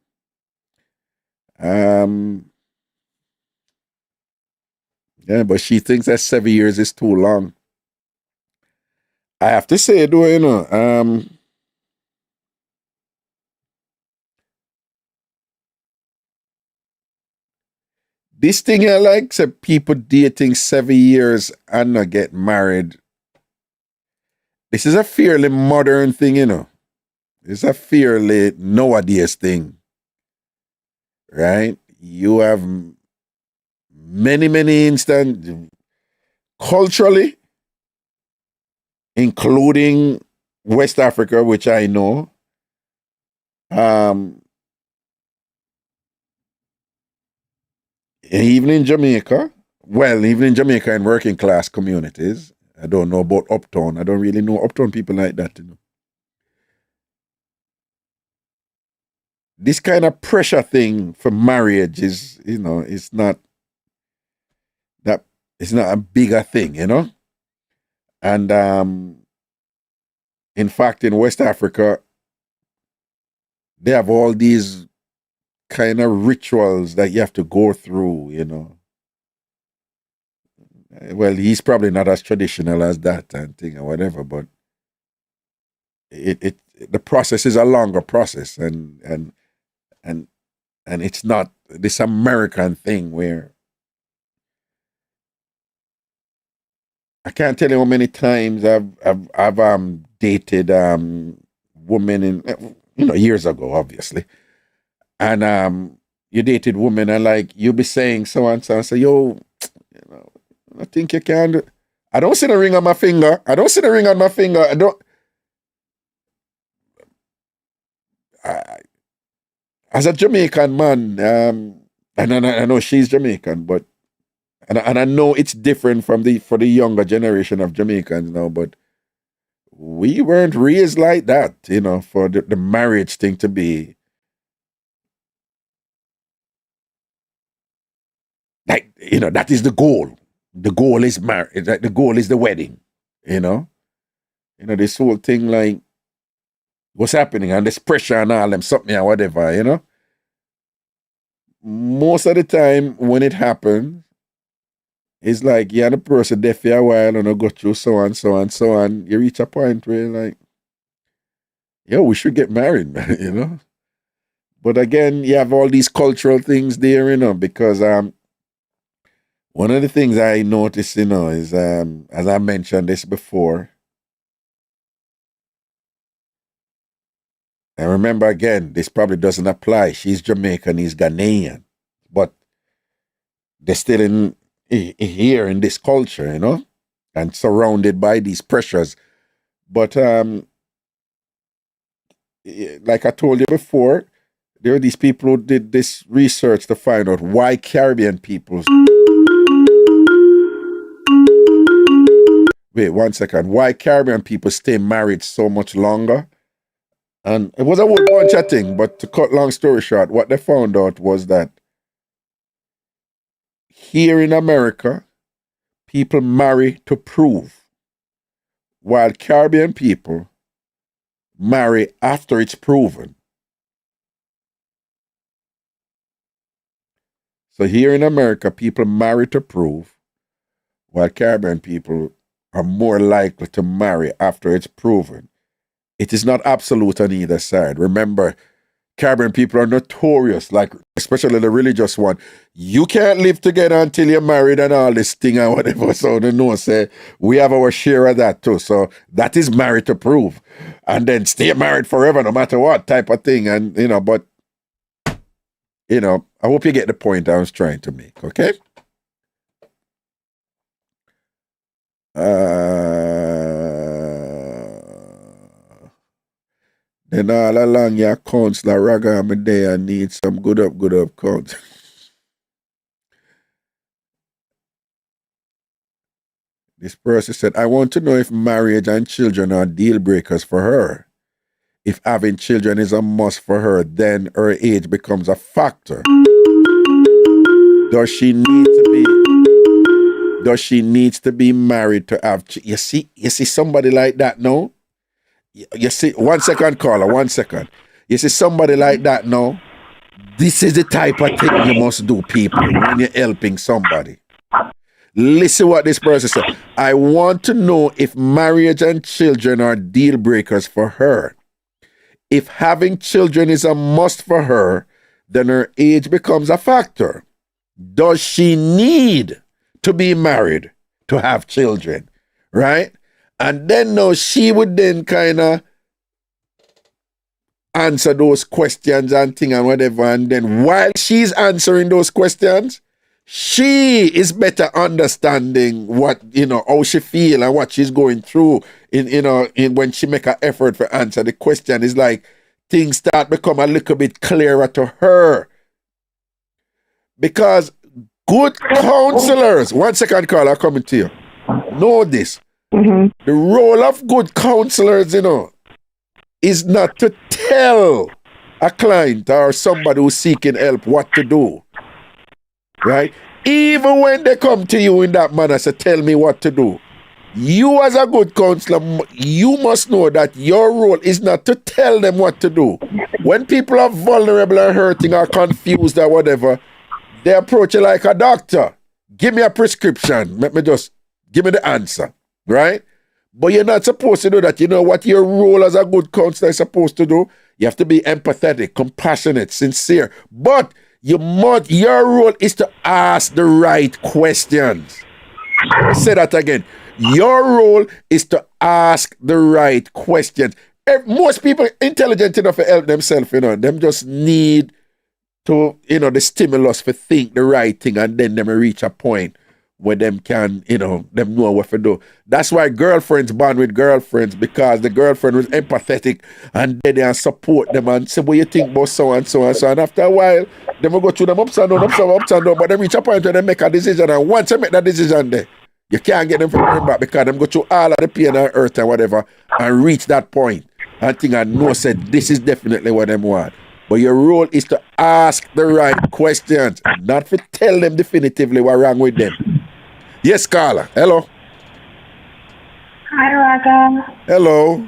Yeah, but she thinks that 7 years is too long. I have to say, though, you know, this thing I like, say people dating 7 years and not get married. This is a fairly modern thing, you know. It's a fairly nowadays thing. Right? You have many instances culturally, including West Africa, which I know. Even in Jamaica, and working class communities. I don't know about uptown. I don't really know uptown people like that, you know. This kind of pressure thing for marriage is, you know, it's not a bigger thing, you know. And In fact, in West Africa, they have all these kind of rituals that you have to go through, you know. Well, he's probably not as traditional as that and thing or whatever, but the process is a longer process, and it's not this American thing where I can't tell you how many times I've dated women in years ago, obviously, and you dated women and like you be saying so and so, and say, yo, I think you can do. I don't see the ring on my finger. I don't. As a Jamaican man, and I know she's Jamaican, but and I know it's different for the younger generation of Jamaicans now, but we weren't raised like that, for the marriage thing to be like, that is the goal. The goal is marriage. The goal is the wedding, this whole thing like what's happening and this pressure and all them something or whatever, Most of the time when it happens, it's like, yeah, the person there for a while and I go through so and so and so, and you reach a point where you're like, yo, we should get married, man, But again, you have all these cultural things there, because one of the things I noticed, is as I mentioned this before, and remember again, this probably doesn't apply. She's Jamaican, he's Ghanaian, but they're still here in this culture, and surrounded by these pressures. But like I told you before, there are these people who did this research to find out why Caribbean people. Wait 1 second. Why Caribbean people stay married so much longer? And it was a whole bunch of things, but to cut long story short, what they found out was that here in America, people marry to prove, while Caribbean people marry after it's proven. So here in America, people marry to prove, while Caribbean people are more likely to marry after it's proven. It is not absolute on either side. Remember, Caribbean people are notorious, like especially the religious one. You can't live together until you're married and all this thing and whatever. So they know, say, we have our share of that too. So that is married to prove. And then stay married forever no matter what type of thing. And, but, I hope you get the point I was trying to make, okay? Then all along your counselor Raga me there need some good up count. This person said, I want to know if marriage and children are deal breakers for her. If having children is a must for her, then her age becomes a factor. Does she needs to be married to have you see somebody like that now? You see, 1 second, caller, 1 second. You see somebody like that now? This is the type of thing you must do, people, when you're helping somebody. Listen what this person said. I want to know if marriage and children are deal breakers for her. If having children is a must for her, then her age becomes a factor. Does she need to be married to have children? Right? And then now she would then kind of answer those questions and thing and whatever. And then while she's answering those questions, she is better understanding what, how she feel and what she's going through in when she make an effort for answer the question. It's like things start become a little bit clearer to her. Because good counselors, 1 second, caller, I'm coming to you. Know this. Mm-hmm. The role of good counselors, is not to tell a client or somebody who's seeking help what to do. Right? Even when they come to you in that manner, say, tell me what to do. You as a good counselor, you must know that your role is not to tell them what to do. When people are vulnerable or hurting or confused or whatever, they approach you like a doctor. Give me a prescription. Let me just give me the answer, right? But you're not supposed to do that. You know what your role as a good counselor is supposed to do? You have to be empathetic, compassionate, sincere. But your role is to ask the right questions. Say that again. Your role is to ask the right questions. Most people intelligent enough to help themselves, them just need to, the stimulus for think the right thing, and then them reach a point where them can, them know what to do. That's why girlfriends bond with girlfriends, because the girlfriend was empathetic and then they support them and say, what you think about so and so and so. And after a while, they will go through them ups and down, but they reach a point where they make a decision, and once they make that decision there, you can't get them from going back, because them go through all of the pain and earth and whatever and reach that point and think and know said this is definitely what them want. But your role is to ask the right questions, not to tell them definitively what's wrong with them. Yes, Carla. Hello. Hi, Raga. Hello.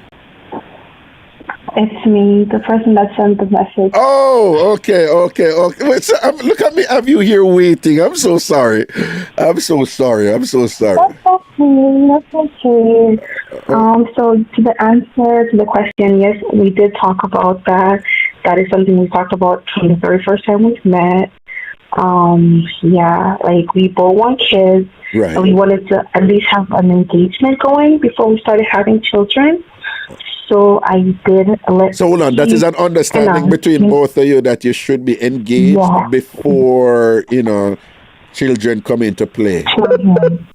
It's me, the person that sent the message. Oh, okay. Wait, so, look at me. Have you here waiting? I'm so sorry. That's okay. So to the answer to the question, yes, we did talk about that. That is something we talked about from the very first time we met. Like we both want kids. Right. And we wanted to at least have an engagement going before we started having children. So I did let. So hold on, that is an understanding between both of you that you should be engaged before children come into play. Children.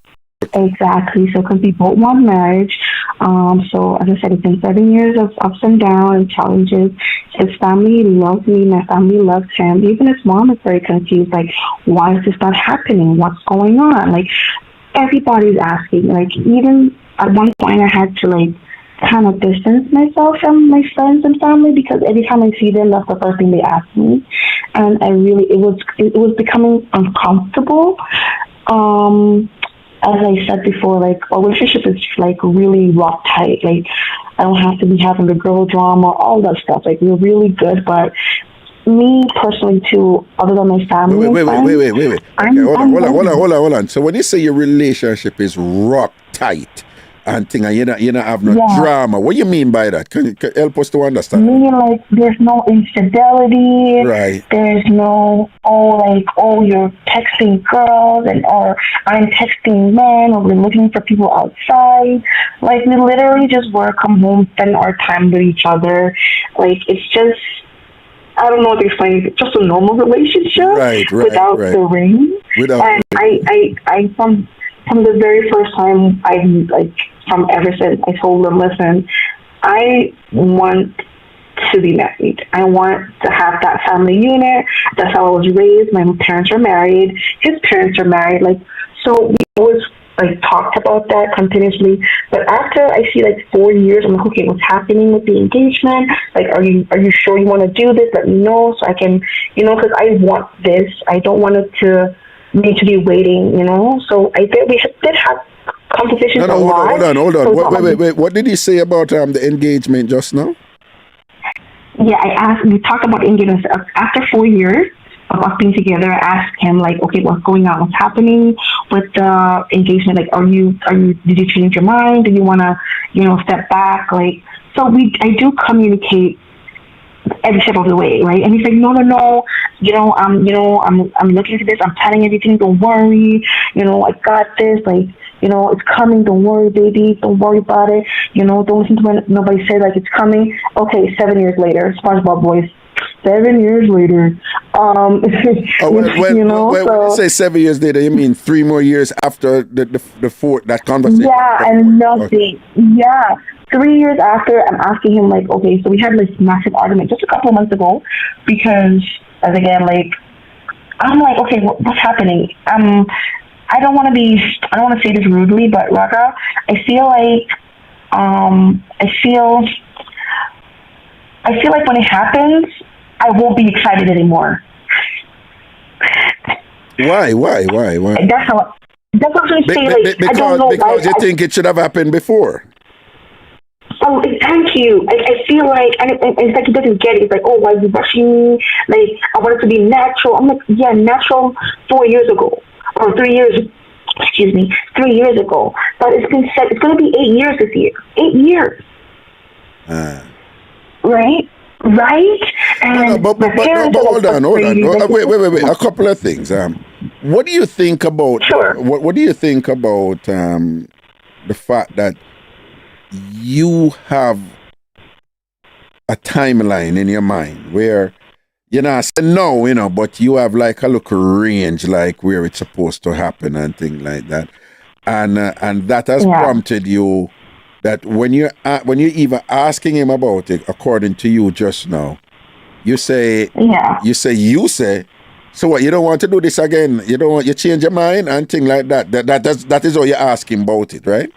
Exactly. So because we both want marriage. So as I said, it's been 7 years of ups and downs and challenges. His family loves me. My family loves him. Even his mom is very confused. Like, why is this not happening? What's going on? Like, everybody's asking. Like, even at one point, I had to kind of distance myself from my friends and family, because every time I see them, that's the first thing they ask me, and it was becoming uncomfortable. As I said before, our relationship is really rock tight. I don't have to be having the girl drama, all that stuff. We're really good, but me personally too, other than my family. Wait. Okay, hold on. So when you say your relationship is rock tight and thing, and you don't have no drama, what do you mean by that? Can you help us to understand? Meaning there's no infidelity. Right. There's no you're texting girls or I'm texting men, or we're looking for people outside. We literally just work, come home, spend our time with each other. It's just, I don't know what to explain. It's just a normal relationship without the ring. I from the very first time, from ever since I told them, listen, I want to be married. I want to have that family unit. That's how I was raised. My parents are married. His parents are married. So we always talked about that continuously. But after I see 4 years, I'm like, okay, what's happening with the engagement? Are you sure you want to do this? Let me know so I can, because I want this. I don't want it to need to be waiting, So we did have conversations. No, hold on. Wait. What did he say about the engagement just now? Yeah, we talked about engagement. After 4 years of us being together, I asked him, okay, what's going on? What's happening with the engagement? Did you change your mind? Do you want to, step back? So I do communicate every step of the way, right? And he's like, no, I'm looking into this. I'm planning everything. Don't worry. I got this. It's coming. Don't worry, baby. Don't worry about it. Don't listen to when nobody says it's coming. Okay, 7 years later, SpongeBob voice. 7 years later. When you say 7 years later, you mean 3 more years after the fourth, that conversation? Yeah, and nothing. Yeah. 3 years after, I'm asking him, okay, so we had this massive argument just a couple of months ago, because, as again, I'm like, okay, what's happening? I don't want to say this rudely, but Raga, I feel like when it happens, I won't be excited anymore. Why? That's how That's what I'm saying. Like, I don't know. Because you think it should have happened before. Oh, thank you. I feel like, and it's like he doesn't get it. It's like, oh, why are you rushing me? Like, I want it to be natural. I'm like, yeah, natural 4 years ago. Or 3 years, 3 years ago. But it's been said, it's going to be 8 years this year. 8 years. Right? Right? And but hold on. Wait. A couple of things. What do you think about, what do you think about the fact that you have a timeline in your mind where, I say no, but you have like a little range, like where it's supposed to happen and things like that, and that has prompted you that when you're even asking him about it, according to you just now, you say, so what? You don't want to do this again? You change your mind and things like that. That is how you're asking about it, right?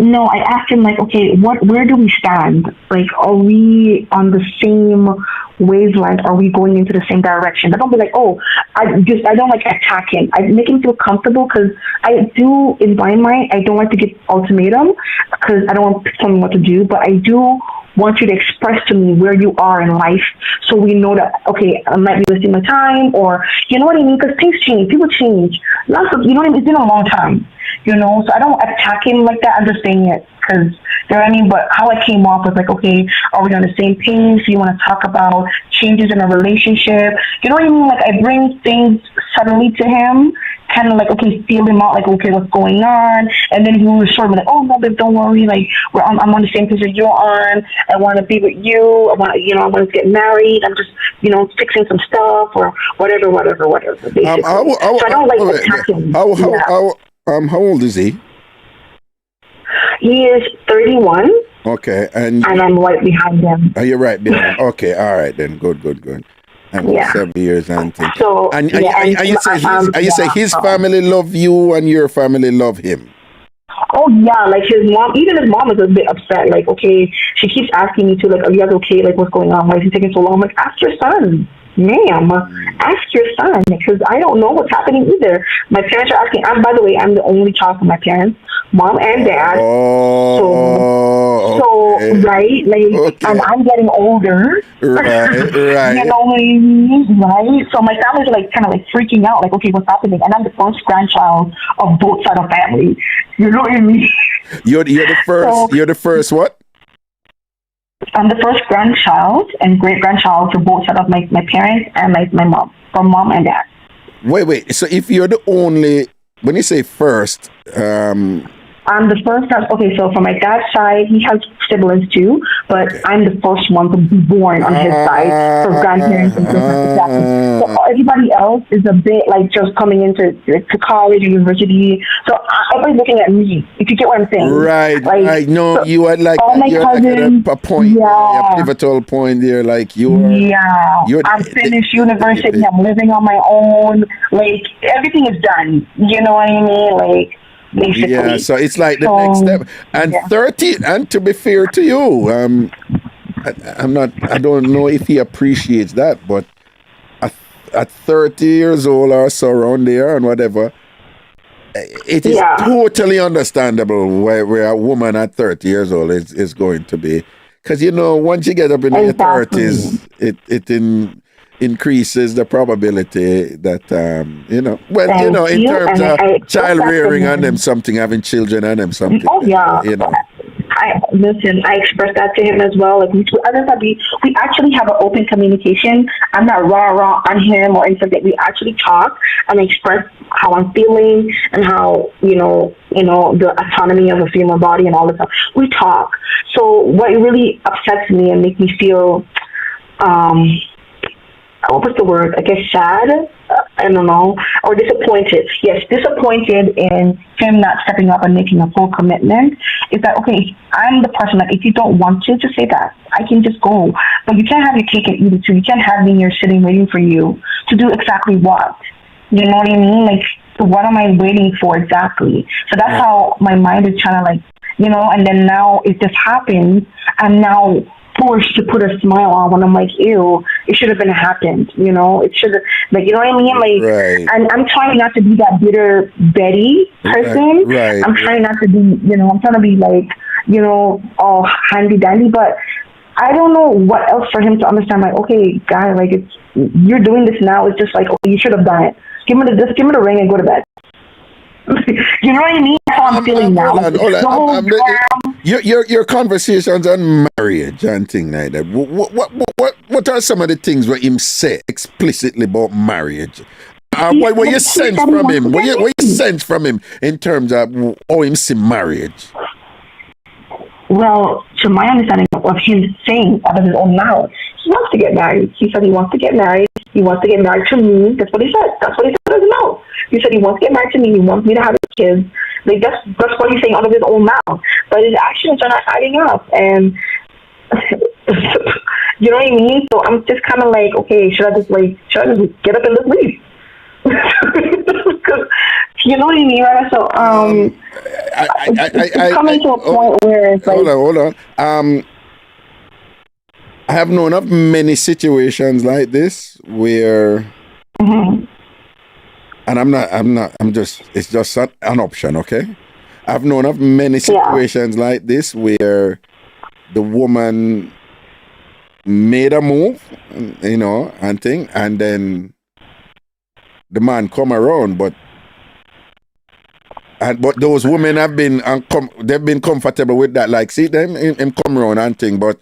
No, I asked him, like, okay, where do we stand? Like, are we on the same wavelength? Are we going into the same direction? I don't be like, oh, I don't like attack him. I make him feel comfortable, because I do, in my mind, I don't like to give ultimatum, because I don't want to tell me what to do, but I do want you to express to me where you are in life, so we know that, okay, I might be wasting my time, or, you know what I mean? Because things change, people change. Lots of, you know what I mean? It's been a long time, so I don't attack him like that. I'm just saying it because, you know what I mean? But how I came off was like, okay, are we on the same page? Do you want to talk about changes in a relationship? You know what I mean? Like, I bring things suddenly to him, kind of like, okay, feel him out, like, okay, what's going on? And then he was sort of like, oh, no, babe, don't worry. Like, I'm on the same page that you're on. I want to be with you. I want to get married. I'm just, fixing some stuff or whatever, basically. So I don't like attacking. How old is he? He is 31. Okay, and I'm right behind him. Are you right behind? Okay, all right then. Good. And 7 years and things. So, and you say his family love you and your family love him. Oh yeah, like his mom is a bit upset. Like, okay, she keeps asking me to, like, are you guys okay? Like, what's going on? Why is it taking so long? I'm like, ask your son. Ma'am, ask your son, because I don't know what's happening either. My parents are asking. By the way, I'm the only child from my parents, mom and dad. So right, like, and I'm getting older. Right. You know what I mean? Right. So my family's like kind of like freaking out, like, okay, what's happening? And I'm the first grandchild of both sides of family. You know what I mean? You're the first. You're the first what? I'm the first grandchild and great-grandchild for both sides of my parents and my mom, from mom and dad. Wait. So if you're the only, when you say first, I'm the first. Okay, so from my dad's side, he has siblings too, but I'm the first one to be born on his side for grandparents and things like that. So everybody else is a bit like just coming into college, university. So everybody's looking at me. If you get what I'm saying, right? Like, I know so you are like all my cousins, like a point, a pivotal point there. Like you're I'm finished university. I'm living on my own. Like everything is done. You know what I mean? Like. Basically. Yeah, so it's like the next step. And 30, and to be fair to you, I don't know if he appreciates that, but at 30 years old or so around there and whatever, it is totally understandable where a woman at 30 years old is going to be. Because, once you get up in your 30s, it increases the probability that in terms of child rearing and them something, having children and them something. Oh yeah. I expressed that to him as well. Like we actually have an open communication. I'm not raw on him or anything. That we actually talk and express how I'm feeling and how the autonomy of a female body and all this stuff. We talk. So what really upsets me and makes me feel what was the word? I guess sad? I don't know. Or disappointed. Yes, disappointed in him not stepping up and making a full commitment. Is that, okay, I'm the person, like, if you don't want to, just say that. I can just go. But you can't have your cake and eat it too. You can't have me here sitting waiting for you to do exactly what? You know what I mean? Like, what am I waiting for exactly? So that's how my mind is trying to, like, and then now if this happens, I'm now forced to put a smile on when I'm like, ew, it should have been happened, you know? It should have, like, you know what I mean? Like, right. and I'm trying not to be that bitter Betty person. Right. I'm trying not to be, you know, I'm trying to be like, you know, all handy dandy, but I don't know what else for him to understand. Like, okay, guy, like, it's, you're doing this now. It's just like, okay, you should have done it. Give me the ring and go to bed. You know what I mean? That's how I'm feeling now. Your conversations on marriage and things like that. What are some of the things where him say explicitly about marriage? What you sense from him? What you sense from him in terms of how him see marriage? Well, to my understanding of him saying out of his own mouth, he wants to get married. He said he wants to get married. He wants to get married to me. That's what he said. That's what he said out of his mouth. He said he wants to get married to me. He wants me to have kids. Like, that's what he's saying out of his own mouth. But his actions are not adding up. And you know what I mean? So I'm just kind of like, okay, should I just get up and just leave? Because you know what I mean, right? So it's coming to a point where it's like, hold on. I have known of many situations like this where, and it's just an option, okay? I've known of many situations like this where the woman made a move, you know, and then the man come around, but those women have been they've been comfortable with that. Like, see them him come around and thing, but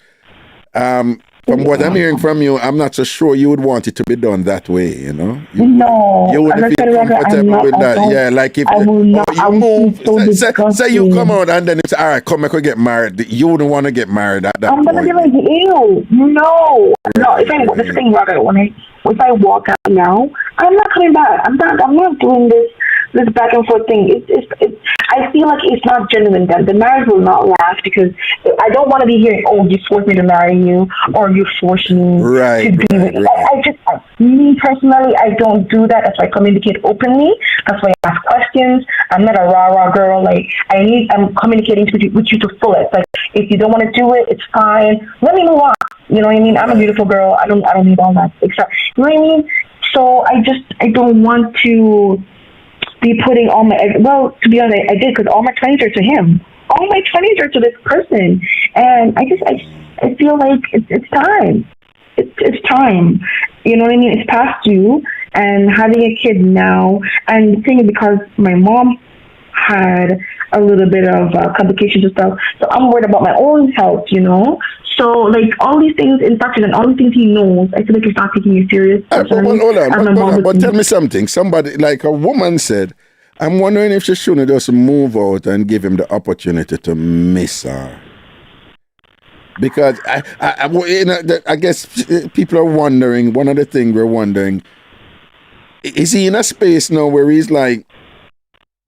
from what I'm hearing from you, I'm not so sure you would want it to be done that way, you know? You wouldn't feel comfortable with that. Yeah, like if you move, say you come out and then it's all right, come, I could get married. You wouldn't want to get married at that point. I'm gonna be like, ew, no. This thing, Raga, if I walk out now, I'm not coming back. I'm not doing this back and forth thing. I feel like it's not genuine then. The marriage will not last because I don't want to be hearing, oh, you forced me to marry you or you forced me to be with you. Me personally, I don't do that. That's why I communicate openly. That's why I ask questions. I'm not a rah-rah girl. Like, I'm communicating with you to fullest. Like, if you don't want to do it, it's fine. Let me move on. You know what I mean? I'm a beautiful girl. I don't need all that extra. You know what I mean? So I don't want to be putting all my, well, to be honest, I did, because all my 20s are to him. All my 20s are to this person. And I feel like it's time. It's time. You know what I mean? It's past due. And having a kid now, and the thing is, because my mom had a little bit of complications and stuff, so I'm worried about my own health, you know? So, like, all these things in fact, and all these things he knows, I feel like he's not taking you serious. Hold on. But tell me something. Somebody, like a woman said, I'm wondering if she shouldn't just move out and give him the opportunity to miss her. Because I guess people are wondering, one of the things we're wondering, is he in a space now where he's like,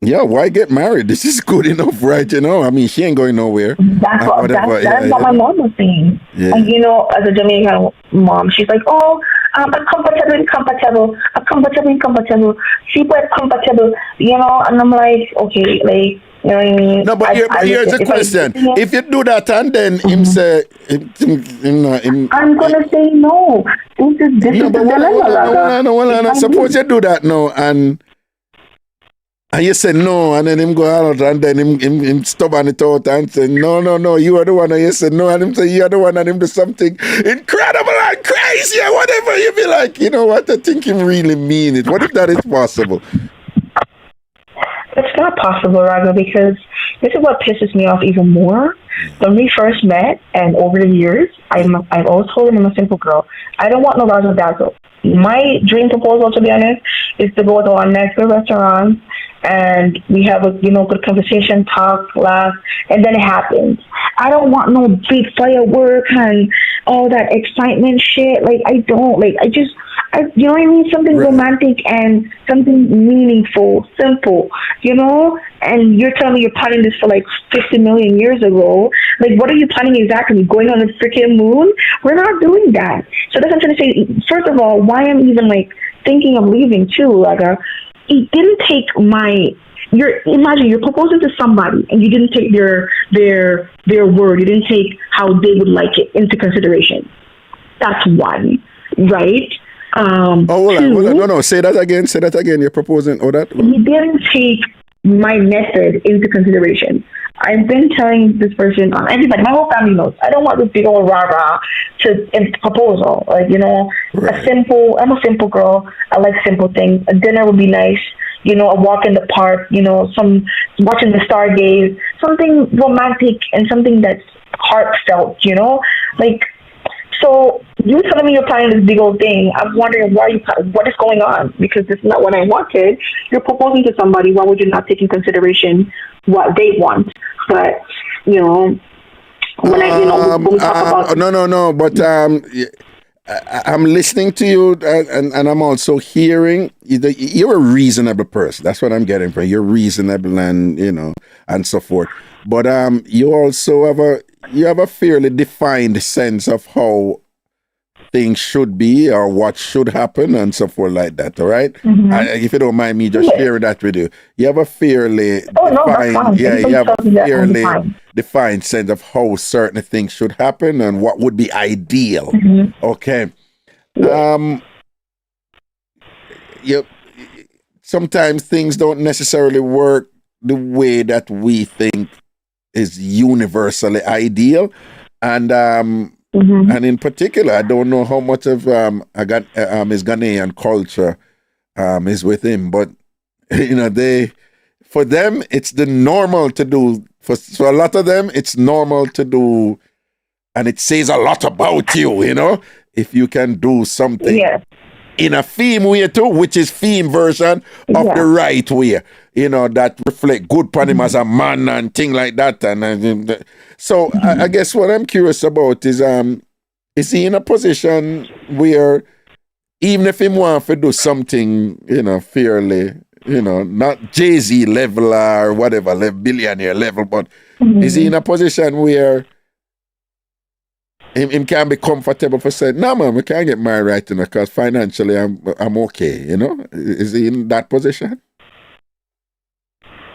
yeah, why get married? This is good enough, right? You know, I mean, she ain't going nowhere. That's what my mom was saying. Yeah. And, you know, as a Jamaican mom, she's like, oh, I'm compatible. Super compatible, you know? And I'm like, okay, like, you know what I mean? No, but here's the question. If you do that and then him say, I'm going to say no. This is the dilemma. No. Suppose you do that now and you say no, and then him go out, and then him stubborn it out and say, no, you are the one, and you say no, and him say, you are the one, and him do something incredible and crazy, or whatever. You be like, you know what, I think him really mean it. What if that is possible? It's not possible, Raga, because this is what pisses me off even more. When we first met, and over the years, I've always told him I'm a simple girl. I don't want no razzle dazzle. My dream proposal, to be honest, is to go to our next restaurant and we have a good conversation, talk, laugh, and then it happens. I don't want no big firework and all that excitement shit. Like, I don't. Like, you know what I mean? Something romantic and something meaningful, simple, you know? And you're telling me you're planning this for like 50 million years ago. Like, what are you planning exactly? Going on the freaking moon? We're not doing that. So that's what I'm trying to say. First of all, why I'm even like thinking of leaving too, like, it didn't take imagine you're proposing to somebody and you didn't take their their word. You didn't take how they would like it into consideration. That's one, right? Hold on. No. Say that again. You're proposing. That. He didn't take my method into consideration. I've been telling this person, everybody, my whole family knows. I don't want this big old rah-rah proposal. Like, right. I'm a simple girl. I like simple things. A dinner would be nice. A walk in the park, some watching the stargaze, something romantic and something that's heartfelt, like. So you telling me you're planning this big old thing. I'm wondering what is going on, because this is not what I wanted. You're proposing to somebody. Why would you not take in consideration what they want? But when when we talk about no. But I'm listening to you, and I'm also hearing you're a reasonable person. That's what I'm getting from you. You're reasonable, and and so forth. But you also have a fairly defined sense of how things should be or what should happen and so forth like that. All right. Mm-hmm. If you don't mind me just sharing that with you, you have a fairly defined sense of how certain things should happen and what would be ideal. Mm-hmm. Okay. Sometimes things don't necessarily work the way that we think is universally ideal, and and in particular, I don't know how much of his Ghanaian culture is with him, but for them it's the normal to do. For a lot of them, it's normal to do, and it says a lot about you. If you can do something. Yeah. In a theme way too, which is theme version of the right way, that reflect good upon him as a man and thing like that. And so I guess what I'm curious about is he in a position where even if he wants to do something, fairly, not Jay-Z level or whatever, billionaire level, but is he in a position where him can be comfortable for saying, no, man, we can't get married right now because financially I'm okay, Is he in that position?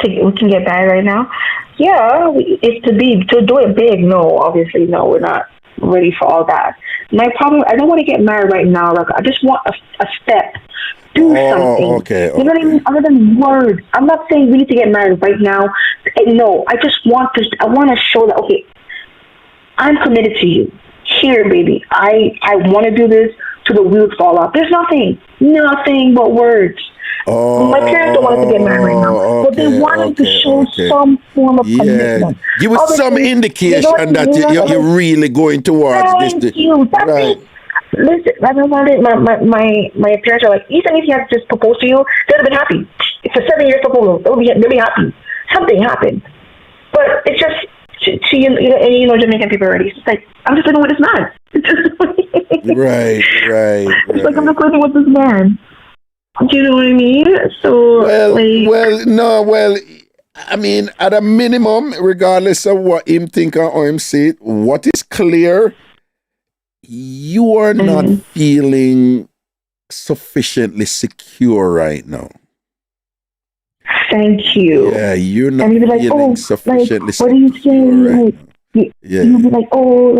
We can get married right now? Yeah, it's to do it big. No, obviously, no, we're not ready for all that. My problem, I don't want to get married right now. Like, I just want a step. Do something. Okay. You know what I mean? Other than words. I'm not saying we need to get married right now. No, I just want to, I want to show that, okay, I'm committed to you. Here, baby, I want to do this till the wheels fall off. There's nothing but words. My parents don't want us to get married right now, but they wanted to show some form of commitment. Give us some indication that you're really going towards this. Thank you. That's it. Listen, my parents are like, even if he had just proposed to you, they'd have been happy. It's a 7-year proposal. They'll be happy. Something happened, but it's just. Jamaican people already. It's like, I'm just living with this man. Right. It's like, I'm just living with this man. Do you know what I mean? So, I mean, at a minimum, regardless of what him think or him say, what is clear, you are not feeling sufficiently secure right now. Thank you. Yeah, you're not feeling sufficiently secure. What are you saying? Right you'll be like, I'll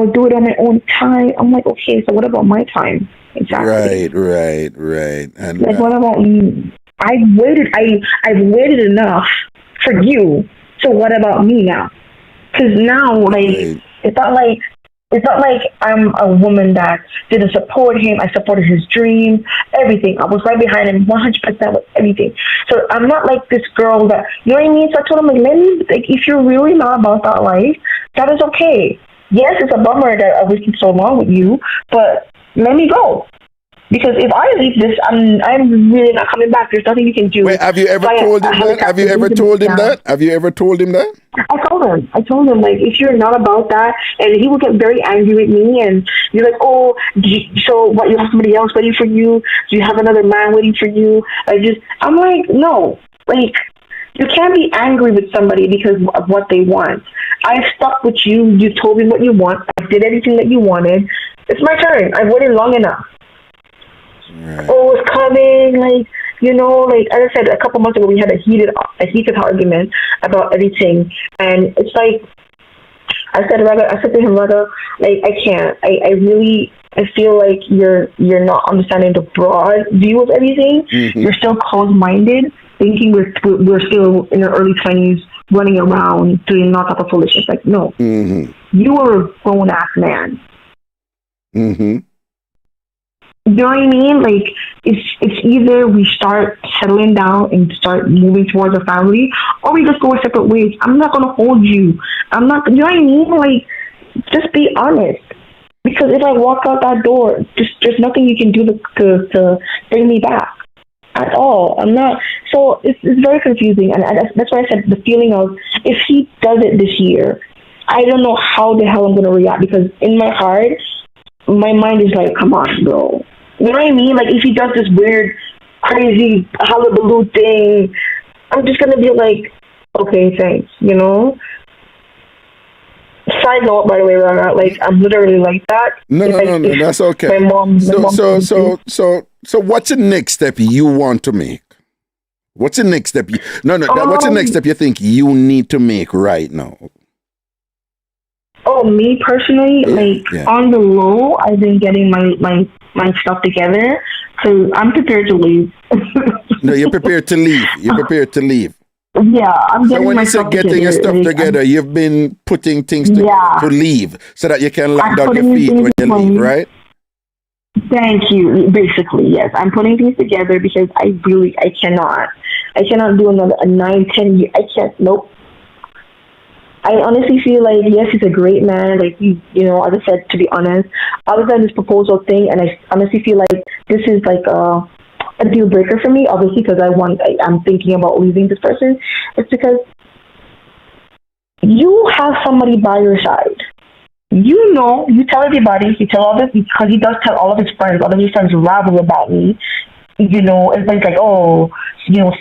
do it on my own time. I'm like, okay, so what about my time? Exactly. Right. And what about you? I've waited enough for you. So what about me now? Because now, it's not like I'm a woman that didn't support him. I supported his dreams, everything. I was right behind him 100% with everything. So I'm not like this girl that, you know what I mean? So I told him, if you're really not about that life, that is okay. Yes, it's a bummer that I wasted so long with you, but let me go. Because if I leave this, I'm really not coming back. There's nothing you can do. Wait, have you ever told him that? Have you ever told him that? I told him, like, if you're not about that, and he will get very angry with me, and you're like, oh, so what, you have somebody else waiting for you? Do you have another man waiting for you? I'm like, no. Like, you can't be angry with somebody because of what they want. I stuck with you. You told me what you want. I did everything that you wanted. It's my turn. I've waited long enough. Right. Oh, it's coming, as I said, a couple months ago we had a heated argument about everything, and it's like, I said to him, Raga, like, I can't. I feel like you're not understanding the broad view of everything. You're still closed-minded, thinking we're still in our early 20s, running around doing all type of foolishness. Like, no, you are a grown-ass man. You know what I mean? Like, it's either we start settling down and start moving towards a family, or we just go our separate ways. I'm not gonna hold you. I'm not. You know what I mean? Like, just be honest. Because if I walk out that door, there's nothing you can do to bring me back at all. I'm not. So it's very confusing, and that's why I said the feeling of, if he does it this year, I don't know how the hell I'm gonna react, because in my heart, my mind is like, come on, bro. You know what I mean? Like, if he does this weird, crazy hullabaloo thing, I'm just gonna be like, okay, thanks, you know? Side note, by the way, Rana, like, I'm literally like that. No, that's okay. My mom So what's the next step you want to make? What's the next step? What's the next step you think you need to make right now? Oh, me personally, on the low, I've been getting my stuff together, so I'm prepared to leave. No, you're prepared to leave. You're prepared to leave. Yeah, I'm getting so when my you say stuff getting together, your stuff together, you've been putting things together to leave so that you can land on your feet when you leave, right? Thank you. Basically, yes. I'm putting things together because I cannot do another 9-10 years. I can't. Nope. I honestly feel like, yes, he's a great man. Like, you know, as I said, to be honest, other than this proposal thing, and I honestly feel like this is like a deal breaker for me, obviously, because I'm thinking about leaving this person. It's because you have somebody by your side. You know, you tell everybody, because he does tell all of his friends rabble about me. You know, everybody's like, oh, you know,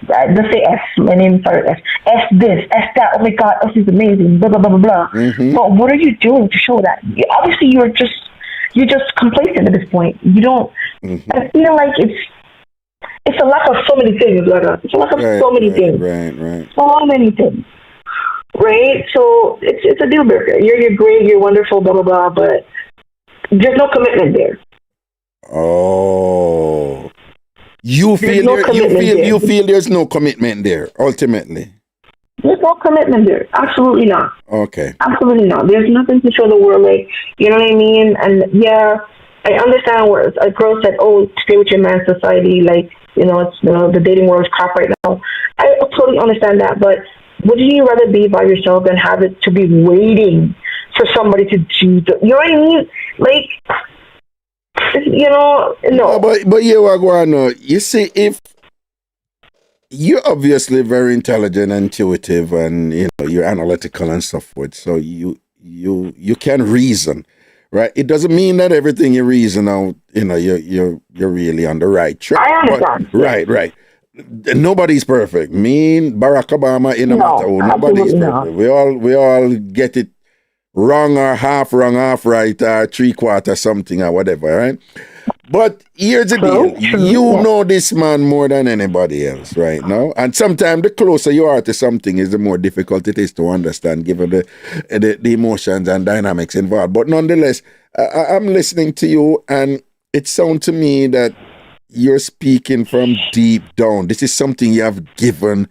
let's say S, my name started S. S this, S that, oh my God, S is amazing, blah, blah, blah, blah, blah. But what are you doing to show that? Obviously, you're just complacent at this point. You don't, I feel like it's a lack of so many things, brother. It's a lack of so many things. Right. So many things. Right? So it's a deal breaker. You're great, you're wonderful, blah, blah, blah, but there's no commitment there. Oh. You feel there's no commitment there, ultimately. There's no commitment there. Absolutely not. Okay. Absolutely not. There's nothing to show the world, like, you know what I mean? And yeah, I understand where a girl said, oh, stay with your man society, like, you know, it's, you know, the dating world is crap right now. I totally understand that, but would you rather be by yourself than have it to be waiting for somebody to do the, you know what I mean? Like, you know, no. But yeah, Wagwano, you see, if you're obviously very intelligent, intuitive, and you know you're analytical and so forth, so you can reason, right? It doesn't mean that everything you reason out, you know, you're really on the right track. I understand. But, right. Nobody's perfect. Me, Barack Obama, in a matter, nobody's perfect. Not. We all get it wrong or half right, or 3/4 something or whatever, right? But here's the deal. You know this man more than anybody else right now. And sometimes the closer you are to something is the more difficult it is to understand given the emotions and dynamics involved. But nonetheless, I'm listening to you and it sounds to me that you're speaking from deep down. This is something you have given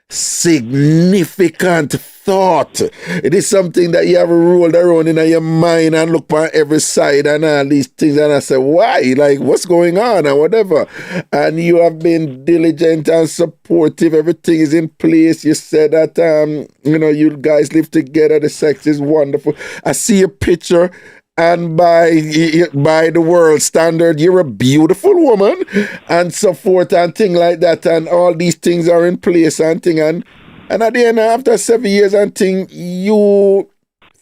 significant thought. It is something that you have rolled around in your mind and look on every side and all these things, and I say, why? Like, what's going on and whatever. And you have been diligent and supportive. Everything is in place. You said that you know, you guys live together, the sex is wonderful. I see a picture, and by the world standard, you're a beautiful woman and so forth and thing like that, and all these things are in place and thing, and at the end, after 7 years and thing, you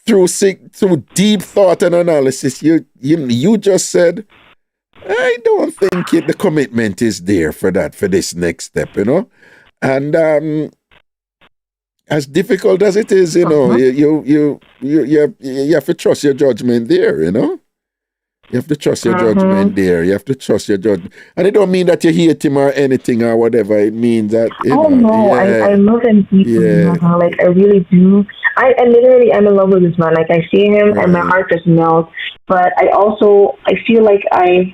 through deep thought and analysis, you just said, I don't think the commitment is there for this next step, you know, and as difficult as it is, you know, you have to trust your judgment there, you know. You have to trust your judgment there. You have to trust your judgment. And it don't mean that you hate him or anything or whatever. It means that, I love him deeply, like I really do. I literally am in love with this man. Like I see him and my heart just melts. But I feel like I've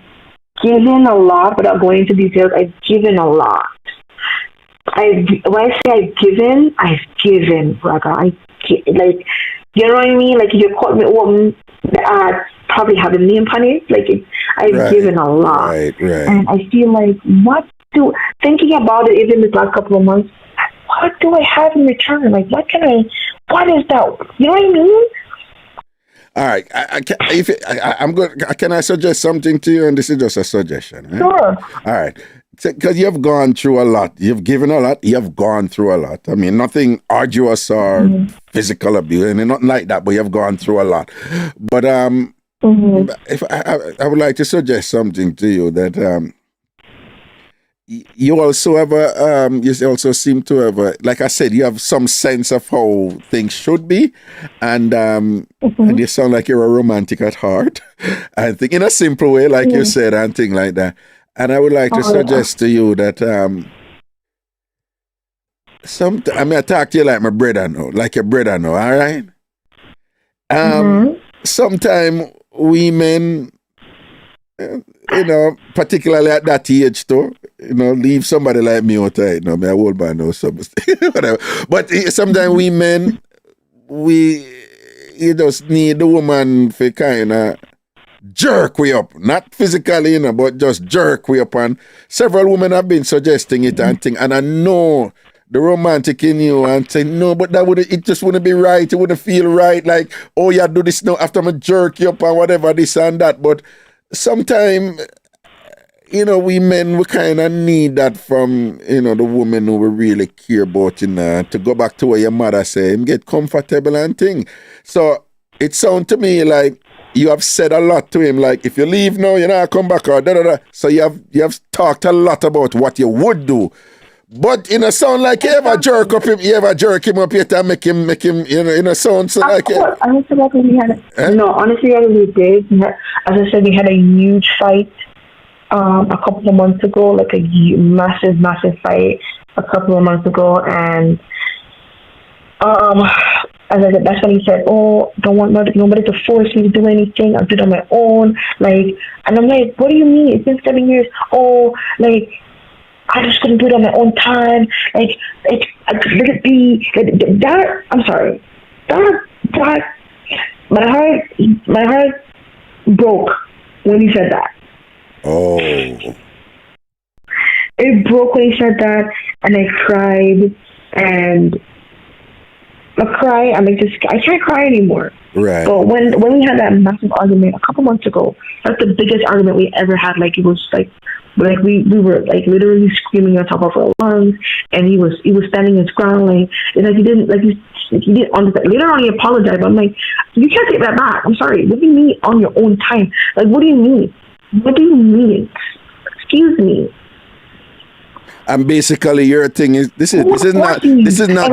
given a lot without going into details. I've given a lot. When I say I've given, Raga. Like, you know what I mean? Like, if you caught me a woman, probably have a name on it. Like, I've given a lot. Right. And I feel like, thinking about it even this last couple of months, what do I have in return? Like, what is that? You know what I mean? All right. I'm good. Can I suggest something to you? And this is just a suggestion. Right? Sure. All right. Because you've gone through a lot. You've given a lot. You've gone through a lot. I mean, nothing arduous or physical abuse, and nothing like that, but you've gone through a lot. But if I would like to suggest something to you that you also have you also seem to have like I said, you have some sense of how things should be, and you sound like you're a romantic at heart. I think in a simple way, like you said, and things like that. And I would like to suggest to you that I talk to you like my brother now, like your brother now, all right? Sometimes women, particularly at that age too, leave somebody like me out there, me a old man know something, whatever. But sometimes women, you just need the woman for kind of jerk we up, not physically, but just jerk we up. And several women have been suggesting it and thing. And I know the romantic in you and say, no, but it just wouldn't be right. It wouldn't feel right. Like, oh, you do this now after I jerk you up and whatever, this and that. But sometimes, we men, we kind of need that from, the woman who we really care about, to go back to what your mother said, get comfortable and thing. So it sounds to me like you have said a lot to him, like if you leave now, come back or da-da-da. So you have talked a lot about what you would do. But sound like you ever jerk him up yet and make him, sound so like it. No, honestly, I really did. As I said, we had a huge fight a couple of months ago, like a massive fight a couple of months ago, and as I said, that's when he said, "Oh, don't want nobody to force me to do anything. I'll do it on my own." Like, and I'm like, "What do you mean? It's been 7 years. Oh, like, I just couldn't do it on my own time. Like, that. I'm sorry. That. My heart broke when he said that. Oh. It broke when he said that, and I cried, and I cry. I can't cry anymore. Right. But when we had that massive argument a couple months ago, that's the biggest argument we ever had. Like, it was like we were like literally screaming on top of our lungs, and he was standing his ground. Like, he didn't understand. Later on, he apologized. I'm like, you can't take that back. I'm sorry. What do you mean on your own time? Like, what do you mean? What do you mean? Excuse me. And basically, your thing is this is not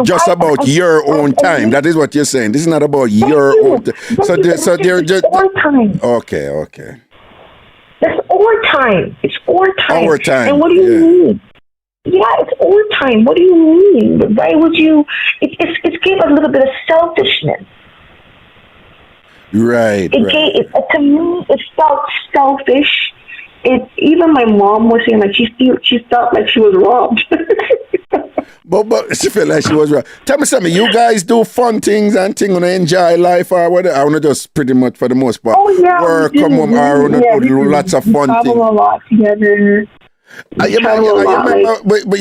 just about your own time. That is what you're saying. This is not about your own time. So they're just our time. Okay. That's our time. It's our time. Our time. And what do you mean? Yeah, it's our time. What do you mean? Why would you? It gave a little bit of selfishness. Right. To me, it felt selfish. Even my mom was saying, like, she felt like she was robbed. but she felt like she was robbed. Tell me something. You guys do fun things and things, enjoy life or whatever. I want to just pretty much for the most part. Oh yeah, work, come home, do lots of fun things. Travel a lot together. But you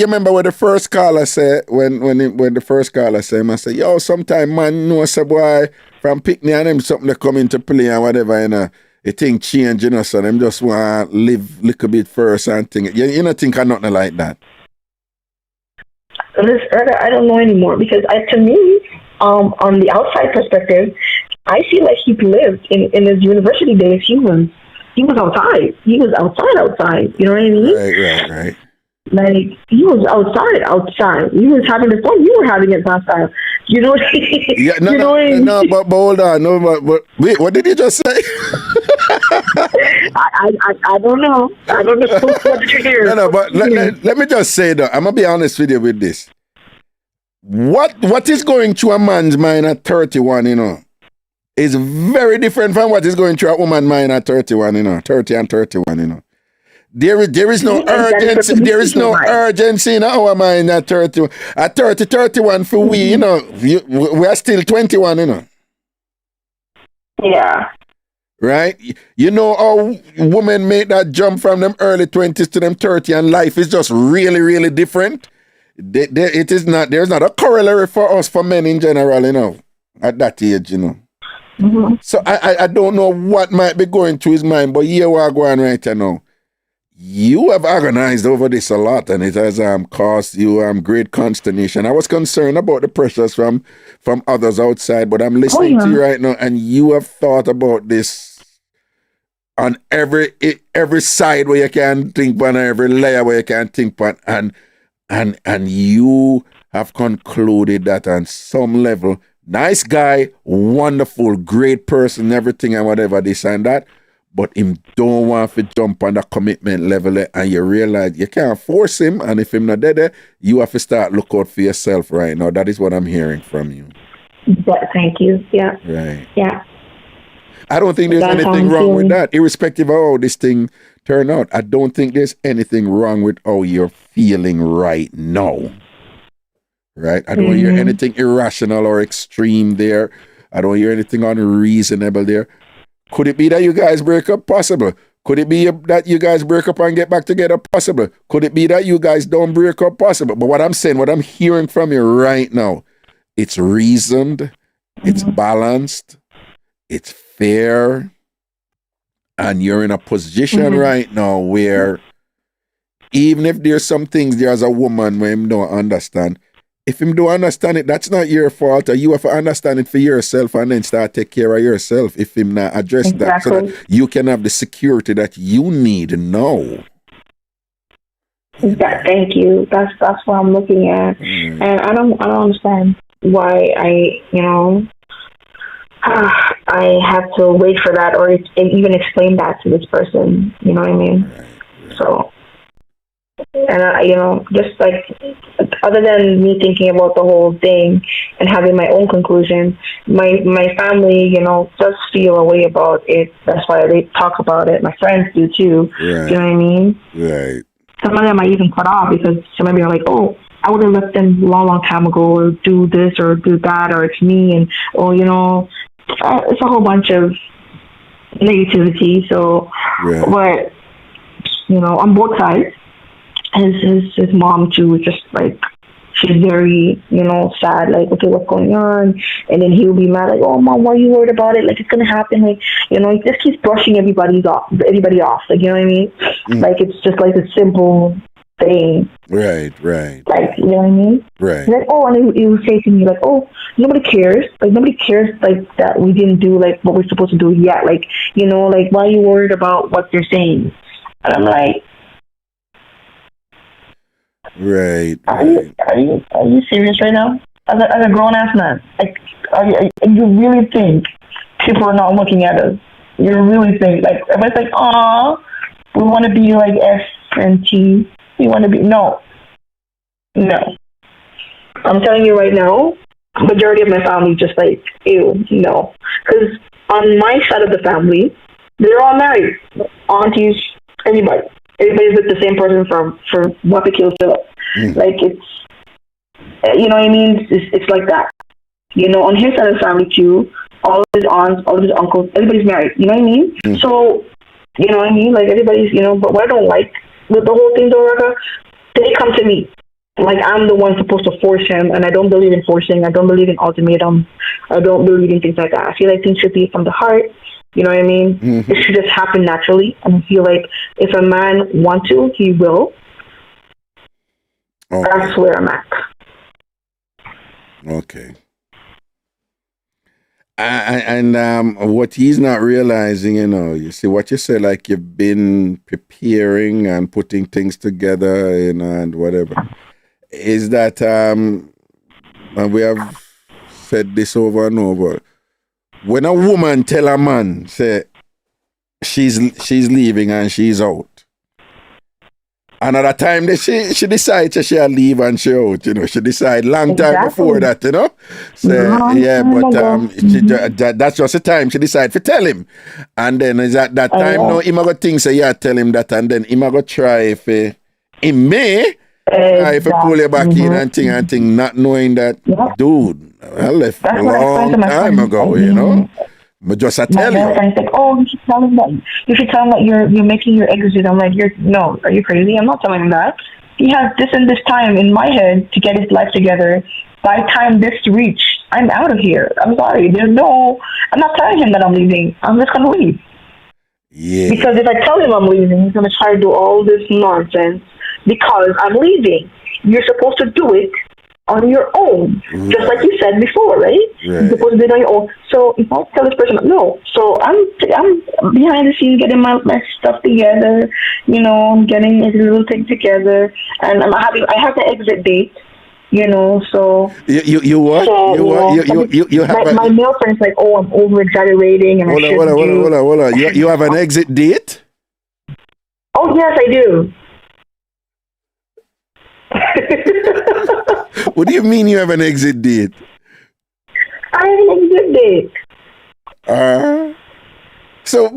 remember what the first caller said when the first caller said, I said, yo, sometime man knows a boy from picnic and them something to come into play and whatever, a thing change, so them just want to live a little bit first and thing. You don't think of nothing like that? I don't know anymore, because to me, on the outside perspective, I feel like he lived in his university days. He was outside. He was outside. You know what I mean? Right. Like, he was outside. He was having the fun. You were having it outside. You know what I mean? Yeah, but hold on. No, but wait, what did you just say? I don't know. I don't know what did you hear. No, but let me just say though, I'm gonna be honest with you with this. What is going through a man's mind at 31, is very different from what is going through a woman's mind at 31, 30 and 31, There is no urgency. There is no urgency in our mind at 31. At 30, 31 for we, we are still 21, Yeah. Right? How women make that jump from them early 20s to them 30, and life is just really, really different. There's not a corollary for us, for men in general, at that age, Mm-hmm. So I don't know what might be going through his mind, but here we are going right now. You have agonized over this a lot, and it has caused you great consternation. I was concerned about the pressures from others outside, but I'm listening to you right now, and you have thought about this on every side where you can think on, every layer where you can think on, and you have concluded that on some level, nice guy, wonderful, great person, everything and whatever, this and that, but him don't want to jump on the commitment level, and you realize you can't force him, and if him not there, you have to start look out for yourself right now. That is what I'm hearing from you. Thank you. Yeah. Right. Yeah. I don't think there's anything wrong with that, irrespective of how this thing turned out. I don't think there's anything wrong with how you're feeling right now. Right? I don't hear anything irrational or extreme there. I don't hear anything unreasonable there. Could it be that you guys break up? Possible. Could it be that you guys break up and get back together? Possible. Could it be that you guys don't break up? Possible. But what I'm saying, what I'm hearing from you right now, it's reasoned, it's balanced, it's fair, and you're in a position right now where even if there's some things there as a woman where him don't understand, if him don't understand it, that's not your fault. Or you have to understand it for yourself and then start take care of yourself if him not address that, so that you can have the security that you need now. Thank you. That's what I'm looking at, and I don't understand why I have to wait for that or even explain that to this person. You know what I mean? Right. So. And just like, other than me thinking about the whole thing and having my own conclusion, my family, does feel a way about it. That's why they talk about it. My friends do too. Right. You know what I mean? Right. Some of them I even cut off because some of them are like, oh, I would have left them a long time ago, or do this or do that, or it's me, and it's a whole bunch of negativity. So, but on both sides. His mom too, just like, she's very, sad, like, okay, what's going on? And then he'll be mad, like, oh, Mom, why are you worried about it? Like, it's gonna happen. Like, he just keeps brushing everybody off. Like, you know what I mean? Like, it's just like a simple thing. Right. Like, you know what I mean? Right. Like, oh, and he would say to me, like, oh, nobody cares. Like, nobody cares, like, that we didn't do, like, what we're supposed to do yet. Like, like, why are you worried about what they're saying? And I'm like, Right. Are you serious right now? As a grown ass man, like, you really think people are not looking at us? You really think, like, everybody's like, aw, we want to be like S and T. We want to be no. I'm telling you right now, majority of my family just like, ew, no, because on my side of the family, they're all married, aunties, anybody. Everybody's with the same person for what the kill Philip. Like, it's, you know what I mean? It's like that. On his side of the family too, all of his aunts, all of his uncles, everybody's married. You know what I mean? So, you know what I mean? Like, everybody's, but what I don't like with the whole thing though, Raga, they come to me. Like, I'm the one supposed to force him, and I don't believe in forcing. I don't believe in ultimatum. I don't believe in things like that. I feel like things should be from the heart. You know what I mean? It should just happen naturally. And I feel like if a man wants to, he will. Okay. That's where I'm at. Okay. And what he's not realizing, you see what you said, like, you've been preparing and putting things together, and whatever, is that, and we have said this over and over, when a woman tell a man, say, she's leaving and she's out. Another time that she decides that she'll leave and she out, you know. She decide long time before that, you know. So that's just the time she decide to tell him. And then is at that time no him go think say tell him that, and then him go try if he may try if pull you back in and thing, not knowing that dude, I left a long time ago, you know. But just I tell you. Friend's like, oh, you should tell him that you're making your exit. I'm like, no, are you crazy? I'm not telling him that. He has this and this time in my head to get his life together. By the time this reach, I'm out of here. I'm sorry. I'm not telling him that I'm leaving. I'm just gonna leave. Yeah. Because if I tell him I'm leaving, he's gonna try to do all this nonsense because I'm leaving. You're supposed to do it on your own, just like you said before, right? You're supposed to do it on your own. So if I tell this person no, so I'm behind the scenes getting my stuff together, you know, I'm getting a little thing together, and I have the exit date, you know. So you what? So, you have my male friend's like, oh, I'm over exaggerating, and hold on. You have an exit date? Oh yes, I do. What do you mean you have an exit date? I have an exit date. So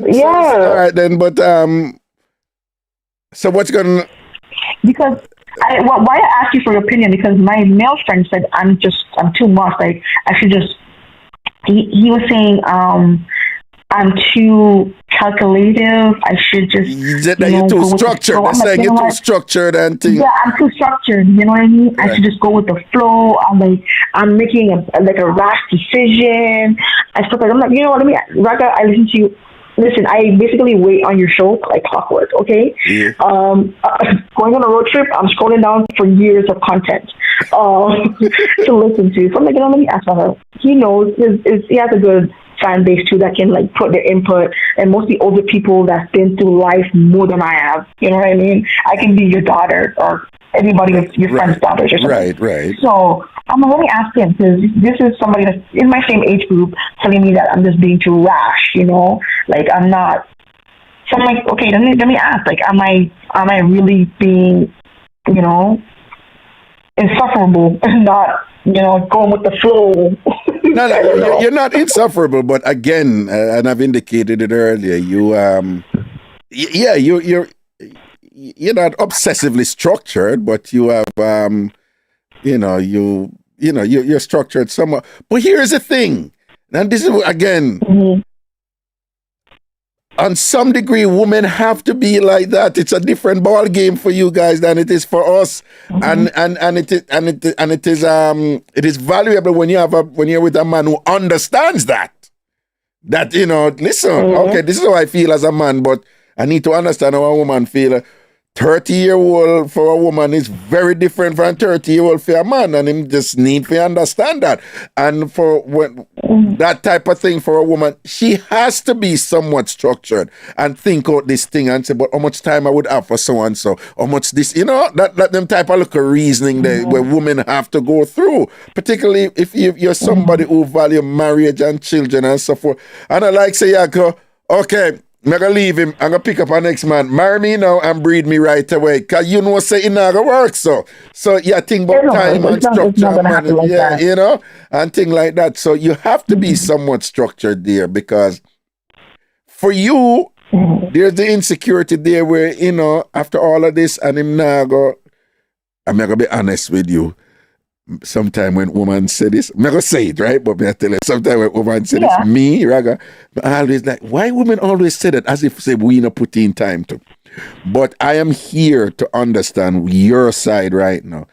yeah. All right then, but so what's gonna? Because why I asked you for your opinion, because my male friend said I'm too much. Like I should just. He was saying I'm too calculative. I should just. You're too structured. That's like you're too structured and things. Yeah, I'm too structured. You know what I mean? Right. I should just go with the flow. I'm making a rash decision. I'm like, you know what? Raga, I listen to you. Listen, I basically wait on your show like clockwork. Okay. Yeah. Going on a road trip, I'm scrolling down for years of content to listen to. So I'm like, you know, let me ask her. He knows. He has a good fan base too that can like put their input, and mostly older people that's been through life more than I have. You know what I mean? I can be your daughter or anybody with your friend's daughters or something. Right. So I'm gonna let me ask him, because this is somebody that's in my same age group telling me that I'm just being too rash. You know, like I'm not. So I'm like, okay, let me ask. Like, am I really being, you know, insufferable and not, you know, going with the flow? No, you're not insufferable, but again, and I've indicated it earlier, you're not obsessively structured, but you have, you're structured somewhat. But here's the thing, and this is again, on some degree, women have to be like that. It's a different ball game for you guys than it is for us, and it is valuable when you're with a man who understands that. That, you know, listen, okay, this is how I feel as a man, but I need to understand how a woman feels. 30-year-old for a woman is very different from 30-year-old for a man, and him just need to understand that. And for that type of thing for a woman, she has to be somewhat structured and think out this thing and say, but how much time I would have for so and so, how much this, you know, that them type of reasoning where women have to go through, particularly if you're somebody who value marriage and children and so forth. And I like say, okay, I'm going to leave him. I'm going to pick up our next man. Marry me now and breed me right away. Because you know, say it's not going to work. So yeah, think about time and structure. Like you know, and things like that. So you have to be somewhat structured there, because for you, there's the insecurity there where, you know, after all of this, and I'm not going to be honest with you. Sometime when woman say this, I'm not gonna say it, right? But I tell you, sometime when woman say this, me, Raga, I always like, why women always say that as if say we not put in time to. But I am here to understand your side right now.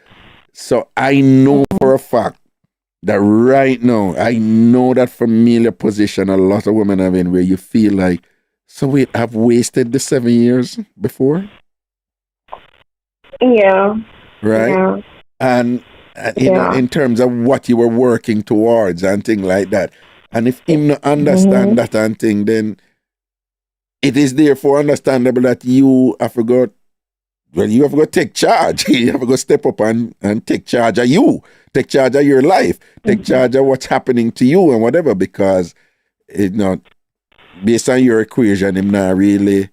So I know for a fact that right now, I know that familiar position a lot of women are in where you feel like, so wait, I've wasted the 7 years before? Yeah. Right? Yeah. And you know, in terms of what you were working towards and things like that. And if him not understand that and thing, then it is therefore understandable that you have to take charge. You have to go step up and take charge of you. Take charge of your life. Take charge of what's happening to you and whatever, because, you know, based on your equation, him not really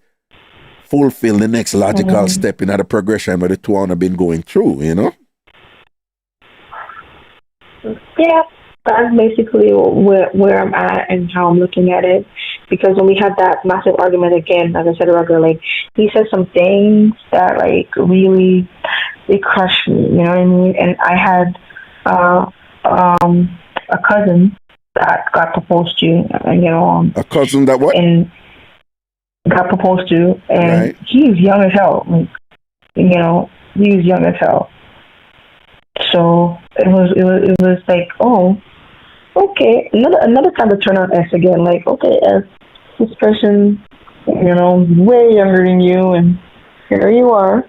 fulfill the next logical step in the progression where the two have been going through, you know? Yeah, that's basically where I'm at and how I'm looking at it. Because when we had that massive argument again, like I said earlier, like he said some things that like really they crushed me. You know what I mean? And I had a cousin that got proposed to, you know. A cousin that what? And got proposed to, and right. He's young as hell. Like, you know, he's young as hell. So it was like, oh, okay, another time to turn on S again. Like, okay, S, this person, you know, way younger than you, and here you are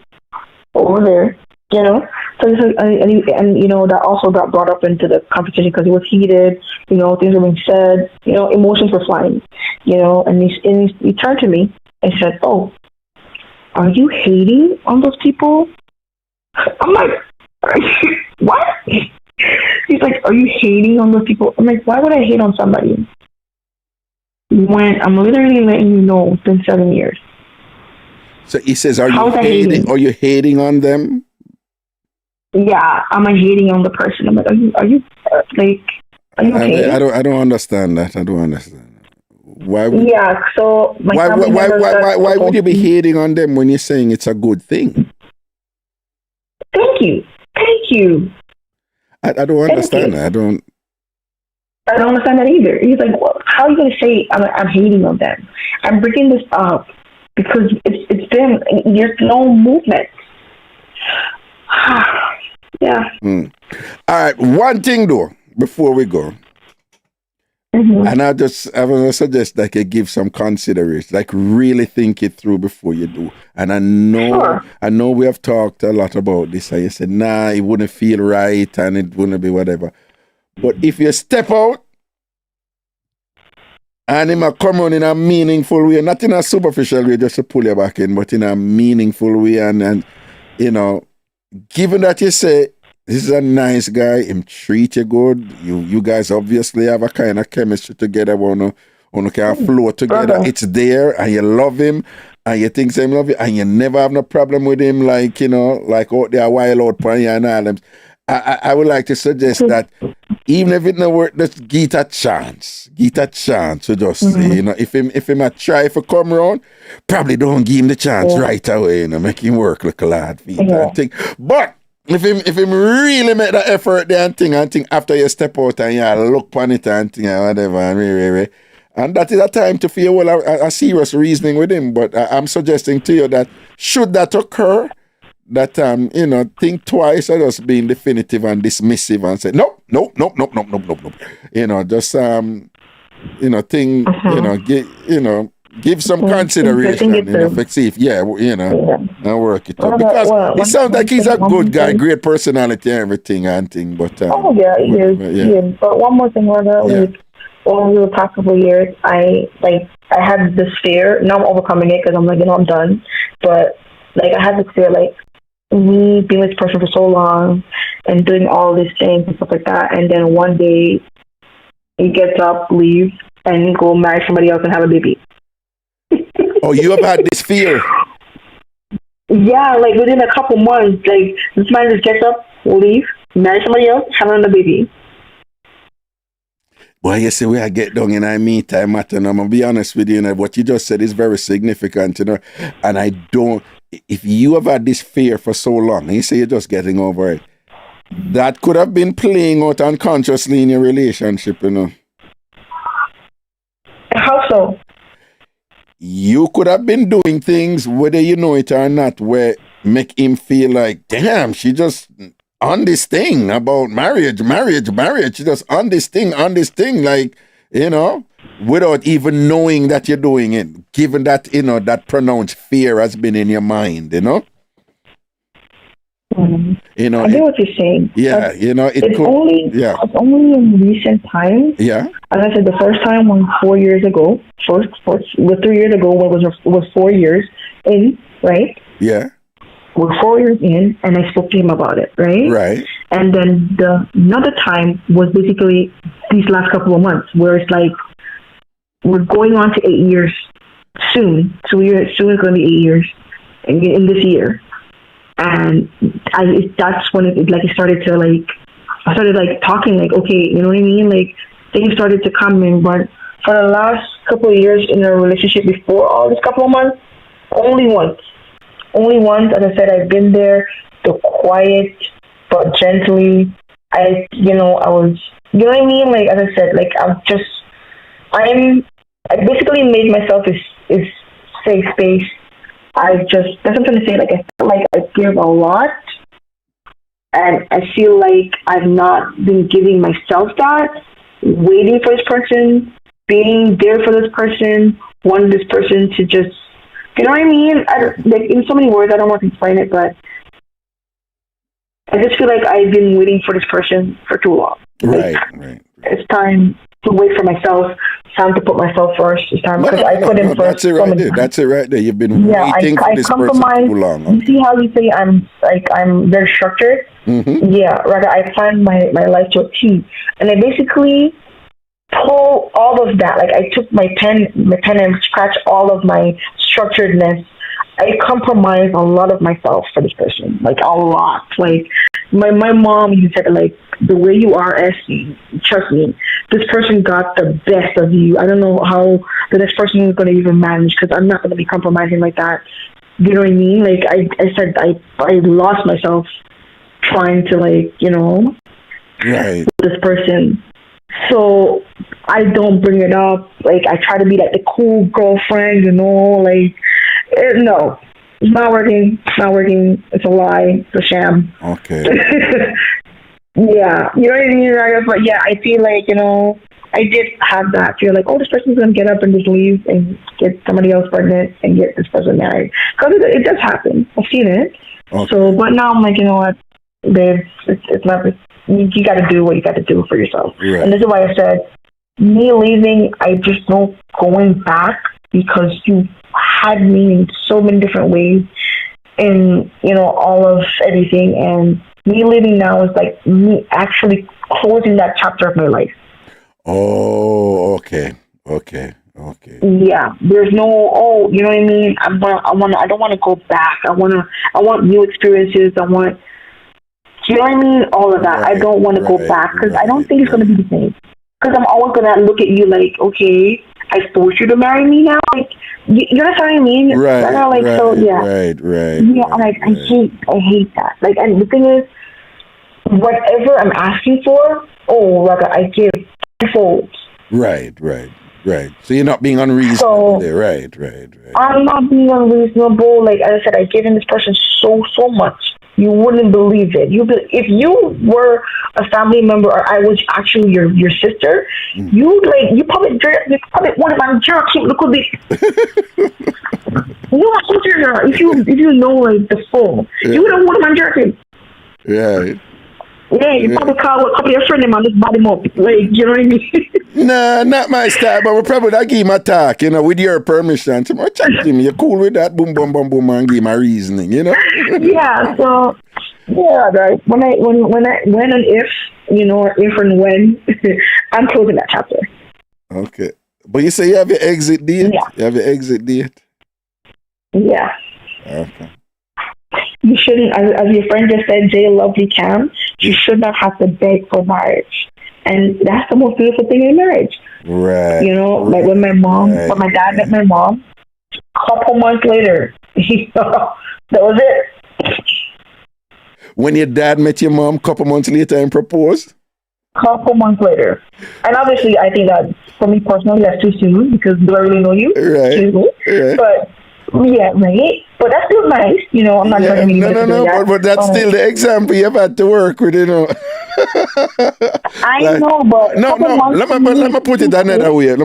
over there, you know. So and you know that also got brought up into the competition because it was heated. You know, things were being said. You know, emotions were flying. You know, and he turned to me and said, "Oh, are you hating on those people?" I'm like, what? He's like, are you hating on those people? I'm like, why would I hate on somebody when I'm literally letting you know it's been 7 years? So he says, are you hating on them? Yeah, I'm hating on the person. I'm like, are you hating? I don't understand that. I don't understand. Why would, yeah, so why would you be hating on them when you're saying it's a good thing? Thank you. I don't understand that. I don't understand that either. He's like, well, how are you going to say I'm hating on them? I'm bringing this up because it's been, there's no movement. Yeah. All right. One thing though, before we go, and I want to suggest that you give some consideration, like really think it through before you do. And I know we have talked a lot about this, and you said, nah, it wouldn't feel right and it wouldn't be whatever. But if you step out and it might come on in a meaningful way, not in a superficial way just to pull you back in, but in a meaningful way, and you know, given that you say, this is a nice guy, him treat you good, you guys obviously have a kind of chemistry together, wanna can flow together. Brother. It's there, and you love him, and you think him love you, and you never have no problem with him, like, you know, like out there wild out for you and all them. I would like to suggest that even if it no work, just give it a chance. To just say, you know, if him a try to come around, probably don't give him the chance right away, you know, make him work like a lad feet and thing. But if him really make that effort there and think after you step out and you look on it and think and whatever and that is a time to feel a serious reasoning with him. But I'm suggesting to you that should that occur, that you know, think twice or just being definitive and dismissive and say no. You know, just you know, think you know, give some consideration, you know, see if and work it out. Because it sounds like he's a good guy, great personality and everything and thing. But he is. But one more thing, like over the past couple of years, I had this fear. Now I'm overcoming it because I'm like, you know, I'm done. But like I had this fear, like me being with this person for so long and doing all these things and stuff like that, and then one day he gets up, leaves, and go marry somebody else and have a baby. Oh, you have had this fear? Yeah, like within a couple months, like this man just gets up, leave, marry somebody else, have another baby. Well, you see, I get down in our meantime, matter. And I'm going to be honest with you, what you just said is very significant, you know. And I don't, if you have had this fear for so long, and you say you're just getting over it, that could have been playing out unconsciously in your relationship, you know. How so? You could have been doing things, whether you know it or not, where make him feel like, damn, she just on this thing about marriage. She just on this thing, like, you know, without even knowing that you're doing it, given that, you know, that pronounced fear has been in your mind, you know? You know, I get what you're saying. Yeah, you know, it's only in recent times. Yeah. As I said, the first time was 4 years ago. First 3 years ago was 4 years in, right? Yeah. We're 4 years in, and I spoke to him about it, right? Right. And then another time was basically these last couple of months, where it's like we're going on to 8 years soon. So soon it's going to be 8 years in this year. And that's when it started to like, I started like talking like, okay, you know what I mean? Like things started to come in, but for the last couple of years in a relationship before all this couple of months, only once, as I said, I've been there, the quiet, but gently, I was, you know what I mean? Like, as I said, like, I basically made myself a safe space. that's what I'm trying to say, like, I feel like I give a lot, and I feel like I've not been giving myself that, waiting for this person, being there for this person, wanting this person to just, you know what I mean? Like, in so many words, I don't want to explain it, but I just feel like I've been waiting for this person for too long. Right. It's time to wait for myself. It's time to put myself first. It's time because I put him first. That's it right there. You've been waiting for this person too long. You see how you say I'm very structured? Mm-hmm. Yeah, rather I plan my life to a T. And I basically pull all of that. Like I took my pen and scratched all of my structuredness. I compromise a lot of myself for this person, like a lot. Like my mom, you said, like the way you are, trust me, this person got the best of you. I don't know how the next person is going to even manage because I'm not going to be compromising like that. You know what I mean? Like I said, I lost myself trying to this person. So I don't bring it up. Like I try to be like the cool girlfriend, like. No, it's not working. It's not working. It's a lie. It's a sham. Okay. Yeah, you know what I mean? But yeah, I feel like, I did have that feel like, oh, this person's going to get up and just leave and get somebody else pregnant and get this person married. Because it does happen. I've seen it. Okay. So, but now I'm like, you know what, babe, it's not, you got to do what you got to do for yourself. Right. And this is why I said, me leaving, I just don't going back because you had me in so many different ways in, all of everything. And me leaving now is like me actually closing that chapter of my life. Oh, okay. Yeah, there's no, you know what I mean? I don't want to go back. I want new experiences. You know what I mean? All of that. Right, I don't want to go back because I don't think it's going to be the same. Because I'm always going to look at you like, okay, I forced you to marry me now. Like, you know what I mean? Right. So yeah. Right. Yeah, like I hate that. Like, and the thing is, whatever I'm asking for, I give tenfold. Right. So you're not being unreasonable there. Right. I'm not being unreasonable. Like as I said, I give in this person so much. You wouldn't believe it. If you were a family member or I was actually your sister, you probably one of my jerks. Look at me. You are sister. If you know like the full, you would have one of my jerks. Yeah. Yeah, you probably call your friend him and just body him up. Like, you know what I mean? Nah, not my style, but we probably not give him a talk, with your permission. So I chat to him. You're cool with that, boom, and give him a reasoning, Yeah, so, yeah, right. When and if, or if and when, I'm closing that chapter. Okay. But you say you have your exit date? Yeah. You have your exit date? Yeah. Okay. You shouldn't, as your friend just said, Jay Lovely Cam, you should not have to beg for marriage. And that's the most beautiful thing in marriage. Right. Like when my dad met my mom, a couple months later, that was it. When your dad met your mom, a couple months later and proposed? Couple months later. And obviously, I think that, for me personally, that's too soon because do I really know you? Right. But, yeah, right? But that's still nice, I'm not trying to be but that's still the example you've had to work with, I know, but let me put it another way.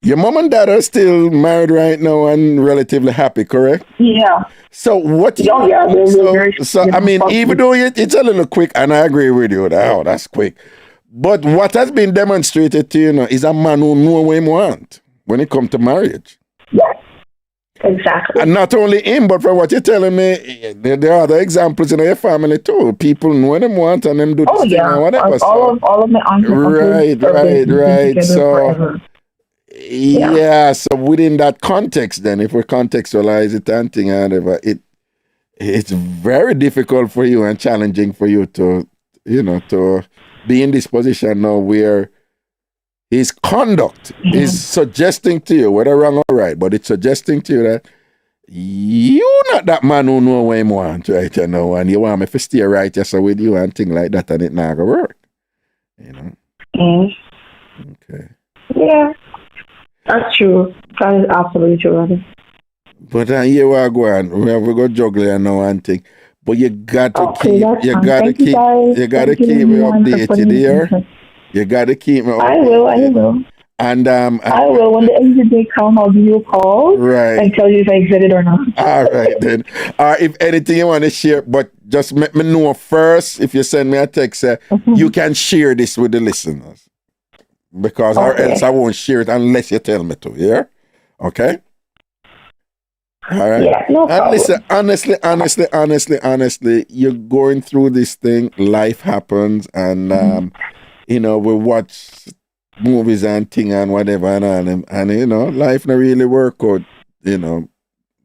Your mom and dad are still married right now and relatively happy, correct? Yeah. So what? I mean, even though it's a little quick, and I agree with you, that's quick. But what has been demonstrated to you is a man who knows what he wants when it comes to marriage. Yes. Exactly. And not only him, but from what you're telling me, there are other examples in your family too. People know what they want and them do this thing or whatever. All of my aunts and uncles. Right. So, forever. Yeah, so within that context, then, if we contextualize it and thing and whatever, it's very difficult for you and challenging for you to, to be in this position now where his conduct is suggesting to you, whether wrong or right, but it's suggesting to you that you not that man who know what him want, right? And you want me to stay right just with you and thing like that, and it not gonna work. Okay. Yeah, that's true. That is absolutely true, Robin. But here we are going. We go juggling now and thing. But you got to keep. You got to keep. You got to keep me updated here. You got to keep me updated. I will. And I will. When the exit day comes, I'll give you a call. Right. And tell you if I exited or not. All right then. If anything you want to share, but just let me know first. If you send me a text, you can share this with the listeners, because or else I won't share it unless you tell me to. Yeah. Okay. All right. Yeah, no problem. And listen, honestly, you're going through this thing. Life happens, and we watch movies and thing and whatever, and life not really work out. The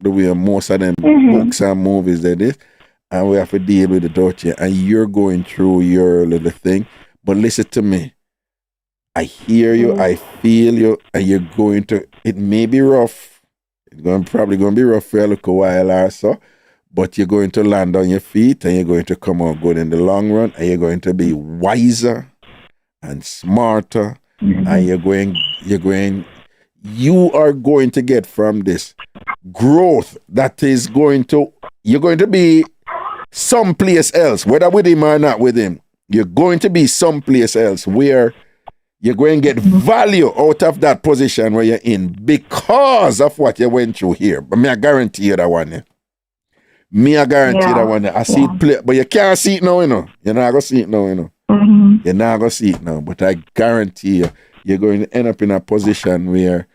way most of them books and movies they did, and we have to deal with it out here. And you're going through your little thing, but listen to me. I hear you, I feel you, and you're going to. It may be rough. It's probably going to be rough for a little while or so, but you're going to land on your feet and you're going to come out good in the long run, and you're going to be wiser and smarter, and you are going to get from this growth that is you're going to be someplace else, whether with him or not with him. You're going to be someplace else where you're going to get value out of that position where you're in because of what you went through here. But I guarantee you that one. I see it play, but you can't see it now, You're not going to see it now, You're not going to see it now. But I guarantee you, you're going to end up in a position where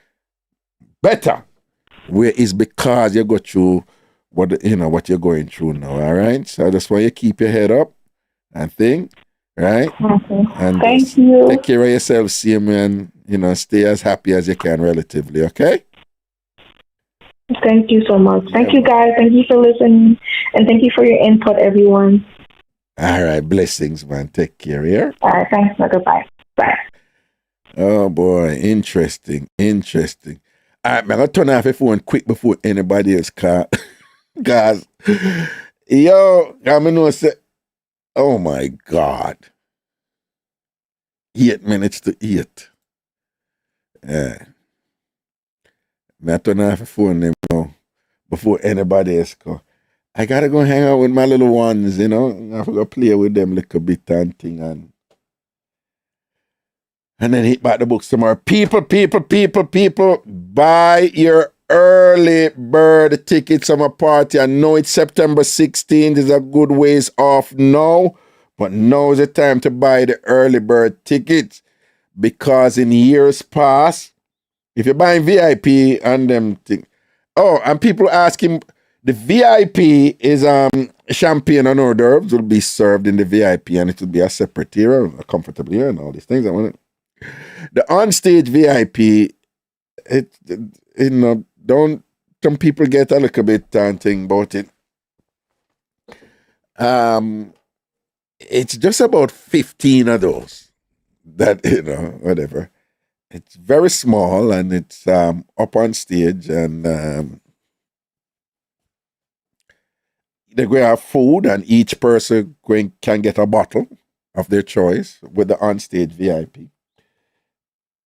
it's because you go through what you're going through now, all right? So that's why you keep your head up and think. Right? And thank you. Take care of yourself, see me, and stay as happy as you can relatively, okay? Thank you so much. Thank you, guys. Thank you for listening, and thank you for your input, everyone. All right, blessings, man. Take care, yeah? All right, thanks. Goodbye. Bye. Oh boy, interesting. All right, I'm gonna turn off your phone quick before anybody else call. Guys, yo, I'm gonna say. Oh my God. 8 minutes to 8. Yeah. I turn off the phone now before anybody else come. I gotta go hang out with my little ones, I have to go play with them a little bit and thing and then hit back the books tomorrow. People, buy your early bird tickets on my party. I know it's September 16th. It's a good ways off now, but now's the time to buy the early bird tickets, because in years past, if you're buying VIP and them things, and people asking, the VIP is champagne and hors d'oeuvres will be served in the VIP, and it will be a separate area, a comfortable area, and all these things. The on-stage VIP, don't some people get a little bit thing about it. It's just about 15 of those that, whatever. It's very small, and it's up on stage, and they're going to have food, and each person can get a bottle of their choice with the on-stage VIP.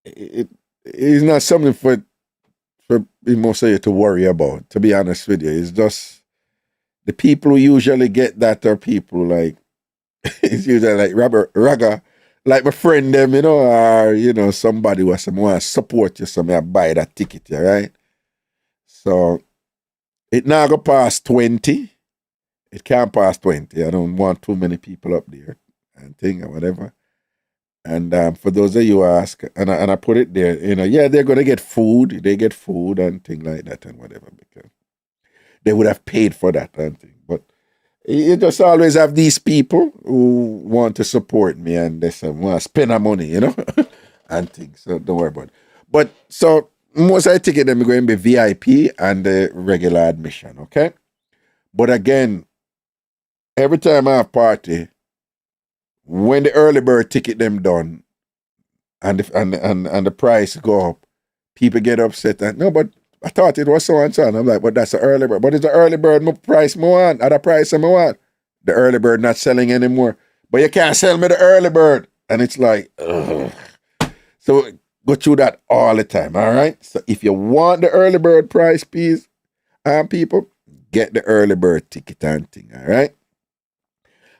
It is not something for most of you to worry about, to be honest with you. It's just the people who usually get that are people like, it's usually like Raga, like my friend them, or, somebody who wants to support you, so I buy that ticket, right? So it now go past 20. It can't pass 20. I don't want too many people up there and thing or whatever. And for those of you who ask, and I put it there, they're going to get food. They get food and things like that and whatever, because they would have paid for that and thing. But you just always have these people who want to support me, and they say, well, spend our money, and things. So don't worry about it. But so most of the ticket them going to be VIP and the regular admission, okay? But again, every time I have party, when the early bird ticket them done and the price go up, people get upset and no, but I thought it was so and so. And I'm like, but that's the early bird. But it's the early bird price I want, at the price I want. The early bird not selling anymore. But you can't sell me the early bird. And it's like, ugh. So go through that all the time, all right? So if you want the early bird price, please, people, get the early bird ticket and thing, all right?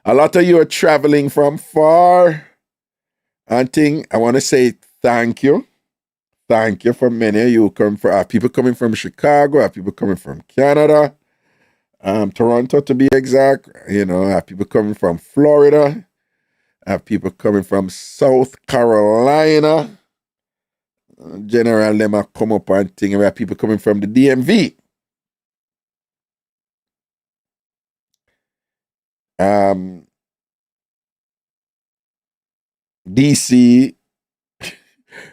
A lot of you are traveling from far and thing. I want to say thank you. Thank you for many of you come from people coming from Chicago, people coming from Canada, Toronto to be exact. You know, people coming from Florida, people coming from South Carolina. General them a come up and thing. We have people coming from the DMV. DC,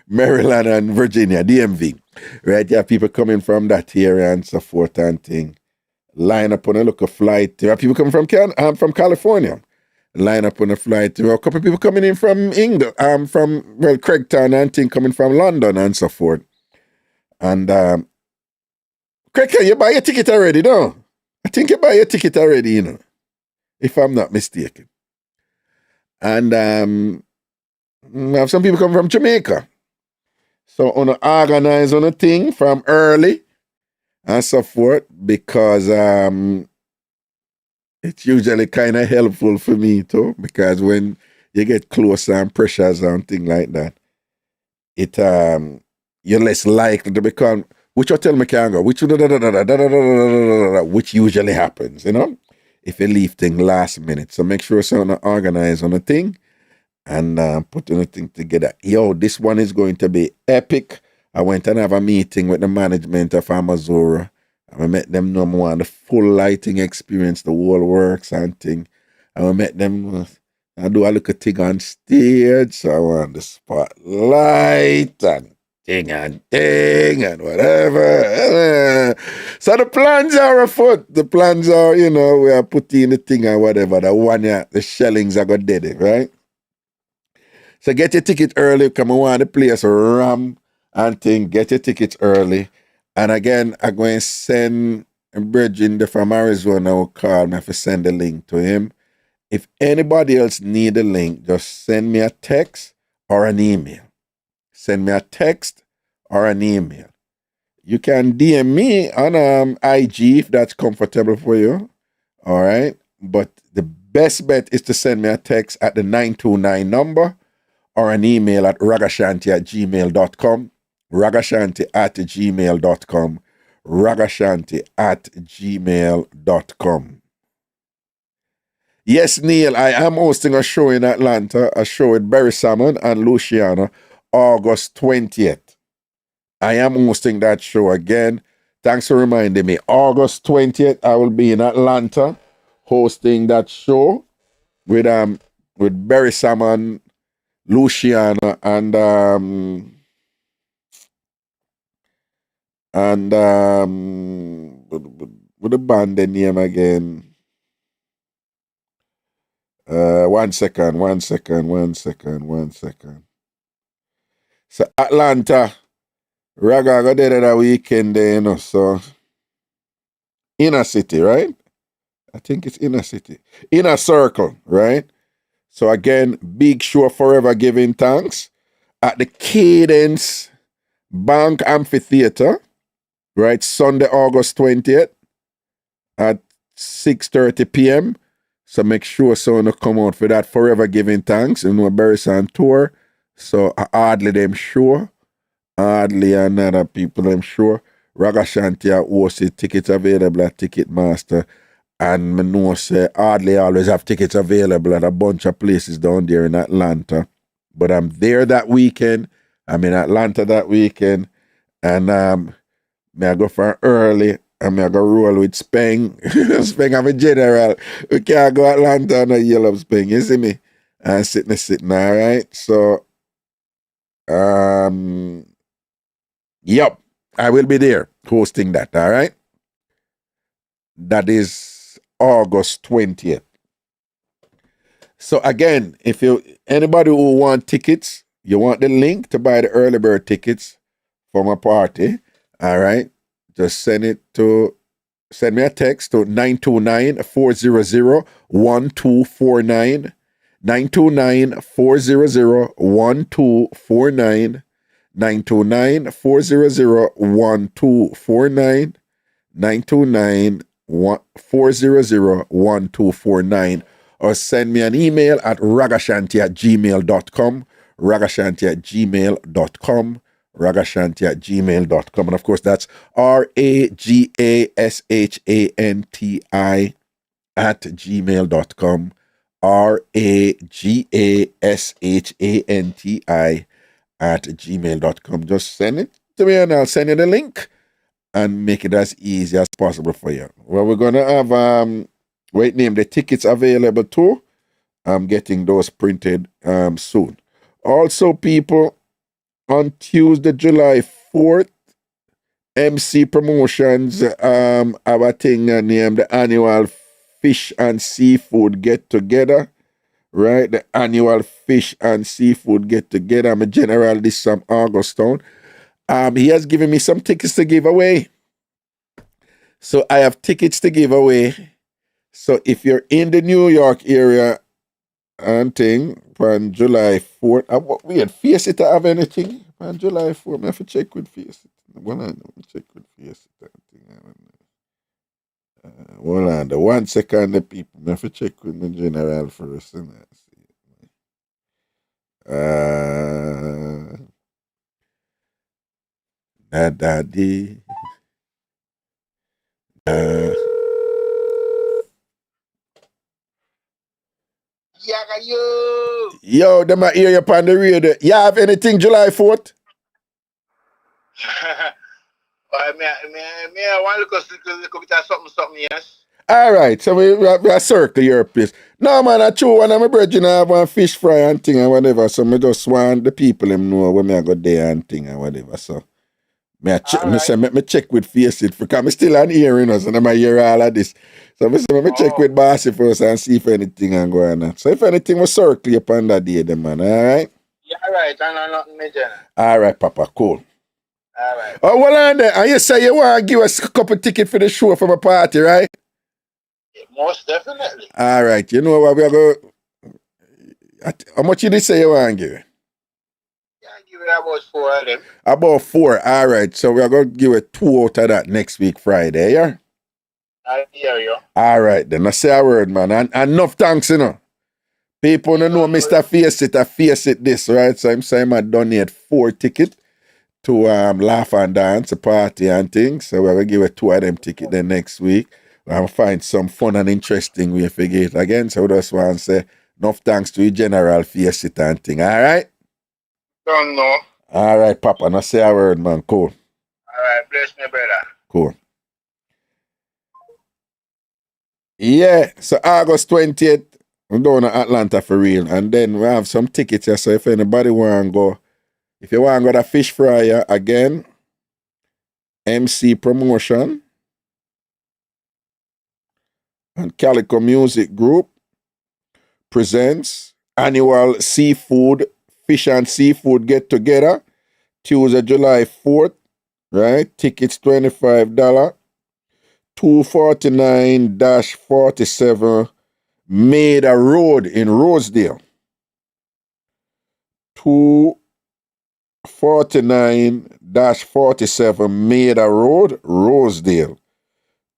Maryland and Virginia, DMV. Right? You have people coming from that area and so forth and thing. Line up on a local flight. You have people coming from California. Line up on a flight. You have a couple of people coming in from England, from Craigtown and thing, coming from London and so forth. And Craigtown, you buy your ticket already, no? I think you buy your ticket already, you know, if I'm not mistaken. And we have some people coming from Jamaica. So on to organize on a thing from early and so forth, because it's usually kind of helpful for me too, because when you get closer and pressures and things like that, it you're less likely to become, which hotel me can go, which usually happens, you know, if you leave thing last minute. So make sure someone organize on a thing and put on a thing together. Yo, this one is going to be epic. I went and have a meeting with the management of Amazura. I met them know more on the full lighting experience, the whole works and thing. I met them, I do a little thing on stage, so I want the spotlight and thing and whatever. So the plans are afoot. The plans are, you know, we are putting the thing and whatever. The one, the shellings are going to do it, right? So get your ticket early. Come on, the place ram and thing. Get your tickets early. And again, I'm going to send a Bridging from Arizona who call me to send the link to him. If anybody else need a link, just send me a text or an email. Send me a text or an email. You can DM me on IG if that's comfortable for you. All right. But the best bet is to send me a text at the 929 number or an email at ragashanti@gmail.com. Ragashanti@gmail.com. Ragashanti@gmail.com. Yes, Neil, I am hosting a show in Atlanta, a show with Barry Salmon and Luciana, August 20th. I am hosting that show again. Thanks for reminding me. August 20th, I will be in Atlanta hosting that show with Barry Salmon, Luciana, and with the band the name again. One second. So Atlanta, Raga got there that weekend there, you know, so inner city, right? I think it's inner city. Inner circle, right? So again, big show, forever giving thanks at the Cadence Bank Amphitheater, right? Sunday, August 20th at 6:30 p.m. So make sure someone come out for that forever giving thanks. You know, Barry's on tour. So hardly them sure. Hardly and other people them sure. Ragashanti are hosted, tickets available at Ticketmaster. And I know say hardly always have tickets available at a bunch of places down there in Atlanta. But I'm there that weekend. I'm in Atlanta that weekend. And may I go for early. And I go roll with Speng. Speng, I'm a general. We can't go Atlanta and I yell up Speng. You see me? And sitting, all right? So, Yup, I will be there hosting that, all right? That is August 20th. So again, if you anybody who want tickets, you want the link to buy the early bird tickets for my party, all right? Just send me a text to 929-400-1249. 929-400-1249. 929-400-1249. 929-400-1249. Or send me an email at ragashanti@gmail.com. Ragashanti@gmail.com. Ragashanti@gmail.com. And of course, that's RAGASHANTI@gmail.com. RAGASHANTI@gmail.com. Just send it to me and I'll send you the link and make it as easy as possible for you. Well, we're going to have, the tickets available too. I'm getting those printed soon. Also, people, on Tuesday, July 4th, MC Promotions have a thing named the Annual Fish and Seafood Get Together. Right? The Annual Fish and Seafood Get Together. I'm a general this from Augustown. He has given me some tickets to give away. So I have tickets to give away. So if you're in the New York area and thing on July 4th, we had Face It to have anything on July 4th. I have to check with Face It. Well, I know, check with Face It. Hold on, the 1 second, the people. I have to check with the general first. Daddy. Yo, them I hear you upon the radio. You have anything July 4th? I want to look at something, yes. All right, so we circle your place. No, man, I chew one of my brethren have one fish fry and thing and whatever, so I just want the people them know when I go there and thing and whatever, so. Me check with Face It because I'm still on hearing us and I hear all of this. So I check with Bossy first and see if anything and go on. So if anything will circle you upon that day, then man, all right? Yeah, all right, I know nothing major. All right, Papa, cool. All right. Oh, well, on there. And you say you want to give us a couple tickets for the show for my party, right? Yeah, most definitely. All right. You know what? We are going. How much you did say you want to give? Yeah, I give it about 4 of them. About 4. All right. So we are going to give it 2 out of that next week, Friday, yeah? I hear you. All right. Then I say a word, man. And enough thanks, you know. People don't know Mr. Face It. I Face It this, right? So I'm saying I donate 4 tickets to laugh and dance, a party and things. So we're going to give it 2 of them tickets then next week. I'll find some fun and interesting way to get it again. So we just want to say enough thanks to you, General Face It and thing. All right? Don't know. All right, Papa. Now say a word, man. Cool. All right. Bless me, brother. Cool. Yeah. So August 20th, I'm going to Atlanta for real. And then we have some tickets here. So if anybody want to go, if you want to go to Fish Fryer again, MC Promotion and Calico Music Group presents Annual Fish and Seafood Get Together, Tuesday, July 4th, right? Tickets $25, 249-47 Maida Road in Rosedale. 249-47 Maida Road, Rosedale.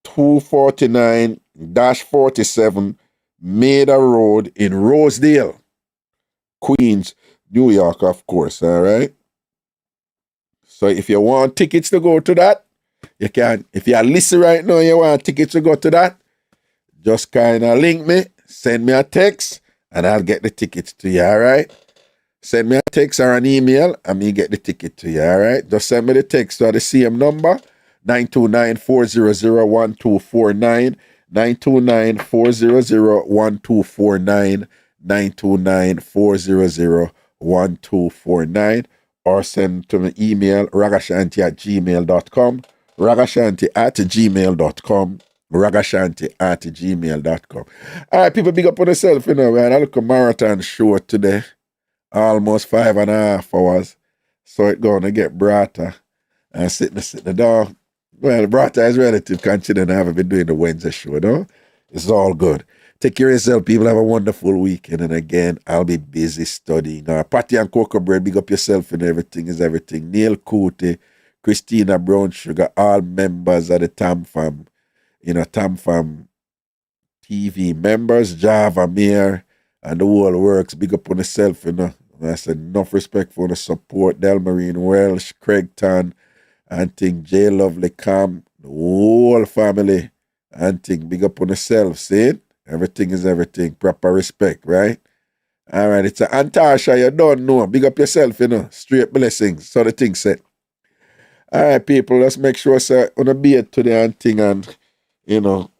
249-47 Maida Road in Rosedale, Queens, New York, of course, all right? So if you want tickets to go to that, you can. If you're listening right now and you want tickets to go to that, just kind of link me, send me a text, and I'll get the tickets to you, all right? Send me a text or an email, and me get the ticket to you, all right? Just send me the text to the same number, 929-400-1249, 929-400-1249, 929-400-1249, or send to my email, ragashanti@gmail.com, ragashanti@gmail.com, ragashanti@gmail.com. All right, people, big up on yourself, you know, man. I look a marathon show today, almost 5.5 hours. So it's going to get brighter and sitting down. Well, brighter is relative considering I haven't been doing the Wednesday show, no? It's all good. Take care of yourself, people. Have a wonderful weekend. And again, I'll be busy studying. Patty and Cocoa Bread, big up yourself, and everything is everything. Neil Cootie, Christina Brown Sugar, all members of the TamFam, you know, TamFam TV members, Java Mayor, and the whole works. Big up on yourself, you know. And I said, enough respect for the support. Delmarine Welsh, Craigton, and thing, J Lovely Cam, the whole family, and thing, big up on yourself, see it? Everything is everything. Proper respect, right? All right, it's a Antasha, you don't know. Big up yourself, you know. Straight blessings. So the thing said. All right, people, let's make sure so on a beard today and thing and, you know,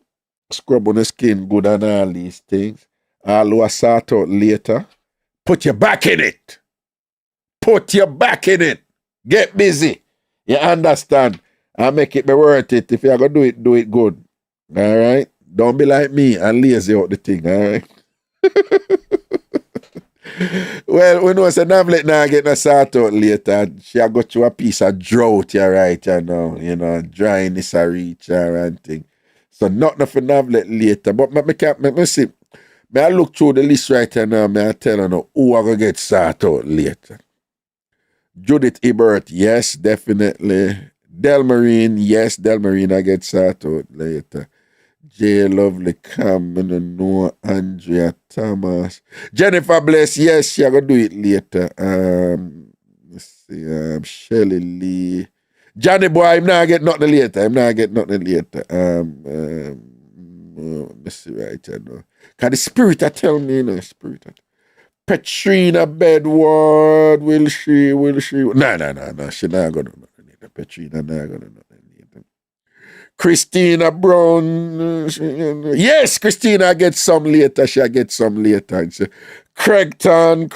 scrub on the skin good and all these things. All who are sort out later. Put your back in it. Put your back in it. Get busy. You understand? And make it be worth it. If you're going to do it good. All right? Don't be like me and lazy out the thing, all right? Well, we know St. Navlet now getting a sort out later. She got you a piece of drought, you right, you know, dryness a reach her and thing. So nothing for Navlet later. But me see, I look through the list right now, I tell her now who are going to get sort out later. Judith Ebert, yes, definitely. Delmarine, yes, Delmarine I get sort out later. J Lovely Cam, I don't know, Andrea Thomas. Jennifer Bless, yes, she gonna do it later. Let's see, Shelly Lee. Johnny Boy, I'm not get nothing later. Let's see right here now. Cause the spirit I tell me, you know, spirit. Petrina Bedward, will she? No, she not gonna do nothing later. Petrina not gonna do nothing later. Christina Brown, yes, Christina gets some later. She get some later. Craigton,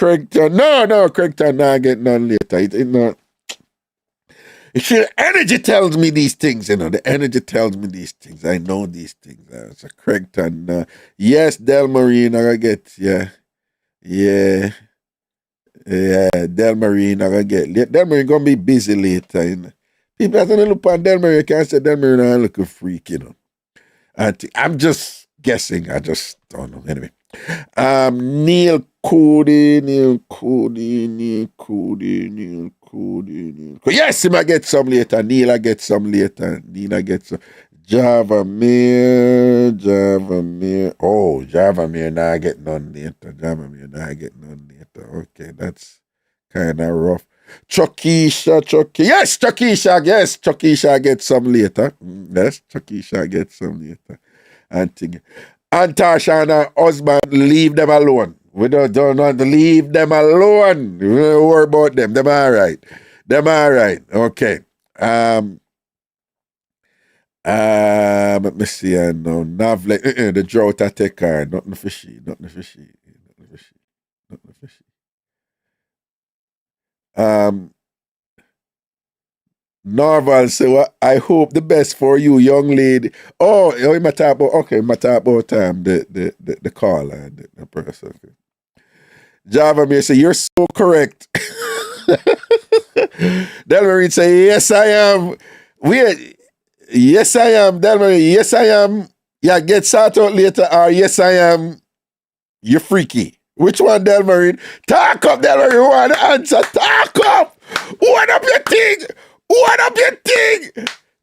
no, Craigton not get none later. It not. The energy tells me these things, you know. The energy tells me these things. I know these things. So Craigton, yes, Delmarine, I get, yeah, Delmarine, I get. Delmarine gonna be busy later, you know. People have to look on Delmarine, you can't say Delmarine I look a freak, you know. I'm just guessing. I just don't know. Anyway. Neil Cody. Yes, he might get some later. Neil I get some later. Java Mir. Oh, Java Mir now I get none later. Okay, that's kind of rough. Chokisha. Yes, Chokisha gets some later. Yes, Chokisha gets some later. And Tasha and her husband, leave them alone. We don't want to leave them alone. We don't worry about them. Them all right. Okay. Let me see. No, Navle. The drought I take her. Nothing fishy. Norval say, well, I hope the best for you, young lady. Oh, my talk about the caller, the person. Java may say, you're so correct. Delmarine say, yes, I am. Yes, I am. Delmarine, yes, I am. Yeah, get sort out later. Or yes, I am. You're freaky. Which one, Delmarine? Talk up, Delmarine. You want to answer? Talk up. What up your thing?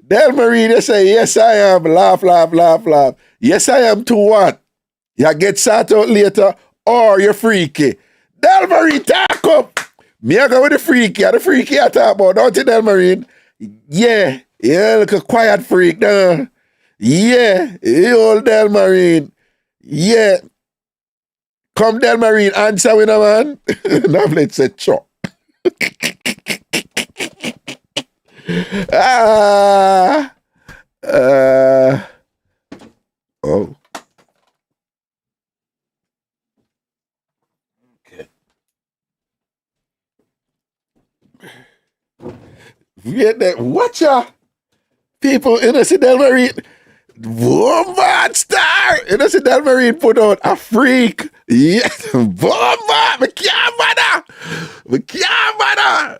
Delmarine, they say, yes, I am. Laugh. Yes, I am to what? You get sort out later or you're freaky. Delmarine, talk up. Me I go with the freaky. The freaky I talk about, don't you, Delmarine? Yeah, like a quiet freak. Nah. Yeah, you old Delmarine. Yeah. Come, Delmarine, answer with a man. Now let's say, chop. Oh. Okay. Watch ya. People, you know, see Delmarine. Bomba star. You know, see Delmarine put out a freak. Yes, bomba. Me can't bother.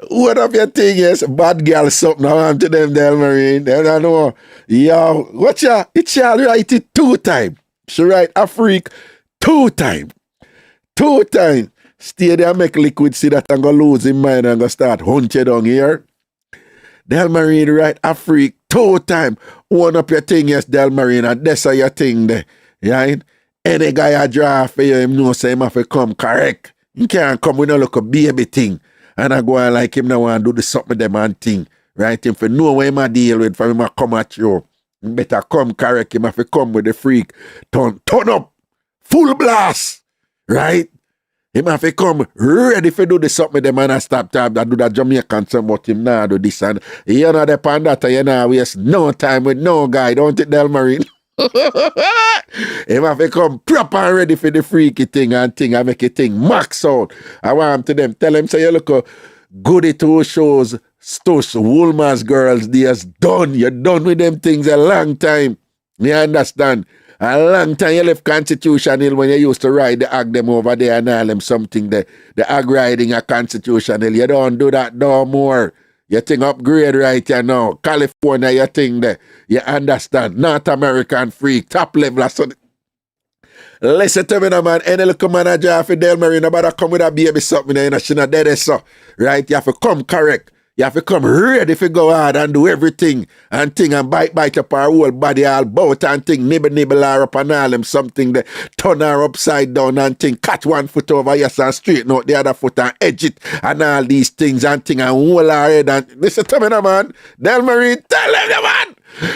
What up your thing is bad girl something I want to them Delmarine. They don't know. Yo, watch ya. It shall write it 2 times. She write a freak 2 times. 2 times. Stay there, make liquid see that I'm going to lose his mind and go start hunting down here. Delmarine write a freak 2 times. One up your thing, yes, Delmarine, and that's your thing there. Right? Any guy I draw for you, him know say him have to come correct. He can't come with no look a baby thing. And I go on like him now and do the something them and thing. Right? Him for know what him a deal with for him a come at you. He better come correct. Him have to come with the freak. Turn up. Full blast. Right? Him have to come ready for do the something them and I stop time that do that Jamaican song, but him now do this and you know the that you know waste no time with no guy, don't it Delmarine? Him have to come proper and ready for the freaky thing and thing and make it thing max out. I want to them tell him say you look goody 2 shows Stush Woolman's girls they is done. You're done with them things a long time. You understand? A long time you left Constitution Hill when you used to ride the ag them over there and all them something the ag riding a Constitution Hill. You don't do that no more. You think upgrade right here now. California you think there. You understand. North American freak. Top level. So listen to me now man. Any little manager for Delmarine about to come with a baby something you know she not dead so. Right? You have to come correct. You have to come ready to go hard and do everything and thing and bite up her whole body all bout and thing, nibble her up and all them something that turn her upside down and thing, catch 1 foot over yes and straighten out the other foot and edge it and all these things and thing and hold her head and listen to me now man. Delmarine, tell them the man.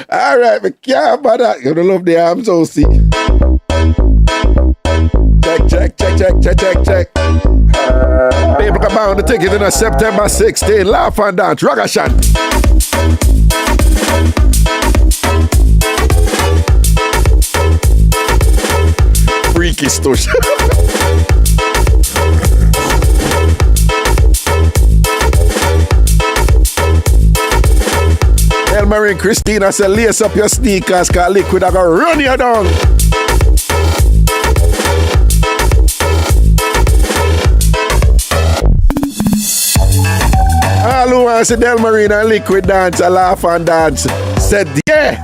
Alright, me can't bother. You don't love the arms so see. Check. People come out the ticket in September 16. Laugh and dance. Ragashanti. Freaky stush. Elmer and Christina say lace up your sneakers cause liquid I go run you down. All who want to see Delmarine and Liquid dance, a laugh and dance, said yeah.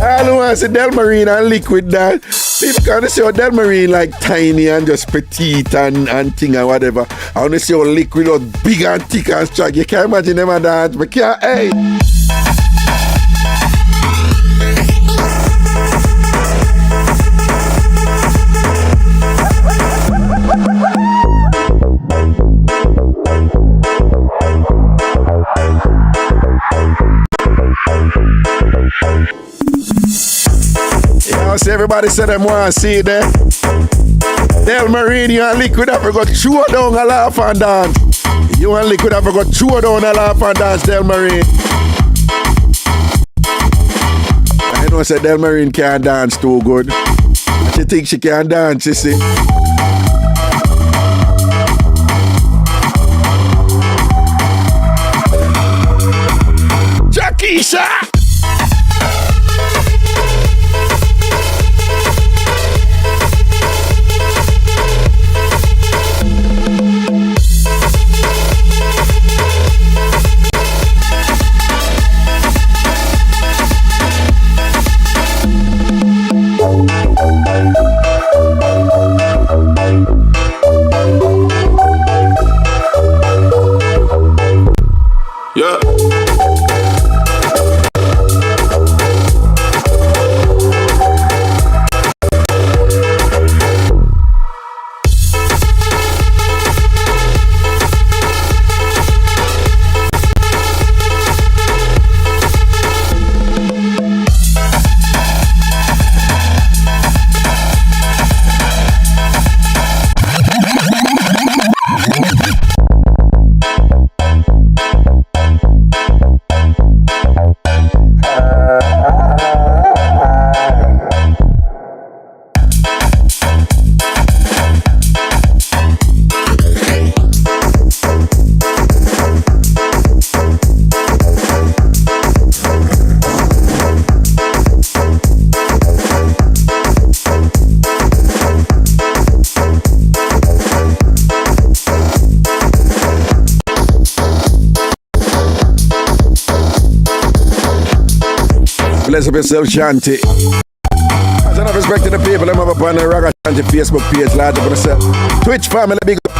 All who want to see Delmarine and Liquid dance, people can't see how Delmarine like tiny and just petite and thing and whatever. I want to see how Liquid was big and thick and strong. You can't imagine them and dance, but can't, hey. See everybody said them want to see it there. Delmarine, you and Liquid have to go chew down a laugh and dance. You and Liquid have to go chew down a laugh and dance, Delmarine. I know say Delmarine can't dance too good. She thinks she can dance, you see. Jackisha! bless up yourself, Shanti. As enough respect to the people I'm up on the Ragashanti Facebook page, large up on yourself. Twitch family, big up.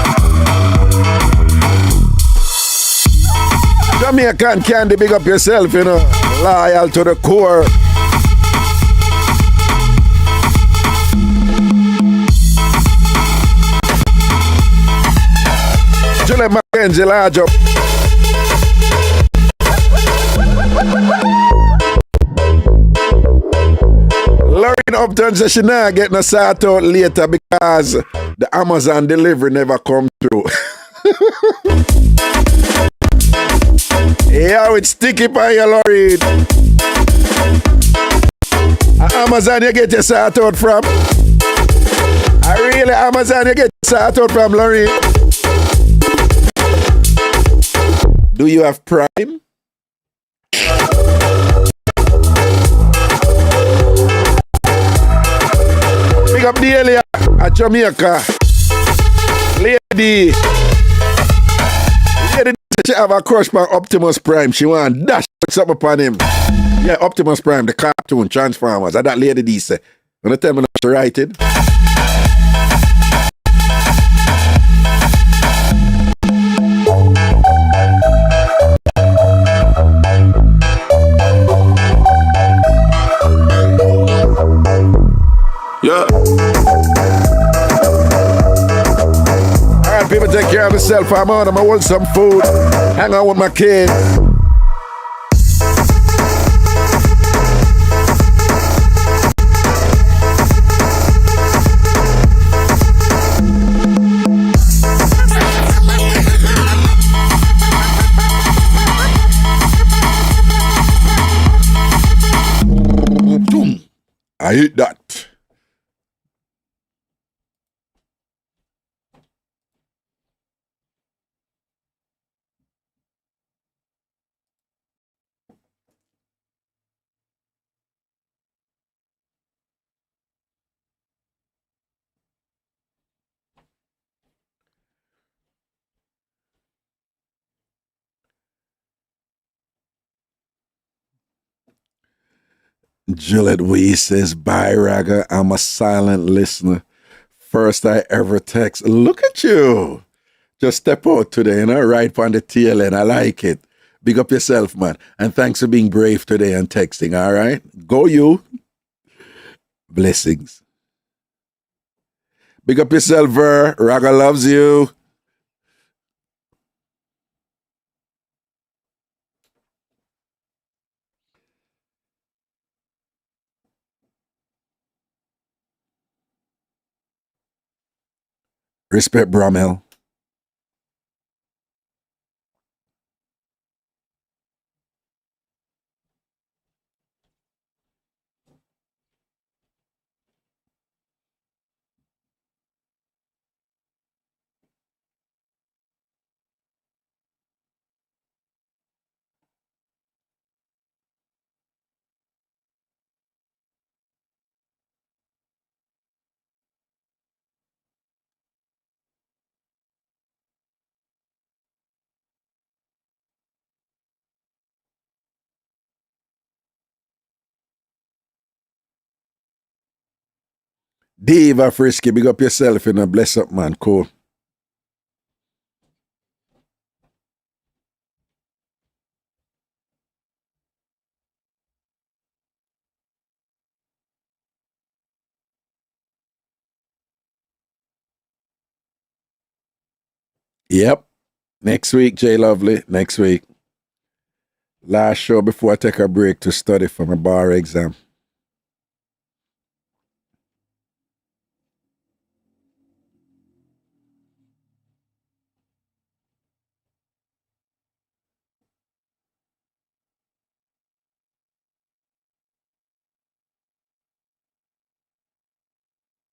Jamaican Candy, big up yourself, you know. Loyal to the core. Julie Mackenzie, large up. Lauren Upton says she not getting a sort out later because the Amazon delivery never come through. Yeah, it's sticky by you, Lauren. Amazon you get your sort out from? Really Amazon you get your sort out from, Lauren? Do you have Prime? Big up the area at Jamaica. Lady said she have a crush on Optimus Prime. She want dash something upon him. Yeah, Optimus Prime, the cartoon, Transformers. That Lady D say. Wanna tell me not to write it? Yeah. Alright, people, take care of yourself. I'm out. I'm gonna hold some food. Hang out with my kids. I hate that. Juliet Wee says, bye, Raga. I'm a silent listener. First I ever text. Look at you. Just step out today, you know, right on the tail end. I like it. Big up yourself, man. And thanks for being brave today and texting, all right? Go you. Blessings. Big up yourself, Ver. Raga loves you. Respect, Bromel. Diva Frisky, big up yourself, you know, bless up, man. Cool. Yep. Next week, J Lovely. Next week. Last show before I take a break to study for my bar exam.